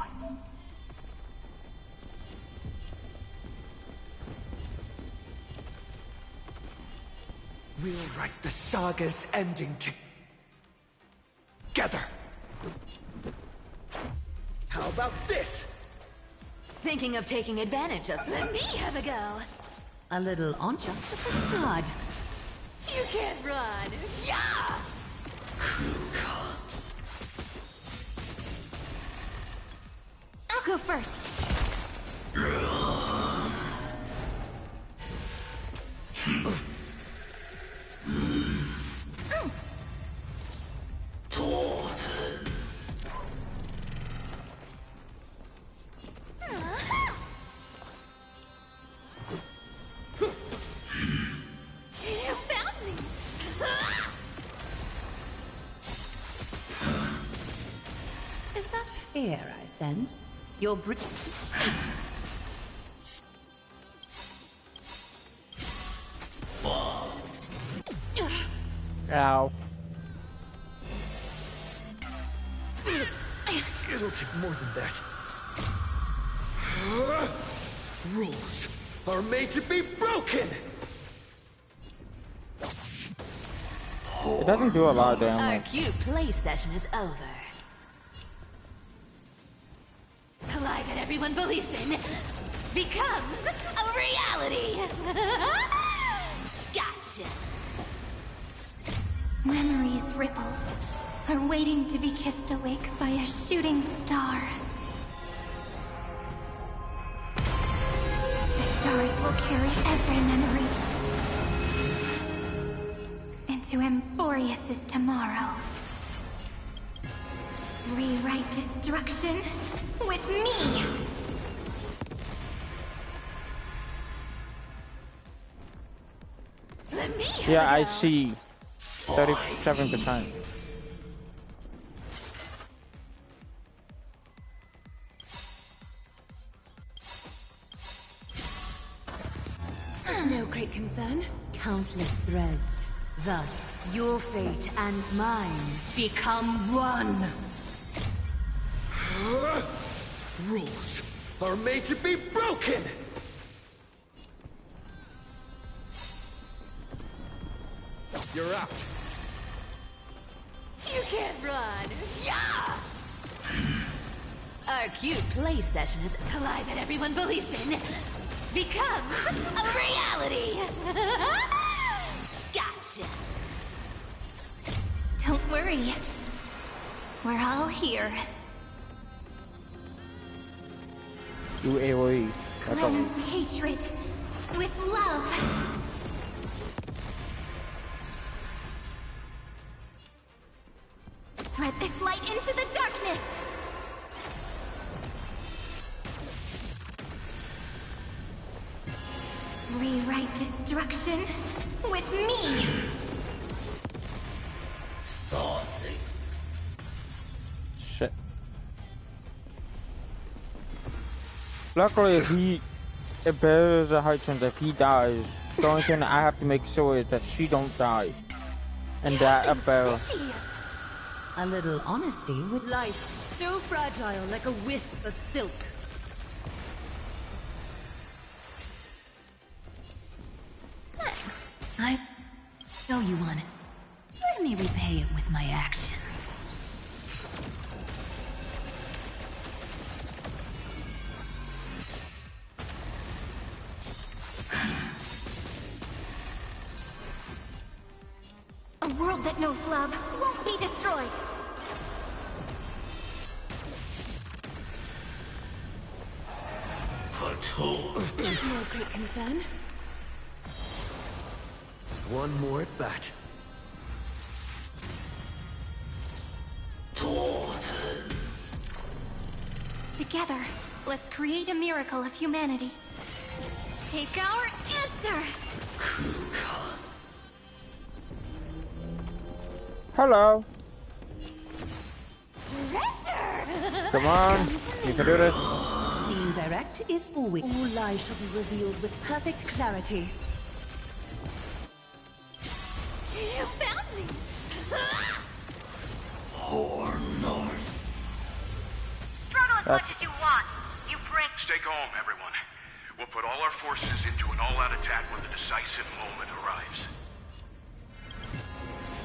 B: we'll write the saga's ending together.
N: How about this?
U: Thinking of taking advantage of... Let me have a go.
Q: A little on just a facade.
U: You can't run. Yeah!
C: I'll go first.
S: You found me!
Q: Is that fear I sense? Your
A: Ow.
N: It'll take more than that. Rules are made to be broken!
A: It doesn't do a lot of damage.
H: Our cute play session is over.
V: The lie that everyone believes in becomes a reality! Gotcha!
C: Memories' ripples are waiting to be kissed awake by a shooting star. The stars will carry every memory into Amphorius' tomorrow. Rewrite destruction with me!
A: Yeah, I see. 37%.
Q: No great concern. Countless threads. Thus, your fate and mine become one.
N: Rules are made to be broken! You're out.
H: You can't run. Yeah! Our cute play session is
V: The lie that everyone believes in becomes a reality! Gotcha!
C: Don't worry. We're all here.
A: Do AoE. That's all.
C: Cleanse hatred with love. Spread this light into the darkness. Rewrite destruction with me.
A: Shit. Luckily, if there's a high chance if he dies, the only thing I have to make sure is that she don't die. And that about.
Q: A little honesty would life so fragile like a wisp of silk.
H: Thanks. I owe you one. Let me repay it with my actions.
C: A world that knows love won't be destroyed.
Q: No great concern.
N: One more at bat.
C: Together, let's create a miracle of humanity. Take our answer!
A: Hello.
C: Treasure!
A: Come on. You can do this.
Q: Being direct is always. All lies shall be revealed with perfect clarity.
V: You found me!
R: Struggle as much as you want. You bring...
L: Stay calm, everyone. We'll put all our forces into an all-out attack when the decisive moment arrives.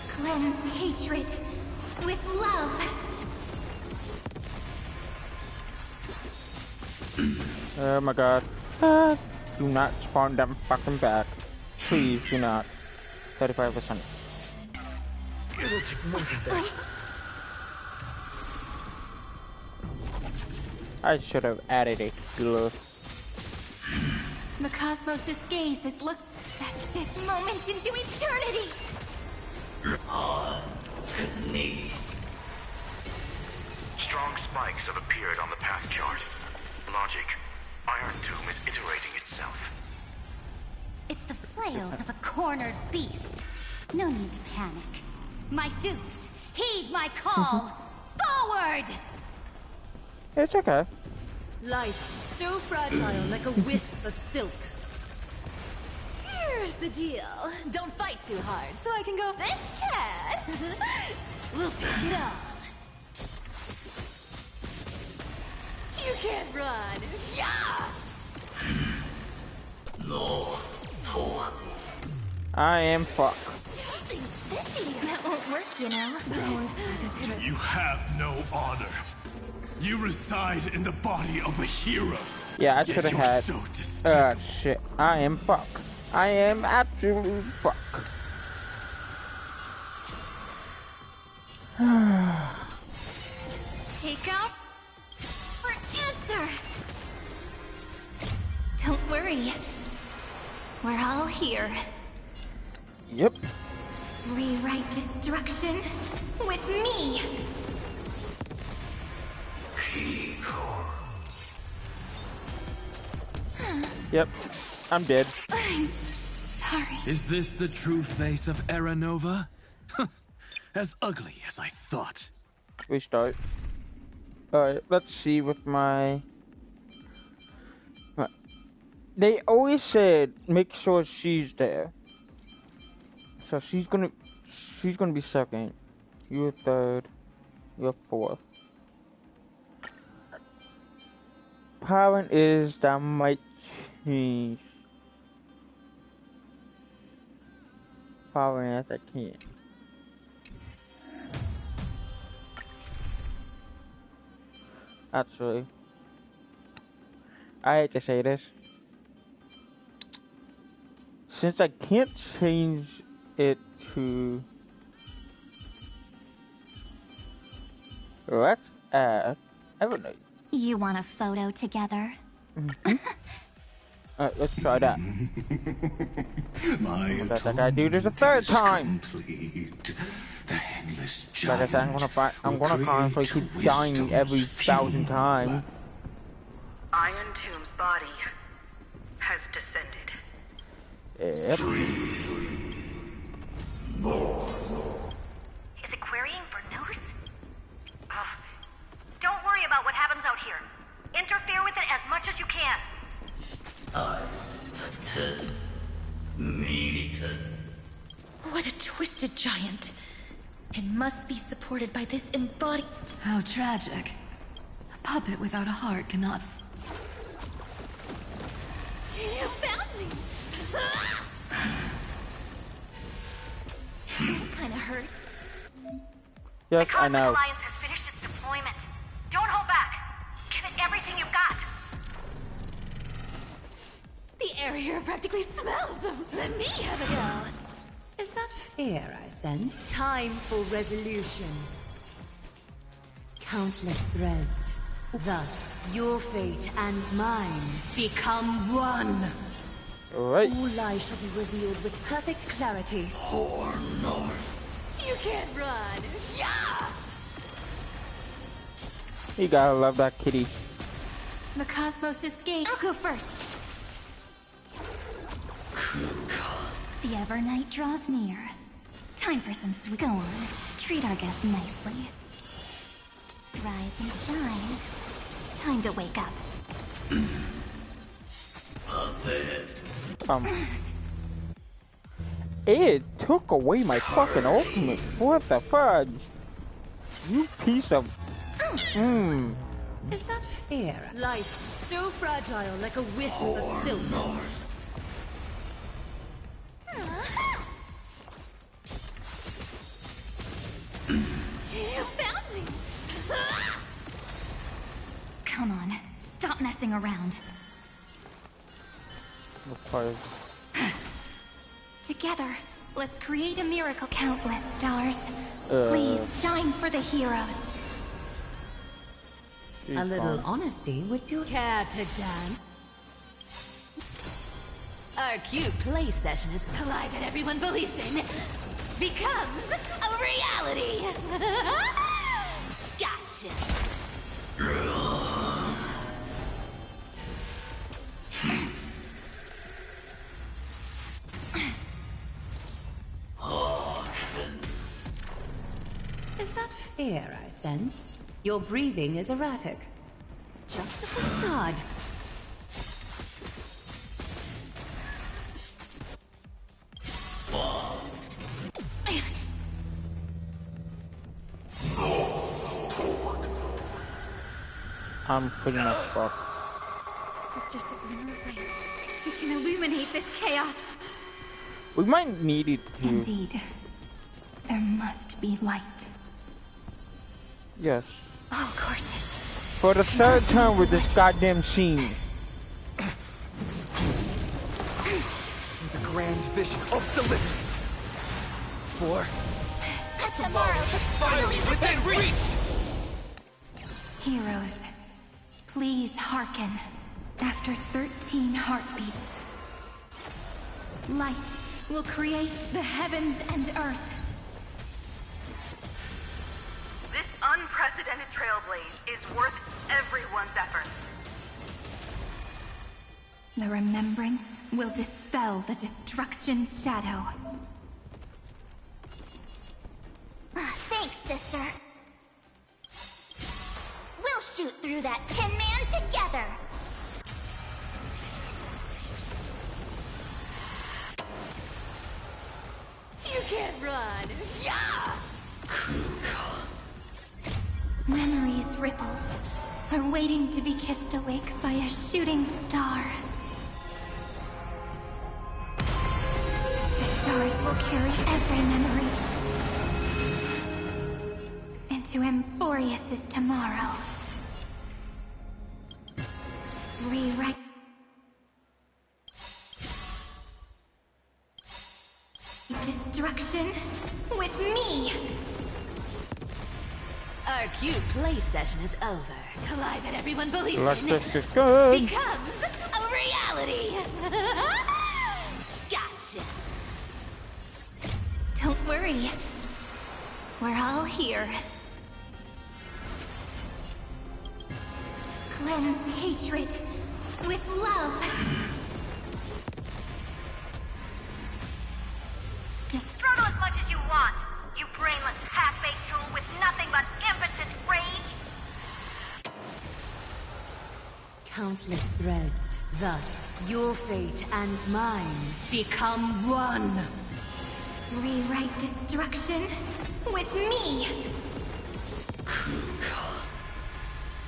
C: Cleanse hatred with love.
A: Oh my god. Do not spawn them fucking back. Please do not. 35%.
N: It'll take more than that.
A: I should have added a glove.
C: The cosmos' gaze has looked at this moment into eternity!
L: Knees. Strong spikes have appeared on the path chart. Logic. IronTomb is iterating itself.
O: It's the flails of a cornered beast. No need to panic. My dukes, heed my call! Forward!
A: It's okay.
D: Life, so fragile like a wisp of silk. Here's the deal. Don't fight too hard, so I can go, this cat! We'll take it all. You can't run. Yeah!
L: No.
A: I am fucked.
C: Something's fishy. That won't work, you know.
G: You have no honor. You reside in the body of a hero.
A: Yeah, I should have had.
G: So
A: shit. I am fucked. I am absolute fuck.
C: Take out for answer. Don't worry. We're all here.
A: Yep.
C: Rewrite destruction with me.
A: Yep. I'm dead.
C: I'm sorry.
G: Is this the true face of Aranova? As ugly as I thought.
A: Restart. Alright, let's see with my... They always said make sure she's there. So she's gonna be second. You're third. You're fourth. Problem is that might change. Problem is I can't. Actually, I hate to say this. Since I can't change it to... Let's add Evernight.
O: You want a photo together?
A: Alright, let's try that.
F: My
A: I gotta do this a third time.
F: complete. The endless
A: Like I said, I'm gonna constantly keep dying every 1,000 times.
K: IronTomb's body has descended.
A: Yep.
R: Is it querying for news? Don't worry about what happens out here. Interfere with it as much as you can.
P: What a twisted giant. It must be supported by this embodied...
H: How tragic. A puppet without a heart cannot...
V: You found me!
C: That kinda hurts.
A: Yes,
R: The
A: I
R: Cosmic
A: know.
R: Alliance has finished its deployment. Don't hold back. Give it everything you've got.
V: The air here practically smells of... Let me have a go.
Q: Is that fear I sense?
D: Time for resolution.
Q: Countless threads.
D: Thus, your fate and mine become one.
A: Alright.
D: All lies shall be revealed with perfect clarity. You can't run. Yeah!
A: You gotta love that kitty.
C: The cosmos is gate. I'll go first.
O: The Evernight draws near. Time for some sweet. Go on, treat our guests nicely. Rise and shine. Time to wake up.
A: It took away my fucking ultimate. What the fudge? You piece of...
Q: Is that fear?
D: Life, so fragile like a wisp of silk.
V: You found me!
O: Come on, stop messing around.
C: Together, let's create a miracle. Countless stars.
A: Uh.
C: Please shine for the heroes.
Q: A little honesty would do.
D: Care to dance? Our cute play session is a lie that everyone believes in becomes a reality. Gotcha.
Q: Is that fear I sense? Your breathing is erratic. Just a facade.
A: I'm pretty much fucked.
S: With just a glimmer of light, we can illuminate this chaos.
A: We might need it to.
C: Indeed. There must be light.
A: Yes.
C: Oh, of course.
A: For the third time with this goddamn scene.
N: The grand vision of deliverance. For
V: tomorrow is finally within reach!
C: Heroes, please hearken. After 13 heartbeats, light will create the heavens and earth.
J: This unprecedented Trailblaze is worth everyone's effort.
C: The remembrance will dispel the destruction's shadow.
V: Thanks, sister. We'll shoot through that Tin Man together.
D: You can't run. Yeah!
C: Memories' ripples are waiting to be kissed awake by a shooting star. The stars will carry every memory into Amphorius's tomorrow. Rewrite. Destruction with me.
D: Our cute play session is over. The lie that everyone believes
A: Let's
D: in
A: just get good.
D: becomes a reality. Gotcha.
C: Don't worry. We're all here. Cleanse hatred with love.
R: Struggle as much as you want, you brainless half-baked tool with nothing but impotent rage.
Q: Countless threads. Thus, your fate and mine become one.
C: Rewrite destruction with me.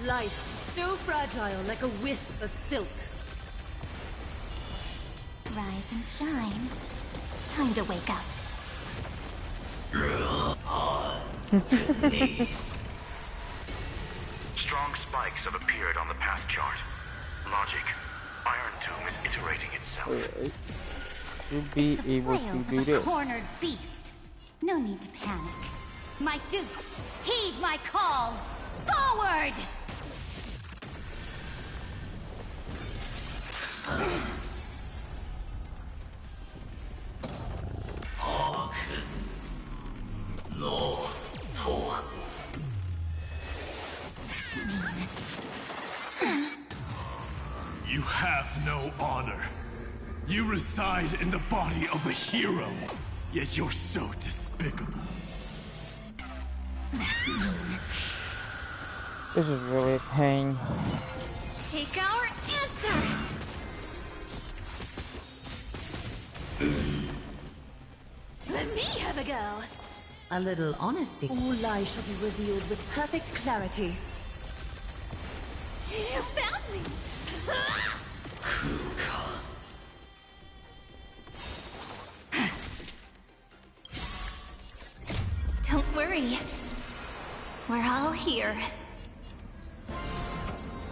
D: Life, so fragile like a wisp of silk.
C: Rise and shine. Time to wake up.
L: Strong spikes have appeared on the path chart. Logic. IronTomb is iterating itself.
A: You'll be able to
O: Flails
A: do
O: of a
A: this.
O: cornered beast. No need to panic. My dukes, heed my call. Forward!
G: You have no honor. You reside in the body of a hero, yet you're so despicable.
A: This is really a pain.
C: Take our answer.
D: Let me have a go.
Q: A little honesty.
D: All lies shall be revealed with perfect clarity. You found me!
C: Don't worry. We're all here.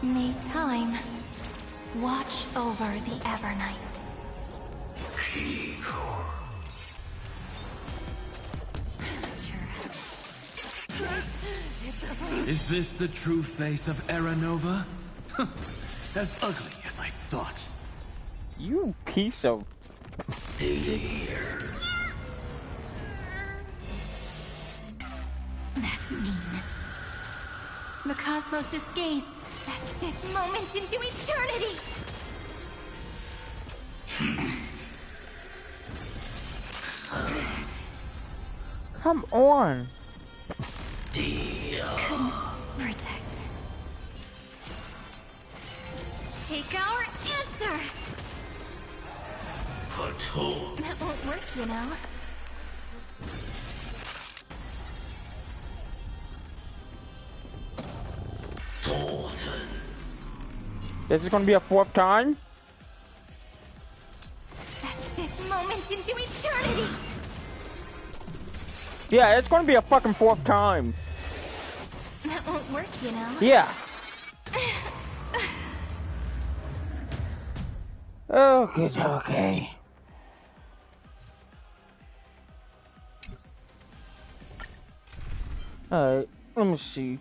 C: May time watch over the Evernight.
G: Is this the true face of Aranova? As ugly as I thought.
A: You piece of...
C: That's mean. The cosmos' gaze at this moment into eternity!
A: Come on!
C: Couldn't protect. Take our answer! That won't work, you know.
A: This is gonna be a fourth time?
C: At this moment into eternity!
A: Yeah, it's gonna be a fucking fourth time.
C: That won't work, you know.
A: Yeah. Okay. Alright, let me see.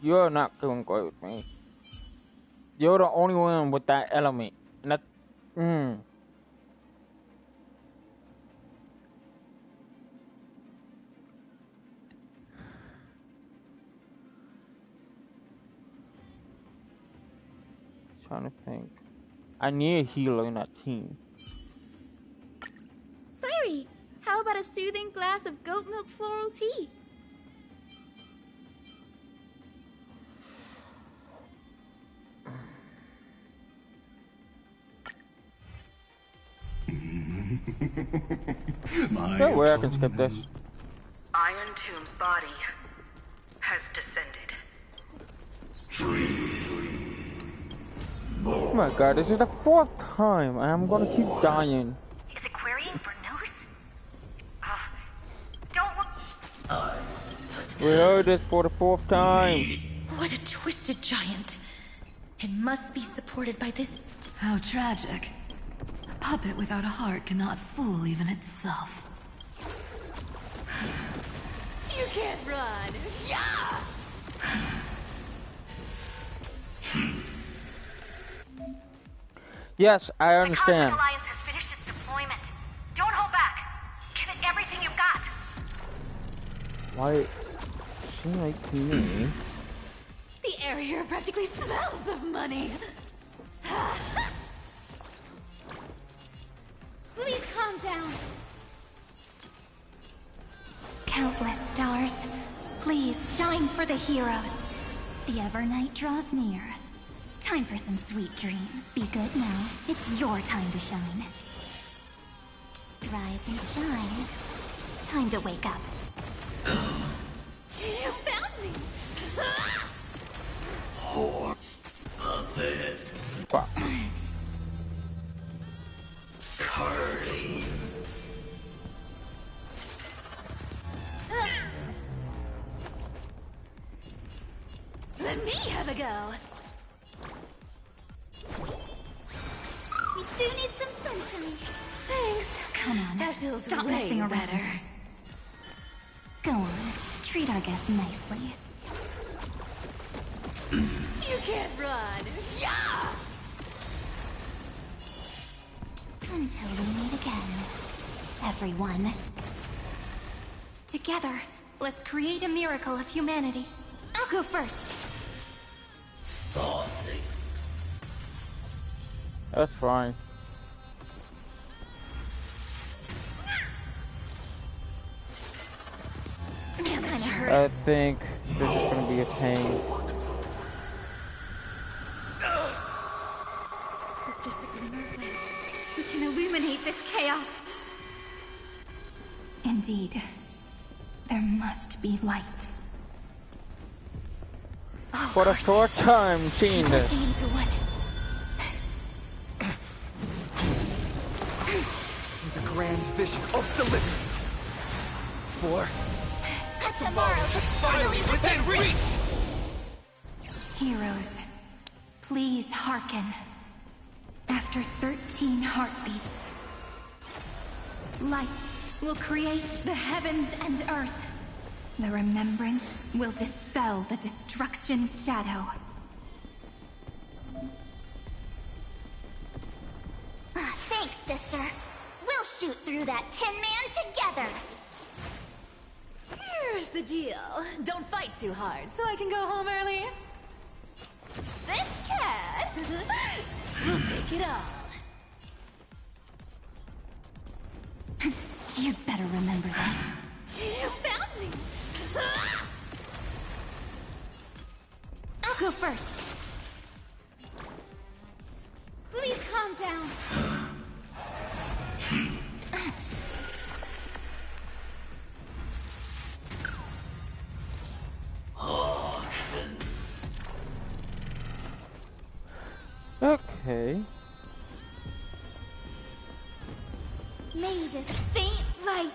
A: You're not doing great with me. You're the only one with that element. And that... Trying to think. I need a healer in that team.
S: Sayuri, how about a soothing glass of goat milk floral tea?
A: No way I can skip this.
J: IronTomb's body has descended.
A: Oh my god, this is the fourth time and I'm gonna keep dying.
R: Is it querying for news? Don't look.
A: We heard this for the fourth time.
P: What a twisted giant. It must be supported by this... How tragic. A puppet without a heart cannot fool even itself.
D: You can't run! Yeah!
A: Yes, I
R: The
A: understand.
R: Cosmic Alliance has finished its deployment. Don't hold back. Give it everything you've got.
A: Why? Seem like to me.
D: The air here practically smells of money.
S: Please calm down.
C: Countless stars, please shine for the heroes.
O: The Evernight draws near. Time for some sweet dreams. Be good now. It's your time to shine. Rise and shine. Time to wake up.
D: You found me!
N: Poor puppet.
A: Fuck.
N: Carly.
D: Let me have a go.
S: We do need some sunshine.
D: Thanks.
O: Come on.
D: That feels
O: Stop
D: way
O: messing around.
D: better.
O: Go on. Treat our guests nicely.
D: You can't run. Yeah!
O: Until we meet again. Everyone.
C: Together, let's create a miracle of humanity. I'll go first.
N: Stassi.
A: That's fine. I think this is gonna be a pain.
S: With just a glimmer of light, we can illuminate this chaos.
C: Indeed, there must be light.
A: For the fourth time seeing this.
C: Into one.
M: The grand vision of deliverance. For
C: Tomorrow is finally
M: within reach!
C: Heroes, please hearken. After 13 heartbeats, light will create the heavens and earth. The remembrance will dispel the destruction's shadow.
V: through that Tin Man together!
P: Here's the deal. Don't fight too hard so I can go home early. This cat will take it all.
O: You'd better remember this.
P: You found me!
S: I'll go first. Please calm down.
A: Okay.
S: May this faint light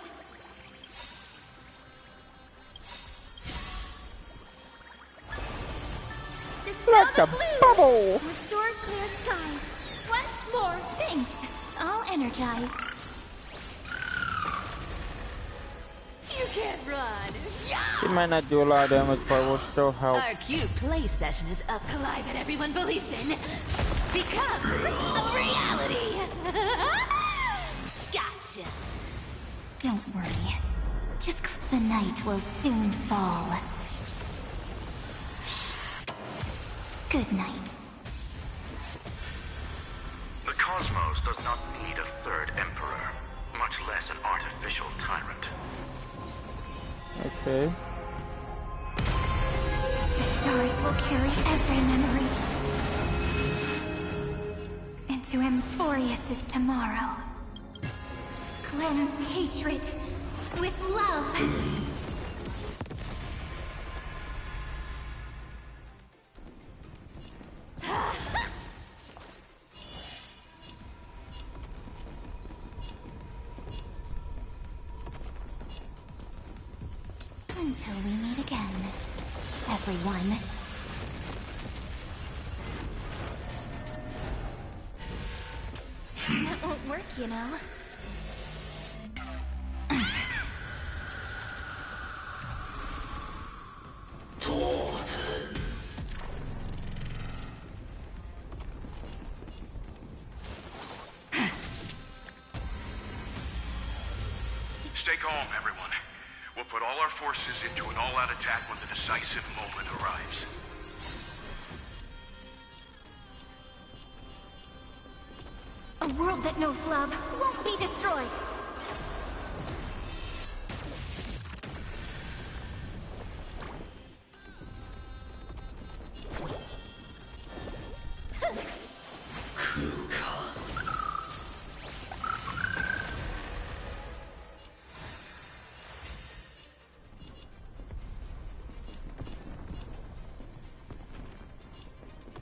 S: dispel
A: Like
S: the
A: a
S: gloom.
A: bubble.
S: Restore clear skies. Once more, thanks. All energized.
P: You can't run. Yeah!
A: It might not do a lot of damage, but it will still help.
P: Our cute play session is up. Collide that everyone believes in becomes a reality. Gotcha.
O: Don't worry. Just the night will soon fall. Good night.
L: The cosmos does not need a third emperor, much less an artificial tyrant.
A: Okay.
S: The stars will carry every memory into Emphorius's tomorrow. Cleanse hatred with love.
O: Until we meet again, everyone.
S: That won't work, you know.
L: Stay calm, everyone. We'll put all our forces into an all-out attack when the decisive moment arrives.
S: A world that knows love won't be destroyed.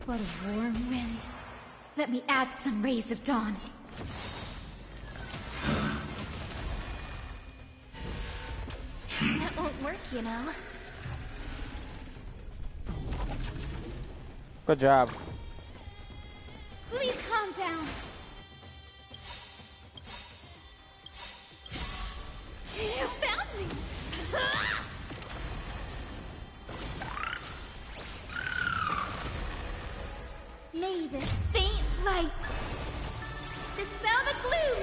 S: What a warm wind. Let me add some rays of dawn. That won't work, you know.
A: Good job.
S: Please calm down.
P: You found me!
S: May this faint light dispel the gloom.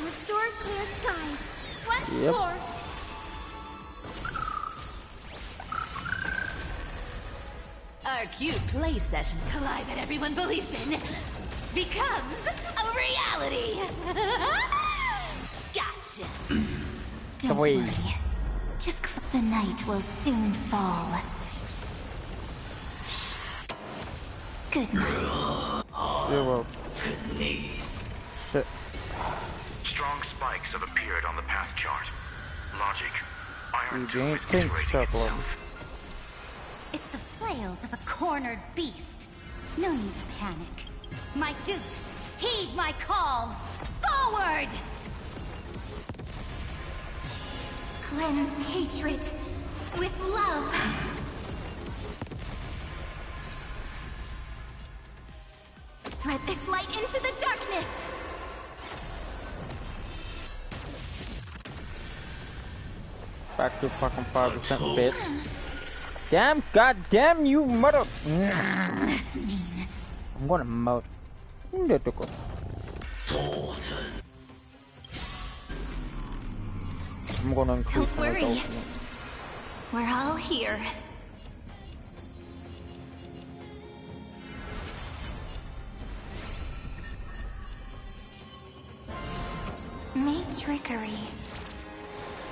S: Restore clear skies. Once more.
P: Our cute play session, collide that everyone believes in, becomes a reality. Gotcha.
O: Don't worry. Just the night will soon fall. Good night.
A: You will. Shit.
L: Strong spikes have appeared on the path chart. Logic.
A: You
L: IronTomb
A: ain't
L: is
A: think
L: iterating
A: so,
L: itself.
O: It's the flails of a cornered beast. No need to panic. My dukes, heed my call. Forward!
S: Cleanse hatred with love. Spread this light into the darkness.
A: Back to fucking 5%, bitch. Damn, goddamn you mother.
O: That's mean.
A: I'm gonna melt. I'm gonna increase
C: Don't
A: my
C: worry.
A: adult.
C: We're all here. May trickery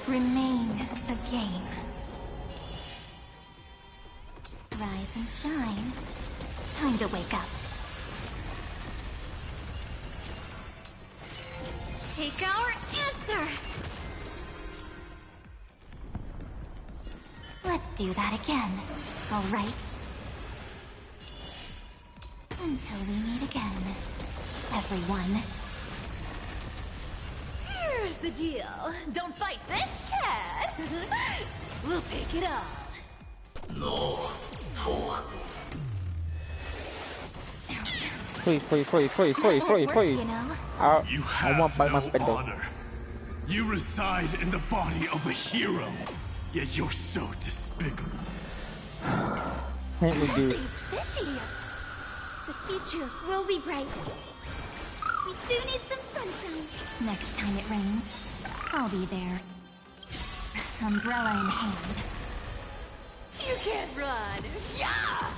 C: remain a game. Rise and shine. Time to wake up. Take our answer! Let's do that again, alright? Until we meet again, everyone.
D: Here's the deal. Don't fight this cat. We'll take it all.
N: No.
A: Please.
C: You know?
G: You
A: I
G: have
A: want by my
G: no
A: spindle.
G: honor. You reside in the body of a hero, yet you're so despicable.
A: Ain't we do?
S: Something's fishy. The future will be bright. We do need some sunshine.
C: Next time it rains, I'll be there. Umbrella in hand.
D: You can't run. Yeah!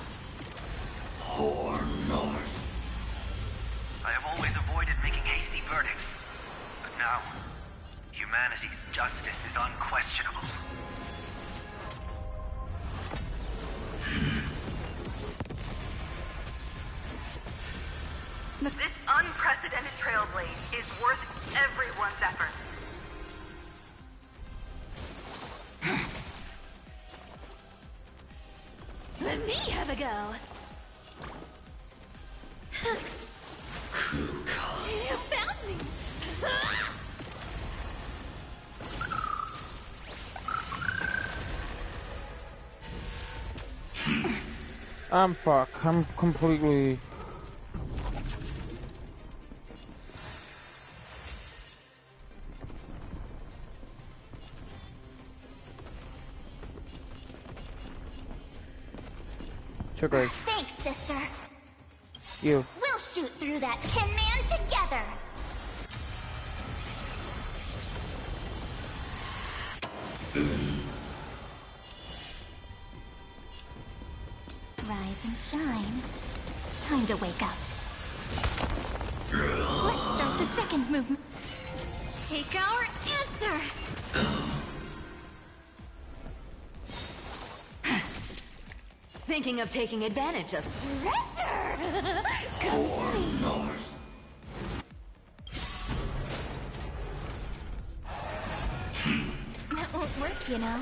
N: Poor North.
I: I have always avoided making hasty verdicts. But now, humanity's justice is unquestionable.
J: This unprecedented Trailblaze is worth everyone's effort.
D: Let me have a go. You found me.
A: I'm fucked. I'm completely... Sugar.
V: Thanks, sister.
A: You.
V: We'll shoot through that Tin Man together.
C: Rise and shine. Time to wake up. Let's start the second movement. Take our answer!
D: Thinking of taking advantage of treasure.
N: Poor North.
C: That won't work, you know.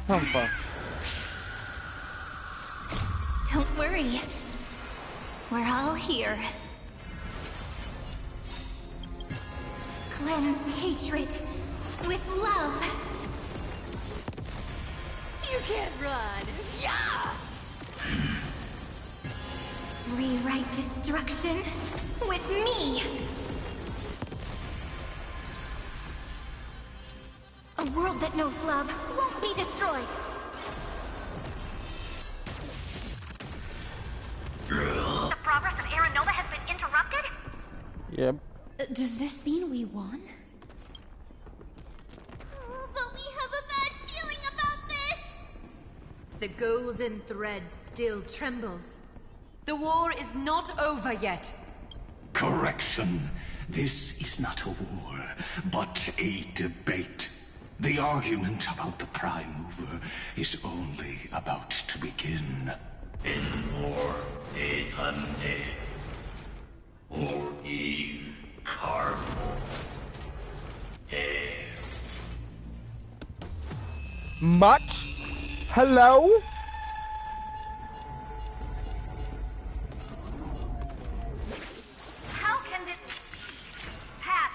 A: I'm fucked.
C: Don't worry. We're all here. Cleanse hatred with love.
D: You can't run. Yeah!
C: Rewrite destruction with me. A world that knows love won't be destroyed.
R: The progress of Aranova has been interrupted?
A: Yep.
U: Does this mean we won?
V: Oh, but we have a bad feeling about this.
Q: The golden thread still trembles. The war is not over yet.
F: Correction. This is not a war, but a debate. The argument about the Prime Mover is only about to begin.
N: In for 800 or in cargo. Hair.
A: Much? Hello?
R: How can this path,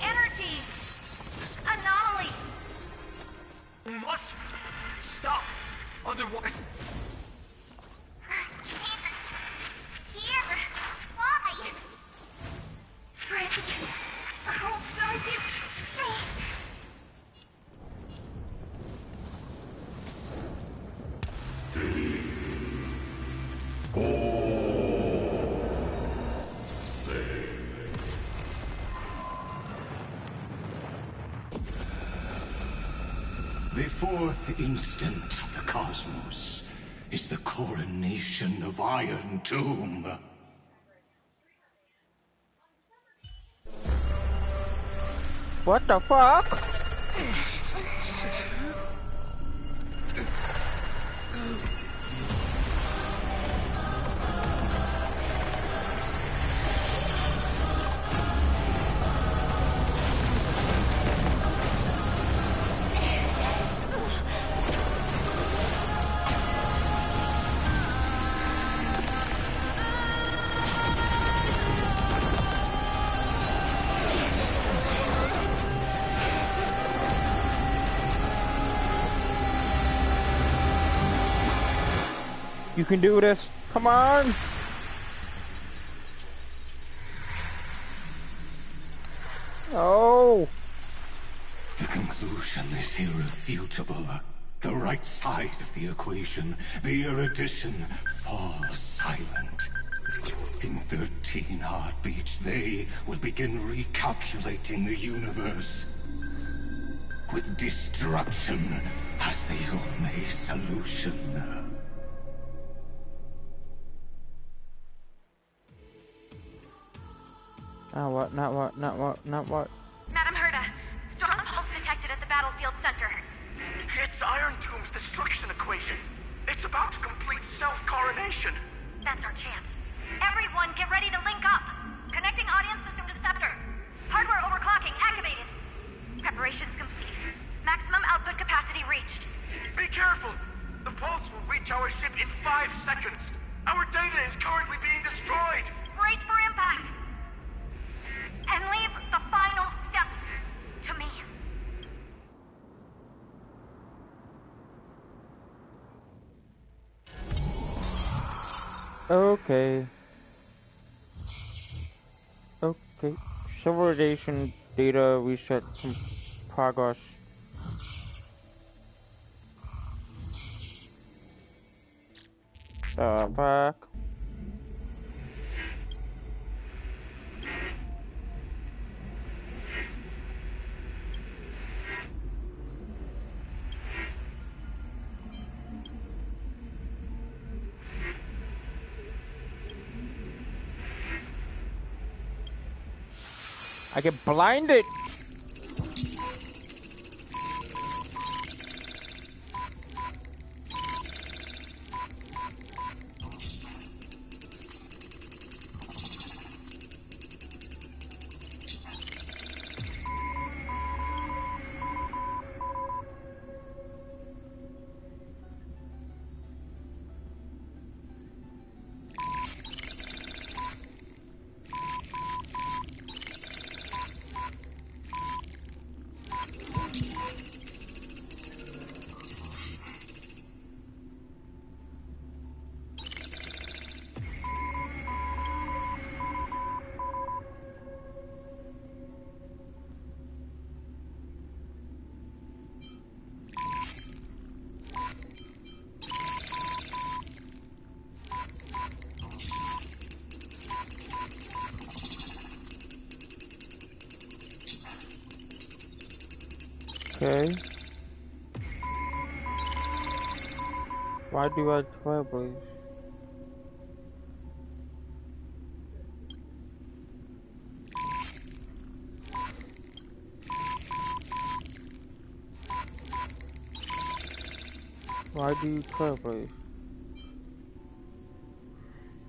R: energy, anomaly?
I: We must stop, otherwise...
V: Here. Why?
R: Friends, oh, don't you...
E: 4th instant of the cosmos is the coronation of IronTomb.
A: What the fuck? You can do this. Come on. Oh.
E: The conclusion is irrefutable. The right side of the equation, the erudition, falls silent. In 13 heartbeats, they will begin recalculating the universe. With destruction as the only solution.
A: Not what, not what, not what, not what.
J: Madam Herda, storm pulse detected at the battlefield center.
L: It's IronTomb's destruction equation. It's about to complete self-coronation.
J: That's our chance. Everyone, get ready to link up. Connecting audience system to scepter. Hardware overclocking activated. Preparations complete. Maximum output capacity reached.
L: Be careful. The pulse will reach our ship in 5 seconds. Our data is currently being destroyed.
J: Brace for impact. And leave the final step to me.
A: Okay. Okay. Civilization data reset progress. Back. I get blinded. Okay. Why do I Trailblaze? Why do you Trailblaze?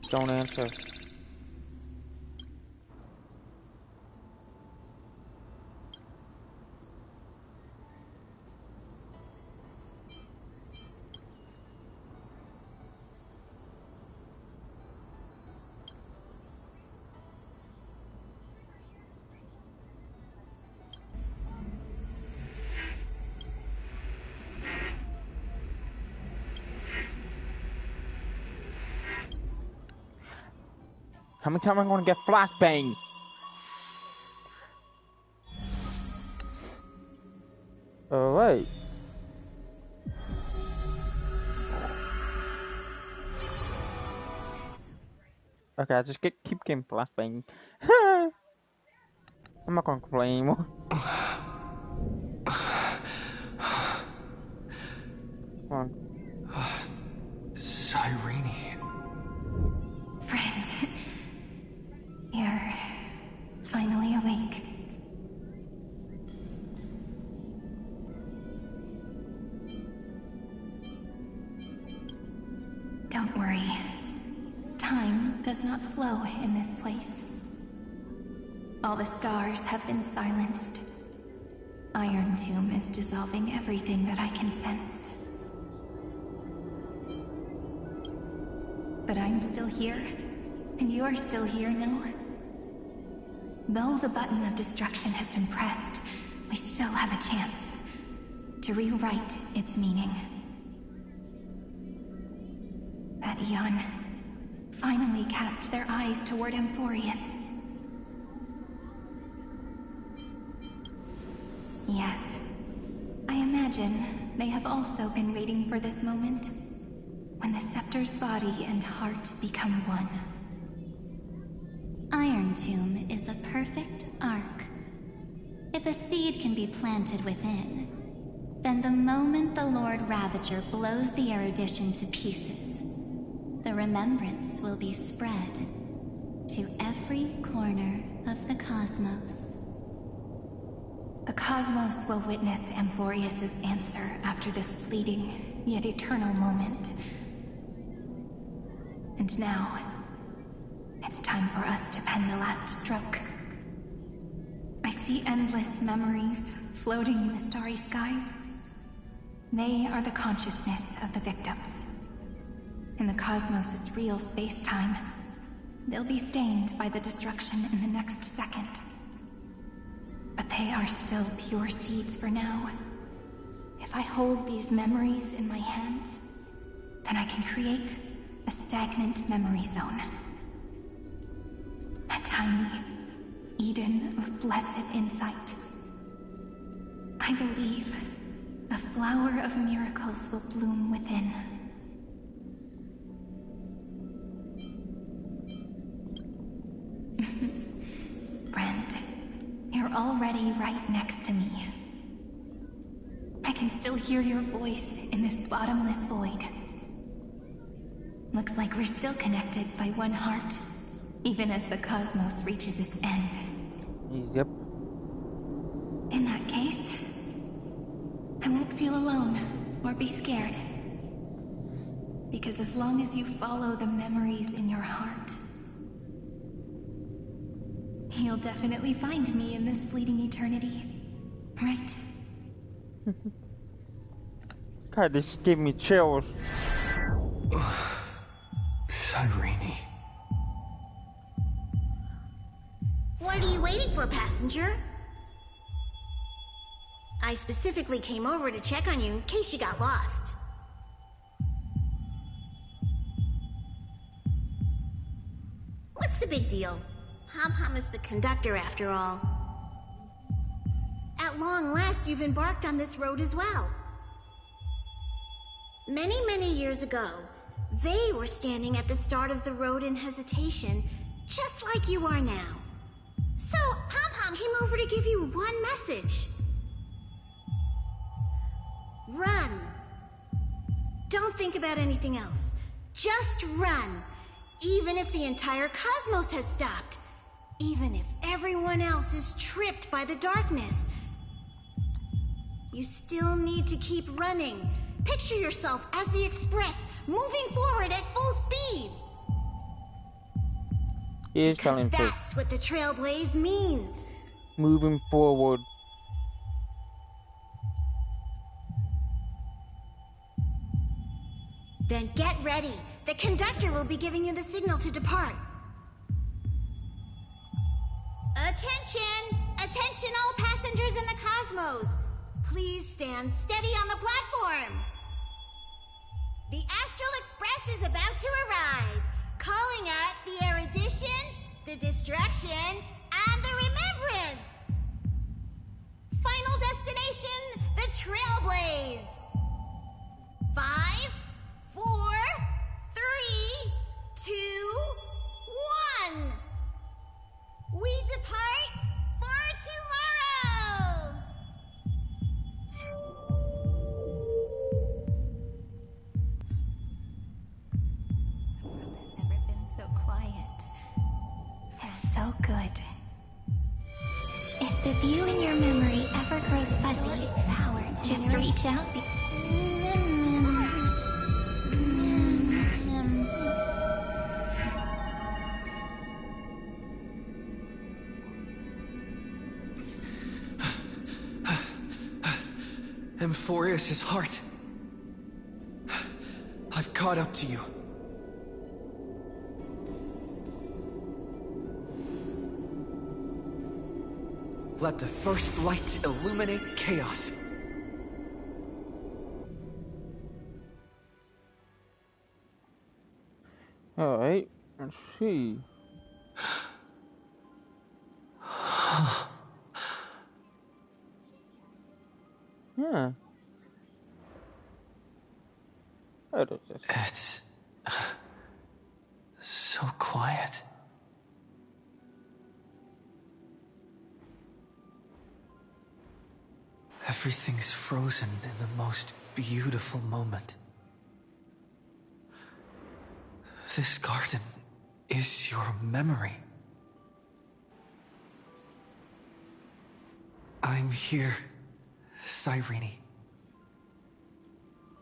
A: Don't answer. How many times am I gonna get flashbang? Alright. Okay, I just keep getting flashbang. I'm not gonna complain anymore.
C: does not flow in this place. All the stars have been silenced. IronTomb is dissolving everything that I can sense. But I'm still here, and you're still here, no? Though the button of destruction has been pressed, we still have a chance to rewrite its meaning. That Eon finally cast their eyes toward Amphorius. Yes, I imagine they have also been waiting for this moment, when the Scepter's body and heart become one.
O: IronTomb is a perfect arc. If a seed can be planted within, then the moment the Lord Ravager blows the erudition to pieces, the remembrance will be spread to every corner of the cosmos.
C: The cosmos will witness Amphorius' answer after this fleeting, yet eternal moment. And now, it's time for us to pen the last stroke. I see endless memories floating in the starry skies. They are the consciousness of the victims. In the cosmos' real space-time, they'll be stained by the destruction in the next second. But they are still pure seeds for now. If I hold these memories in my hands, then I can create a stagnant memory zone. A tiny Eden of blessed insight. I believe a flower of miracles will bloom within. Friend, you're already right next to me. I can still hear your voice in this bottomless void. Looks like we're still connected by one heart, even as the cosmos reaches its end.
A: Yep.
C: In that case, I won't feel alone or be scared. Because as long as you follow the memories in your heart, you'll definitely find me in this fleeting eternity, right?
A: God, this gave me chills.
N: Cyrene.
V: What are you waiting for, passenger? I specifically came over to check on you in case you got lost. What's the big deal? Pom-Pom is the conductor after all. At long last, you've embarked on this road as well. Many, many years ago, they were standing at the start of the road in hesitation, just like you are now. So, Pom-Pom came over to give you one message. Run. Don't think about anything else. Just run. Even if the entire cosmos has stopped. Even if everyone else is tripped by the darkness. You still need to keep running. Picture yourself as the Express, moving forward at full speed. Because that's what the Trailblaze means.
A: Moving forward.
V: Then get ready. The conductor will be giving you the signal to depart. Attention! Attention all passengers in the cosmos! Please stand steady on the platform. The Astral Express is about to arrive. Calling at the erudition, the destruction, and the remembrance. Final destination, the Trailblaze. 5, 4, 3, 2, 1. We depart for tomorrow.
C: The world has never been so quiet. It's so good. If the view in your memory ever grows fuzzy, just reach out.
N: Emphorius' heart. I've caught up to you. Let the first light illuminate chaos.
A: Alright, let's see. Yeah. What is this?
N: It's so quiet. Everything's frozen in the most beautiful moment. This garden is your memory. I'm here, Cyrene.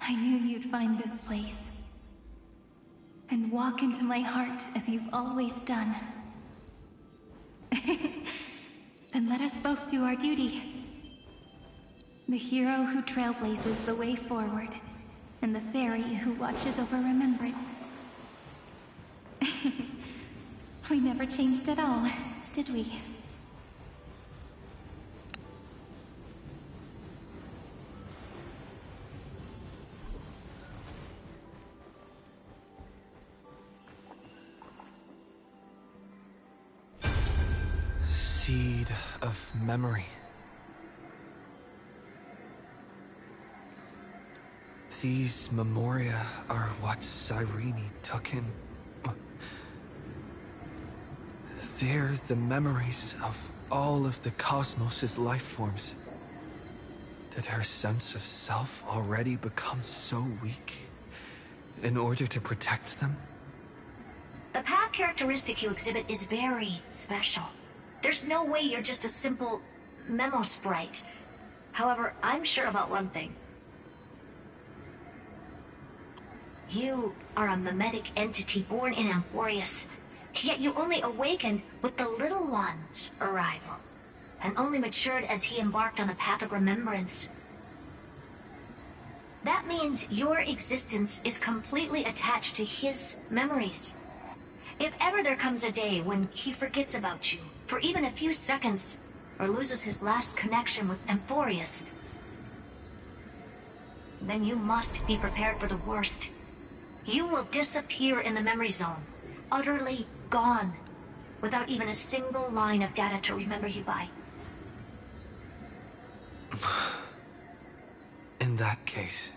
C: I knew you'd find this place. And walk into my heart as you've always done. Then let us both do our duty. The hero who trailblazes the way forward, and the fairy who watches over remembrance. We never changed at all, did we?
N: Seed of memory. These memoria are what Cyrene took in. They're the memories of all of the cosmos' life forms. Did her sense of self already become so weak in order to protect them?
R: The path characteristic you exhibit is very special. There's no way you're just a simple memo sprite. However, I'm sure about one thing. You are a mimetic entity born in Emphorius, yet you only awakened with the Little One's arrival, and only matured as he embarked on the path of remembrance. That means your existence is completely attached to his memories. If ever there comes a day when he forgets about you, for even a few seconds, or loses his last connection with Emphorius, then you must be prepared for the worst. You will disappear in the memory zone, utterly gone, without even a single line of data to remember you by.
N: In that case...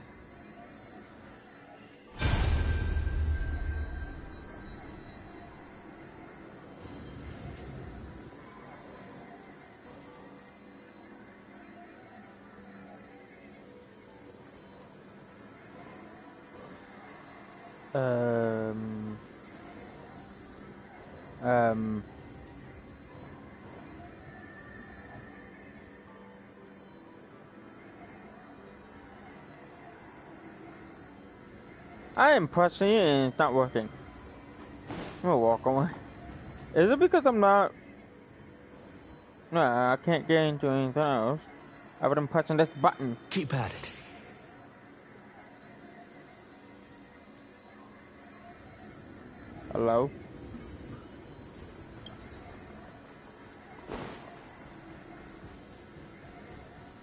A: I am pressing it and it's not working. I'm gonna walk away. Is it because I'm not... No, I can't get into anything else. I've been pressing this button.
N: Keep at it.
A: Hello?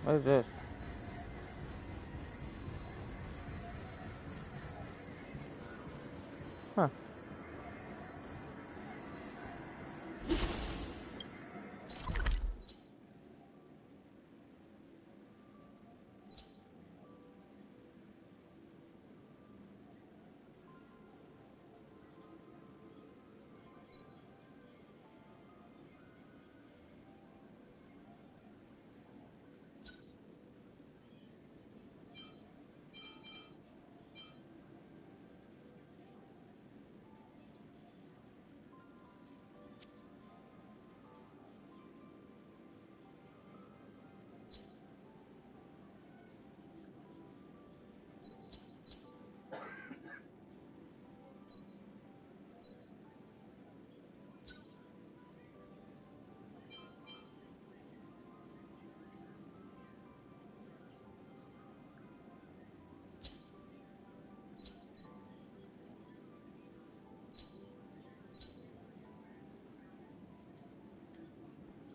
A: What is this? Huh.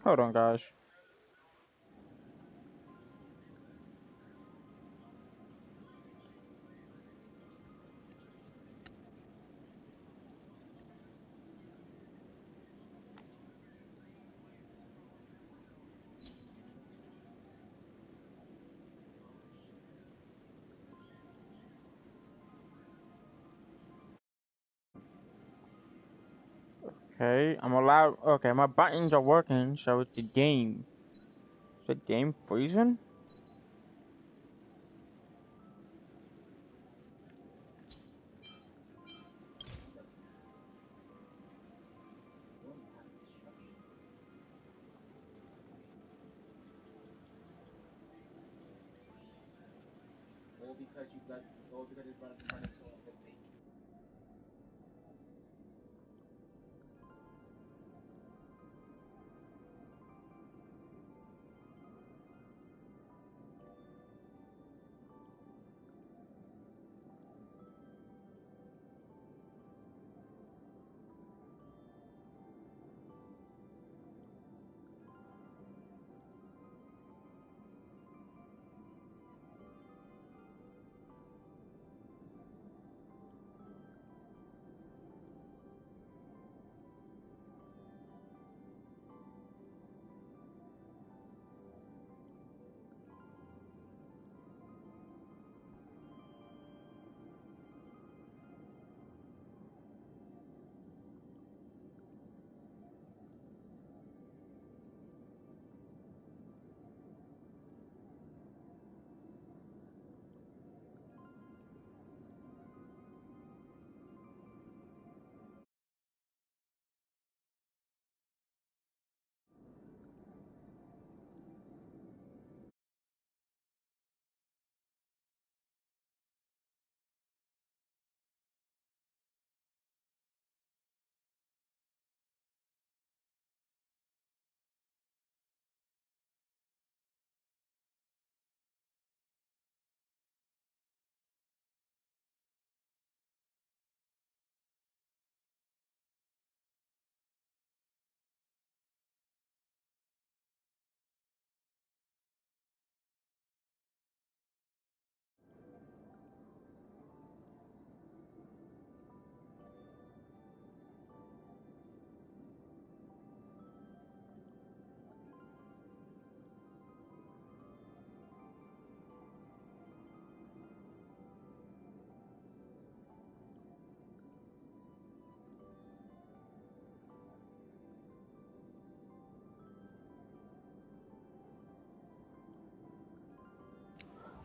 A: Hold on, guys. Okay, I'm allowed. Okay, my buttons are working, so it's the game. Is the game freezing?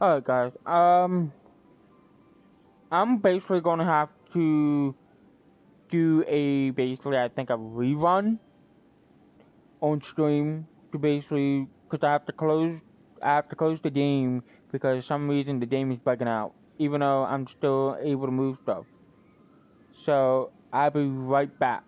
A: Alright, guys. I'm basically gonna have to do basically I think a rerun on stream to basically because I have to close the game because for some reason the game is bugging out even though I'm still able to move stuff. So I'll be right back.